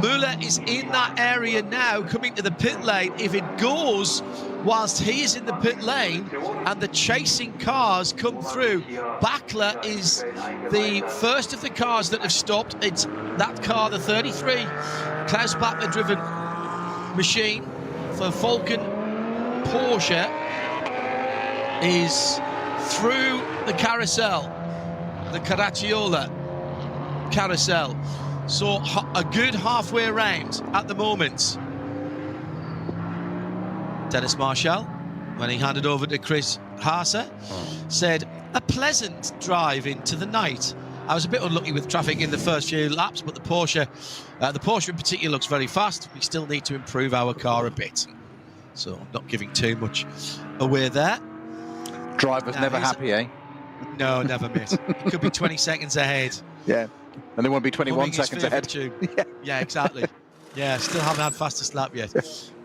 Müller is in that area now, coming to the pit lane. If it goes whilst he is in the pit lane and the chasing cars come through, Bachler is the first of the cars that have stopped. It's that car, the 33 Klaus Bachler driven machine for Falcon Porsche, is through the carousel, the Caracciola carousel. So a good halfway around at the moment. Dennis Marshall, when he handed over to Chris Haase, said, a pleasant drive into the night. I was a bit unlucky with traffic in the first few laps, but the Porsche in particular looks very fast. We still need to improve our car a bit. So I'm not giving too much away there. Driver's never happy, eh? No, never, mate. It could be 20 seconds ahead. Yeah, and they won't be 21 seconds ahead. Yeah, exactly. Yeah, still haven't had fastest lap yet.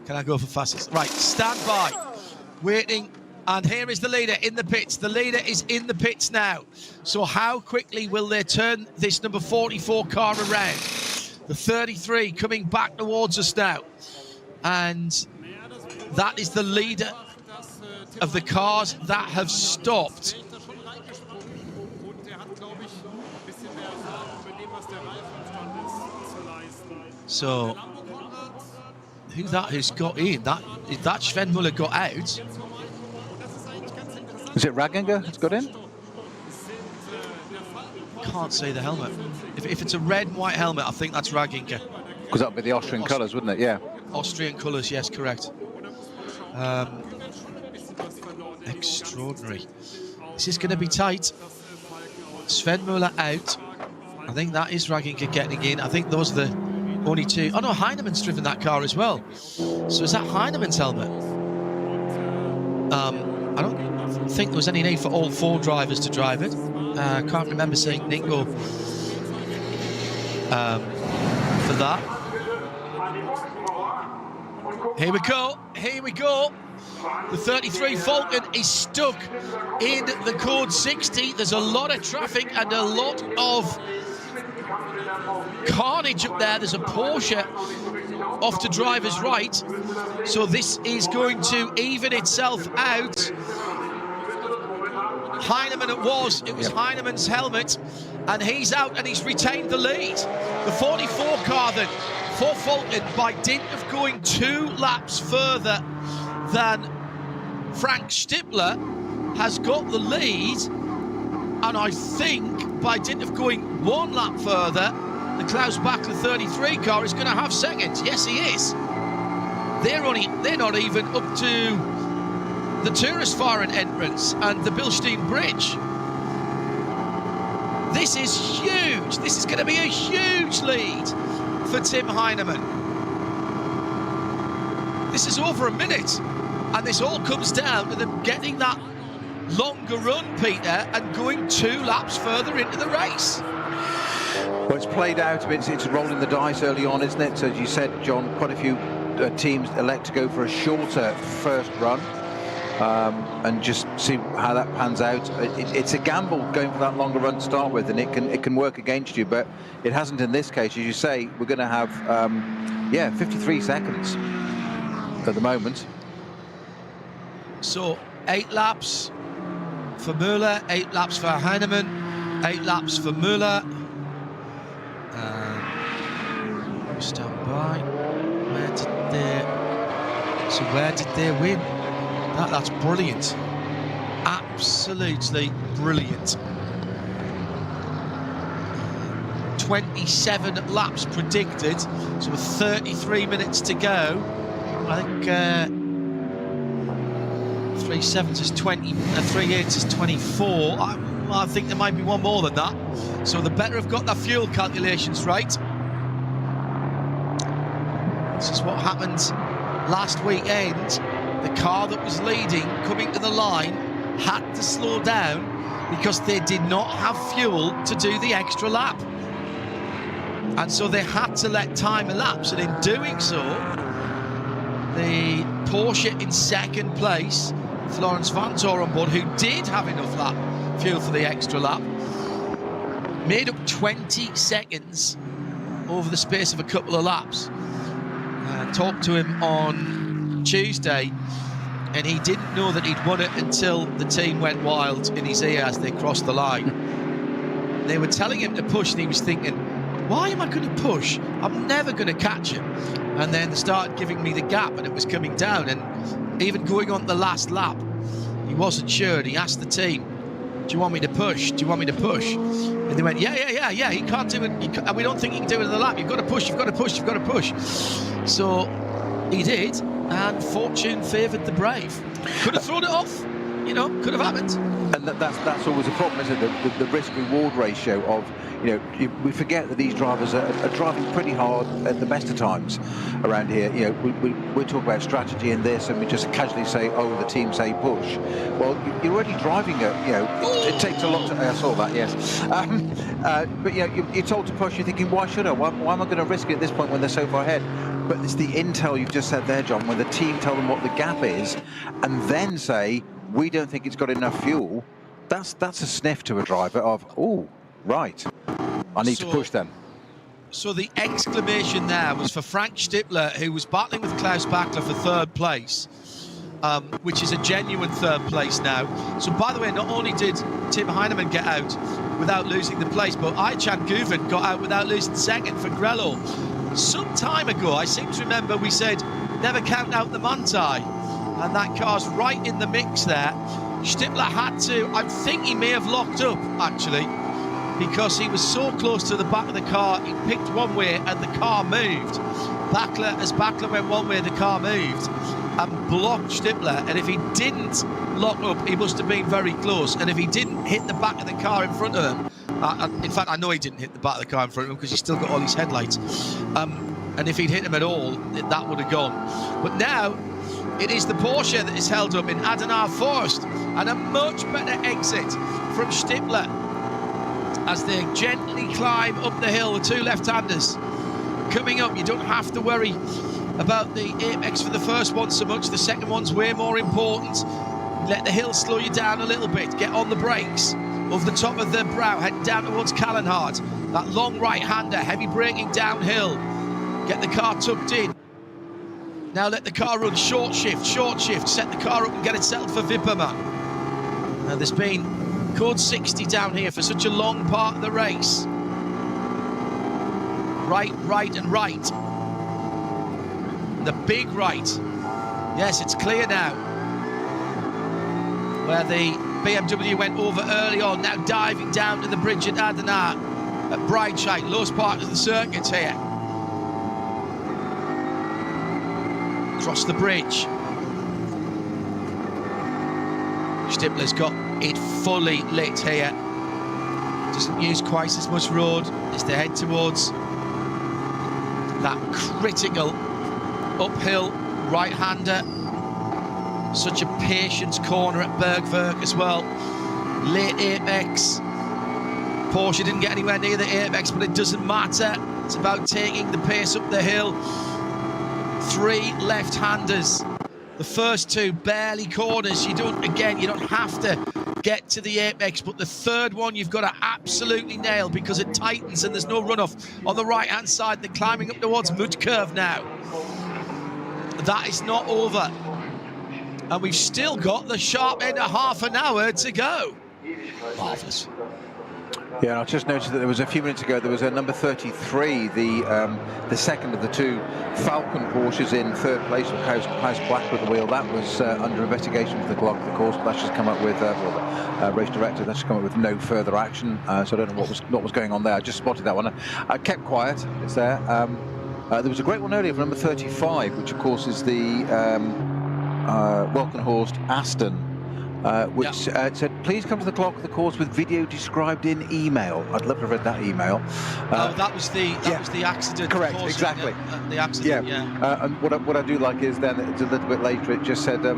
Can I go for fastest? Right, stand by. Waiting And here is the leader in the pits. The leader is in the pits now. So how quickly will they turn this number 44 car around? The 33 coming back towards us now. And that is the leader of the cars that have stopped. So, who's got in? That Sven Muller got out. Is it Raginger that's got in? Can't see the helmet. If it's a red and white helmet, I think that's Raginger. Because that would be the Austrian colours, wouldn't it? Yeah. Austrian colours, yes, correct. Extraordinary. This is going to be tight. Sven Muller out. I think that is Raginger getting in. I think those are the only two. Oh no, Heinemann's driven that car as well. So is that Heinemann's helmet? I don't think there was any need for all four drivers to drive it. I can't remember seeing Nico for that. Here we go, here we go. The 33 Falcon is stuck in the code 60. There's a lot of traffic and a lot of carnage up there. There's a Porsche off to driver's right. So this is going to even itself out. Heinemann it was Heinemann's helmet, and he's out and he's retained the lead. The 44 car then for Fulton, by dint of going 2 laps further than Frank Stippler, has got the lead, and I think by dint of going 1 lap further, the Klaus Bachler 33 car is going to have seconds. Yes, he is. They're not even up to the Touristfahren entrance and the Bilstein Bridge. This is huge. This is going to be a huge lead for Tim Heinemann. This is over a minute, and this all comes down to them getting that longer run, Peter, and going 2 laps further into the race. Well, it's played out a bit. It's rolling the dice early on, isn't it? So as you said, John, quite a few teams elect to go for a shorter first run. And just see how that pans out. It's a gamble going for that longer run to start with, and it can work against you, but it hasn't in this case. As you say, we're going to have 53 seconds at the moment. So 8 laps for Müller, 8 laps for Heinemann, 8 laps for Müller. Stand by. Where did they win? That's brilliant. Absolutely brilliant. 27 laps predicted, so with 33 minutes to go. I think 3 7s is 20, 3 8s is 24. I think there might be one more than that. So the better have got their fuel calculations right. This is what happened last weekend. The car that was leading, coming to the line, had to slow down because they did not have fuel to do the extra lap. And so they had to let time elapse, and in doing so, the Porsche in second place, Florence Vantor on board, who did have enough fuel for the extra lap, made up 20 seconds over the space of a couple of laps. Talked to him on Tuesday, and he didn't know that he'd won it until the team went wild in his ear as they crossed the line. They were telling him to push, and he was thinking, why am I going to push? I'm never going to catch him. And then they started giving me the gap, and it was coming down, and even going on the last lap, he wasn't sure, and he asked the team, do you want me to push? Do you want me to push? And they went, yeah, he can't do it, and we don't think he can do it in the lap. You've got to push, you've got to push, you've got to push. So he did, and fortune favoured the brave. Could have thrown it off, you know, could have happened. And that's always a problem, isn't it? The risk-reward ratio of, you know, we forget that these drivers are driving pretty hard at the best of times around here. You know, we talk about strategy in this, and we just casually say, oh, the team say push. Well, you're already driving at, you know, it takes a lot to, I saw that, yes. But, you know, you're told to push, you're thinking, why should I? Why am I going to risk it at this point when they're so far ahead? But it's the intel you've just said there, John, when the team tell them what the gap is, and then say, we don't think it's got enough fuel, that's a sniff to a driver of, oh, right, I need to push then. So the exclamation there was for Frank Stippler, who was battling with Klaus Bachler for 3rd place, which is a genuine 3rd place now. So, by the way, not only did Tim Heinemann get out without losing the place, but Aycan Guven got out without losing 2nd for Grello. Some time ago, I seem to remember we said, never count out the Mantai. And that car's right in the mix there. Stippler had to, I think he may have locked up, actually, because he was so close to the back of the car, he picked one way and the car moved. As Bachler went one way, the car moved and blocked Stippler. And if he didn't lock up, he must have been very close. And if he didn't hit the back of the car in front of him, in fact, I know he didn't hit the back of the car in front of him because he's still got all his headlights. And if he'd hit him at all, that would have gone. But now, it is the Porsche that is held up in Adenauer first, and a much better exit from Stippler as they gently climb up the hill, the 2 left-handers coming up. You don't have to worry about the apex for the first one so much. The second one's way more important. Let the hill slow you down a little bit. Get on the brakes over the top of the brow, heading down towards Callenhard. That long right-hander, heavy braking downhill. Get the car tucked in. Now let the car run short shift, set the car up and get it settled for Wippermann. Now there's been code 60 down here for such a long part of the race. Right, and right. The big right. Yes, it's clear now. Where the BMW went over early on, now diving down to the bridge at Adenauer, at Breitscheid, lowest part of the circuit here. Across the bridge. Stippler's got it fully lit here. Doesn't use quite as much road as they head towards that critical uphill right-hander. Such a patience corner at Bergwerk as well. Late apex. Porsche didn't get anywhere near the apex, but it doesn't matter. It's about taking the pace up the hill. 3 left-handers. The first 2 barely corners. You don't have to get to the apex, but the 3rd one you've got to absolutely nail because it tightens and there's no runoff on the right-hand side. They're climbing up towards Mud Curve now. That is not over. And we've still got the sharp end of half an hour to go. Marvellous. Yeah, and I just noticed that there was a few minutes ago, there was a number 33, the second of the 2 Falcon Porsches in 3rd place with Klaus Bachler at the wheel. That was under investigation for the clock, of course, but that's just come up with, race director, that's just come up with no further action. So I don't know what was going on there. I just spotted that one. I kept quiet, it's there. There was a great one earlier for number 35, which of course is the Welkenhorst Aston. Which said, please come to the clock of the course with video described in email. I'd love to have read that email. That was the accident. Correct, exactly. The accident, yeah. And what I do like is then, it's a little bit later, it just said, no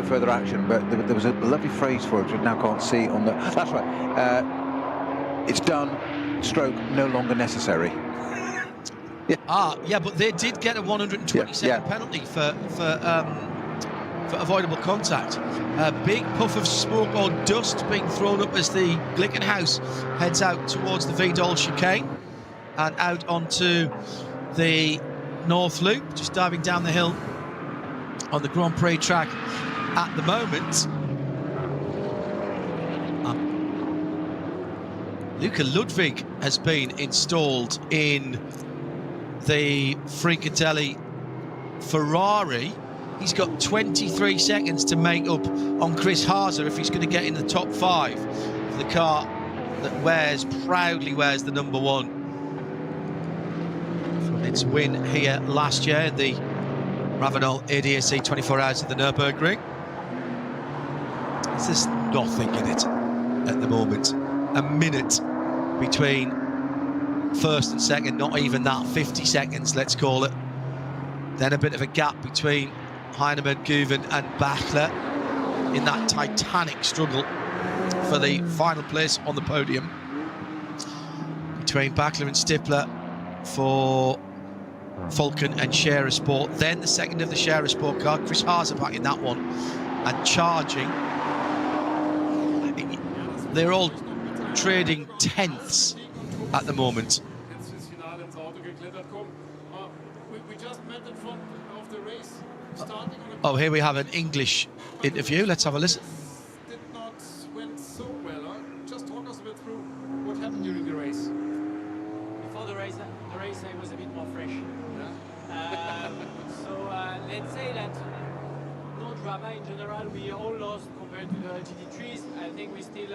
further action, but there was a lovely phrase for it, which I now can't see on the... That's right. It's done, stroke, no longer necessary. Yeah, but they did get a 120-second penalty for avoidable contact. A big puff of smoke or dust being thrown up as the Glickenhaus heads out towards the Vedol chicane and out onto the North Loop, just diving down the hill on the Grand Prix track at the moment. Luca Ludwig has been installed in the Fricatelli Ferrari. He's got 23 seconds to make up on Chris Haase if he's going to get in the top 5 for the car that proudly wears the number 1 from its win here last year in the Ravenol ADAC 24 Hours at the Nürburgring. There's nothing in it at the moment. A minute between first and second, not even that, 50 seconds, let's call it. Then a bit of a gap between Heinemann, Guven and Bachler in that titanic struggle for the final place on the podium between Bachler and Stippler for Falcon and Scherer Sport. Then the second of the Scherer Sport car, Chris Haase back in that one, and charging. They're all trading tenths at the moment. Oh, here we have an English interview. Let's have a listen. Did not went so well. Just talk us a bit through what happened during the race. Before the race I was a bit more fresh. Yeah. Let's say that no drama in general. We all lost compared to the GT3s. I think we still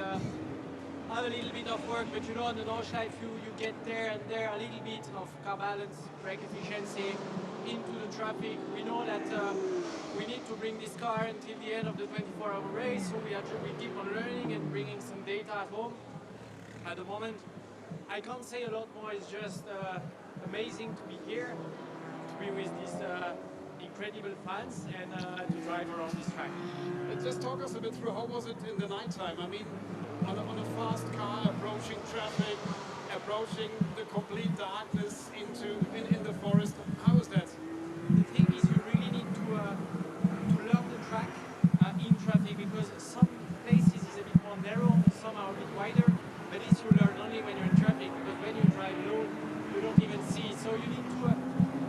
have a little bit of work, but you know, on the Nordschleife you get there and there a little bit of car balance, brake efficiency into the traffic. We know that we need to bring this car until the end of the 24-hour race, so we keep on learning and bringing some data at home. At the moment, I can't say a lot more. It's just amazing to be here, to be with these incredible fans, and to drive around this track. Just talk us a bit through how was it in the nighttime? I mean, on a fast car, approaching traffic, approaching the complete darkness in the forest. How was that? The thing is, you really need to learn the track in traffic, because some places is a bit more narrow, some are a bit wider, but this you learn only when you're in traffic, because when you drive low, you don't even see. So you need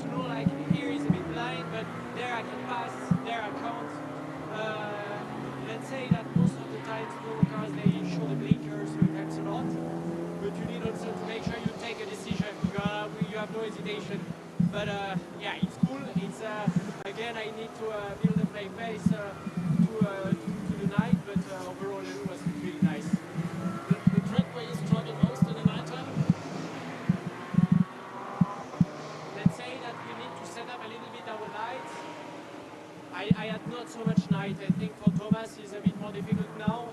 to know, like, here is a bit blind, but there I can pass, there I can't. Let's say that most of the time, cars, they show the blinkers, so it helps a lot. But you need also to make sure you take a decision. You have no hesitation. But yeah, it's cool. It's again, I need to build up my pace to the night, but overall it was really nice. The track where you struggle most in the nighttime? Let's say that we need to set up a little bit our lights. I had not so much night. I think for Thomas it's a bit more difficult now,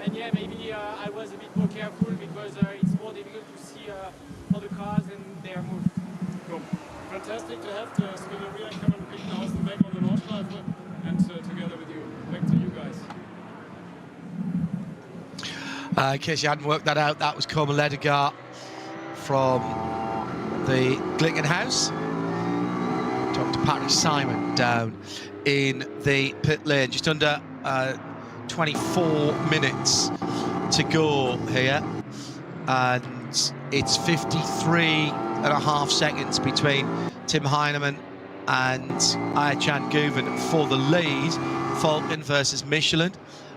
and yeah, maybe I was a bit more careful, because it's more difficult to see all the cars and their move. Cool. Fantastic to have the Scuderia come and pick Nausen back on the Nordschleife, and together with you. Back to you guys. In case you hadn't worked that out, that was Como Ledegaard from the Glickenhaus. Talking to Patrick Simon down in the pit lane. Just under 24 minutes to go here, and it's 53.5 seconds between Tim Heinemann and Ayachan Guven for the lead. Falcon versus Michelin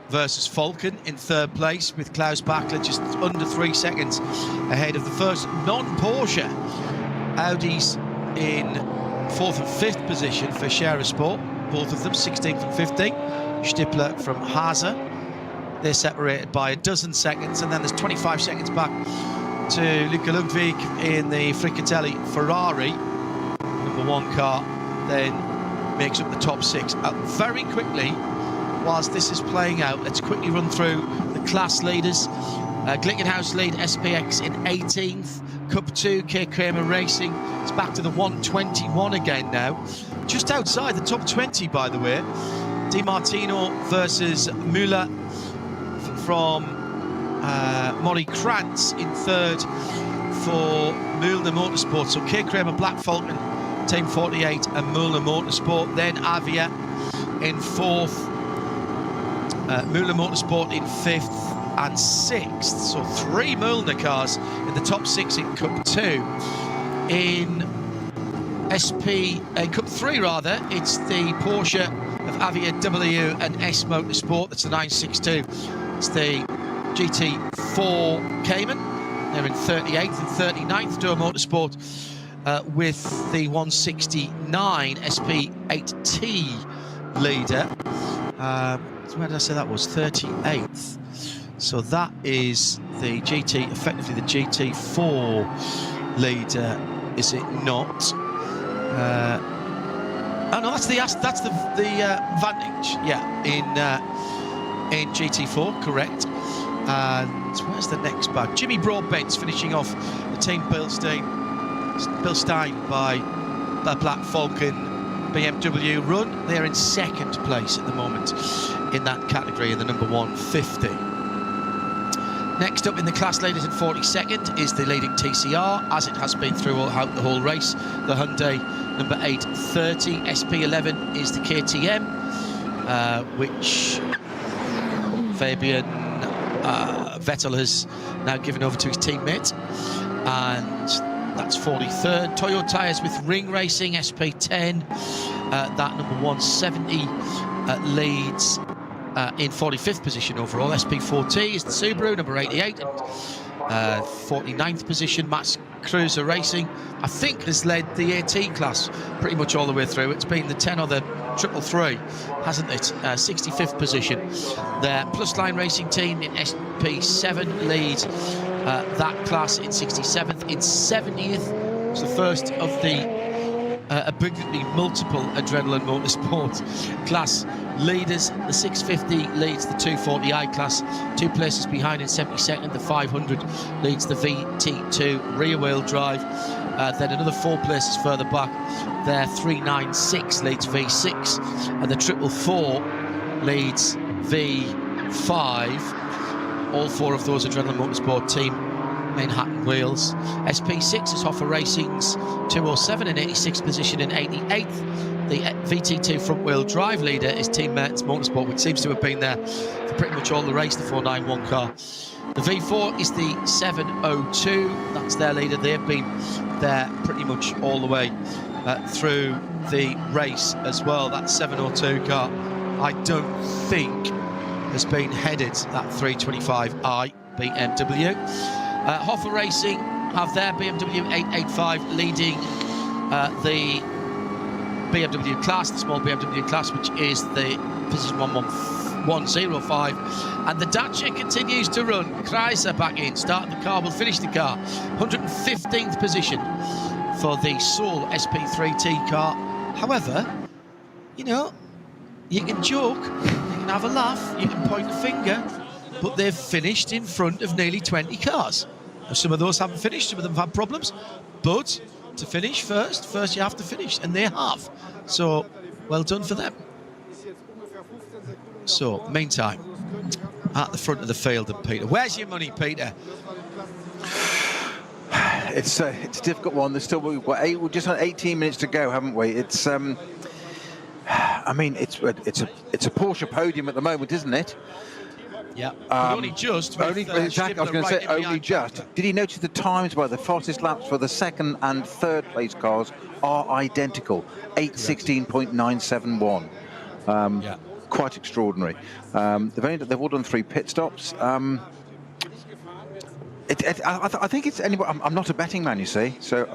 versus Falcon in third place, with Klaus Bachler just under 3 seconds ahead of the first non-Porsche Audis in fourth and fifth position for Scherer Sport, both of them 16th and 15th. Stippler from Haase, they're separated by a dozen seconds, and then there's 25 seconds back to Luca Ludwig in the Fricatelli Ferrari. Number one car then makes up the top six. Very quickly, whilst this is playing out, let's quickly run through the class leaders. Glickenhaus lead SPX in 18th. Cup 2, K. Kramer Racing. It's back to the 121 again now. Just outside the top 20, by the way. Di Martino versus Müller from Molly Krantz in third for Müller Motorsport. So K. Kramer, Black Falcon, Team 48 and Müller Motorsport. Then Avia in fourth. Müller Motorsport in fifth and sixth. So 3 Müller cars in the top 6 in Cup 2. In Cup 3 rather, it's the Porsche of Avia W and S Motorsport. That's the 962. It's the GT4 Cayman. They're in 38th and 39th. Duo Motorsport with the 169 SP8T leader. So where did I say that was? 38th. So that is the GT, effectively the GT4 leader, is it not? Oh no, that's the Vantage, yeah, in GT4, correct. And where's the next bag? Jimmy Broadbent's finishing off the Team Bill Stein by Black Falcon BMW run. They're in second place at the moment in that category, in the number 150. Next up in the class leaders in 42nd is the leading TCR, as it has been throughout the whole race. The Hyundai number 830. SP11 is the KTM, which Fabian Vettel has now given over to his teammate. And that's 43rd. Toyo tyres with Ring Racing, SP10. That number 170 leads in 45th position overall. SP4T is the Subaru, number 88. 49th position, Max Cruiser Racing, I think, has led the AT class pretty much all the way through. It's been the 10 or the 333, hasn't it? 65th position. The Plus Line Racing Team in SP7 leads that class in 67th. In 70th, it's the first of the abundantly multiple Adrenaline Motorsport class leaders. The 650 leads the 240i class, 2 places behind in 72nd. The 500 leads the VT2 rear-wheel drive. Then another 4 places further back, their 396 leads V6, and the 444 leads V5. All 4 of those Adrenaline Motorsport team Manhattan wheels. SP6 is Hoffa Racing's 207 in 86th position in 88th. The VT2 front-wheel drive leader is Team Mertens Motorsport, which seems to have been there for pretty much all the race, the 491 car. The V4 is the 702. That's their leader. They've been there pretty much all the way through the race as well. That 702 car, I don't think, has been headed, that 325i BMW. Hoffa Racing have their BMW 885 leading the BMW class, the small BMW class, which is the position 105. And the Dacia continues to run. Kreiser back in, start the car, will finish the car. 115th position for the Soul SP3T car. However, you know, you can joke, you can have a laugh, you can point a finger, but they've finished in front of nearly 20 cars. Now, some of those haven't finished, some of them have had problems, but to finish first you have to finish, and they have. So, well done for them. So, meantime, at the front of the field, and Peter, where's your money, Peter? It's a difficult one. There's still, we've got just on 18 minutes to go, haven't we? It's I mean, it's a Porsche podium at the moment, isn't it? Yeah, only just. Exactly, I was going to say only just. Did you notice the times by the fastest laps for the 2nd and 3rd place cars are identical? 8:16.971. Yeah. Quite extraordinary. They've all done 3 pit stops. I think it's anyway. I'm not a betting man, you see, so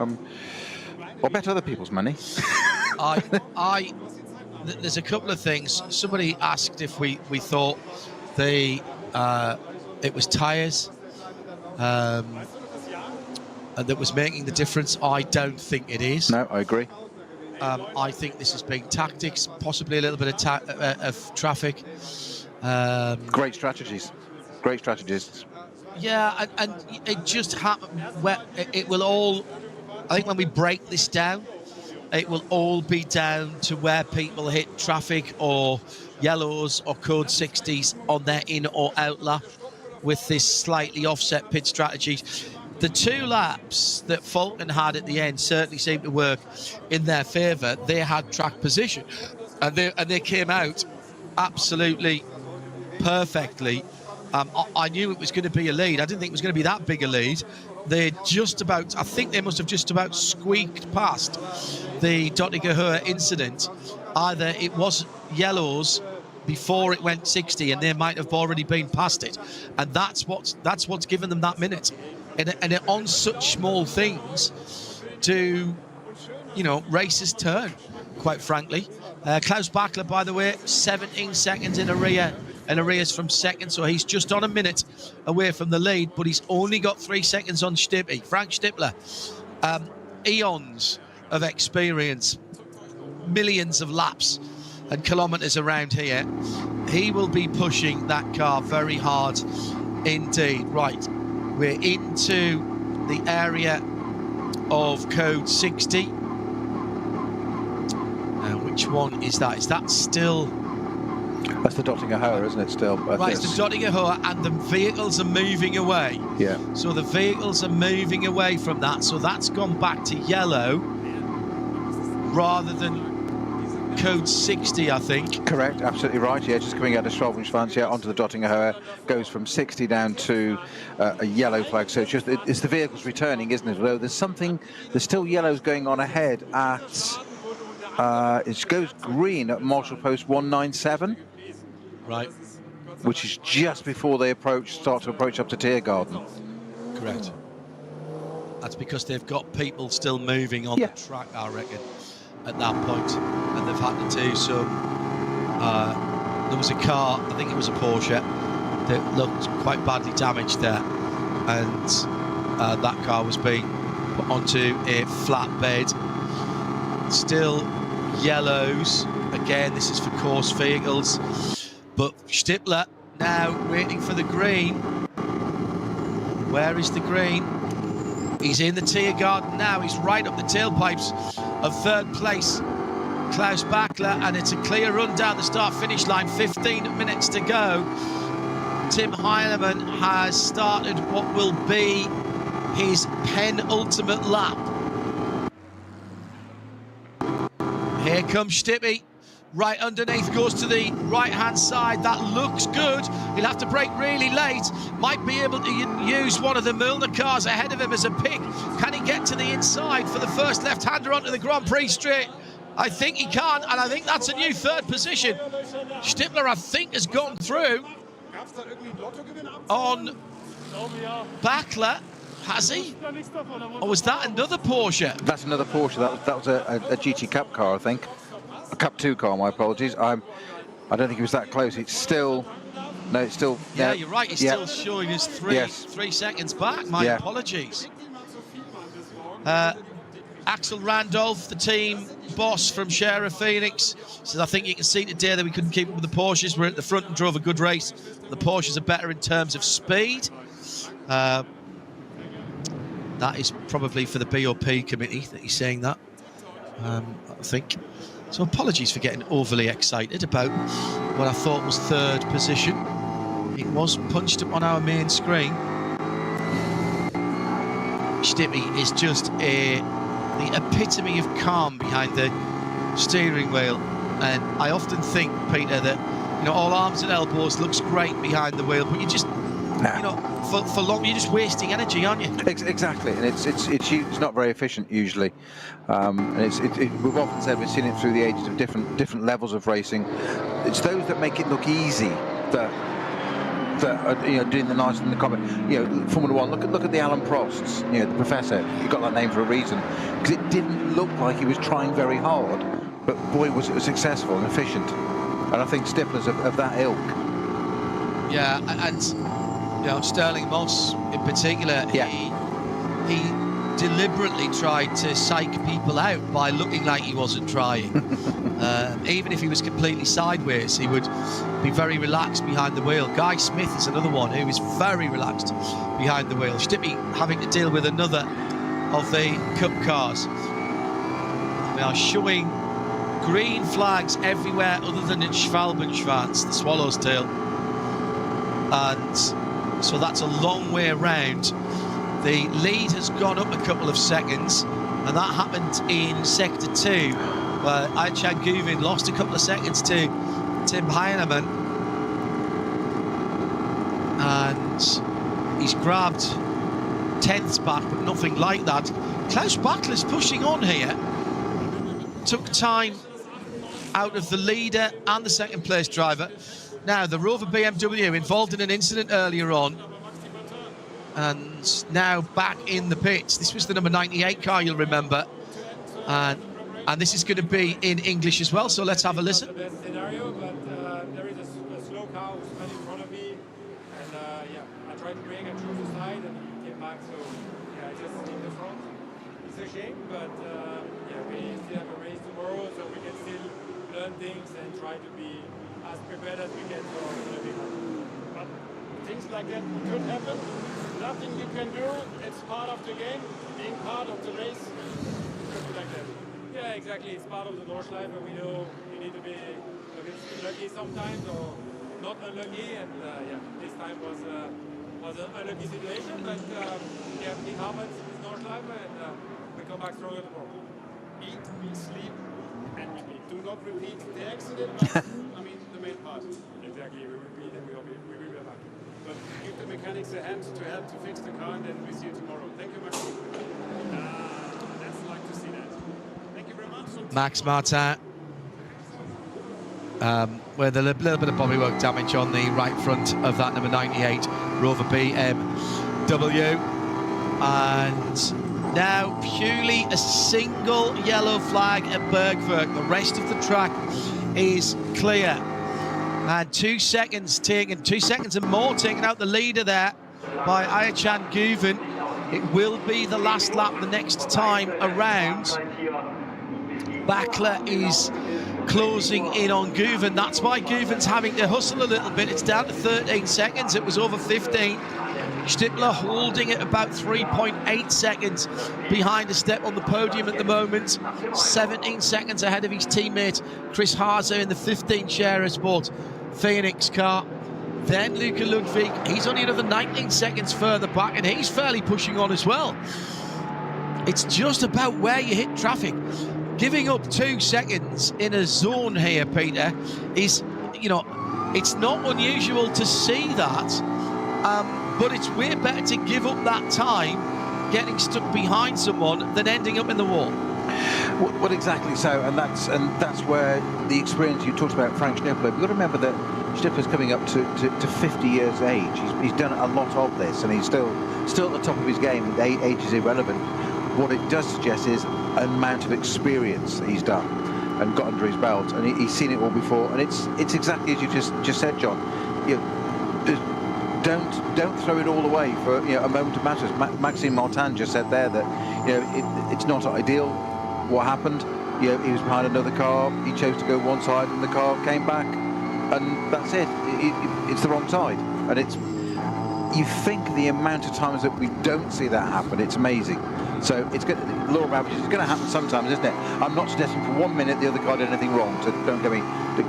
I'll bet other people's money. There's a couple of things. Somebody asked if we thought it was tyres that was making the difference. I don't think it is. No, I agree. I think this has been tactics, possibly a little bit of traffic. Great strategies. Great strategists. Yeah, and it just happened where it will all, I think when we break this down, it will all be down to where people hit traffic or yellows or code 60s on their in or out lap with this slightly offset pit strategy. The 2 laps that Fulton had at the end certainly seemed to work in their favour. They had track position and they came out absolutely perfectly. I knew it was going to be a lead. I didn't think it was going to be that big a lead. They just about, I think they must have just about squeaked past the Dottinger incident. Either it was yellows before it went 60 and they might have already been past it. And that's what's given them that minute. And on such small things do, you know, races turn, quite frankly. Klaus Bachler, by the way, 17 seconds in arrears from second, so he's just on a minute away from the lead, but he's only got 3 seconds on Stippy. Frank Stippler, eons of experience, millions of laps and kilometres around here. He will be pushing that car very hard indeed. Right, we're into the area of code 60. Now, which one is that? Is that still That's the Dottinger Hoa, isn't it, still? Right, it's the Dottinger Hoa, and the vehicles are moving away. Yeah. So the vehicles are moving away from that, so that's gone back to yellow rather than code 60, I think. Correct, absolutely right. Yeah, just coming out of Schwalbenschwanz, yeah, onto the Dottinger Hoa, goes from 60 down to a yellow flag. So it's the vehicles returning, isn't it? Although there's still yellows going on ahead at. It goes green at Marshall Post 197. Right. Which is just before they start to approach up to Tiergarten. Correct. That's because they've got people still moving on the track, I reckon, at that point, and they've had to do some. There was a car, I think it was a Porsche, that looked quite badly damaged there, and that car was being put onto a flatbed. Still yellows. Again, this is for course vehicles. But Stippler now waiting for the green. Where is the green? He's in the Tiergarten now. He's right up the tailpipes of third place, Klaus Bachler, and it's a clear run down the start-finish line. 15 minutes to go. Tim Heinemann has started what will be his penultimate lap. Here comes Stippy. Right underneath, goes to the right-hand side. That looks good. He'll have to brake really late. Might be able to use one of the Milner cars ahead of him as a pick. Can he get to the inside for the first left-hander onto the Grand Prix straight? I think he can, and I think that's a new third position. Stippler, I think, has gone through on Bachler. Has he? Or was that another Porsche? That's another Porsche. That was a GT Cup car, I think. A Cup 2 car, my apologies. I don't think it was that close. It's still... No, it's still... Yeah, you're right. He's still showing us 3 seconds back. My apologies. Axel Randolph, the team boss from Scherer Phoenix, says, I think you can see today that we couldn't keep up with the Porsches. We're at the front and drove a good race. The Porsches are better in terms of speed. That is probably for the BOP committee that he's saying that, I think. So apologies for getting overly excited about what I thought was third position. It was punched up on our main screen. Stippy is just the epitome of calm behind the steering wheel. And I often think, Peter, that, you know, all arms and elbows looks great behind the wheel, but you just, you know, for long, you're just wasting energy, aren't you? Exactly, and it's not very efficient usually. And we've often said we've seen it through the ages of different levels of racing. It's those that make it look easy that are, you know, doing the nice and the comment. You know, Formula One. Look at the Alan Prosts. You know, the professor. He got that name for a reason, because it didn't look like he was trying very hard, but boy was it successful and efficient. And I think Stippler's of that ilk. Yeah, and you know, Sterling Moss in particular, he deliberately tried to psych people out by looking like he wasn't trying. Even if he was completely sideways, he would be very relaxed behind the wheel. Guy Smith is another one who is very relaxed behind the wheel. Stippy having to deal with another of the Cup cars. We are showing green flags everywhere other than in Schwalbenschwanz, the Swallow's Tail. And so that's a long way around. The lead has gone up a couple of seconds, and that happened in Sector 2, where Aychan Guvin lost a couple of seconds to Tim Heinemann. And he's grabbed 10ths back, but nothing like that. Klaus Bachler's pushing on here. Took time out of the leader and the second place driver. Now, the Rover BMW involved in an incident earlier on, and now back in the pits. This was the number 98 car, you'll remember. And this is going to be in English as well, so let's have a listen. Best scenario, but there is a slow car who's right in front of me, and I tried to brake, I drove the side, and he came back, so I just in the front. It's a shame, but we still have a race tomorrow, so we can still learn things and try to be as prepared as we can for the big one. But things like that could happen. Nothing you can do. It's part of the game. Being part of the race, could be like that. Yeah, exactly. It's part of the Nordschleife. We know you need to be a bit lucky sometimes or not unlucky, and yeah, this time was an unlucky situation, but yeah, it happens, it's Nordschleife, and we come back stronger tomorrow. Eat, sleep, and repeat. Do not repeat the accident, but I mean the main part. Exactly, we repeat and we will be back. But give the mechanics a hand to help to fix the car, and then we see you tomorrow. Thank you, Max. That's like to see that. Thank you very much. Max Martin with a little bit of bodywork damage on the right front of that number 98 Rover BMW. And now purely a single yellow flag at Bergwerk. The rest of the track is clear. And 2 seconds taken, 2 seconds and more taken out the leader there by Ayachan Guven. It will be the last lap the next time around. Bakler is closing in on Guven. That's why Guven's having to hustle a little bit. It's down to 13 seconds. It was over 15. Stippler holding it about 3.8 seconds behind a step on the podium at the moment. 17 seconds ahead of his teammate Chris Haase in the 15 Scherer Sport Phoenix car. Then Luca Ludwig, he's only another 19 seconds further back, and he's fairly pushing on as well. It's just about where you hit traffic. Giving up 2 seconds in a zone here, Peter, is, you know, it's not unusual to see that, but it's way better to give up that time getting stuck behind someone than ending up in the wall. Well, exactly so, and that's where the experience you talked about, Frank Schnippler. You've got to remember that Schnippler's coming up to 50 years age. He's done a lot of this, and he's still at the top of his game. Age is irrelevant. What it does suggest is an amount of experience that he's done and got under his belt, and he's seen it all before. And it's exactly as you just said, John. You know, don't throw it all away for a moment of matters. Maxime Martin just said there that it's not ideal what happened. He was behind another car. He chose to go one side, and the car came back, and that's it. It's the wrong side, and you think the amount of times that we don't see that happen, it's amazing. So it's good. Law of averages is going to happen sometimes, isn't it? I'm not suggesting for 1 minute the other car did anything wrong, so don't get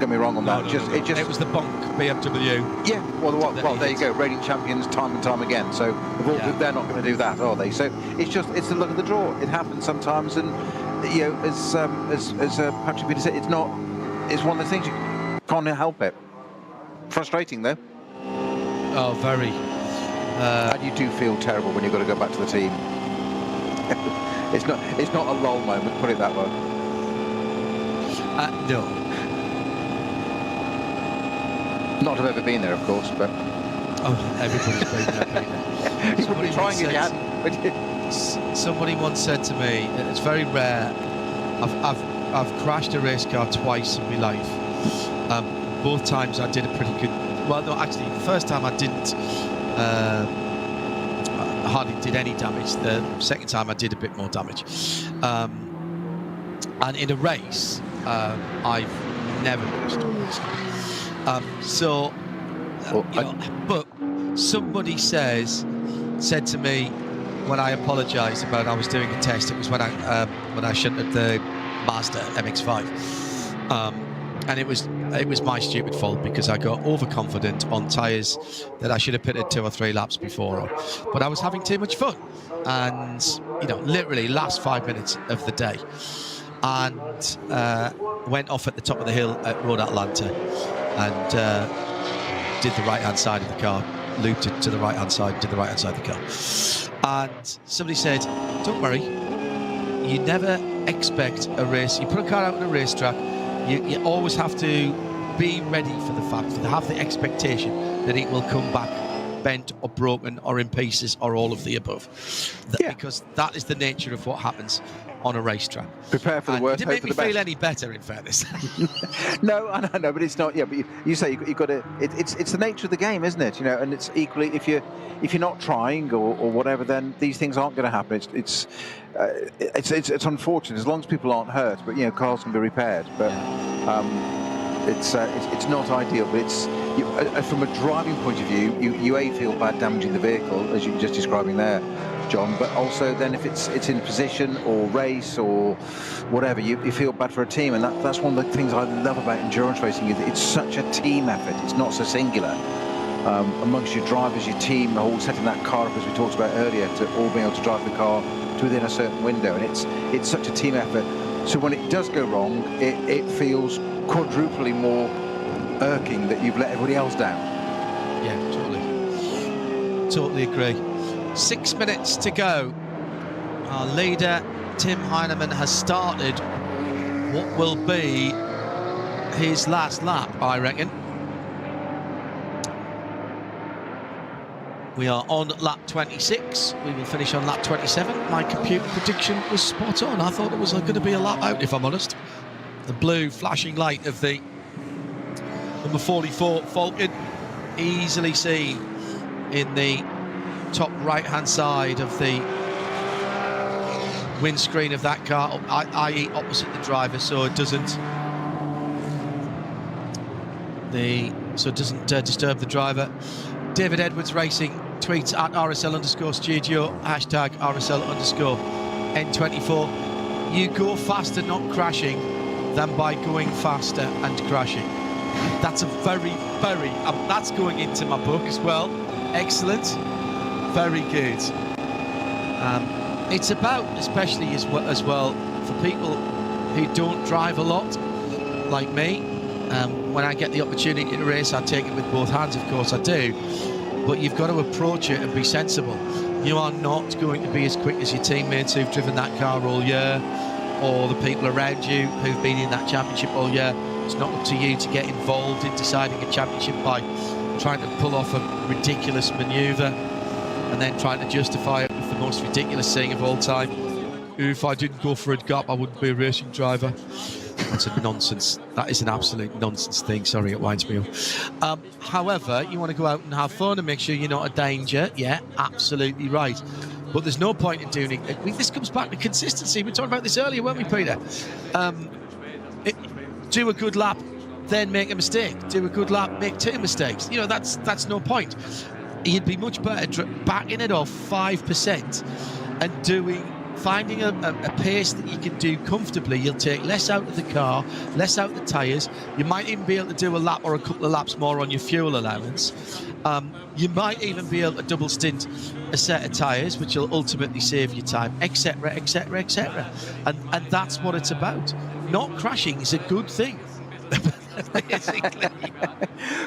me wrong on that. It was the bonk BMW. Yeah, well, there you go. Reigning champions time and time again. So they're not going to do that, are they? So it's the luck of the draw. It happens sometimes, and as Patrick Peter said, it's one of the things you can't help it. Frustrating though. Oh, very. And you do feel terrible when you've got to go back to the team. It's not a lull moment, put it that way. No. Not have ever been there, of course, but everybody's been there. You wouldn't be trying if you hadn't. Somebody once said to me, it's very rare. I've crashed a race car twice in my life. Both times I did a pretty good. Well, no, actually, the first time I didn't. I hardly did any damage. The second time I did a bit more damage. And in a race, I've never lost a race. But somebody said to me when I apologised about I was doing a test. It was when I shunted the Mazda MX-5. And it was my stupid fault because I got overconfident on tyres that I should have pitted 2 or 3 laps before. But I was having too much fun, and literally last 5 minutes of the day, and went off at the top of the hill at Road Atlanta, and did the right-hand side of the car, looped it to the right-hand side, did the right-hand side of the car, and somebody said, "Don't worry, you never expect a race. You put a car out on a racetrack." You always have to be ready for the fact, to have the expectation that it will come back bent or broken or in pieces or all of the above. Because that is the nature of what happens on a racetrack. Prepare for the worst, hope for the best. It didn't make me feel any better, in fairness. No, I know, but it's not. Yeah, but you say you've got to. It's the nature of the game, isn't it? And it's equally if you're not trying or whatever, then these things aren't going to happen. It's unfortunate as long as people aren't hurt. But cars can be repaired. But it's not ideal. But from a driving point of view, you A, feel bad damaging the vehicle, as you were just describing there, John, but also then if it's in position or race or whatever, you feel bad for a team, and that's one of the things I love about endurance racing, is it's such a team effort. It's not so singular. Amongst your drivers, your team, the whole setting that car up, as we talked about earlier, to all being able to drive the car to within a certain window, and it's such a team effort. So when it does go wrong, it feels quadruply more irking that you've let everybody else down. Yeah, totally agree. 6 minutes to go. Our leader, Tim Heinemann, has started what will be his last lap, I reckon. We are on lap 26. We will finish on lap 27. My computer prediction was spot on. I thought it was going to be a lap out, if I'm honest. The blue flashing light of the number 44 Falcon, easily seen in the top right-hand side of the windscreen of that car, i.e. opposite the driver, so it doesn't disturb the driver. David Edwards Racing tweets at RSL_studio, hashtag RSL_N24. You go faster not crashing than by going faster and crashing. That's a very, that's going into my book as well. Excellent. Very good. It's about, especially as well, for people who don't drive a lot, like me. When I get the opportunity to race, I take it with both hands, of course I do. But you've got to approach it and be sensible. You are not going to be as quick as your teammates who've driven that car all year, or the people around you who've been in that championship all year. It's not up to you to get involved in deciding a championship by trying to pull off a ridiculous manoeuvre and then trying to justify it with the most ridiculous saying of all time: if I didn't go for a gap, I wouldn't be a racing driver. That's a nonsense. That is an absolute nonsense thing. Sorry, it winds me up. However, you want to go out and have fun and make sure you're not a danger. Yeah, absolutely right. But there's no point in doing it. This comes back to consistency. We talked about this earlier, weren't we, Peter? Do a good lap, then make a mistake. Do a good lap, make 2 mistakes. You know, that's no point. You'd be much better backing it off 5% and finding a pace that you can do comfortably. You'll take less out of the car, less out of the tyres. You might even be able to do a lap or a couple of laps more on your fuel allowance. You might even be able to double stint a set of tyres, which will ultimately save you time, etc., etc., etc. And that's what it's about. Not crashing is a good thing. Basically.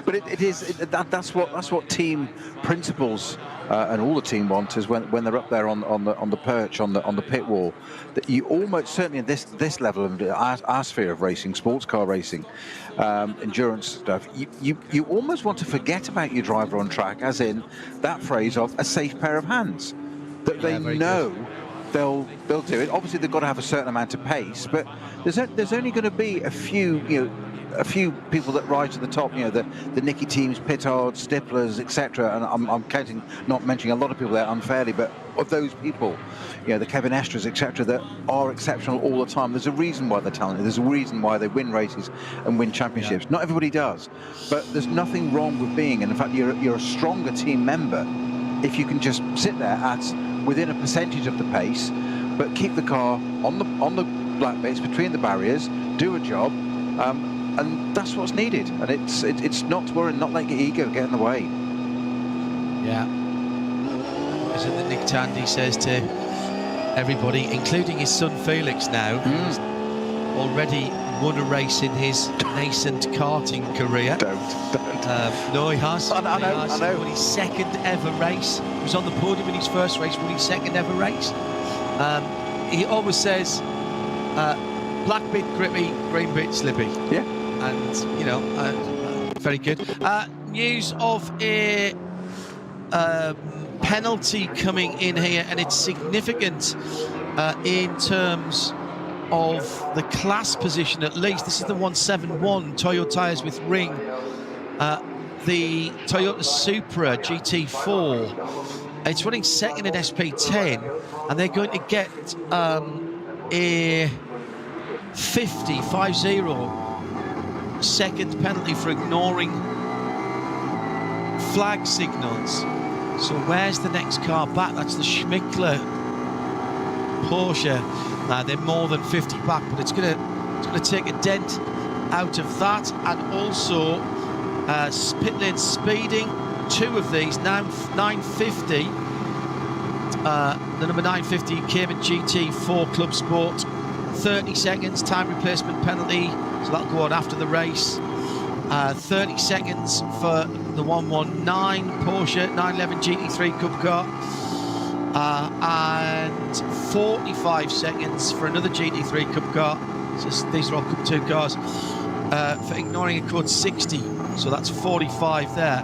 But that's what team principles and all the team want, is when they're up there on the perch on the pit wall, that you almost, certainly in this level of our sphere of racing, sports car racing, endurance stuff, you almost want to forget about your driver on track, as in that phrase of a safe pair of hands, that they know they'll do it. Obviously they've got to have a certain amount of pace, but there's only going to be a few people that rise to the top, the Nicky teams, Pittard, Stiflers, etc. And I'm counting, not mentioning a lot of people there unfairly, but of those people, the Kevin Estras, etc., that are exceptional all the time. There's a reason why they're talented. There's a reason why they win races and win championships. Yeah. Not everybody does, but there's nothing wrong with being, and in fact, you're a stronger team member if you can just sit there at within a percentage of the pace, but keep the car on the black bits between the barriers, do a job. And that's what's needed, and it's not to worry, not let your ego get in the way. Yeah. As in that Nick Tandy says to everybody, including his son Felix now, who's already won a race in his nascent karting career. Don't. No, he has. I know. Won his second ever race. He was on the podium in his first race, won his second ever race. He always says, black bit grippy, green bit slippy. Yeah. And, very good. News of a penalty coming in here, and it's significant in terms of the class position, at least. This is the 171 Toyo tyres with ring. The Toyota Supra GT4. It's running second in SP10, and they're going to get a 50 second penalty for ignoring flag signals. So where's the next car back? That's the Schmickler Porsche. Now they're more than 50 back, but it's gonna take a dent out of that, and also pit lane speeding. Two of these now 950. The number 950 came in GT4 Club Sport. 30 seconds time replacement penalty, so that'll go on after the race. 30 seconds for the 119 Porsche 911 GT3 Cup car, and 45 seconds for another GT3 Cup car. So these are all Cup 2 cars, for ignoring a code 60. So that's 45 there.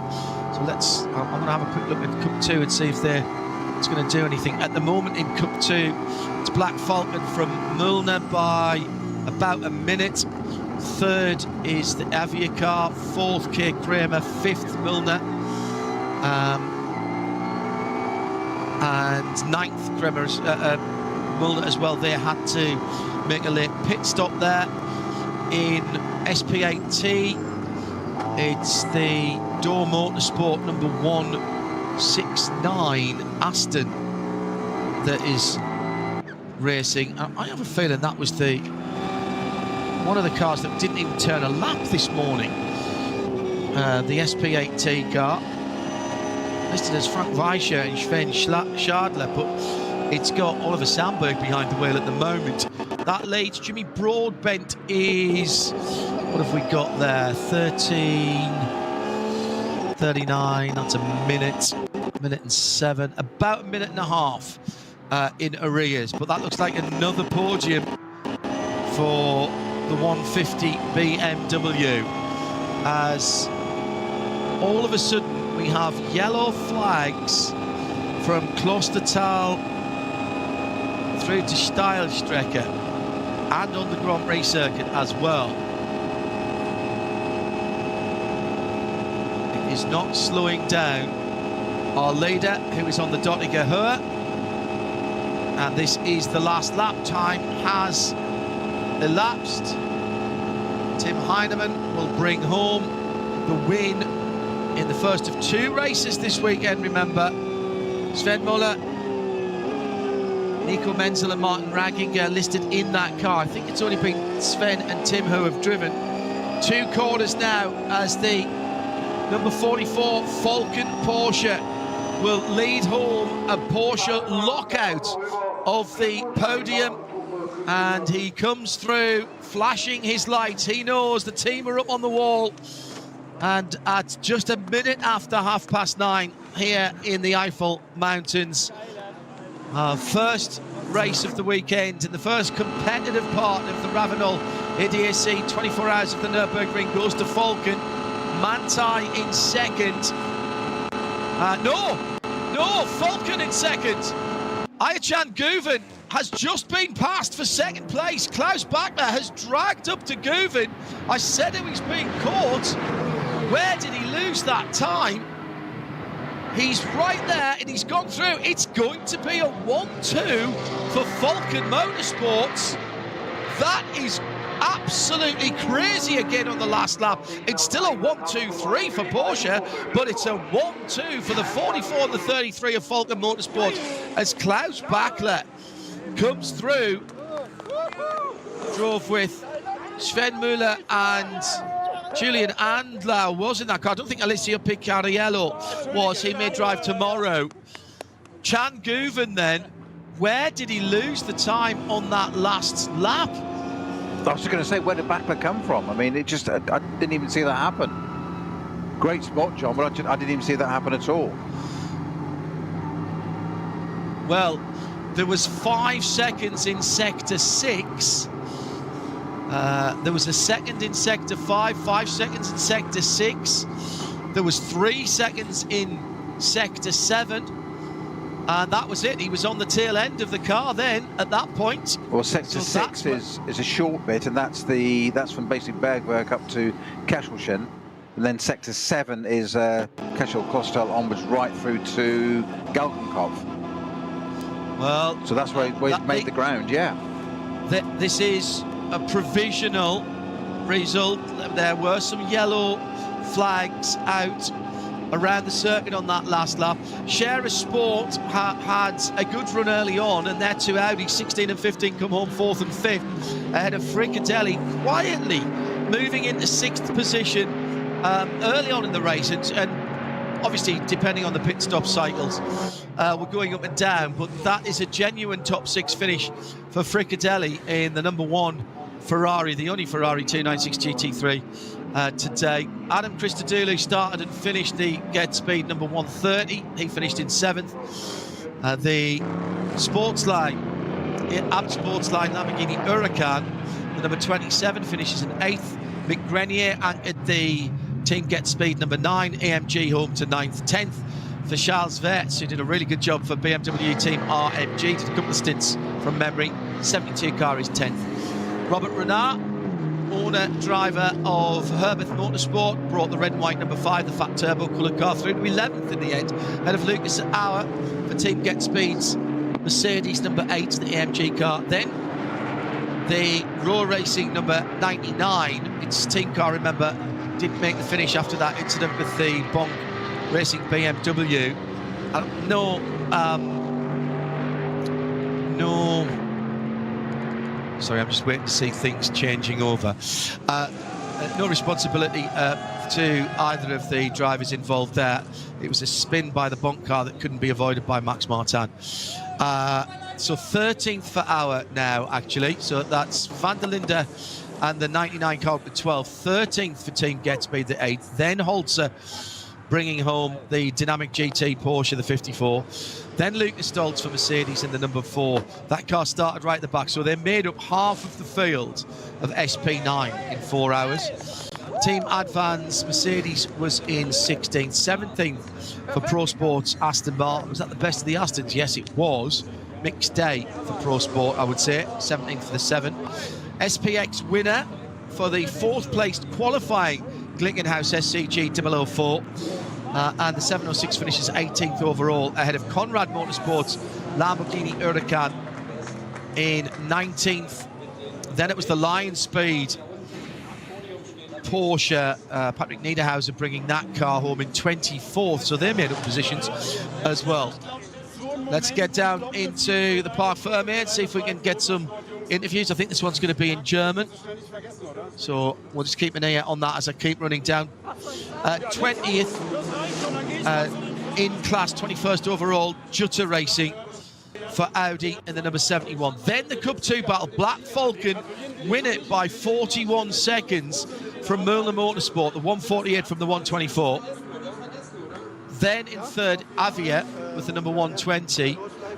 So I'm going to have a quick look at Cup 2 and see if it's going to do anything. At the moment in Cup 2, it's Black Falcon from Müllner by about a minute. Third is the Avia car, fourth K Kramer, fifth Müllner, and ninth Müllner as well. They had to make a late pit stop there. In SP8T, it's the Door Motorsport number 169 Aston that is racing. I have a feeling that was one of the cars that didn't even turn a lap this morning. The SP8T car, listed as Frank Weischer and Sven Schadler, but it's got Oliver Sandberg behind the wheel at the moment. That leads. Jimmy Broadbent is, what have we got there? 13, 39, that's a minute and 7, about a minute and a half in arrears. But that looks like another podium for the 150 BMW, as all of a sudden we have yellow flags from Klostertal through to Steilstrecke and on the Grand Prix circuit as well. It is not slowing down our leader, who is on the Dottinger Höhe, and this is the last lap. Time has elapsed. Tim Heinemann will bring home the win in the first of 2 races this weekend, remember. Sven Muller, Nico Menzel and Martin Ragginger listed in that car. I think it's only been Sven and Tim who have driven. 2 corners now as the number 44 Falcon Porsche will lead home a Porsche lockout of the podium. And he comes through flashing his lights. He knows the team are up on the wall. And at just a minute after 9:30 here in the Eifel Mountains, our first race of the weekend and the first competitive part of the Ravenol ADAC 24 Hours of the Nürburgring goes to Falcon. Manthey in second. No, Falcon in second. Ayachan Guven has just been passed for second place. Klaus Bachner has dragged up to Guven. I said he was being caught. Where did he lose that time? He's right there and he's gone through. It's going to be a 1-2 for Falcon Motorsports. That is absolutely crazy again on the last lap. It's still a 1-2-3 for Porsche, but it's a 1-2 for the 44 and the 33 of Falcon Motorsport as Klaus Bachler comes through. Drove with Sven Müller and Julian Andlau was in that car. I don't think Alessio Picariello was. He may drive tomorrow. Chan Guven then, where did he lose the time on that last lap? I was going to say, where did Bachler come from? I mean, it just, I didn't even see that happen. Great spot, John, but I didn't even see that happen at all. Well, there was 5 seconds in Sector 6. There was a second in Sector 5, 5 seconds in Sector 6. There was 3 seconds in Sector 7. And that was it. He was on the tail end of the car then at that point. Well, Sector 6 is a short bit, and that's from basically Bergwerk up to Kesselchen. And then Sector 7 is Kessel-Klostal onwards right through to Galgenkopf. Well, so that's where he made the ground, yeah. This is a provisional result. There were some yellow flags out around the circuit on that last lap. Share of Sport had a good run early on, and their two Audi 16 and 15 come home 4th and 5th ahead of Fricadelli, quietly moving into 6th position early on in the race, and obviously depending on the pit stop cycles we're going up and down, but that is a genuine top 6 finish for Fricadelli in the number 1 Ferrari, the only Ferrari 296 GT3 today. Adam Christodoulou started and finished the Get Speed number 130. He finished in 7th. The Sportsline, Abt Sportsline Lamborghini Huracan, the number 27, finishes in 8th. Mick Grenier anchored the Team Get Speed number 9, AMG home to 9th. 10th for Charles Verts, who did a really good job for BMW Team RMG, did a couple of stints from memory. 72 car is 10th. Robert Renard, owner, driver of Herbeth Motorsport, brought the red and white number 5, the fat turbo coloured car, through to 11th in the end, ahead of Lucas Auer for Team Get Speed's Mercedes number 8, the AMG car. Then the Raw Racing number 99, its team car, remember, didn't make the finish after that incident with the Bonk Racing BMW. Sorry, I'm just waiting to see things changing over. No responsibility to either of the drivers involved there. It was a spin by the Bonk car that couldn't be avoided by Max Martin. So 13th for Auer now, actually. So that's Van der Linde and the 99 car up to 12th. 13th for Team Get Speed, the 8th. Then Holzer bringing home the Dynamic GT Porsche, the 54. Then Lucas Stoltz for Mercedes in the number 4. That car started right at the back, so they made up half of the field of SP9 in 4 hours. Team Advance Mercedes was in 16th. 17th for Pro Sports Aston Martin. Was that the best of the Astons? Yes, it was. Mixed day for Pro Sport, I would say. 17th for the 7. SPX winner for the 4th placed qualifying Glickenhaus SCG 004. And the 706 finishes 18th overall, ahead of Conrad Motorsports Lamborghini Huracan in 19th. Then it was the Lion Speed Porsche, Patrick Niederhauser bringing that car home in 24th, so they made up positions as well. Let's get down into the Parc Fermé and see if we can get some interviews. I think this one's going to be in German, so we'll just keep an eye on that as I keep running down. 20th in class, 21st overall, Jutta Racing for Audi in the number 71. Then the Cup 2 battle, Black Falcon win it by 41 seconds from Müller Motorsport, the 148 from the 124. Then in 3rd, Avia with the number 120.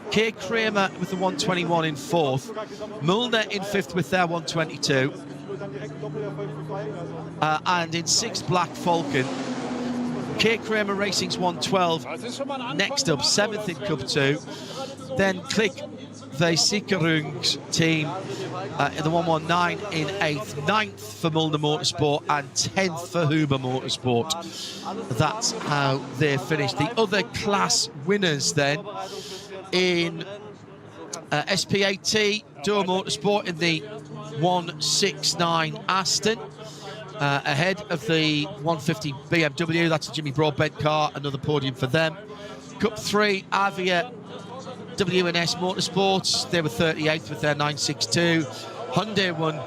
Kay Kramer with the 121 in 4th. Müllner in 5th with their 122. And in 6th, Black Falcon. Kay Kramer Racing's 112. Next up, 7th in Cup 2. Then Klick Versicherungs team in the 119 in 8th. 9th for Müllner Motorsport and 10th for Huber Motorsport. That's how they finished. The other class winners then in SP8T, Duo Motorsport in the 169 Aston, ahead of the 150 BMW. That's a Jimmy Broadbent car, another podium for them. Cup 3, Avia W&S Motorsports, they were 38th with their 962. Hyundai won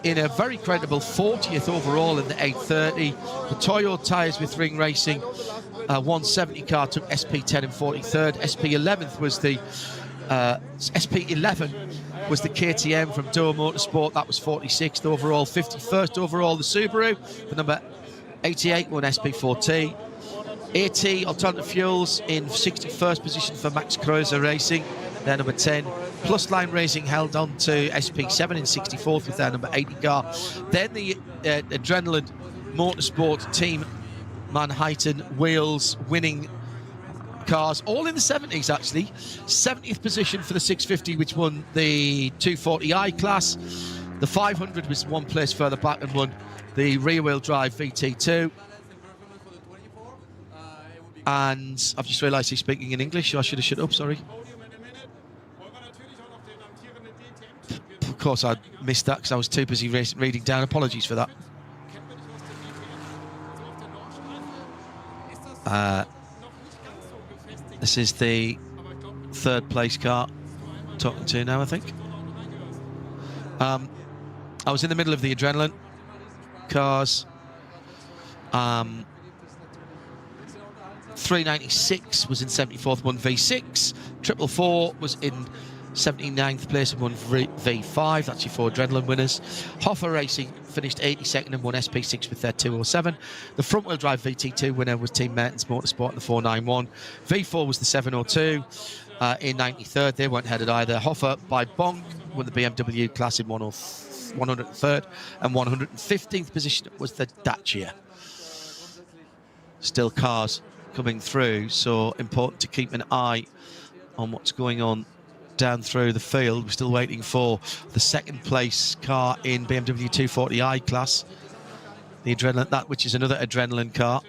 in a very credible 40th overall in the 830. The Toyo tyres with Ring Racing, 170 car took SP10 in 43rd. SP11th was the SP11 was the KTM from Duo Motorsport. That was 46th overall. 51st overall, the Subaru. The number 88 won SP4T. AT Alternative Fuels in 61st position for Max Kreuzer Racing, their number 10. Plus Line Racing held on to SP7 in 64th with their number 80 car. Then the Adrenaline Motorsport team Manhattan Wheels winning cars, all in the 70s actually. 70th position for the 650, which won the 240i class. The 500 was one place further back and won the rear-wheel drive VT2. And I've just realised he's speaking in English, so I should have shut up, sorry. Of course, I missed that because I was too busy reading down. Apologies for that. This is the third place car talking to now, I think. I was in the middle of the adrenaline cars. 396 was in 74th, won V6. 444 was in 79th place and won V5. That's your 4 adrenaline winners. Hoffa Racing finished 82nd and won SP6 with their 207. The front-wheel drive VT2 winner was Team Mertens Motorsport in the 491. V4 was the 702 in 93rd. They weren't headed either. Hoffa by Bonk won the BMW class in 103rd, and 115th position was the Dacia. Still cars coming through, so important to keep an eye on what's going on down through the field. We're still waiting for the second place car in BMW 240i class, the adrenaline, that which is another adrenaline car.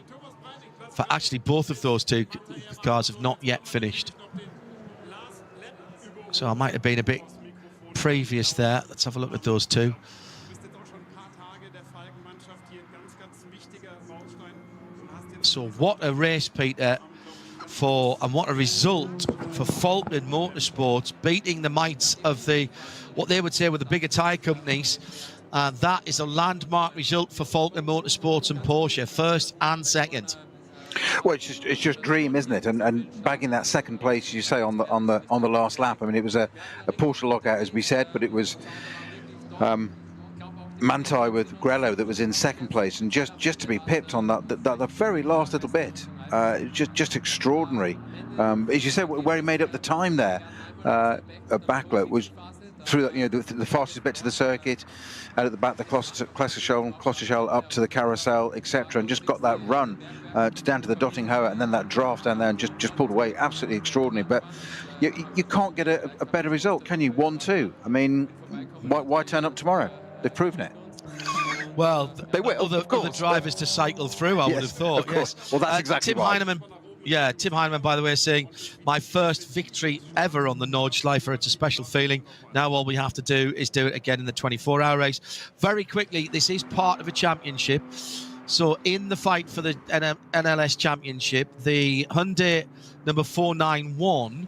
For actually, both of those two cars have not yet finished, so I might have been a bit previous there. Let's have a look at those two. So what a race, Peter, and what a result for Falken Motorsports, beating the mites of what they would say were the bigger tyre companies. That is a landmark result for Falken Motorsports and Porsche, first and second. Well, it's just dream, isn't it? And bagging that second place, you say, on the last lap. I mean, it was a Porsche lockout, as we said, but it was Manthey with Grello that was in second place, and just to be pipped on the very last little bit, just extraordinary. As you said, where he made up the time there, Backler was through the fastest bit to the circuit, out at the back, the Klosterschall up to the carousel, etc., and just got that run down to the Dottinghoe, and then that draft down there, and just pulled away. Absolutely extraordinary. But you can't get a better result, can you? 1-2. I mean, why turn up tomorrow? They've proven it. Well, they will. Other drivers to cycle through, I would have thought. Yes. Well, that's exactly Tim Heinemann. Yeah, Tim Heinemann, by the way, saying, my first victory ever on the Nordschleifer. It's a special feeling. Now all we have to do is do it again in the 24-hour race. Very quickly, this is part of a championship. So in the fight for the NLS Championship, the Hyundai number 491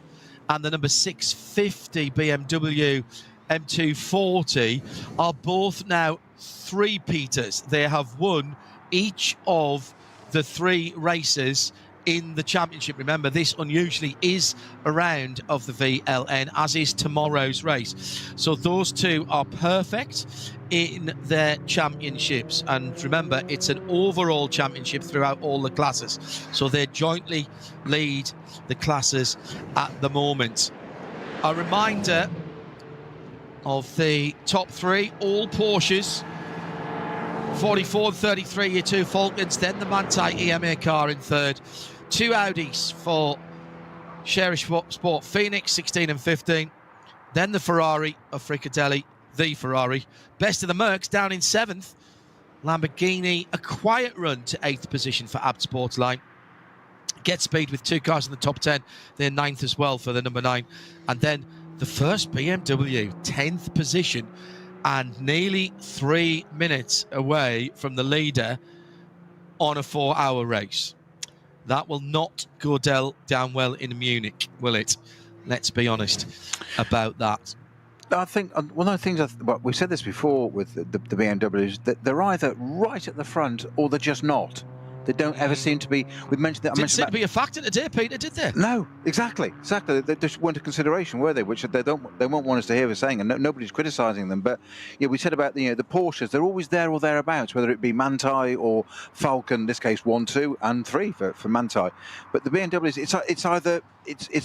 and the number 650 BMW M240 are both now three-peaters. They have won each of the 3 races in the championship. Remember, this unusually is a round of the VLN, as is tomorrow's race. So those two are perfect in their championships. And remember, it's an overall championship throughout all the classes. So they jointly lead the classes at the moment. A reminder of the top 3, all Porsches. 44 and 33, your 2 Falcons, then the Manthey EMA car in 3rd. 2 Audis for Sherry Sport Phoenix, 16 and 15. Then the Ferrari of Fricadelli, the Ferrari. Best of the Mercs down in 7th. Lamborghini, a quiet run to 8th position for Abt Sportsline. Get Speed with 2 cars in the top 10. They're 9th as well for the number 9. And then the first BMW, 10th position, and nearly 3 minutes away from the leader on a 4-hour race. That will not go down well in Munich, will it? Let's be honest about that. I think one of the things, we've said this before with the BMWs, that they're either right at the front or they're just not. They don't ever seem to be. We've mentioned that. Didn't seem to be a factor today, Peter, did they? No, exactly. They just weren't a consideration, were they? Which they won't want us to hear us saying, and nobody's criticising them. But yeah, we said about the Porsches, they're always there or thereabouts, whether it be Manthey or Falcon. In this case, 1, 2, and 3 for Manthey. But the BMWs, it's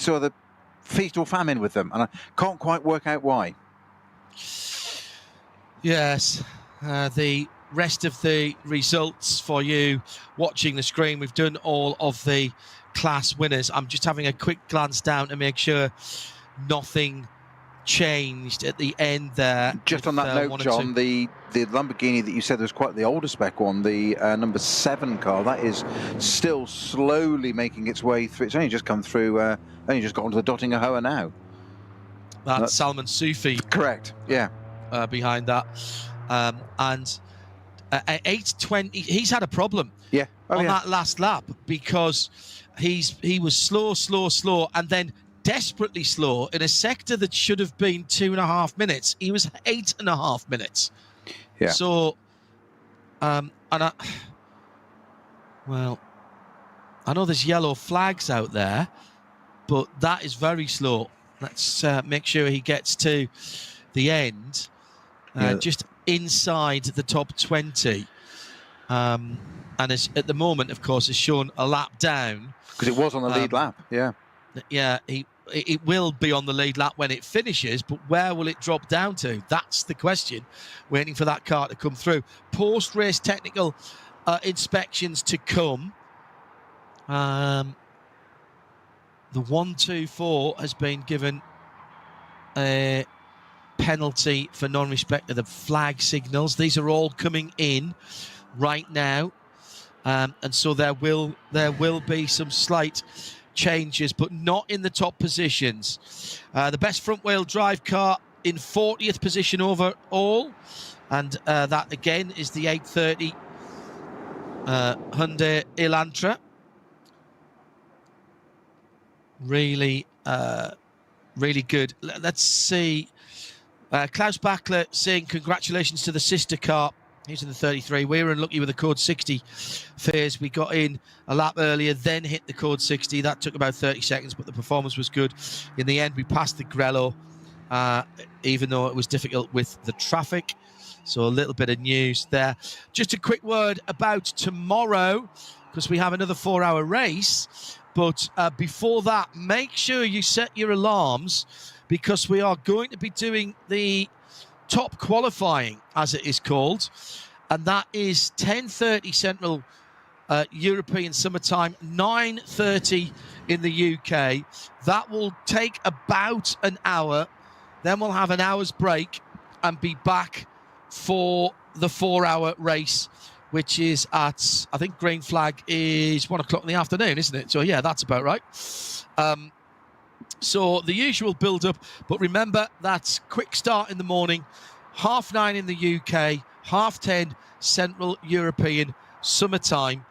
either feast or famine with them, and I can't quite work out why. Yes, the rest of the results for you watching the screen. We've done all of the class winners. I'm just having a quick glance down to make sure nothing changed at the end there. Just on that note, John, the Lamborghini that you said was quite the older spec one, the number 7 car, that is still slowly making its way through. It's only just come through, only just got onto the Dottinghoe now. That's Salman Sufi. Correct, yeah. Behind that. And At 8:20, he's had a problem on that last lap because he was slow, and then desperately slow in a sector that should have been 2.5 minutes. He was 8.5 minutes. Yeah. So, well, I know there's yellow flags out there, but that is very slow. Let's make sure he gets to the end, just inside the top 20. And at the moment, of course, has shown a lap down. Because it was on the lead lap, yeah. Yeah, it will be on the lead lap when it finishes, but where will it drop down to? That's the question. Waiting for that car to come through. Post-race technical inspections to come. The 124 has been given a penalty for non-respect of the flag signals. These are all coming in right now, and so there will be some slight changes, but not in the top positions. The best front-wheel drive car in 40th position overall, and that again is the 830 Hyundai Elantra. Really good. Let's see. Klaus Bachler saying congratulations to the sister car. He's in the 33. We were unlucky with the code 60 phase. We got in a lap earlier, then hit the code 60. That took about 30 seconds, but the performance was good. In the end, we passed the Grello, even though it was difficult with the traffic. So a little bit of news there. Just a quick word about tomorrow, because we have another 4-hour race. But before that, make sure you set your alarms, because we are going to be doing the top qualifying, as it is called, and that is 10:30 Central European Summertime, 9:30 in the UK. That will take about an hour. Then we'll have an hour's break and be back for the 4-hour race, which is at, I think green flag is 1 o'clock in the afternoon, isn't it? So yeah, that's about right. So the usual build-up, but remember that's quick start in the morning, 9:30 in the UK, 10:30 Central European Summertime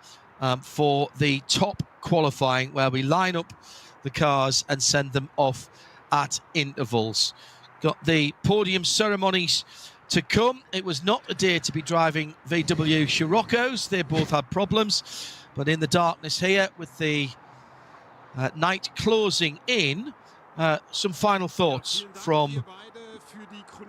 for the top qualifying, where we line up the cars and send them off at intervals. Got the podium ceremonies to come. It was not a day to be driving VW Scirocco's. They both had problems, but in the darkness here with the night closing in, some final thoughts from...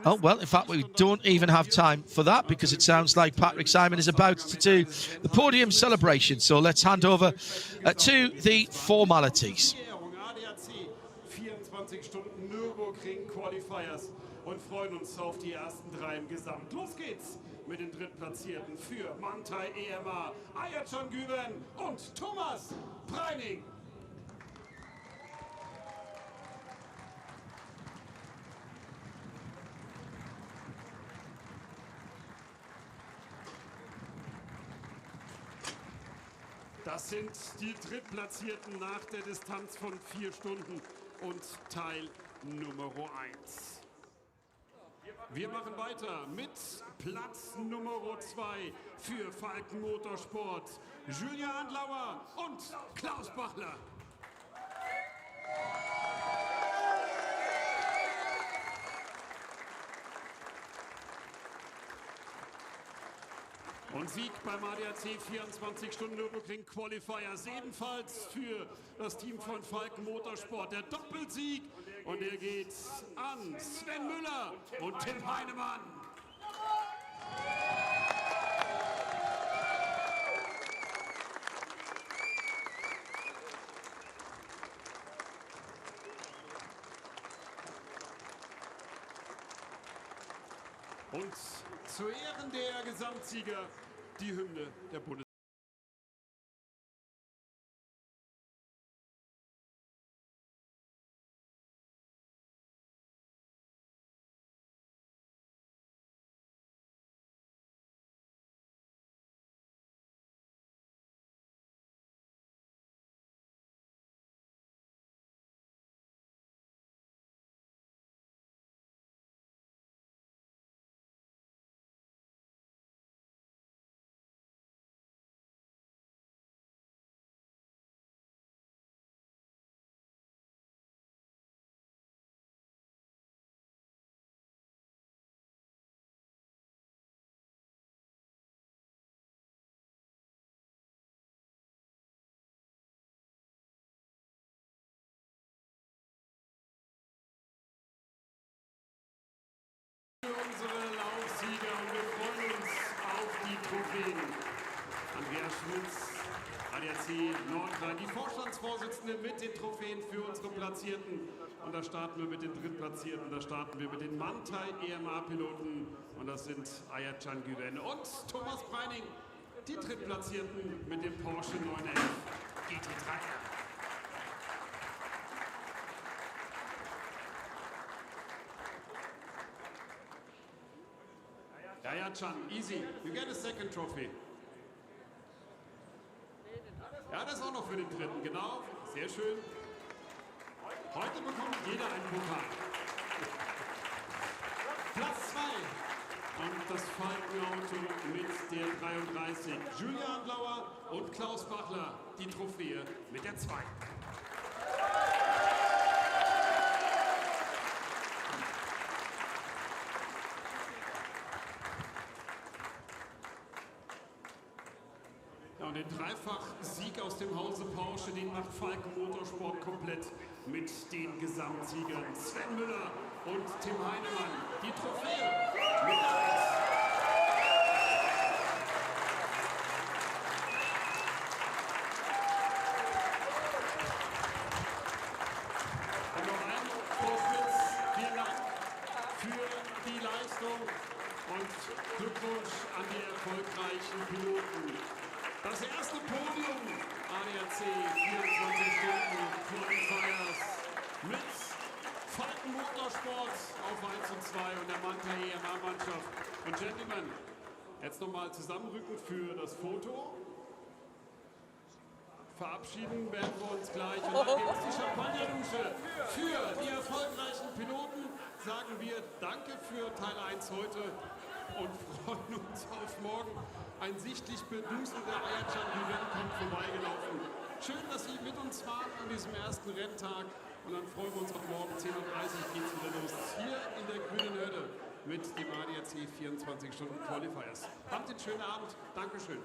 Oh, well, in fact, we don't even have time for that, because it sounds like Patrick Simon is about to do the podium celebration. So let's hand over to the formalities. ADAC 24H Nürburgring Qualifiers und freuen uns auf die ersten 3 im Gesamt. Los geht's mit den Drittplatzierten für Mantai EMA, Ayatollah Güven und Thomas Preining. Das sind die Drittplatzierten nach der Distanz von 4 Stunden und Teil Nummer 1. Wir machen weiter mit Platz Nummer 2 für Falken Motorsport, Julian Adenauer und Klaus Bachler. Und Sieg beim ADAC 24 Nürburgring Qualifiers, ebenfalls für das Team von Falken Motorsport. Der Doppelsieg, und er geht an Sven Müller und Tim Heinemann. Und zu Ehren der Gesamtsieger die Hymne der Bundesliga. Trophäen. Andreas Schmitz, ADAC Nordrhein, die Vorstandsvorsitzende mit den Trophäen für unsere Platzierten. Und da starten wir mit den Drittplatzierten, da starten wir mit den Mantai EMA-Piloten. Und das sind Ayatcan Güven und Thomas Breining, die Drittplatzierten mit dem Porsche 911 GT3. Ayatcan, easy, you get a second trophy. Ja, das auch noch für den dritten, genau, sehr schön. Heute bekommt jeder einen Pokal. Platz 2 und das Falkenauto mit der 33. Julian Blauer und Klaus Bachler, die Trophäe mit der 2. Ja, und den Dreifach-Sieg aus dem Hause Porsche, den macht Falken Motorsport komplett mit den Gesamtsiegern Sven Müller und Tim Heinemann. Die Trophäe mit der 1. Und noch einmal, Frau Schmitz, vielen Dank für die Leistung und Glückwunsch an die erfolgreichen Piloten. Das erste Podium ADAC 24 Stunden Qualifiers mit Falken Motorsport auf 1 und 2 und der Mantai EMA-Mannschaft. Und Gentlemen, jetzt nochmal zusammenrücken für das Foto. Verabschieden werden wir uns gleich und dann gibt es die Champagnerdusche. Für die erfolgreichen Piloten sagen wir Danke für Teil 1 heute und freuen uns auf morgen. Ein sichtlich beduselter Ayatcan Güven kommt vorbeigelaufen. Schön, dass Sie mit uns waren an diesem ersten Renntag. Und dann freuen wir uns auf morgen 10:30 Uhr geht es wieder los. Hier in der grünen Hürde mit dem ADAC 24 Stunden Qualifiers. Habt einen schönen Abend. Dankeschön.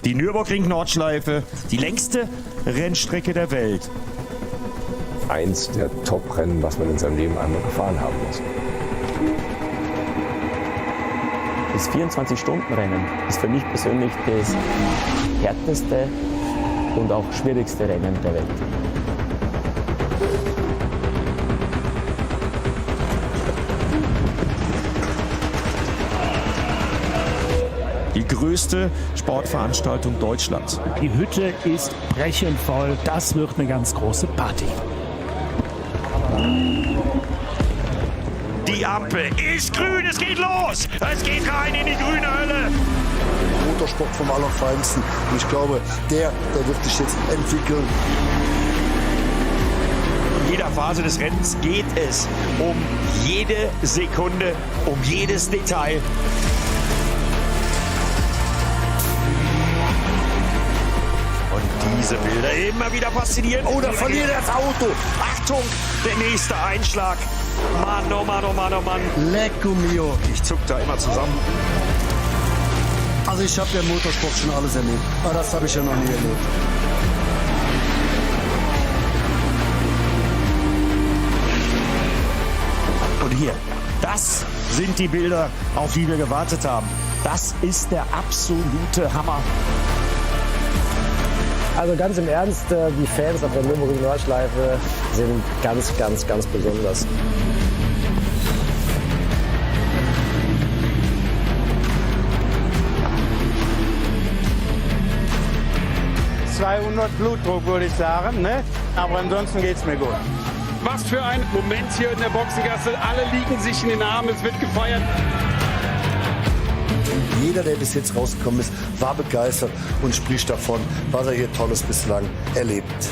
Die Nürburgring-Nordschleife, die längste Rennstrecke der Welt. Eins der Top-Rennen, was man in seinem Leben einmal gefahren haben muss. Das 24-Stunden-Rennen ist für mich persönlich das härteste und auch schwierigste Rennen der Welt. Die größte Sportveranstaltung Deutschlands. Die Hütte ist brechend voll. Das wird eine ganz große Party. Die Ampel ist grün, es geht los! Es geht rein in die grüne Hölle! Motorsport vom Allerfeinsten. Und ich glaube, der wird sich jetzt entwickeln. In jeder Phase des Rennens geht es um jede Sekunde, um jedes Detail. Und diese Bilder immer wieder faszinierend. Oh, da verliert er das Auto. Achtung, der nächste Einschlag. Mann, oh Mann, oh Mann, oh Mann. Lecco mio. Ich zuck da immer zusammen. Also ich habe ja im Motorsport schon alles erlebt. Aber das habe ich ja noch nie erlebt. Und hier, das sind die Bilder, auf die wir gewartet haben. Das ist der absolute Hammer. Also ganz im Ernst, die Fans auf der Nürburgring Nordschleife sind ganz, ganz, ganz besonders. ...200 Blutdruck, würde ich sagen, ne? Aber ansonsten geht's mir gut. Was für ein Moment hier in der Boxengasse. Alle liegen sich in den Armen, es wird gefeiert. Jeder, der bis jetzt rausgekommen ist, war begeistert und spricht davon, was er hier Tolles bislang erlebt.